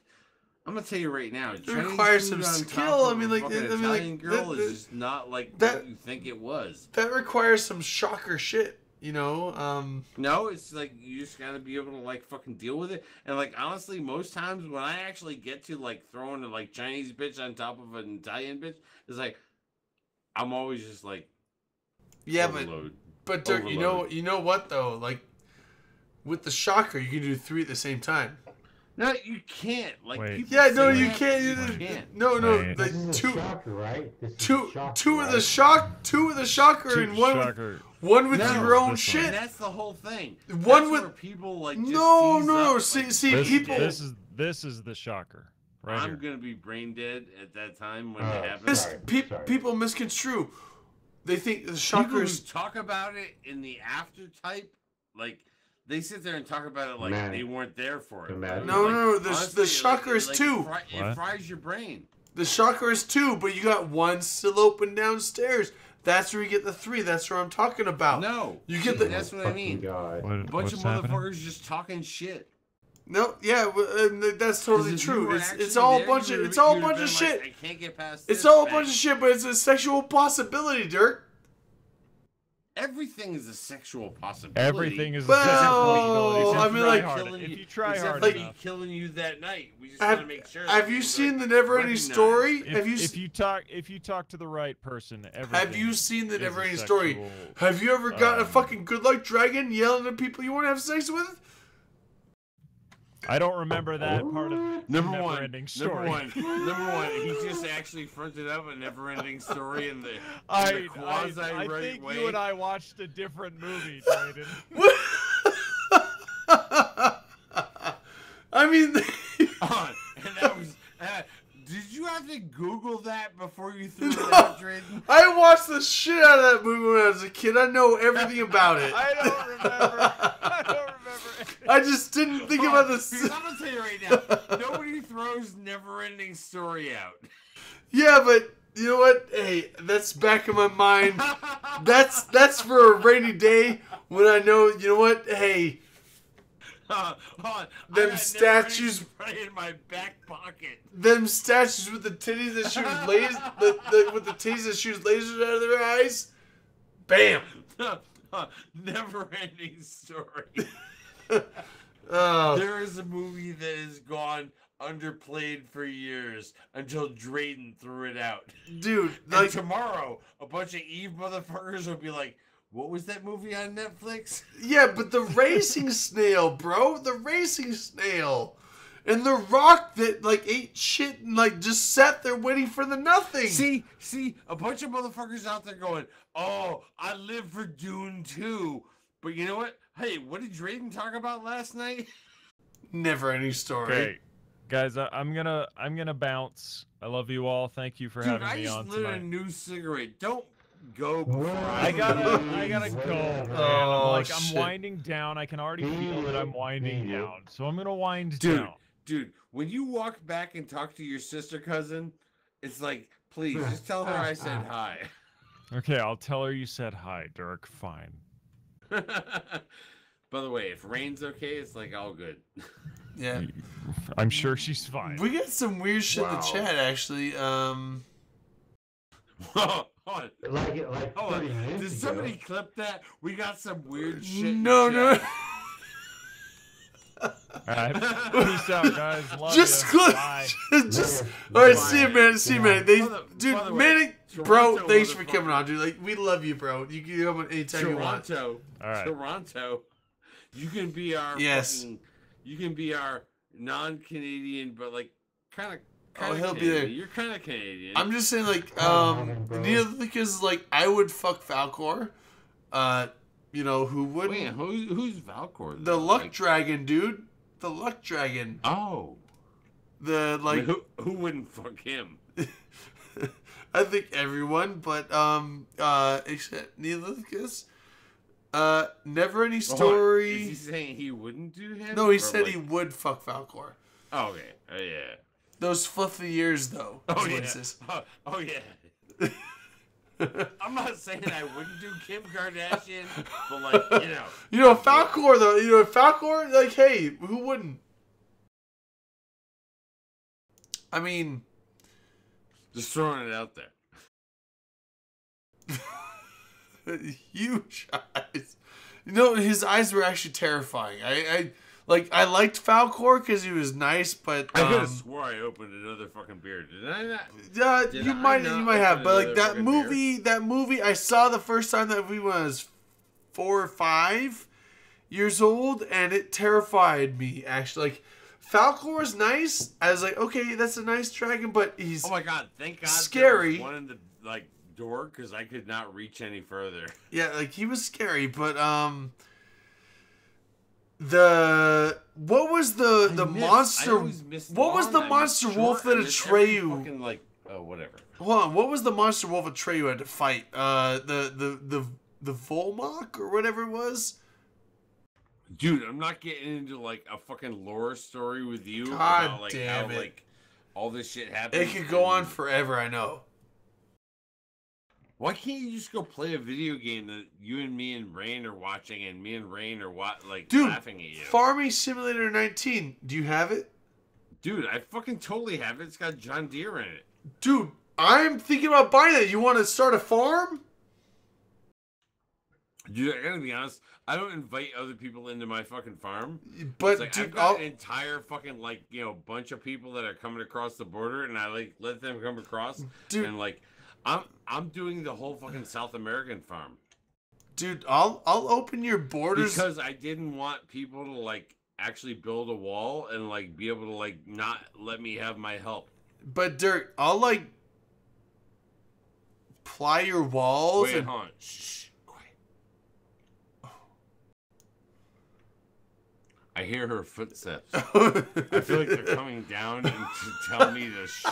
S3: I'm gonna tell you right now,
S1: it requires some skill. I mean, like,
S3: Italian girl is just not like
S1: that,
S3: what you think it was.
S1: That requires some shocker shit, you know.
S3: No, it's like you just gotta be able to like fucking deal with it. And like honestly, most times when I actually get to like throwing a like Chinese bitch on top of an Italian bitch, it's like I'm always just like,
S1: yeah,
S3: overload.
S1: But Dirk, you know what though? Like with the shocker, you can do 3 at the same time.
S3: No, you can't. Like,
S1: yeah, no, you can't. You can't. No, like two,
S13: shocker, right?
S1: Two with the shocker, and one with your own shit.
S3: And that's the whole thing.
S1: One
S3: that's
S1: with
S3: where people like just
S1: no.
S3: Seize up,
S1: See, people.
S4: This is the shocker. Right
S3: I'm
S4: here.
S3: gonna be brain dead at that time when it happens.
S1: People misconstrue. They think the shocker is.
S3: People who talk about it in the after type, like. They sit there and talk about it like they weren't there for it.
S1: No. The shocker is 2.
S3: It fries your brain.
S1: The shocker is 2, but you got 1 still open downstairs. That's where you get the 3. That's what I'm talking about.
S3: No,
S1: you get the.
S3: That's what I mean. A bunch of motherfuckers just talking shit.
S1: No, yeah, that's totally true. It's all a bunch of shit.
S3: I can't get past.
S1: It's all a bunch of shit, but it's a sexual possibility, Dirk.
S3: Everything is a sexual possibility.
S4: Everything is a sexual possibility.
S1: I mean, like,
S4: if you try hard
S3: like
S4: enough.
S3: killing you that night, we just want to make sure.
S1: Have you seen the Never-Ending Story?
S4: If you talk to the right person,
S1: have you seen the Never-Ending Story? Have you ever got a fucking good luck dragon yelling at people you want to have sex with?
S4: I don't remember that part of Never-Ending Story.
S3: Number one, he just actually fronted up a Never-Ending Story in the
S4: I
S3: quasi-right
S4: think
S3: way.
S4: you and I watched a different movie, Drayden.
S1: I mean,
S3: and that was. Did you have to Google that before you threw it out, Drayden?
S1: I watched the shit out of that movie when I was a kid. I know everything about it.
S4: I don't remember.
S1: I just didn't think about this.
S3: Because I'm gonna tell you right now, nobody throws Never-Ending Story out.
S1: Yeah, but you know what? Hey, that's back in my mind. That's for a rainy day when I know. You know what? Hey. Them statues
S3: right in my back pocket.
S1: Them statues with the titties that shoot lasers, with the titties that shoot lasers out of their eyes. Bam.
S3: Never-Ending Story.
S1: Oh.
S3: There is a movie that has gone underplayed for years until Drayden threw it out.
S1: Dude,
S3: like tomorrow, a bunch of Eve motherfuckers will be like, what was that movie on Netflix?
S1: Yeah, but the racing snail, bro. The racing snail. And the rock that like ate shit and like just sat there waiting for the nothing.
S3: See, a bunch of motherfuckers out there going, oh, I live for Dune 2. But you know what? Hey, what did Drayden talk about last night?
S1: Never-Ending Story.
S4: Okay, guys, I'm gonna bounce. I love you all. Thank you for having me on
S3: I just lit a new cigarette. Don't go before
S4: I gotta go. Man.
S1: Oh,
S4: I'm winding down. I can already feel that I'm winding down. So I'm gonna wind down.
S3: Dude, when you walk back and talk to your sister cousin, it's like, please just tell her I said hi.
S4: Okay, I'll tell her you said hi, Dirk. Fine.
S3: By the way, if Rain's okay, it's like all good.
S1: Yeah.
S4: I'm sure she's fine.
S1: We got some weird shit in the chat, actually.
S3: Hold on. Did somebody clip that? We got some weird shit.
S1: No.
S4: Alright. Peace out, guys. Love
S1: Just
S4: you.
S1: clip.
S4: Bye.
S1: Alright, see you, man. See you, man. Dude, Manny, bro,
S3: Toronto,
S1: thanks for coming on, dude. Like, we love you, bro. You can come on anytime you want.
S3: Toronto.
S4: All right.
S3: Toronto. You can be our
S1: Yes.
S3: fucking, You can be our non-Canadian, but like kind of.
S1: Oh, he'll be there.
S3: You're kind of Canadian.
S1: I'm just saying, like, because like I would fuck Falcor. You know who wouldn't?
S3: Wait, who's Falcor?
S1: The Luck Dragon, dude. The Luck Dragon.
S3: Oh.
S1: The like.
S3: Wait, who wouldn't fuck him?
S1: I think everyone, but except Neelithicus. Never any story.
S3: Is he saying he wouldn't do him?
S1: No, he said he would fuck Falcor.
S3: Oh, okay. Oh yeah.
S1: Those fluffy ears, though.
S3: Oh
S1: is
S3: yeah.
S1: what he says.
S3: Oh yeah. I'm not saying I wouldn't do Kim Kardashian, but like you know.
S1: You know Falcor though. You know Falcor. Like, hey, who wouldn't? I mean,
S3: just throwing it out there.
S1: Huge eyes. You know, his eyes were actually terrifying. I liked Falcor because he was nice, but
S3: I could have swore I opened another fucking beer. Did I not?
S1: You might have, but like that movie I saw the first time that we was 4 or 5 years old, and it terrified me. Actually, like Falcor is nice. I was like, okay, that's a nice dragon, but he's
S3: oh my god, thank God,
S1: scary.
S3: There was one in the like door because I could not reach any further.
S1: Yeah, like he was scary, but what was the monster? What was the monster wolf that Atreyu?
S3: Fucking like whatever.
S1: Hold on, what was the monster wolf Atreyu had to fight? The Volmok or whatever it was.
S3: Dude, I'm not getting into like a fucking lore story with you
S1: God
S3: about like
S1: damn
S3: how
S1: it.
S3: like all this shit happened.
S1: It could go on forever. I know.
S3: Why can't you just go play a video game that you and me and Rain are watching, and me and Rain are
S1: Dude,
S3: laughing at you?
S1: Farming Simulator 19. Do you have it?
S3: Dude, I fucking totally have it. It's got John Deere in it.
S1: Dude, I'm thinking about buying that. You want to start a farm?
S3: Dude, I gotta be honest. I don't invite other people into my fucking farm.
S1: But
S3: like,
S1: dude,
S3: I've got an entire fucking like bunch of people that are coming across the border, and I like let them come across.
S1: Dude,
S3: and like I'm doing the whole fucking South American farm.
S1: Dude, I'll open your borders
S3: because I didn't want people to like actually build a wall and like be able to like not let me have my help.
S1: But Dirk, I'll like ply your walls.
S3: Wait,
S1: and...
S3: hold on. Shh, quiet. I hear her footsteps. I feel like they're coming down and to tell me to shh.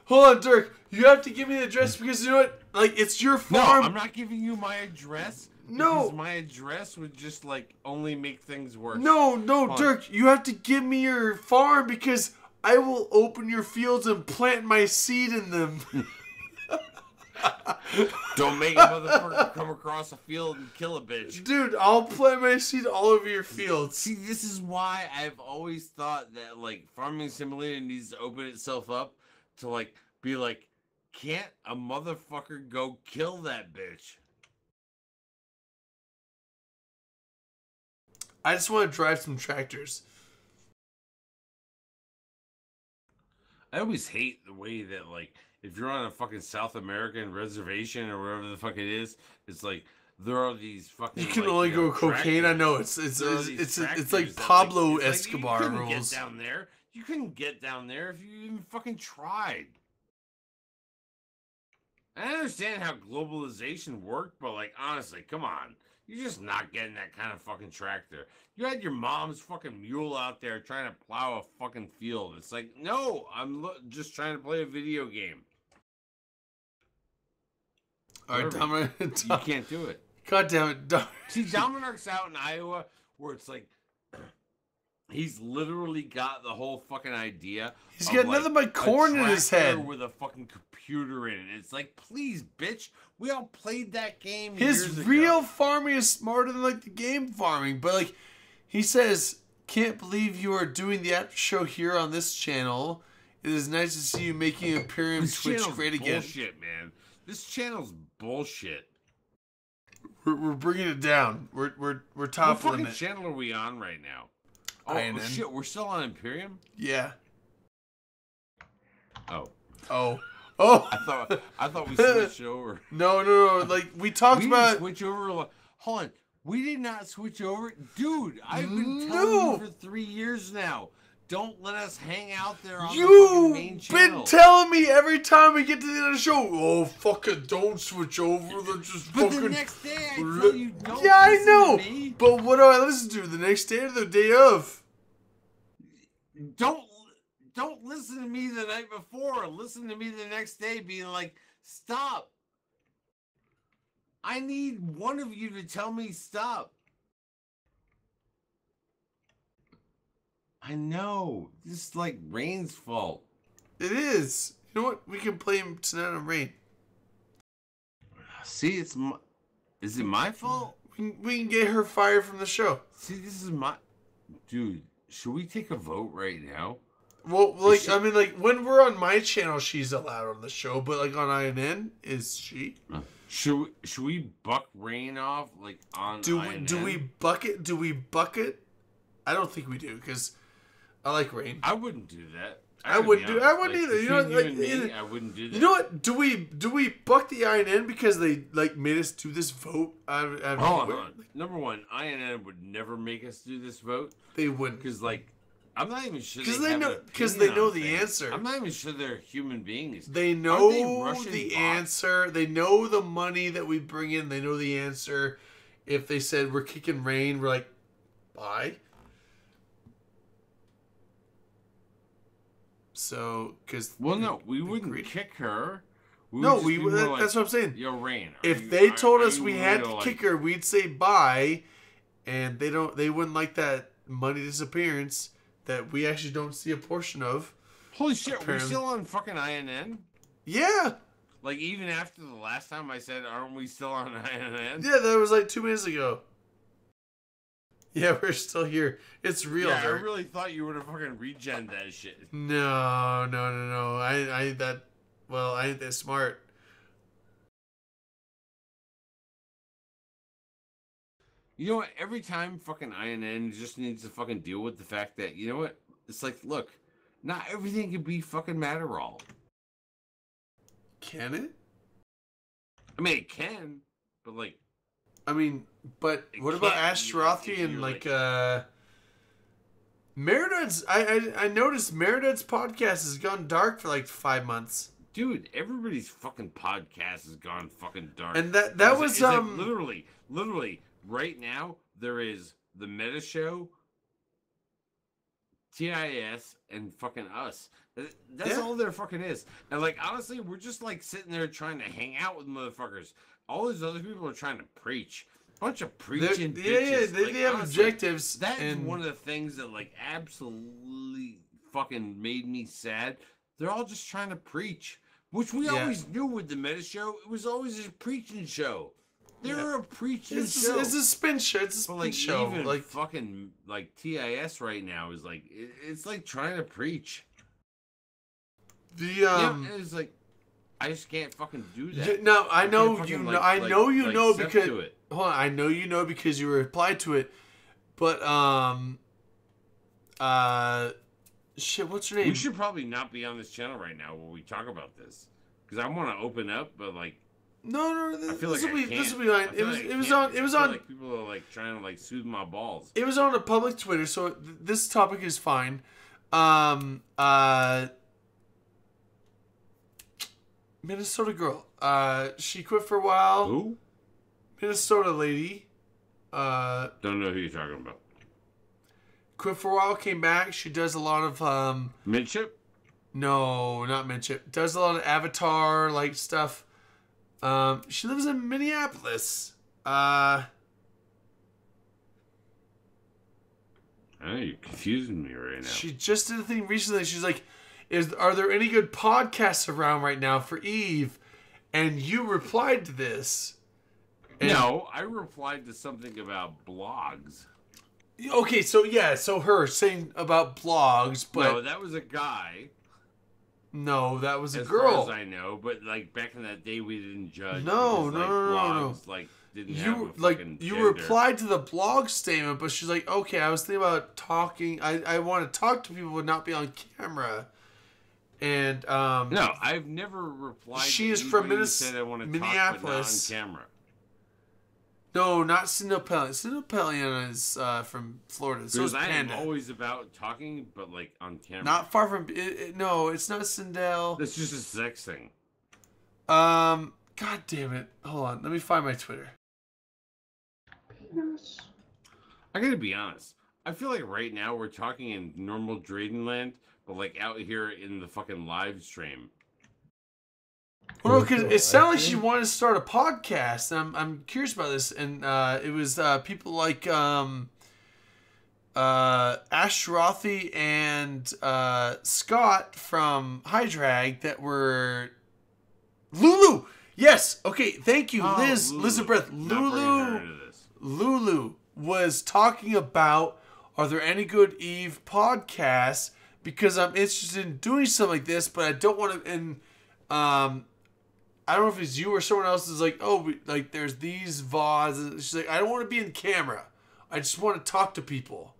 S1: Hold on, Dirk. You have to give me the address because you know what? Like, it's your farm.
S3: No, I'm not giving you my address.
S1: No.
S3: Because my address would just, like, only make things worse.
S1: No, Dirk. You have to give me your farm because I will open your fields and plant my seed in them.
S3: Don't make a motherfucker come across a field and kill a bitch.
S1: Dude, I'll plant my seed all over your fields.
S3: See, this is why I've always thought that, like, Farming Simulator needs to open itself up to, like, be like, can't a motherfucker go kill that bitch?
S1: I just want to drive some tractors.
S3: I always hate the way that, like, if you're on a fucking South American reservation or wherever the fuck it is, it's like there are these fucking.
S1: You can
S3: like,
S1: only go cocaine. I know it's like Pablo Escobar
S3: you
S1: rules.
S3: Get down there. You couldn't get down there if you even fucking tried. I understand how globalization worked, but like honestly, come on. You're just not getting that kind of fucking tractor. You had your mom's fucking mule out there trying to plow a fucking field. It's like, no, I'm just trying to play a video game.
S1: All right, Dominic.
S3: You can't do it.
S1: God damn it.
S3: See, Dominic's out in Iowa where it's like, he's literally got the whole fucking idea.
S1: He's got nothing but corn in his head.
S3: With a fucking computer in it. It's like, please, bitch. We all played that game.
S1: His real farming is smarter than like the game farming. But like, he says, can't believe you are doing the after show here on this channel. It is nice to see you making Imperium Twitch great again.
S3: Bullshit, man. This channel's bullshit.
S1: We're bringing it down. We're toppling
S3: what fucking
S1: it.
S3: channel are we on right now? Oh
S1: INN.
S3: shit, we're still on Imperium?
S1: Yeah.
S3: Oh.
S1: I
S3: thought we switched over.
S1: No. Like we talked about.
S3: Switch over. Hold on. We did not switch over. Dude, I've been telling you for 3 years now. Don't let us hang out there on the fucking main
S1: You've
S3: channel.
S1: been telling me every time we get to the end of the show, oh, fucking don't switch over. Let's just
S3: But
S1: fucking...
S3: the next day I tell you don't
S1: Yeah, I
S3: listen
S1: know.
S3: to me.
S1: But what do I listen to? The next day or the day of?
S3: Don't listen to me the night before. Listen to me the next day being like, stop. I need one of you to tell me stop. I know. This is like Rain's fault.
S1: It is. You know what? We can play him tonight on Rain.
S3: See, is it my fault?
S1: We can get her fired from the show.
S3: See, this is my... Dude, should we take a vote right now?
S1: Well, like, I mean, like, when we're on my channel, she's allowed on the show, but, like, on INN, is she?
S3: Should we buck Rain off, like, on
S1: Do
S3: INN?
S1: we bucket? Do we bucket? I don't think we do, because I like Rain.
S3: I wouldn't do that.
S1: I wouldn't do. I wouldn't either. You know, like,
S3: and me, I wouldn't do that.
S1: You know what? Do we buck the INN because they like made us do this vote?
S3: Hold on. Number one, INN would never make us do this vote.
S1: They wouldn't,
S3: because like I'm not even sure
S1: because
S3: they
S1: they know
S3: have an
S1: because they
S3: opinion
S1: know
S3: on
S1: the
S3: things.
S1: answer.
S3: I'm not even sure they're human beings.
S1: They
S3: Aren't
S1: know
S3: they Russian
S1: the
S3: bots?
S1: answer. They know the money that we bring in. They know the answer. If they said we're kicking Rain, we're like, bye. So, because
S3: no, we wouldn't kick her.
S1: No,
S3: would just be more like,
S1: that's what I'm saying.
S3: Yo, Rain.
S1: If they told us we had to kick her, we'd say bye, and they wouldn't like that money disappearance that we actually don't see a portion of.
S3: Holy shit, we're
S1: apparently.
S3: still on fucking INN?
S1: Yeah.
S3: Like, even after the last time I said, aren't we still on INN?
S1: Yeah, that was like 2 minutes ago. Yeah, we're still here. It's real.
S3: Yeah, I
S1: Dirk.
S3: really thought you would have fucking regen that shit.
S1: No. I ain't that smart.
S3: You know what? Every time fucking INN just needs to fucking deal with the fact that, you know what? It's like, look, not everything can be fucking Matterall.
S1: Can it?
S3: I mean, it can, but like...
S1: I mean, but what about Ashtarothi and like Meridud's? I noticed Meridud's podcast has gone dark for like 5 months.
S3: Dude, everybody's fucking podcast has gone fucking dark.
S1: And that was
S3: it's like literally right now there is the Meta Show, TIS, and fucking us. That's all there fucking is. And like honestly, we're just like sitting there trying to hang out with motherfuckers. All these other people are trying to preach. Bunch of preaching bitches.
S1: Yeah, they have
S3: honestly,
S1: objectives.
S3: That is
S1: and
S3: one of the things that like absolutely fucking made me sad. They're all just trying to preach. Which we always knew with the Meta Show. It was always a preaching show. They're a preaching show.
S1: It's a spin show. It's a spin
S3: like,
S1: show.
S3: Even
S1: like
S3: fucking like TIS right now is like it's like trying to preach. It's like I just can't fucking do that.
S1: No, I know
S3: can't
S1: you
S3: fucking,
S1: know. I know you know
S3: step
S1: because
S3: to it.
S1: hold on. I know you know because you replied to it. But shit. What's your name?
S3: We should probably not be on this channel right now when we talk about this because I want to open up, but like.
S1: No.
S3: I feel
S1: This
S3: like
S1: will
S3: I
S1: be
S3: can't.
S1: fine.
S3: I feel
S1: It was
S3: like I
S1: on.
S3: feel like people are like trying to like soothe my balls.
S1: It was on a public Twitter, so this topic is fine. Minnesota girl. She quit for a while.
S3: Who?
S1: Minnesota lady.
S3: Don't know who you're talking about.
S1: Quit for a while, came back. She does a lot of
S3: Midship?
S1: No, not Midship. Does a lot of Avatar like stuff. She lives in Minneapolis.
S3: Oh, you're confusing me right now.
S1: She just did a thing recently. She's like, are there any good podcasts around right now for Eve? And you replied to this. And
S3: No, I replied to something about blogs.
S1: Okay, so her saying about blogs, but
S3: No, that was a guy.
S1: No, that was a
S3: as
S1: girl.
S3: far as I know, but like back in that day, we didn't judge.
S1: No,
S3: because,
S1: no,
S3: like,
S1: no.
S3: blogs, like didn't have a fucking
S1: you
S3: gender.
S1: replied to the blog statement, but she's like, okay, I was thinking about talking. I want to talk to people, but not be on camera. And
S3: No, I've never replied.
S1: She
S3: to
S1: is from
S3: anybody who said I want to
S1: Minneapolis.
S3: talk, but not on camera.
S1: No, not Sindel Pellian. Sindel Pellian is from Florida. So
S3: Because
S1: is
S3: I am
S1: Panda.
S3: always about talking, but like on camera.
S1: Not far from. No, it's not Sindel.
S3: That's just a sex thing.
S1: God damn it! Hold on, let me find my Twitter.
S3: I gotta be honest. I feel like right now we're talking in normal Drayden land, but like out here in the fucking live stream.
S1: Well, no, because it sounded like she wanted to start a podcast. And I'm curious about this, and it was people like Ash Rothy and Scott from Hydrag that were Lulu. Yes. Okay. Thank you, Liz.
S3: Lulu.
S1: Elizabeth.
S3: Not bringing her into this.
S1: Lulu was talking about, are there any good Eve podcasts? Because I'm interested in doing something like this, but I don't want to. And I don't know if it's you or someone else is like, oh, like there's these VODs. She's like, I don't want to be in camera. I just want to talk to people.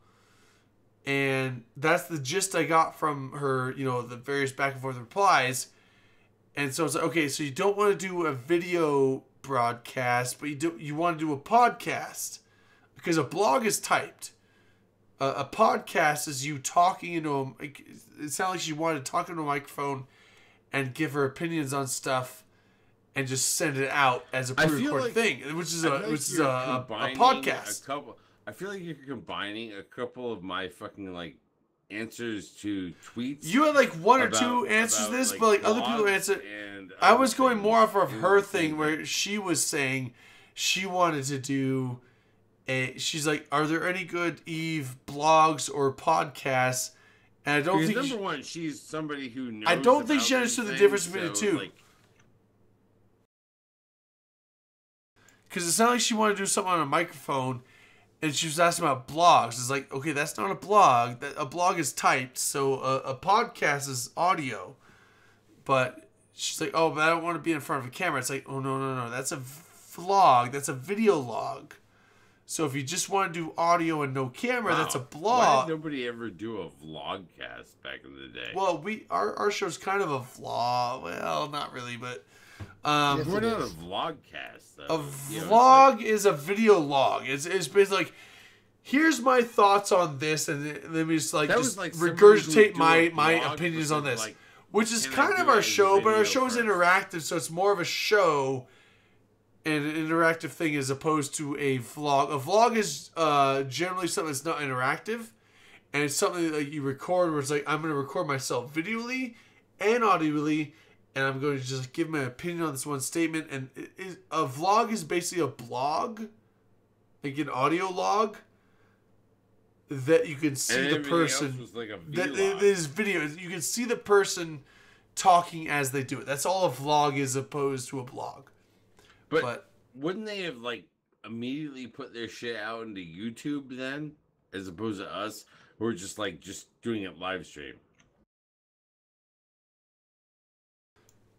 S1: And that's the gist I got from her, you know, the various back and forth replies. And so it's like, okay, so you don't want to do a video broadcast, but you want to do a podcast. Because a blog is typed. A podcast is you talking into it sounded like she wanted to talk into a microphone and give her opinions on stuff and just send it out as a pre-recorded thing, which is a podcast.
S3: I feel like you're combining a couple of my fucking like answers to tweets.
S1: You had like one or two answers to this, but like other people answered. I was going more off of her thing where she was saying she wanted to do she's like, are there any good Eve blogs or podcasts? And I don't think
S3: number one, she's somebody who knows.
S1: I don't think she understood the difference between the two. Because it sounded like she wanted to do something on a microphone, and she was asking about blogs. It's like, okay, that's not a blog. A blog is typed, so a podcast is audio. But she's like, oh, but I don't want to be in front of a camera. It's like, oh, no. That's a vlog. That's a video log. So if you just want to do audio and no camera, that's a blog.
S3: Why did nobody ever do a vlogcast back in the day?
S1: Well, our show's kind of a vlog. Well, not really, but
S3: we're not a vlogcast though.
S1: A vlog is a video log. It's basically like, here's my thoughts on this, and let me just regurgitate my opinions on this, which is kind of our show, but our show is interactive, so it's more of a show. And an interactive thing as opposed to a vlog. A vlog is generally something that's not interactive. And it's something that you record where it's like, I'm going to record myself videoly and audibly. And I'm going to just give my opinion on this one statement. And a vlog is basically a blog. Like an audio log. That you can see the person.
S3: Was like a
S1: that is video. You can see the person talking as they do it. That's all a vlog is opposed to a blog.
S3: But wouldn't they have like immediately put their shit out into YouTube then, as opposed to us who are just doing it live stream?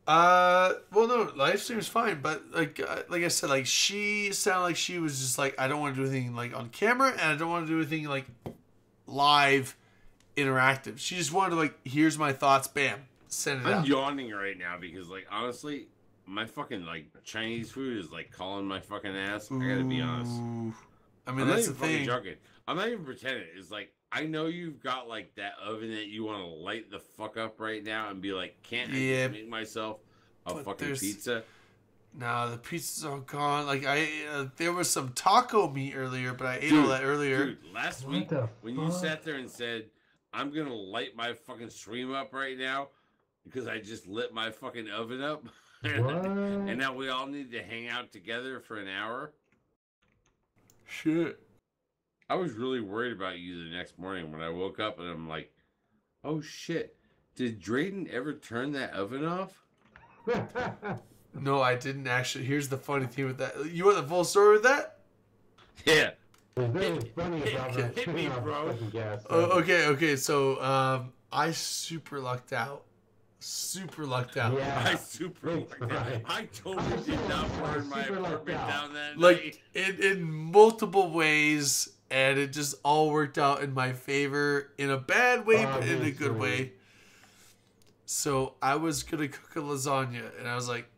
S1: Well, no, live stream is fine, but like I said, like she sounded like she was just like, I don't want to do anything like on camera, and I don't want to do anything like live, interactive. She just wanted to like, here's my thoughts, bam, send it out.
S3: I'm yawning right now because like honestly. My fucking like Chinese food is like calling my fucking ass. I gotta be honest.
S1: I mean, that's the thing.
S3: Joking. I'm not even pretending. It's like I know you've got like that oven that you want to light the fuck up right now and be like, can't I just make myself a fucking pizza?
S1: No, the pizza's all gone. Like there was some taco meat earlier, but I ate all that earlier.
S3: Dude, last week when you sat there and said, "I'm gonna light my fucking stream up right now," because I just lit my fucking oven up. And now we all need to hang out together for an hour.
S1: Shit.
S3: I was really worried about you the next morning when I woke up and I'm like, oh shit, did Drayden ever turn that oven off?
S1: No, I didn't actually. Here's the funny thing with that. You want the full story with that?
S3: Yeah.
S13: Hit
S3: me, bro.
S1: Okay. So I super lucked out.
S13: Yeah.
S3: I super lucked out. I totally did not burn my apartment down that
S1: night.
S3: Like
S1: in multiple ways, and it just all worked out in my favor in a bad way, but in a good way. So I was gonna cook a lasagna, and I was like,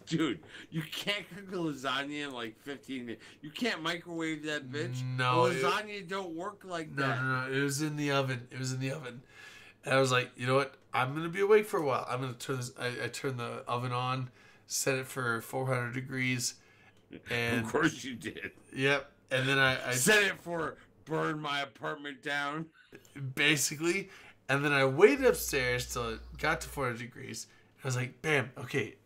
S3: Dude, you can't cook a lasagna in like 15 minutes. You can't microwave that bitch.
S1: No,
S3: lasagna don't work like that.
S1: No. It was in the oven. And I was like, you know what? I'm gonna be awake for a while. I'm gonna turn this. I turned the oven on, set it for 400 degrees, and
S3: of course you did.
S1: Yep. And then I
S3: set it for burn my apartment down.
S1: Basically, and then I waited upstairs till it got to 400 degrees. I was like, bam, okay,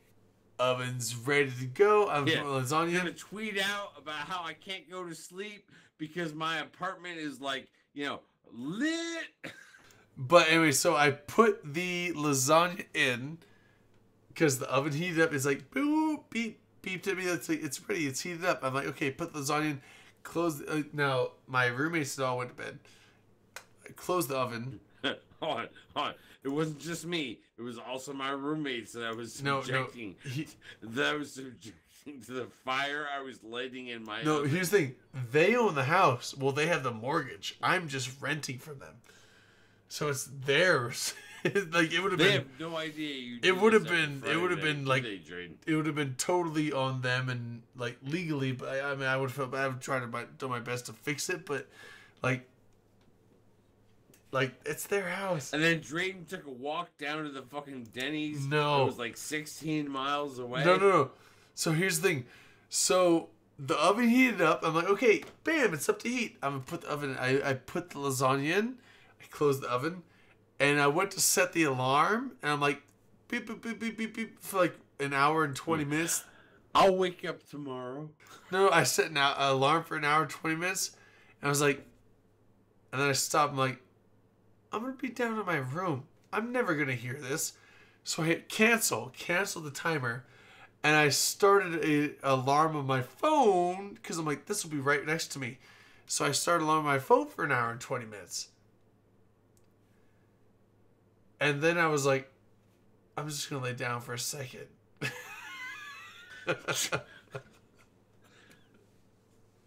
S1: oven's ready to go. I'm putting lasagna.
S3: I'm gonna tweet out about how I can't go to sleep because my apartment is like, lit.
S1: But anyway, so I put the lasagna in because the oven heated up. It's like boop, beep, beeped at me. It's like it's ready. It's heated up. I'm like, okay, put the lasagna in. Close. Now my roommates all went to bed. I closed the oven.
S3: Hold on. It wasn't just me. It was also my roommates that I was subjecting. That I was subjecting to the fire I was lighting in my.
S1: No,
S3: oven.
S1: here's the thing. They own the house. Well, they have the mortgage. I'm just renting from them. So it's theirs. Like it would have been.
S3: They have no idea.
S1: It would have been. It would have been like. It would have been totally on them and like legally. But I mean, I would have felt bad. I would try to do my best to fix it, but like it's their house.
S3: And then Drayden took a walk down to the fucking Denny's.
S1: No,
S3: it was like 16 miles away.
S1: No. So here's the thing. So the oven heated up. I'm like, okay, bam, it's up to heat. I'm gonna put the oven. I put the lasagna in. I closed the oven, and I went to set the alarm, and I'm like, beep, beep, beep, beep, beep, beep, for like an hour and 20 minutes.
S3: I'll wake up tomorrow.
S1: No, I set an alarm for an hour and 20 minutes, and I was like, and then I stopped. I'm like, I'm going to be down in my room. I'm never going to hear this. So I hit cancel the timer, and I started an alarm on my phone, because I'm like, this will be right next to me. So I started alarm on my phone for an hour and 20 minutes. And then I was like, I'm just going to lay down for a second.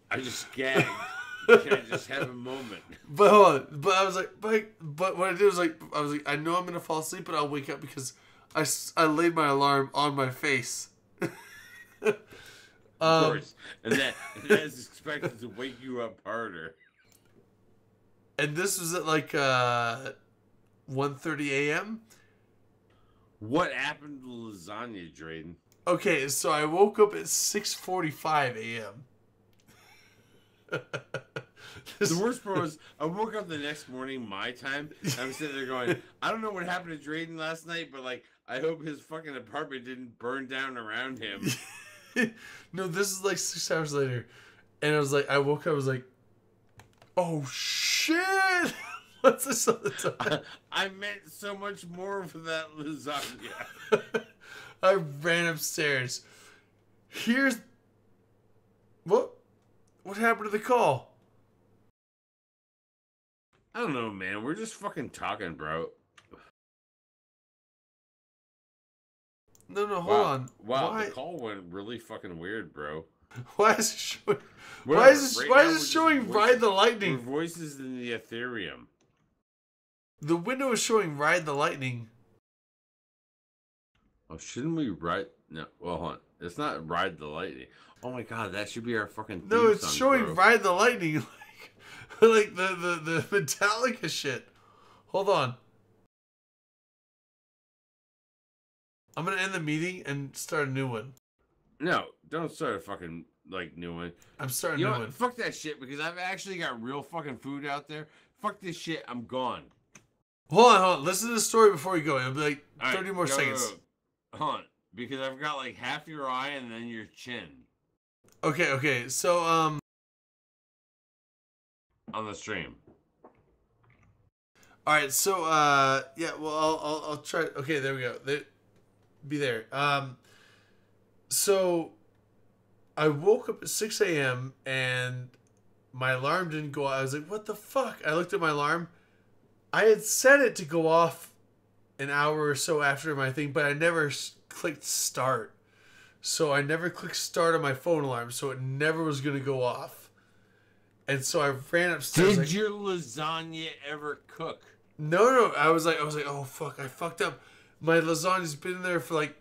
S3: I just gagged. Can I just have a moment?
S1: But hold on. But I was like, but what I did was like, I know I'm going to fall asleep, but I'll wake up because I laid my alarm on my face.
S3: Of course. And that is expected to wake you up harder.
S1: And this was at like 1:30 a.m.
S3: What happened to lasagna, Drayden?
S1: Okay, so I woke up at 6:45 a.m.
S3: The worst part was I woke up the next morning my time, and I'm sitting there going, I don't know what happened to Drayden last night, but like I hope his fucking apartment didn't burn down around him.
S1: No, this is like 6 hours later, and I woke up, I was like, oh shit. What's this on the top?
S3: I meant so much more for that lasagna.
S1: I ran upstairs. Here's what happened to the call?
S3: I don't know, man. We're just fucking talking, bro.
S1: No, hold on.
S3: Wow,
S1: Why?
S3: the call went really fucking weird, bro.
S1: Why is it showing?
S3: Whatever.
S1: Why is it
S3: Right now,
S1: showing Ride the Lightning?
S3: We're voices in the Ethereum.
S1: The window is showing Ride the Lightning.
S3: Oh, shouldn't we ride? No, well, hold on. It's not Ride the Lightning. Oh my god, that should be our fucking theme
S1: No, it's
S3: song,
S1: showing
S3: bro.
S1: Ride the Lightning, like the Metallica shit. Hold on. I'm gonna end the meeting and start a new one.
S3: No, don't start a fucking new one.
S1: I'm starting
S3: You
S1: a
S3: know
S1: new
S3: what?
S1: one.
S3: Fuck that shit because I've actually got real fucking food out there. Fuck this shit. I'm gone.
S1: Hold on. Listen to the story before you go. It'll be like
S3: All right,
S1: 30 more
S3: go,
S1: seconds.
S3: go. Hold on, because I've got like half your eye and then your chin
S1: Okay. So
S3: on the stream.
S1: all right. So yeah. Well, I'll try. Okay, there we go. Be there. So I woke up at 6 a.m. and my alarm didn't go off. I was like, what the fuck? I looked at my alarm. I had set it to go off an hour or so after my thing, but I never clicked start. So I never clicked start on my phone alarm, so it never was going to go off. And so I ran upstairs.
S3: Did your lasagna ever cook?
S1: No. I was like, oh fuck, I fucked up. my lasagna's been in there for like,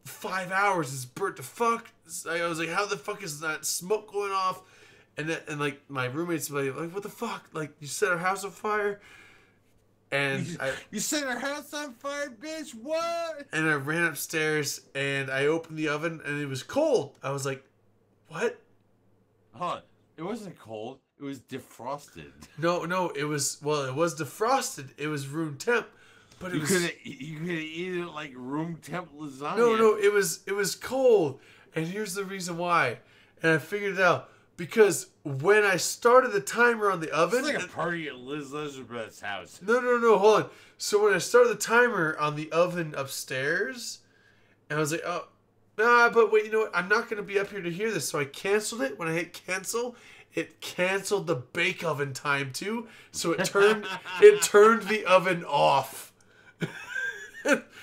S1: 5 hours. It's burnt to fuck. I was like, how the fuck is that smoke going off? And like my roommates were like, what the fuck? Like, you set our house on fire? And
S3: you set our house on fire, bitch? What?
S1: And I ran upstairs and I opened the oven and it was cold. I was like, what?
S3: Huh? It wasn't cold. It was defrosted.
S1: No, it was defrosted. It was room temp, but you could have
S3: eaten it like room temp lasagna.
S1: No, it was cold, and here's the reason why. And I figured it out because when I started the timer on the oven,
S3: it's like a party at Liz Elizabeth's house.
S1: No, hold on. So when I started the timer on the oven upstairs, and I was like, oh, nah, but wait, you know what? I'm not gonna be up here to hear this, so I canceled it. When I hit cancel, it canceled the bake oven time too, so it turned the oven off.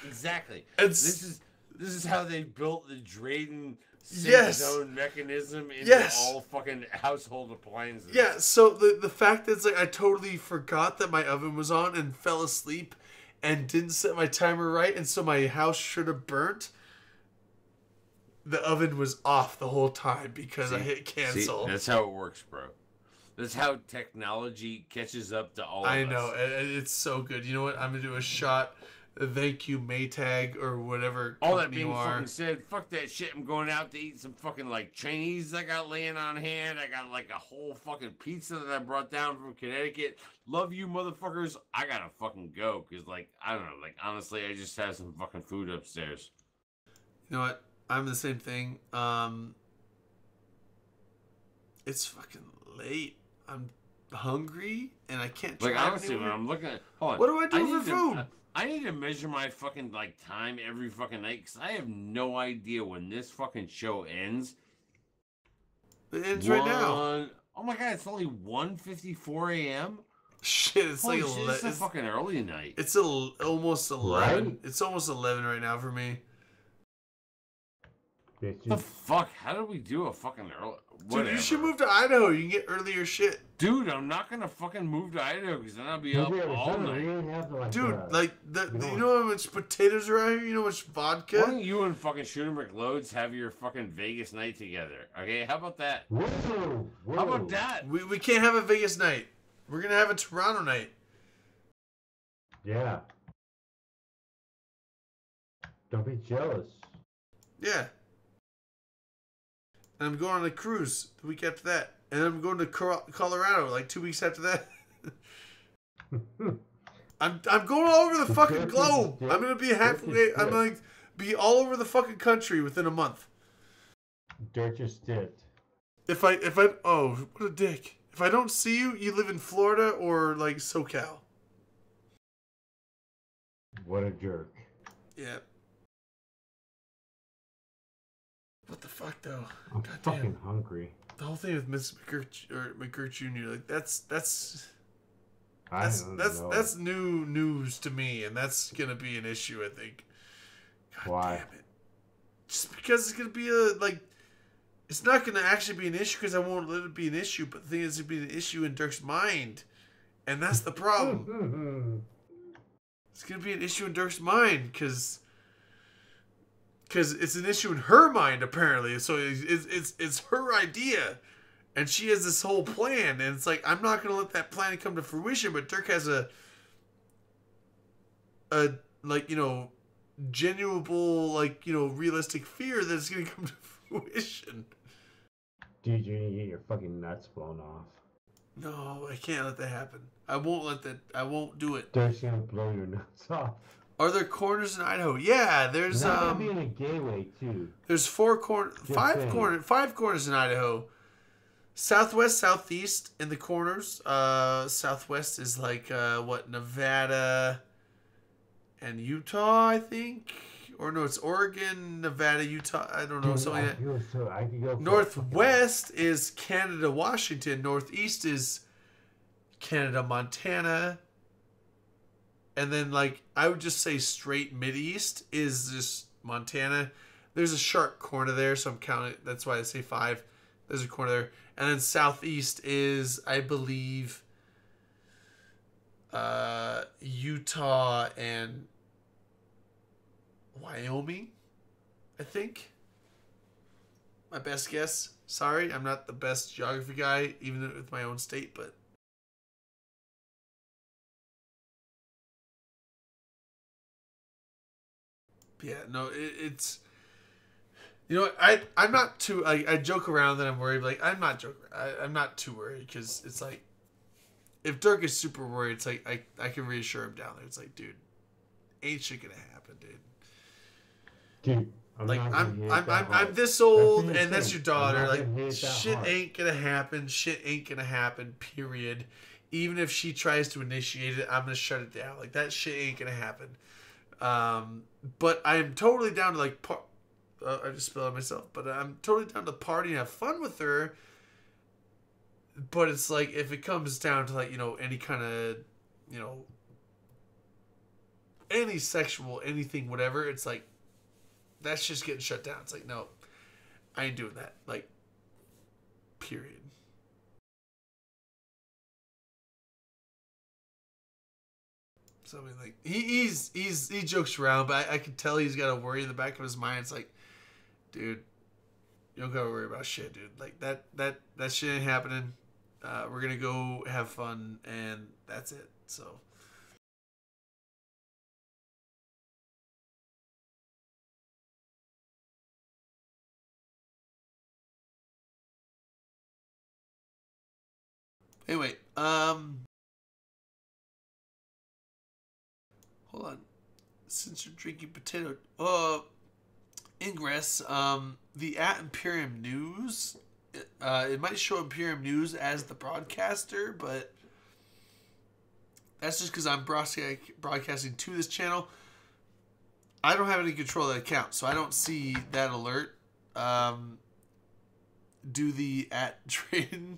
S3: Exactly.
S1: This
S3: is how they built the Drayden zone mechanism into all fucking household appliances.
S1: Yeah. So the fact that it's like I totally forgot that my oven was on and fell asleep and didn't set my timer right, and so my house should have burnt. The oven was off the whole time because I hit cancel.
S3: That's how it works, bro. That's how technology catches up to all of us.
S1: I know. It's so good. You know what? I'm going to do a shot. Thank you, Maytag, or whatever.
S3: All that being fucking said, fuck that shit. I'm going out to eat some fucking like Chinese I got laying on hand. I got like a whole fucking pizza that I brought down from Connecticut. Love you, motherfuckers. I gotta fucking go because, like, I don't know. Like, honestly, I just have some fucking food upstairs.
S1: You know what? I'm the same thing. It's fucking late. I'm hungry and I can't drive
S3: honestly,
S1: anywhere.
S3: when I'm looking at, hold on.
S1: What do I do for food?
S3: I need to measure my fucking like time every fucking night because I have no idea when this fucking show ends.
S1: It ends right now.
S3: Oh my god, it's only 1:54 a.m.
S1: Shit, it's
S3: Holy
S1: like
S3: shit, it's a fucking early night.
S1: It's almost 11.
S3: Right?
S1: It's almost 11 right now for me.
S3: The fuck? How did we do a fucking early? Whatever.
S1: Dude, you should move to Idaho. You can get earlier shit.
S3: Dude, I'm not gonna fucking move to Idaho because then I'll be up all night.
S1: Dude, you know how much potatoes are out here? You know how much vodka?
S3: Why don't you and fucking Shooter McLoads have your fucking Vegas night together? Okay, how about that?
S13: Whoa.
S3: How about that?
S1: We can't have a Vegas night. We're gonna have a Toronto night.
S13: Yeah. Don't be jealous.
S1: Yeah. And I'm going on a cruise the week after that. And I'm going to Colorado like 2 weeks after that. I'm going all over the fucking globe. I'm gonna be halfway. I'm gonna be all over the fucking country within a month.
S13: Dirt just dipped.
S1: If I oh, what a dick. If I don't see you, you live in Florida or like SoCal.
S13: What a jerk.
S1: Yeah. What the fuck though?
S13: I'm fucking hungry.
S1: The whole thing with Miss McGirt Jr. Like that's new news to me, and that's gonna be an issue. I think. God
S13: Why?
S1: Damn it! Just because it's gonna be it's not gonna actually be an issue because I won't let it be an issue. But the thing is, it'll be an issue in Dirk's mind, and that's the problem. It's gonna be an issue in Dirk's mind because it's an issue in her mind apparently. So it's her idea, and she has this whole plan, and it's like I'm not gonna let that plan come to fruition. But Dirk has a genuine realistic fear that it's gonna come to fruition.
S13: Dude, you're gonna get your fucking nuts blown off.
S1: No, I can't let that happen. I won't do it.
S13: Dirk's gonna blow your nuts off.
S1: Are there corners in Idaho? Yeah, there's
S13: That could be in a gateway too.
S1: There's five corners in Idaho. Southwest, southeast in the corners. Southwest is like Nevada and Utah, I think. Or no, it's Oregon, Nevada, Utah. I don't know, something like that. Northwest is Canada, Washington. Northeast is Canada, Montana. And then, I would just say straight Mideast is just Montana. There's a sharp corner there, so I'm counting it. That's why I say 5. There's a corner there. And then southeast is, I believe, Utah and Wyoming, I think. My best guess. Sorry, I'm not the best geography guy, even with my own state, but yeah, no, it's you know what, I'm not too I joke around that I'm worried, but like I'm not joking. I'm not too worried because it's like if Dirk is super worried, it's like I can reassure him down there. It's like, dude, ain't shit gonna happen, dude.
S13: Dude,
S1: I'm this old,
S13: That's
S1: and that's your daughter.
S13: I'm not
S1: Like,
S13: gonna hit that
S1: shit
S13: hard.
S1: ain't gonna happen. Shit ain't gonna happen. Period. Even if she tries to initiate it, I'm gonna shut it down. Like, that shit ain't gonna happen. But I'm totally down to like. I just spilled on myself, but I'm totally down to party and have fun with her. But it's like if it comes down to like any kind of any sexual anything whatever, it's like. That's just getting shut down. It's like, no, I ain't doing that. Like, period. So I mean, like, he jokes around, but I can tell he's got a worry in the back of his mind. It's like, dude, you don't gotta worry about shit, dude. Like that shit ain't happening. We're gonna go have fun, and that's it. So. Anyway, hold on. Since you're drinking potato, Ingress, the at Imperium News, it might show Imperium News as the broadcaster, but that's just because I'm broadcasting to this channel. I don't have any control of that account, so I don't see that alert. Do the at Drayden_T.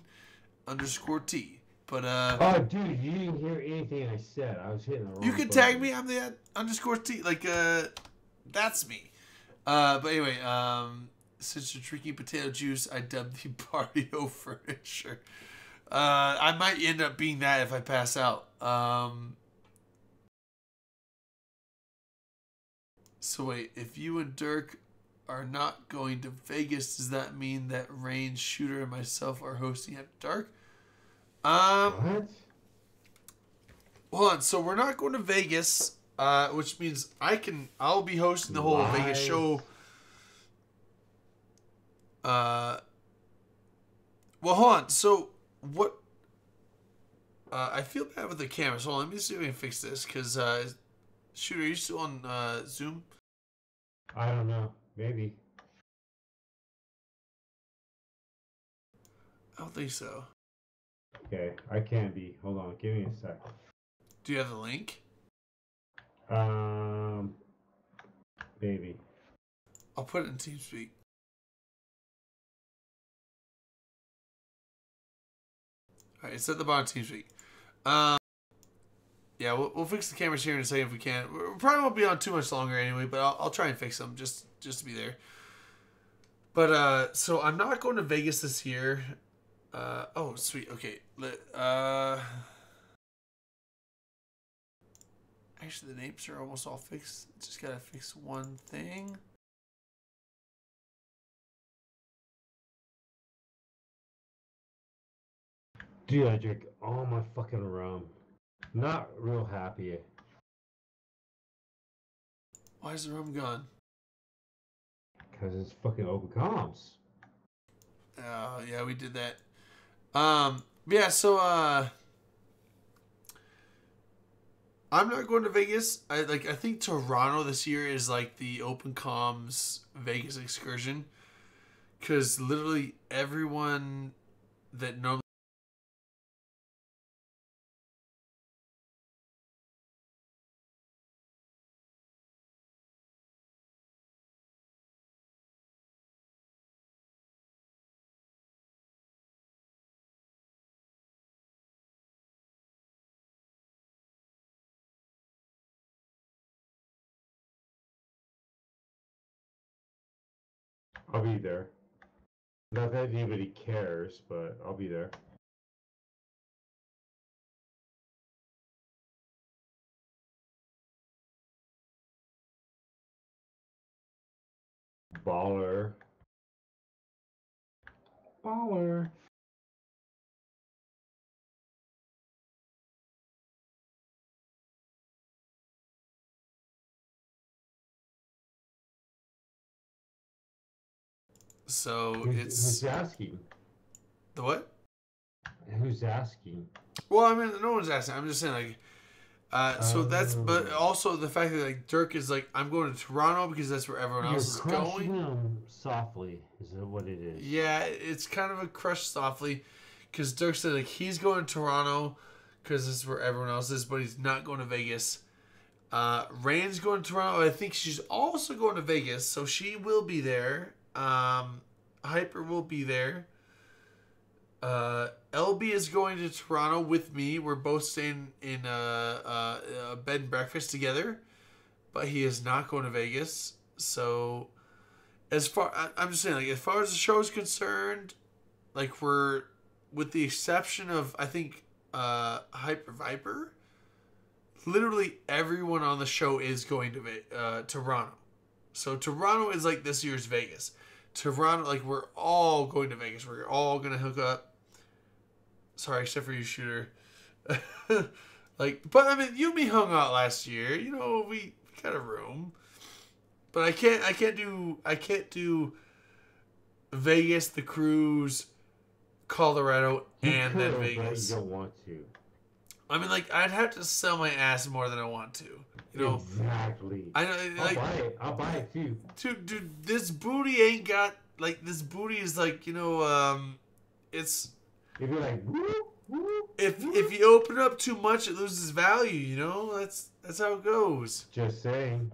S1: But
S13: oh, dude, you didn't hear anything I said. I was hitting the wrong
S1: you can
S13: button.
S1: tag me. I'm the at _T. Like, that's me. But anyway, since you're drinking potato juice, I dubbed the barrio furniture. I might end up being that if I pass out. So wait, if you and Dirk are not going to Vegas, does that mean that Rain, Shooter, and myself are hosting at dark?
S13: What?
S1: Hold on. So we're not going to Vegas, which means I'll be hosting the whole Vegas show. Well, hold on. So what? I feel bad with the cameras. Hold on. Let me see if I can fix this. Cause Shooter, are you still on Zoom?
S13: I don't know. Maybe.
S1: I don't think so.
S13: Okay, I can be. Hold on, give me a sec.
S1: Do you have the link?
S13: Maybe.
S1: I'll put it in TeamSpeak. Alright, it's at the bottom of TeamSpeak. Yeah, we'll fix the cameras here in a second if we can. We probably won't be on too much longer anyway, but I'll try and fix them just to be there. But so I'm not going to Vegas this year. Oh sweet, okay. Actually, the names are almost all fixed. Just gotta fix one thing.
S13: Dude, I drink all my fucking rum. Not real happy.
S1: Why is the rum gone?
S13: Because it's fucking open comms.
S1: Yeah, we did that. Yeah, so I'm not going to Vegas. I think Toronto this year is like the open comms Vegas excursion, because literally everyone that normally
S13: I'll be there. Not that anybody cares, but I'll be there. Baller. Baller.
S1: So
S13: Who's asking?
S1: The what?
S13: Who's asking?
S1: Well, I mean, no one's asking. I'm just saying, like, so that's, but also the fact that like Dirk is like, I'm going to Toronto because that's where everyone else is going.
S13: Him softly, is that what it is?
S1: Yeah, it's kind of a crush softly, because Dirk said like he's going to Toronto because this is where everyone else is, but he's not going to Vegas. Rain's going to Toronto. I think she's also going to Vegas, so she will be there. Hyper will be there. LB is going to Toronto with me. We're both staying in a bed and breakfast together, but he is not going to Vegas. So, I'm just saying, like, as far as the show is concerned, like, we're, with the exception of, I think, Hyper Viper, literally everyone on the show is going to Toronto. So Toronto is like this year's Vegas. Toronto, like, we're all going to Vegas. We're all gonna hook up. Sorry, except for you, Shooter. Like, but I mean, you and me hung out last year. You know, we got a room. But I can't do Vegas, the cruise, Colorado, and then Vegas.
S13: But you don't want to.
S1: I mean, like, I'd have to sell my ass more than I want to. You know,
S13: exactly.
S1: I know. Like,
S13: I'll buy it too.
S1: Dude, this booty ain't got, like, this booty is like, you know, it's.
S13: If you're like, woo, woo,
S1: if you open up too much, it loses value. You know, that's how it goes.
S13: Just saying.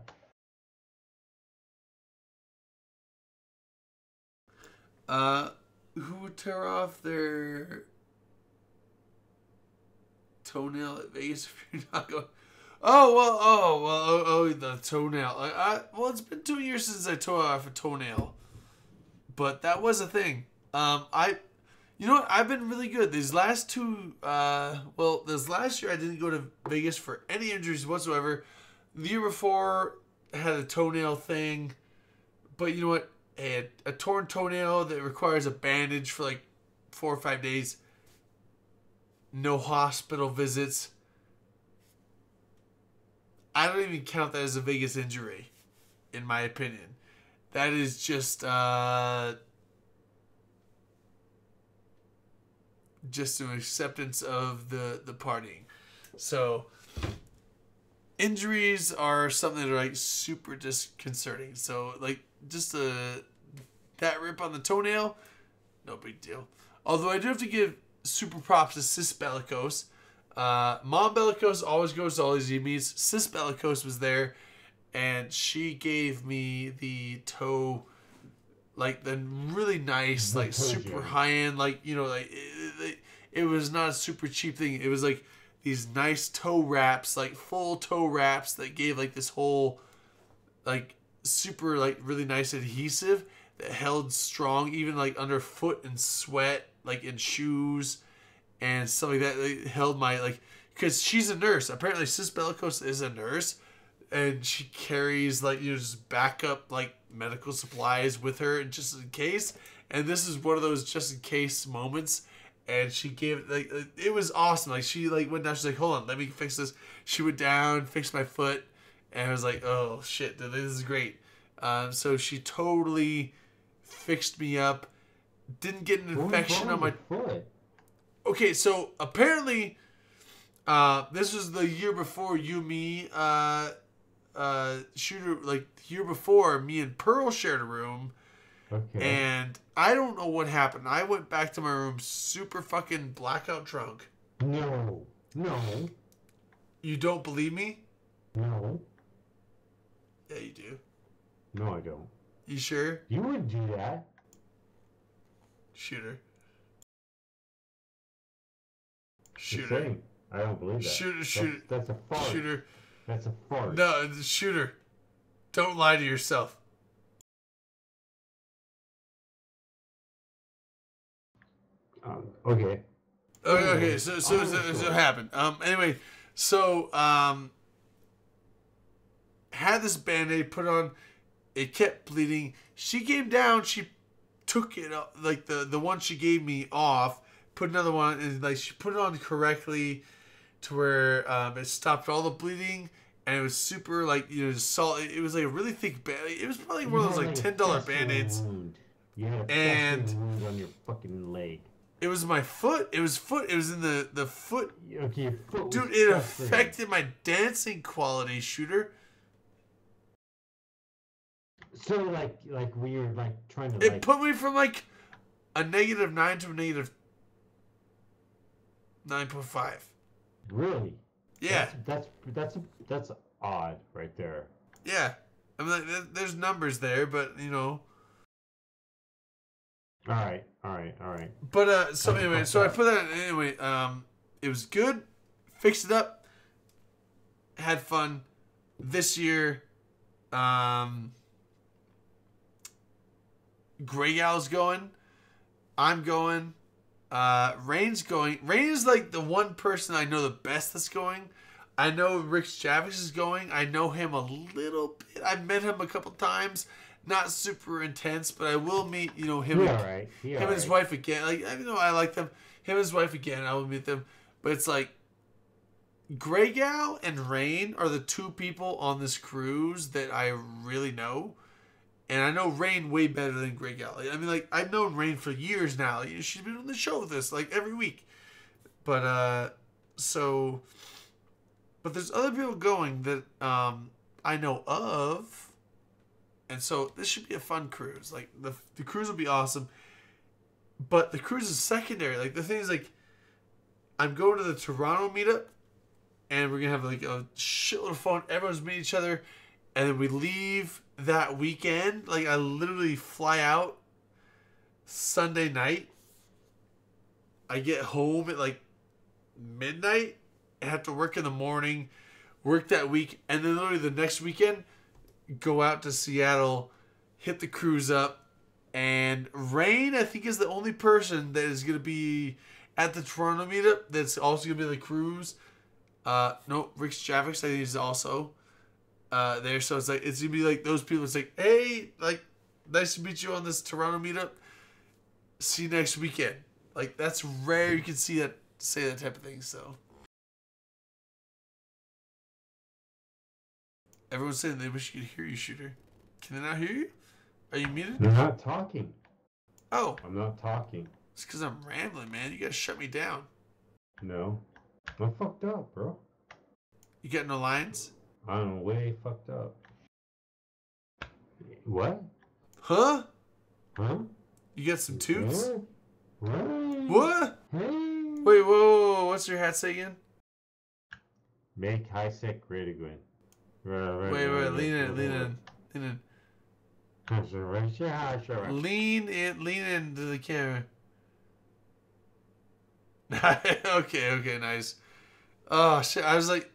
S1: Who would tear off their toenail at Vegas if you're not going? Oh, the toenail. Well, it's been 2 years since I tore off a toenail, but that was a thing. You know what? I've been really good these last two. This last year I didn't go to Vegas for any injuries whatsoever. The year before I had a toenail thing, but you know what? A torn toenail that requires a bandage for like 4 or 5 days. No hospital visits. I don't even count that as a Vegas injury, in my opinion. That is just an acceptance of the partying. So injuries are something that are like super disconcerting. So like just that rip on the toenail, no big deal. Although I do have to give super props to Sis Bellicose. Mom Bellicose always goes to all these meets. Sis Bellicose was there, and she gave me the toe, like the really nice, like super high end, like, you know, like it was not a super cheap thing. It was like these nice toe wraps, like full toe wraps that gave like this whole, like super, like really nice adhesive that held strong, even like underfoot and sweat, like in shoes and stuff like that. It held my, like, because she's a nurse. Apparently, Sis Bellicose is a nurse, and she carries, like, you know, just backup, like, medical supplies with her just in case. And this is one of those just in case moments. And she gave, like, it was awesome. Like, she, like, went down. She's like, hold on, let me fix this. She went down, fixed my foot, and I was like, oh, shit, this is great. So she totally fixed me up. Didn't get an infection on my
S13: foot.
S1: Okay, so apparently, this was the year before you, me, Shooter, like the year before, me and Pearl shared a room.
S13: Okay.
S1: And I don't know what happened. I went back to my room super fucking blackout drunk.
S13: No.
S1: You don't believe me?
S13: No.
S1: Yeah, you do.
S13: No, I don't.
S1: You sure?
S13: You wouldn't do that.
S1: Shooter.
S13: Just saying, I don't believe that.
S1: Shooter.
S13: That's a fart.
S1: Shooter.
S13: That's a fart.
S1: No, Shooter. Don't lie to yourself.
S13: Okay.
S1: Okay, so it happened. Anyway, so had this Band-Aid put on. It kept bleeding. She came down. She took it like the one she gave me off. Put another one, and like she put it on correctly to where it stopped all the bleeding. And it was super, like, salt. It was like a really thick band. It was probably one of those like $10 Band-Aids.
S13: Yeah,
S1: and
S13: wound on your fucking leg.
S1: It was my foot. It was foot. It was in the foot.
S13: Okay, your foot.
S1: Dude, it affected my dancing quality, Shooter.
S13: So like we were like trying to.
S1: It put me from like a -9 to a -9.5.
S13: Really?
S1: Yeah.
S13: That's odd right there.
S1: Yeah, I mean, like, there's numbers there, but
S13: All right.
S1: But so anyway, so I put that anyway. It was good. Fixed it up. Had fun. This year, Grey Gal's going. I'm going. Rain's going. Rain is like the one person I know the best that's going. I know Rick Javis is going. I know him a little bit. I've met him a couple times. Not super intense, but I will meet, him, him and his wife again. Like, I like them. Him and his wife again. I will meet them. But it's like Grey Gal and Rain are the two people on this cruise that I really know. And I know Rain way better than Grey Gal. I mean, like, I've known Rain for years now. She's been on the show with us, like, every week. But, but there's other people going that I know of. And so this should be a fun cruise. Like, the cruise will be awesome. But the cruise is secondary. Like, the thing is, like, I'm going to the Toronto meetup. And we're going to have, like, a shitload of fun. Everyone's meeting each other. And then we leave that weekend. Like, I literally fly out Sunday night. I get home at, like, midnight. And have to work in the morning. Work that week. And then literally the next weekend, go out to Seattle. Hit the cruise up. And Rain, I think, is the only person that is going to be at the Toronto meetup that's also going to be on the cruise. No, Rick Javix, I think, is also there. So it's like, it's going to be like those people. It's like, hey, like, nice to meet you on this Toronto meetup. See you next weekend. Like, that's rare you can say that type of thing. So everyone's saying they wish you could hear you, Shooter. Can they not hear you? Are you muted?
S13: They're not talking.
S1: Oh.
S13: I'm not talking.
S1: It's because I'm rambling, man. You gotta shut me down.
S13: No. I'm fucked up, bro.
S1: You got no lines?
S13: I'm way fucked up. What?
S1: Huh?
S13: Huh?
S1: You got some toots?
S13: What?
S1: Hey. Wait, whoa. What's your hat say again?
S13: Make high sec great again.
S1: Wait, lean in. Lean into the camera. okay, nice. Oh shit! I was like,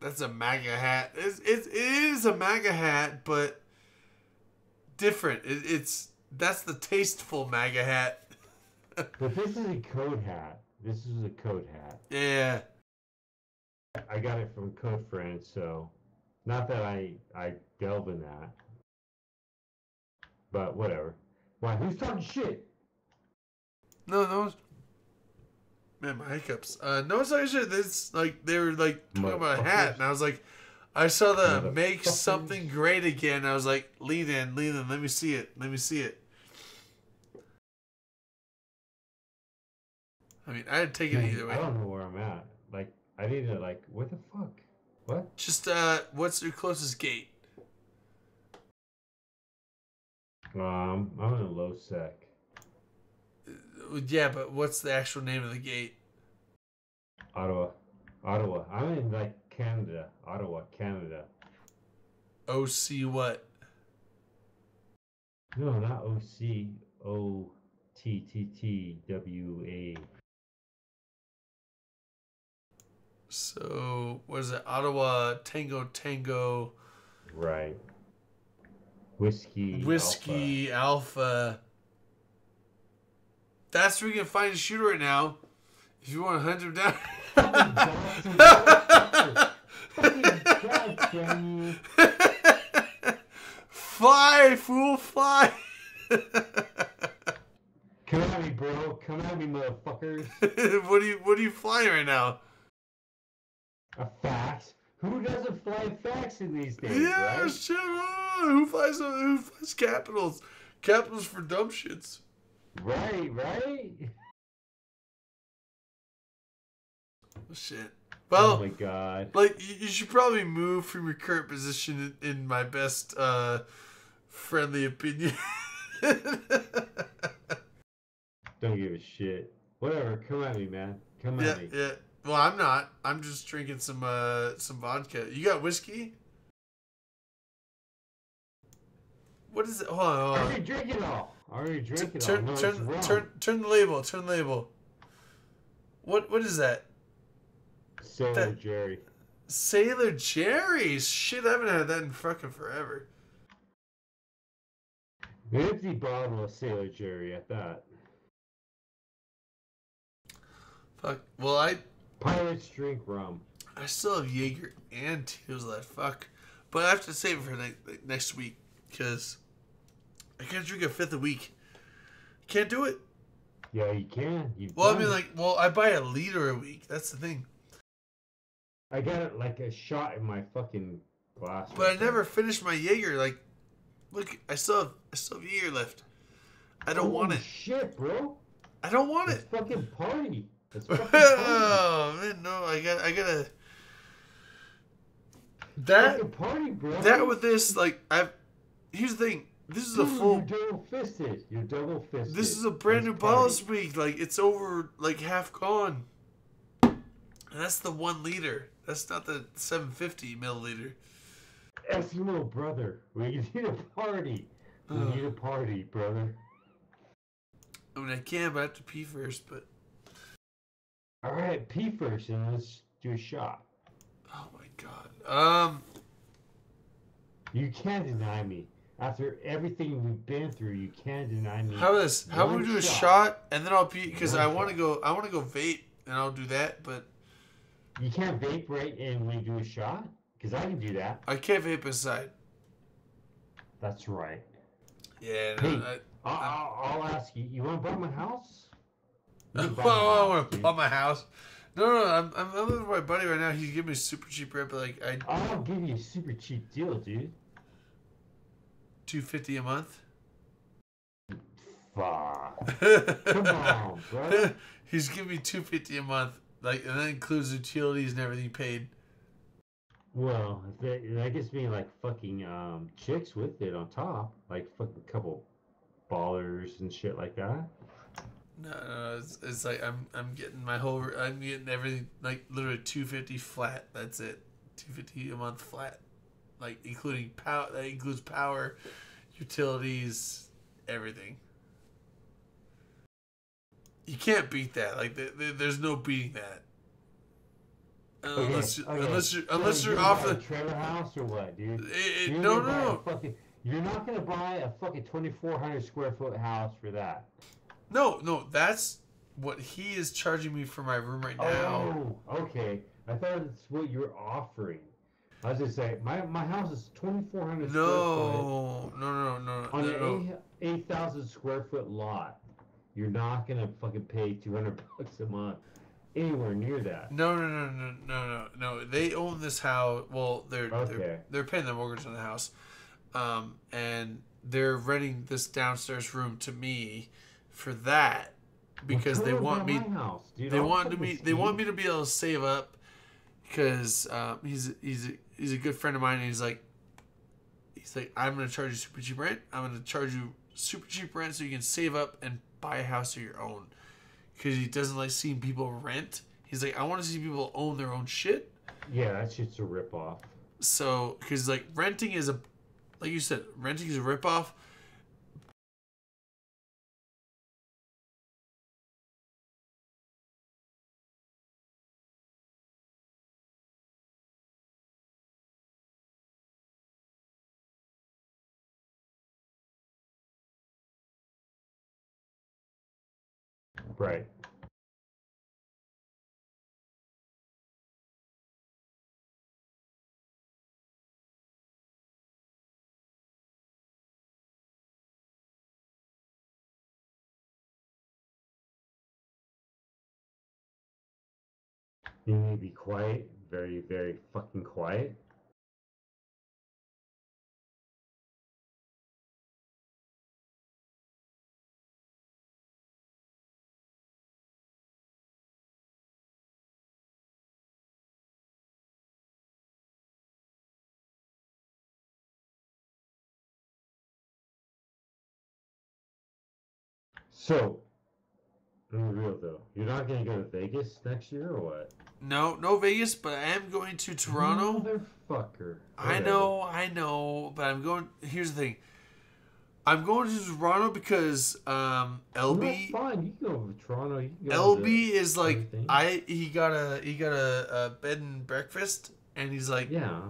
S1: that's a MAGA hat. It is a MAGA hat, but different. That's the tasteful MAGA hat.
S13: But this is a code hat. This is a code hat.
S1: Yeah.
S13: I got it from Code Friends, so not that I delve in that. But whatever. Why? Who's talking shit?
S1: No. Man, my hiccups. No one's talking shit. It's like they were like talking about a hat, and I was like, I saw the make something great again. I was like, lean in. Let me see it. I mean, I'd take it either way.
S13: I don't know where I'm at. Like, I need to what the fuck? What?
S1: Just what's your closest gate?
S13: I'm in a low sec.
S1: Yeah, but what's the actual name of the gate?
S13: Ottawa. I'm in Canada. Ottawa, Canada.
S1: OC what?
S13: No, not OC. OTTTWA.
S1: So what is it? Ottawa Tango.
S13: Right. Whiskey Alpha. That's where you can find a Shooter right now. If you want to hunt him down.
S1: Fly, fool, fly.
S13: Come at me, bro. Come at me, motherfuckers.
S1: What are you flying right now?
S13: A fax? Who doesn't fly fax in these days,
S1: Yeah,
S13: right?
S1: shit. Who flies capitals? Capitals for dumb shits.
S13: Right.
S1: Shit. Well,
S13: oh my god.
S1: Like, you should probably move from your current position in my best friendly opinion.
S13: Don't give a shit. Whatever, come at me, man. Come at me.
S1: Yeah. Well, I'm not. I'm just drinking some vodka. You got whiskey? What is it? Hold on.
S13: I already drink it all.
S1: Turn the label. Turn the label. What is that?
S13: Sailor Jerry.
S1: Sailor Jerry's? Shit, I haven't had that in fucking forever.
S13: An empty bottle of Sailor Jerry at that.
S1: Fuck. Well,
S13: Pirates drink rum.
S1: I still have Jaeger and Tito's left. Fuck. But I have to save it for next week because I can't drink a fifth a week. Can't do it.
S13: Yeah, you can.
S1: I buy a liter a week. That's the thing.
S13: I got it like a shot in my fucking glass.
S1: But I never finished my Jaeger. Like, look, I still have Jaeger left. I don't want it.
S13: Shit, bro.
S1: I don't want it.
S13: Fucking party.
S1: Oh man, no! I gotta. That
S13: party, bro.
S1: That with this, like, here's the thing. This is a full.
S13: You're double fisted.
S1: This is a brand new bottle this week. Like, it's over, like, half gone. And that's the 1 liter. That's not the 750 milliliter.
S13: Eskimo brother, we need a party. We need a party, brother.
S1: I mean, I can, but I have to pee first. But
S13: all right, pee first, and let's do a shot.
S1: Oh my god.
S13: You can't deny me. After everything we've been through, you can't deny me.
S1: How about we do a shot and then I'll pee because I want to go vape and I'll do that. But
S13: you can't vape right and when you do a shot because I can do that.
S1: I can't vape inside.
S13: That's right.
S1: Yeah.
S13: Hey, I'll ask you. You want to buy my house?
S1: I want to buy my house. No, I'm living with my buddy right now. He's giving me super cheap rent, but like
S13: I'll give you a super cheap deal, dude.
S1: $250 a month.
S13: Fuck. Come on, bro.
S1: He's giving me $250 a month, like, and that includes utilities and everything paid.
S13: Well, that gets me like fucking chicks with it on top, like fucking couple ballers and shit like that.
S1: No, it's like I'm getting everything like literally $250 flat. That's it, $250 a month flat, like including power. That includes power, utilities, everything. You can't beat that. Like there's no beating that. Unless you're off the
S13: trailer house or what, dude?
S1: No.
S13: You're not gonna buy a fucking 2,400 square foot house for that.
S1: No, that's what he is charging me for my room right now.
S13: Oh, okay. I thought that's what you were offering. I was just saying, my house is 2,400 square foot.
S1: No.
S13: On an 8,000 square foot lot, you're not gonna fucking pay $200 a month. Anywhere near that.
S1: No. They own this house. Well, they're paying the mortgage on the house, and they're renting this downstairs room to me for that because they want me. They want me to be able to save up because he's a good friend of mine. And he's like I'm gonna charge you super cheap rent. I'm gonna charge you super cheap rent so you can save up and buy a house of your own. Because he doesn't like seeing people rent. He's like, I want to see people own their own shit.
S13: Yeah, that shit's a ripoff.
S1: So, because like renting is like you said, renting is a ripoff.
S13: Right. You need to be quiet, very, very fucking quiet. So, I'm real though. You're not gonna go to Vegas next year or what?
S1: No Vegas, but I am going to Toronto.
S13: Motherfucker.
S1: I know, but I'm going. Here's the thing. I'm going to Toronto because
S13: Well,
S1: LB
S13: that's fine. You can go to Toronto. You can go
S1: LB
S13: to
S1: is like
S13: everything.
S1: he got a bed and breakfast, and he's like,
S13: Yeah.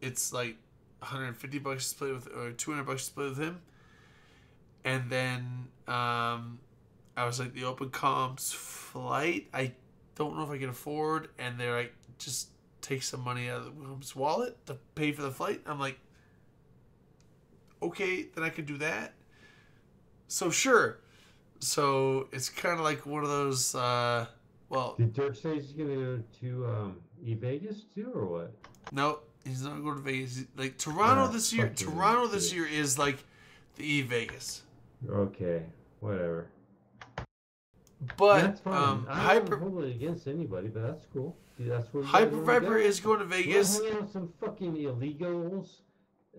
S1: it's like $150 to split with, or $200 to split with him. And then I was like, the open comms flight, I don't know if I can afford, and they're like, just take some money out of the woman's wallet to pay for the flight. I'm like, okay, then I can do that. So sure. So it's kind of like one of those. Well,
S13: Did Dirk say he's gonna go to Vegas too, or what?
S1: no, he's not going to Vegas. Like Toronto
S13: Ah,
S1: this year.
S13: fucking
S1: Toronto this
S13: shit.
S1: year is like the Vegas.
S13: Okay, whatever.
S1: But
S13: That's fine. I'm
S1: Hyper
S13: not totally against anybody, but that's cool. See, that's where you
S1: Hyper
S13: guys wanna
S1: Viper
S13: go.
S1: is going to
S13: You wanna
S1: Vegas.
S13: hang out with some fucking illegals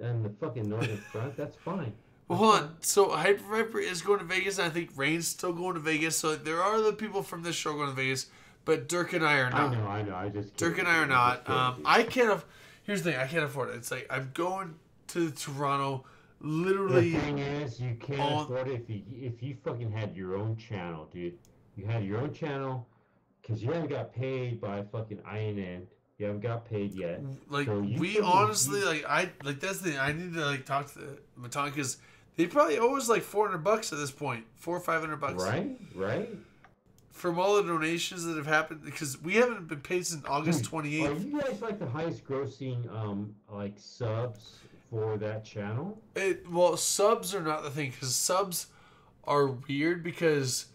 S13: and the fucking Northern Front. That's fine.
S1: Well, hold on. So Hyper Viper is going to Vegas. And I think Rain's still going to Vegas. So there are other people from this show going to Vegas, but Dirk and I are not.
S13: I know. I just
S1: Dirk and I are not. I can't. Here's the thing. I can't afford it. It's like I'm going to Toronto. Literally.
S13: The thing is, you can't afford it if you fucking had your own channel, dude. You had your own channel because you haven't got paid by fucking INN. You haven't got paid yet.
S1: Like
S13: So you
S1: we
S13: couldn't-
S1: honestly like that's the thing. I need to like talk to Matan because they probably owe us like $400 at this point, $400 or $500.
S13: Right.
S1: From all the donations that have happened, because we haven't been paid since August
S13: Dude,
S1: 28th.
S13: Are you guys like the highest grossing like subs for that channel?
S1: Well, subs are not the thing because subs are weird because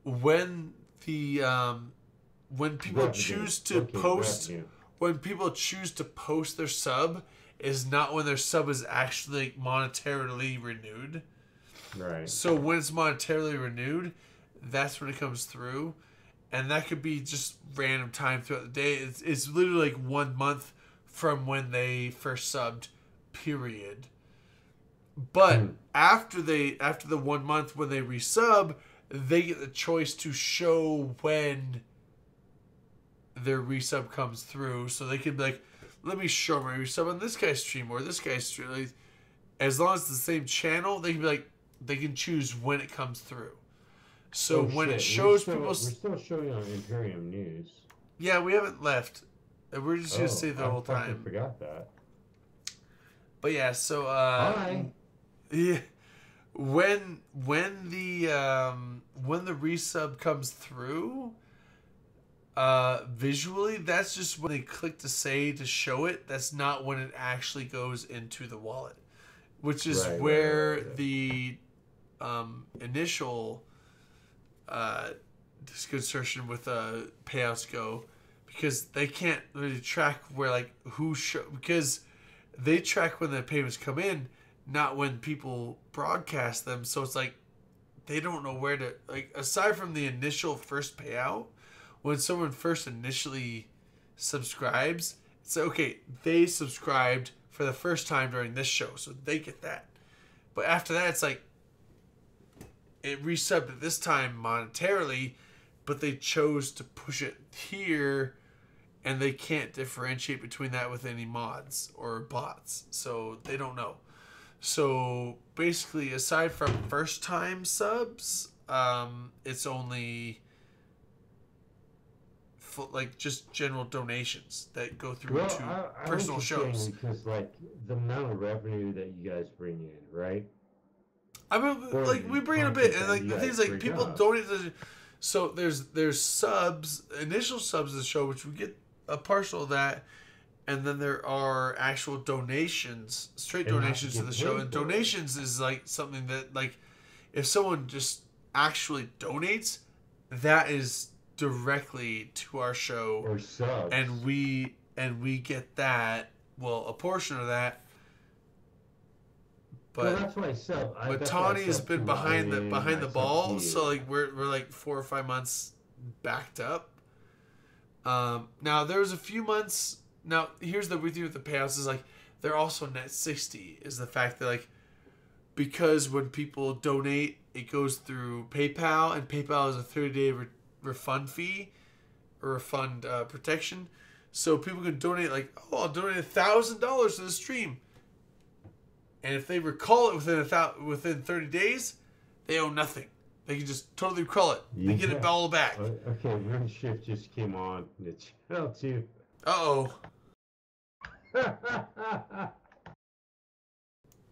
S1: when the when people
S13: Revenue.
S1: choose to
S13: Okay,
S1: post
S13: revenue.
S1: when people choose to post their sub is not when their sub is actually monetarily renewed.
S13: Right.
S1: So when it's monetarily renewed, that's when it comes through, and that could be just random time throughout the day. It's literally like 1 month from when they first subbed, period. But after the 1 month when they resub, they get the choice to show when their resub comes through. So they can be like, let me show my resub on this guy's stream or this guy's stream. Like, as long as it's the same channel, they can be like, they can choose when it comes through. So
S13: Oh,
S1: when
S13: shit.
S1: it shows
S13: we're
S1: people,
S13: still showing on Imperium News.
S1: yeah, we haven't left. We're just gonna stay the
S13: I
S1: whole
S13: fucking
S1: time.
S13: forgot that.
S1: But yeah, so
S13: Hi.
S1: yeah, when the resub comes through, visually, that's just when they click to say to show it. That's not when it actually goes into the wallet, which is
S13: Right,
S1: where
S13: right.
S1: the initial disconcertion with payouts go, because they can't really track where like who because they track when the payments come in, not when people broadcast them. So it's like they don't know where to, like, aside from the initial first payout, when someone first initially subscribes, it's like, okay, they subscribed for the first time during this show, so they get that. But after that, it's like it resubbed at this time monetarily, but they chose to push it here, and they can't differentiate between that with any mods or bots, so they don't know. So basically, aside from first time subs, it's only like just general donations that go through
S13: Well,
S1: to
S13: I
S1: personal
S13: was just saying
S1: shows.
S13: because like the amount of revenue that you guys bring in, right?
S1: I mean,
S13: Or
S1: like we bring in a
S13: content
S1: bit, and
S13: that
S1: like
S13: you
S1: the
S13: guys
S1: things like
S13: bring
S1: people
S13: up.
S1: donate. So there's subs, initial subs of the show, which we get a partial of that, and then there are actual donations, straight
S13: And how to
S1: donations to
S13: get
S1: the show.
S13: paid
S1: And
S13: for it.
S1: donations is like something that, like, if someone just actually donates, that is directly to our show,
S13: or subs,
S1: and we get that. Well, a portion of that. But
S13: well, that's why I sub.
S1: but Tawny has been behind the ball, so like we're like 4 or 5 months backed up. Now there's a few months. Now here's the weird thing with the payouts is like they're also net 60 is the fact that like because when people donate it goes through PayPal, and PayPal is a 30-day refund fee or refund protection, so people can donate like, oh, I'll donate $1,000 to the stream. And if they recall it within 30 days, they owe nothing. They can just totally recall it. They get it all back.
S13: Okay, Rune Shift just came on the channel too.
S1: Uh-oh.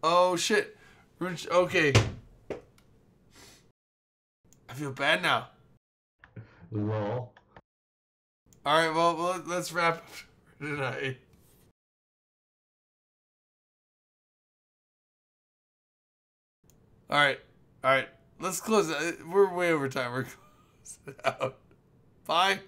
S1: Oh, shit. Okay. I feel bad now.
S13: Lol.
S1: Alright, well, let's wrap up for tonight. All right. Let's close it. We're way over time. We're closing it out. Bye.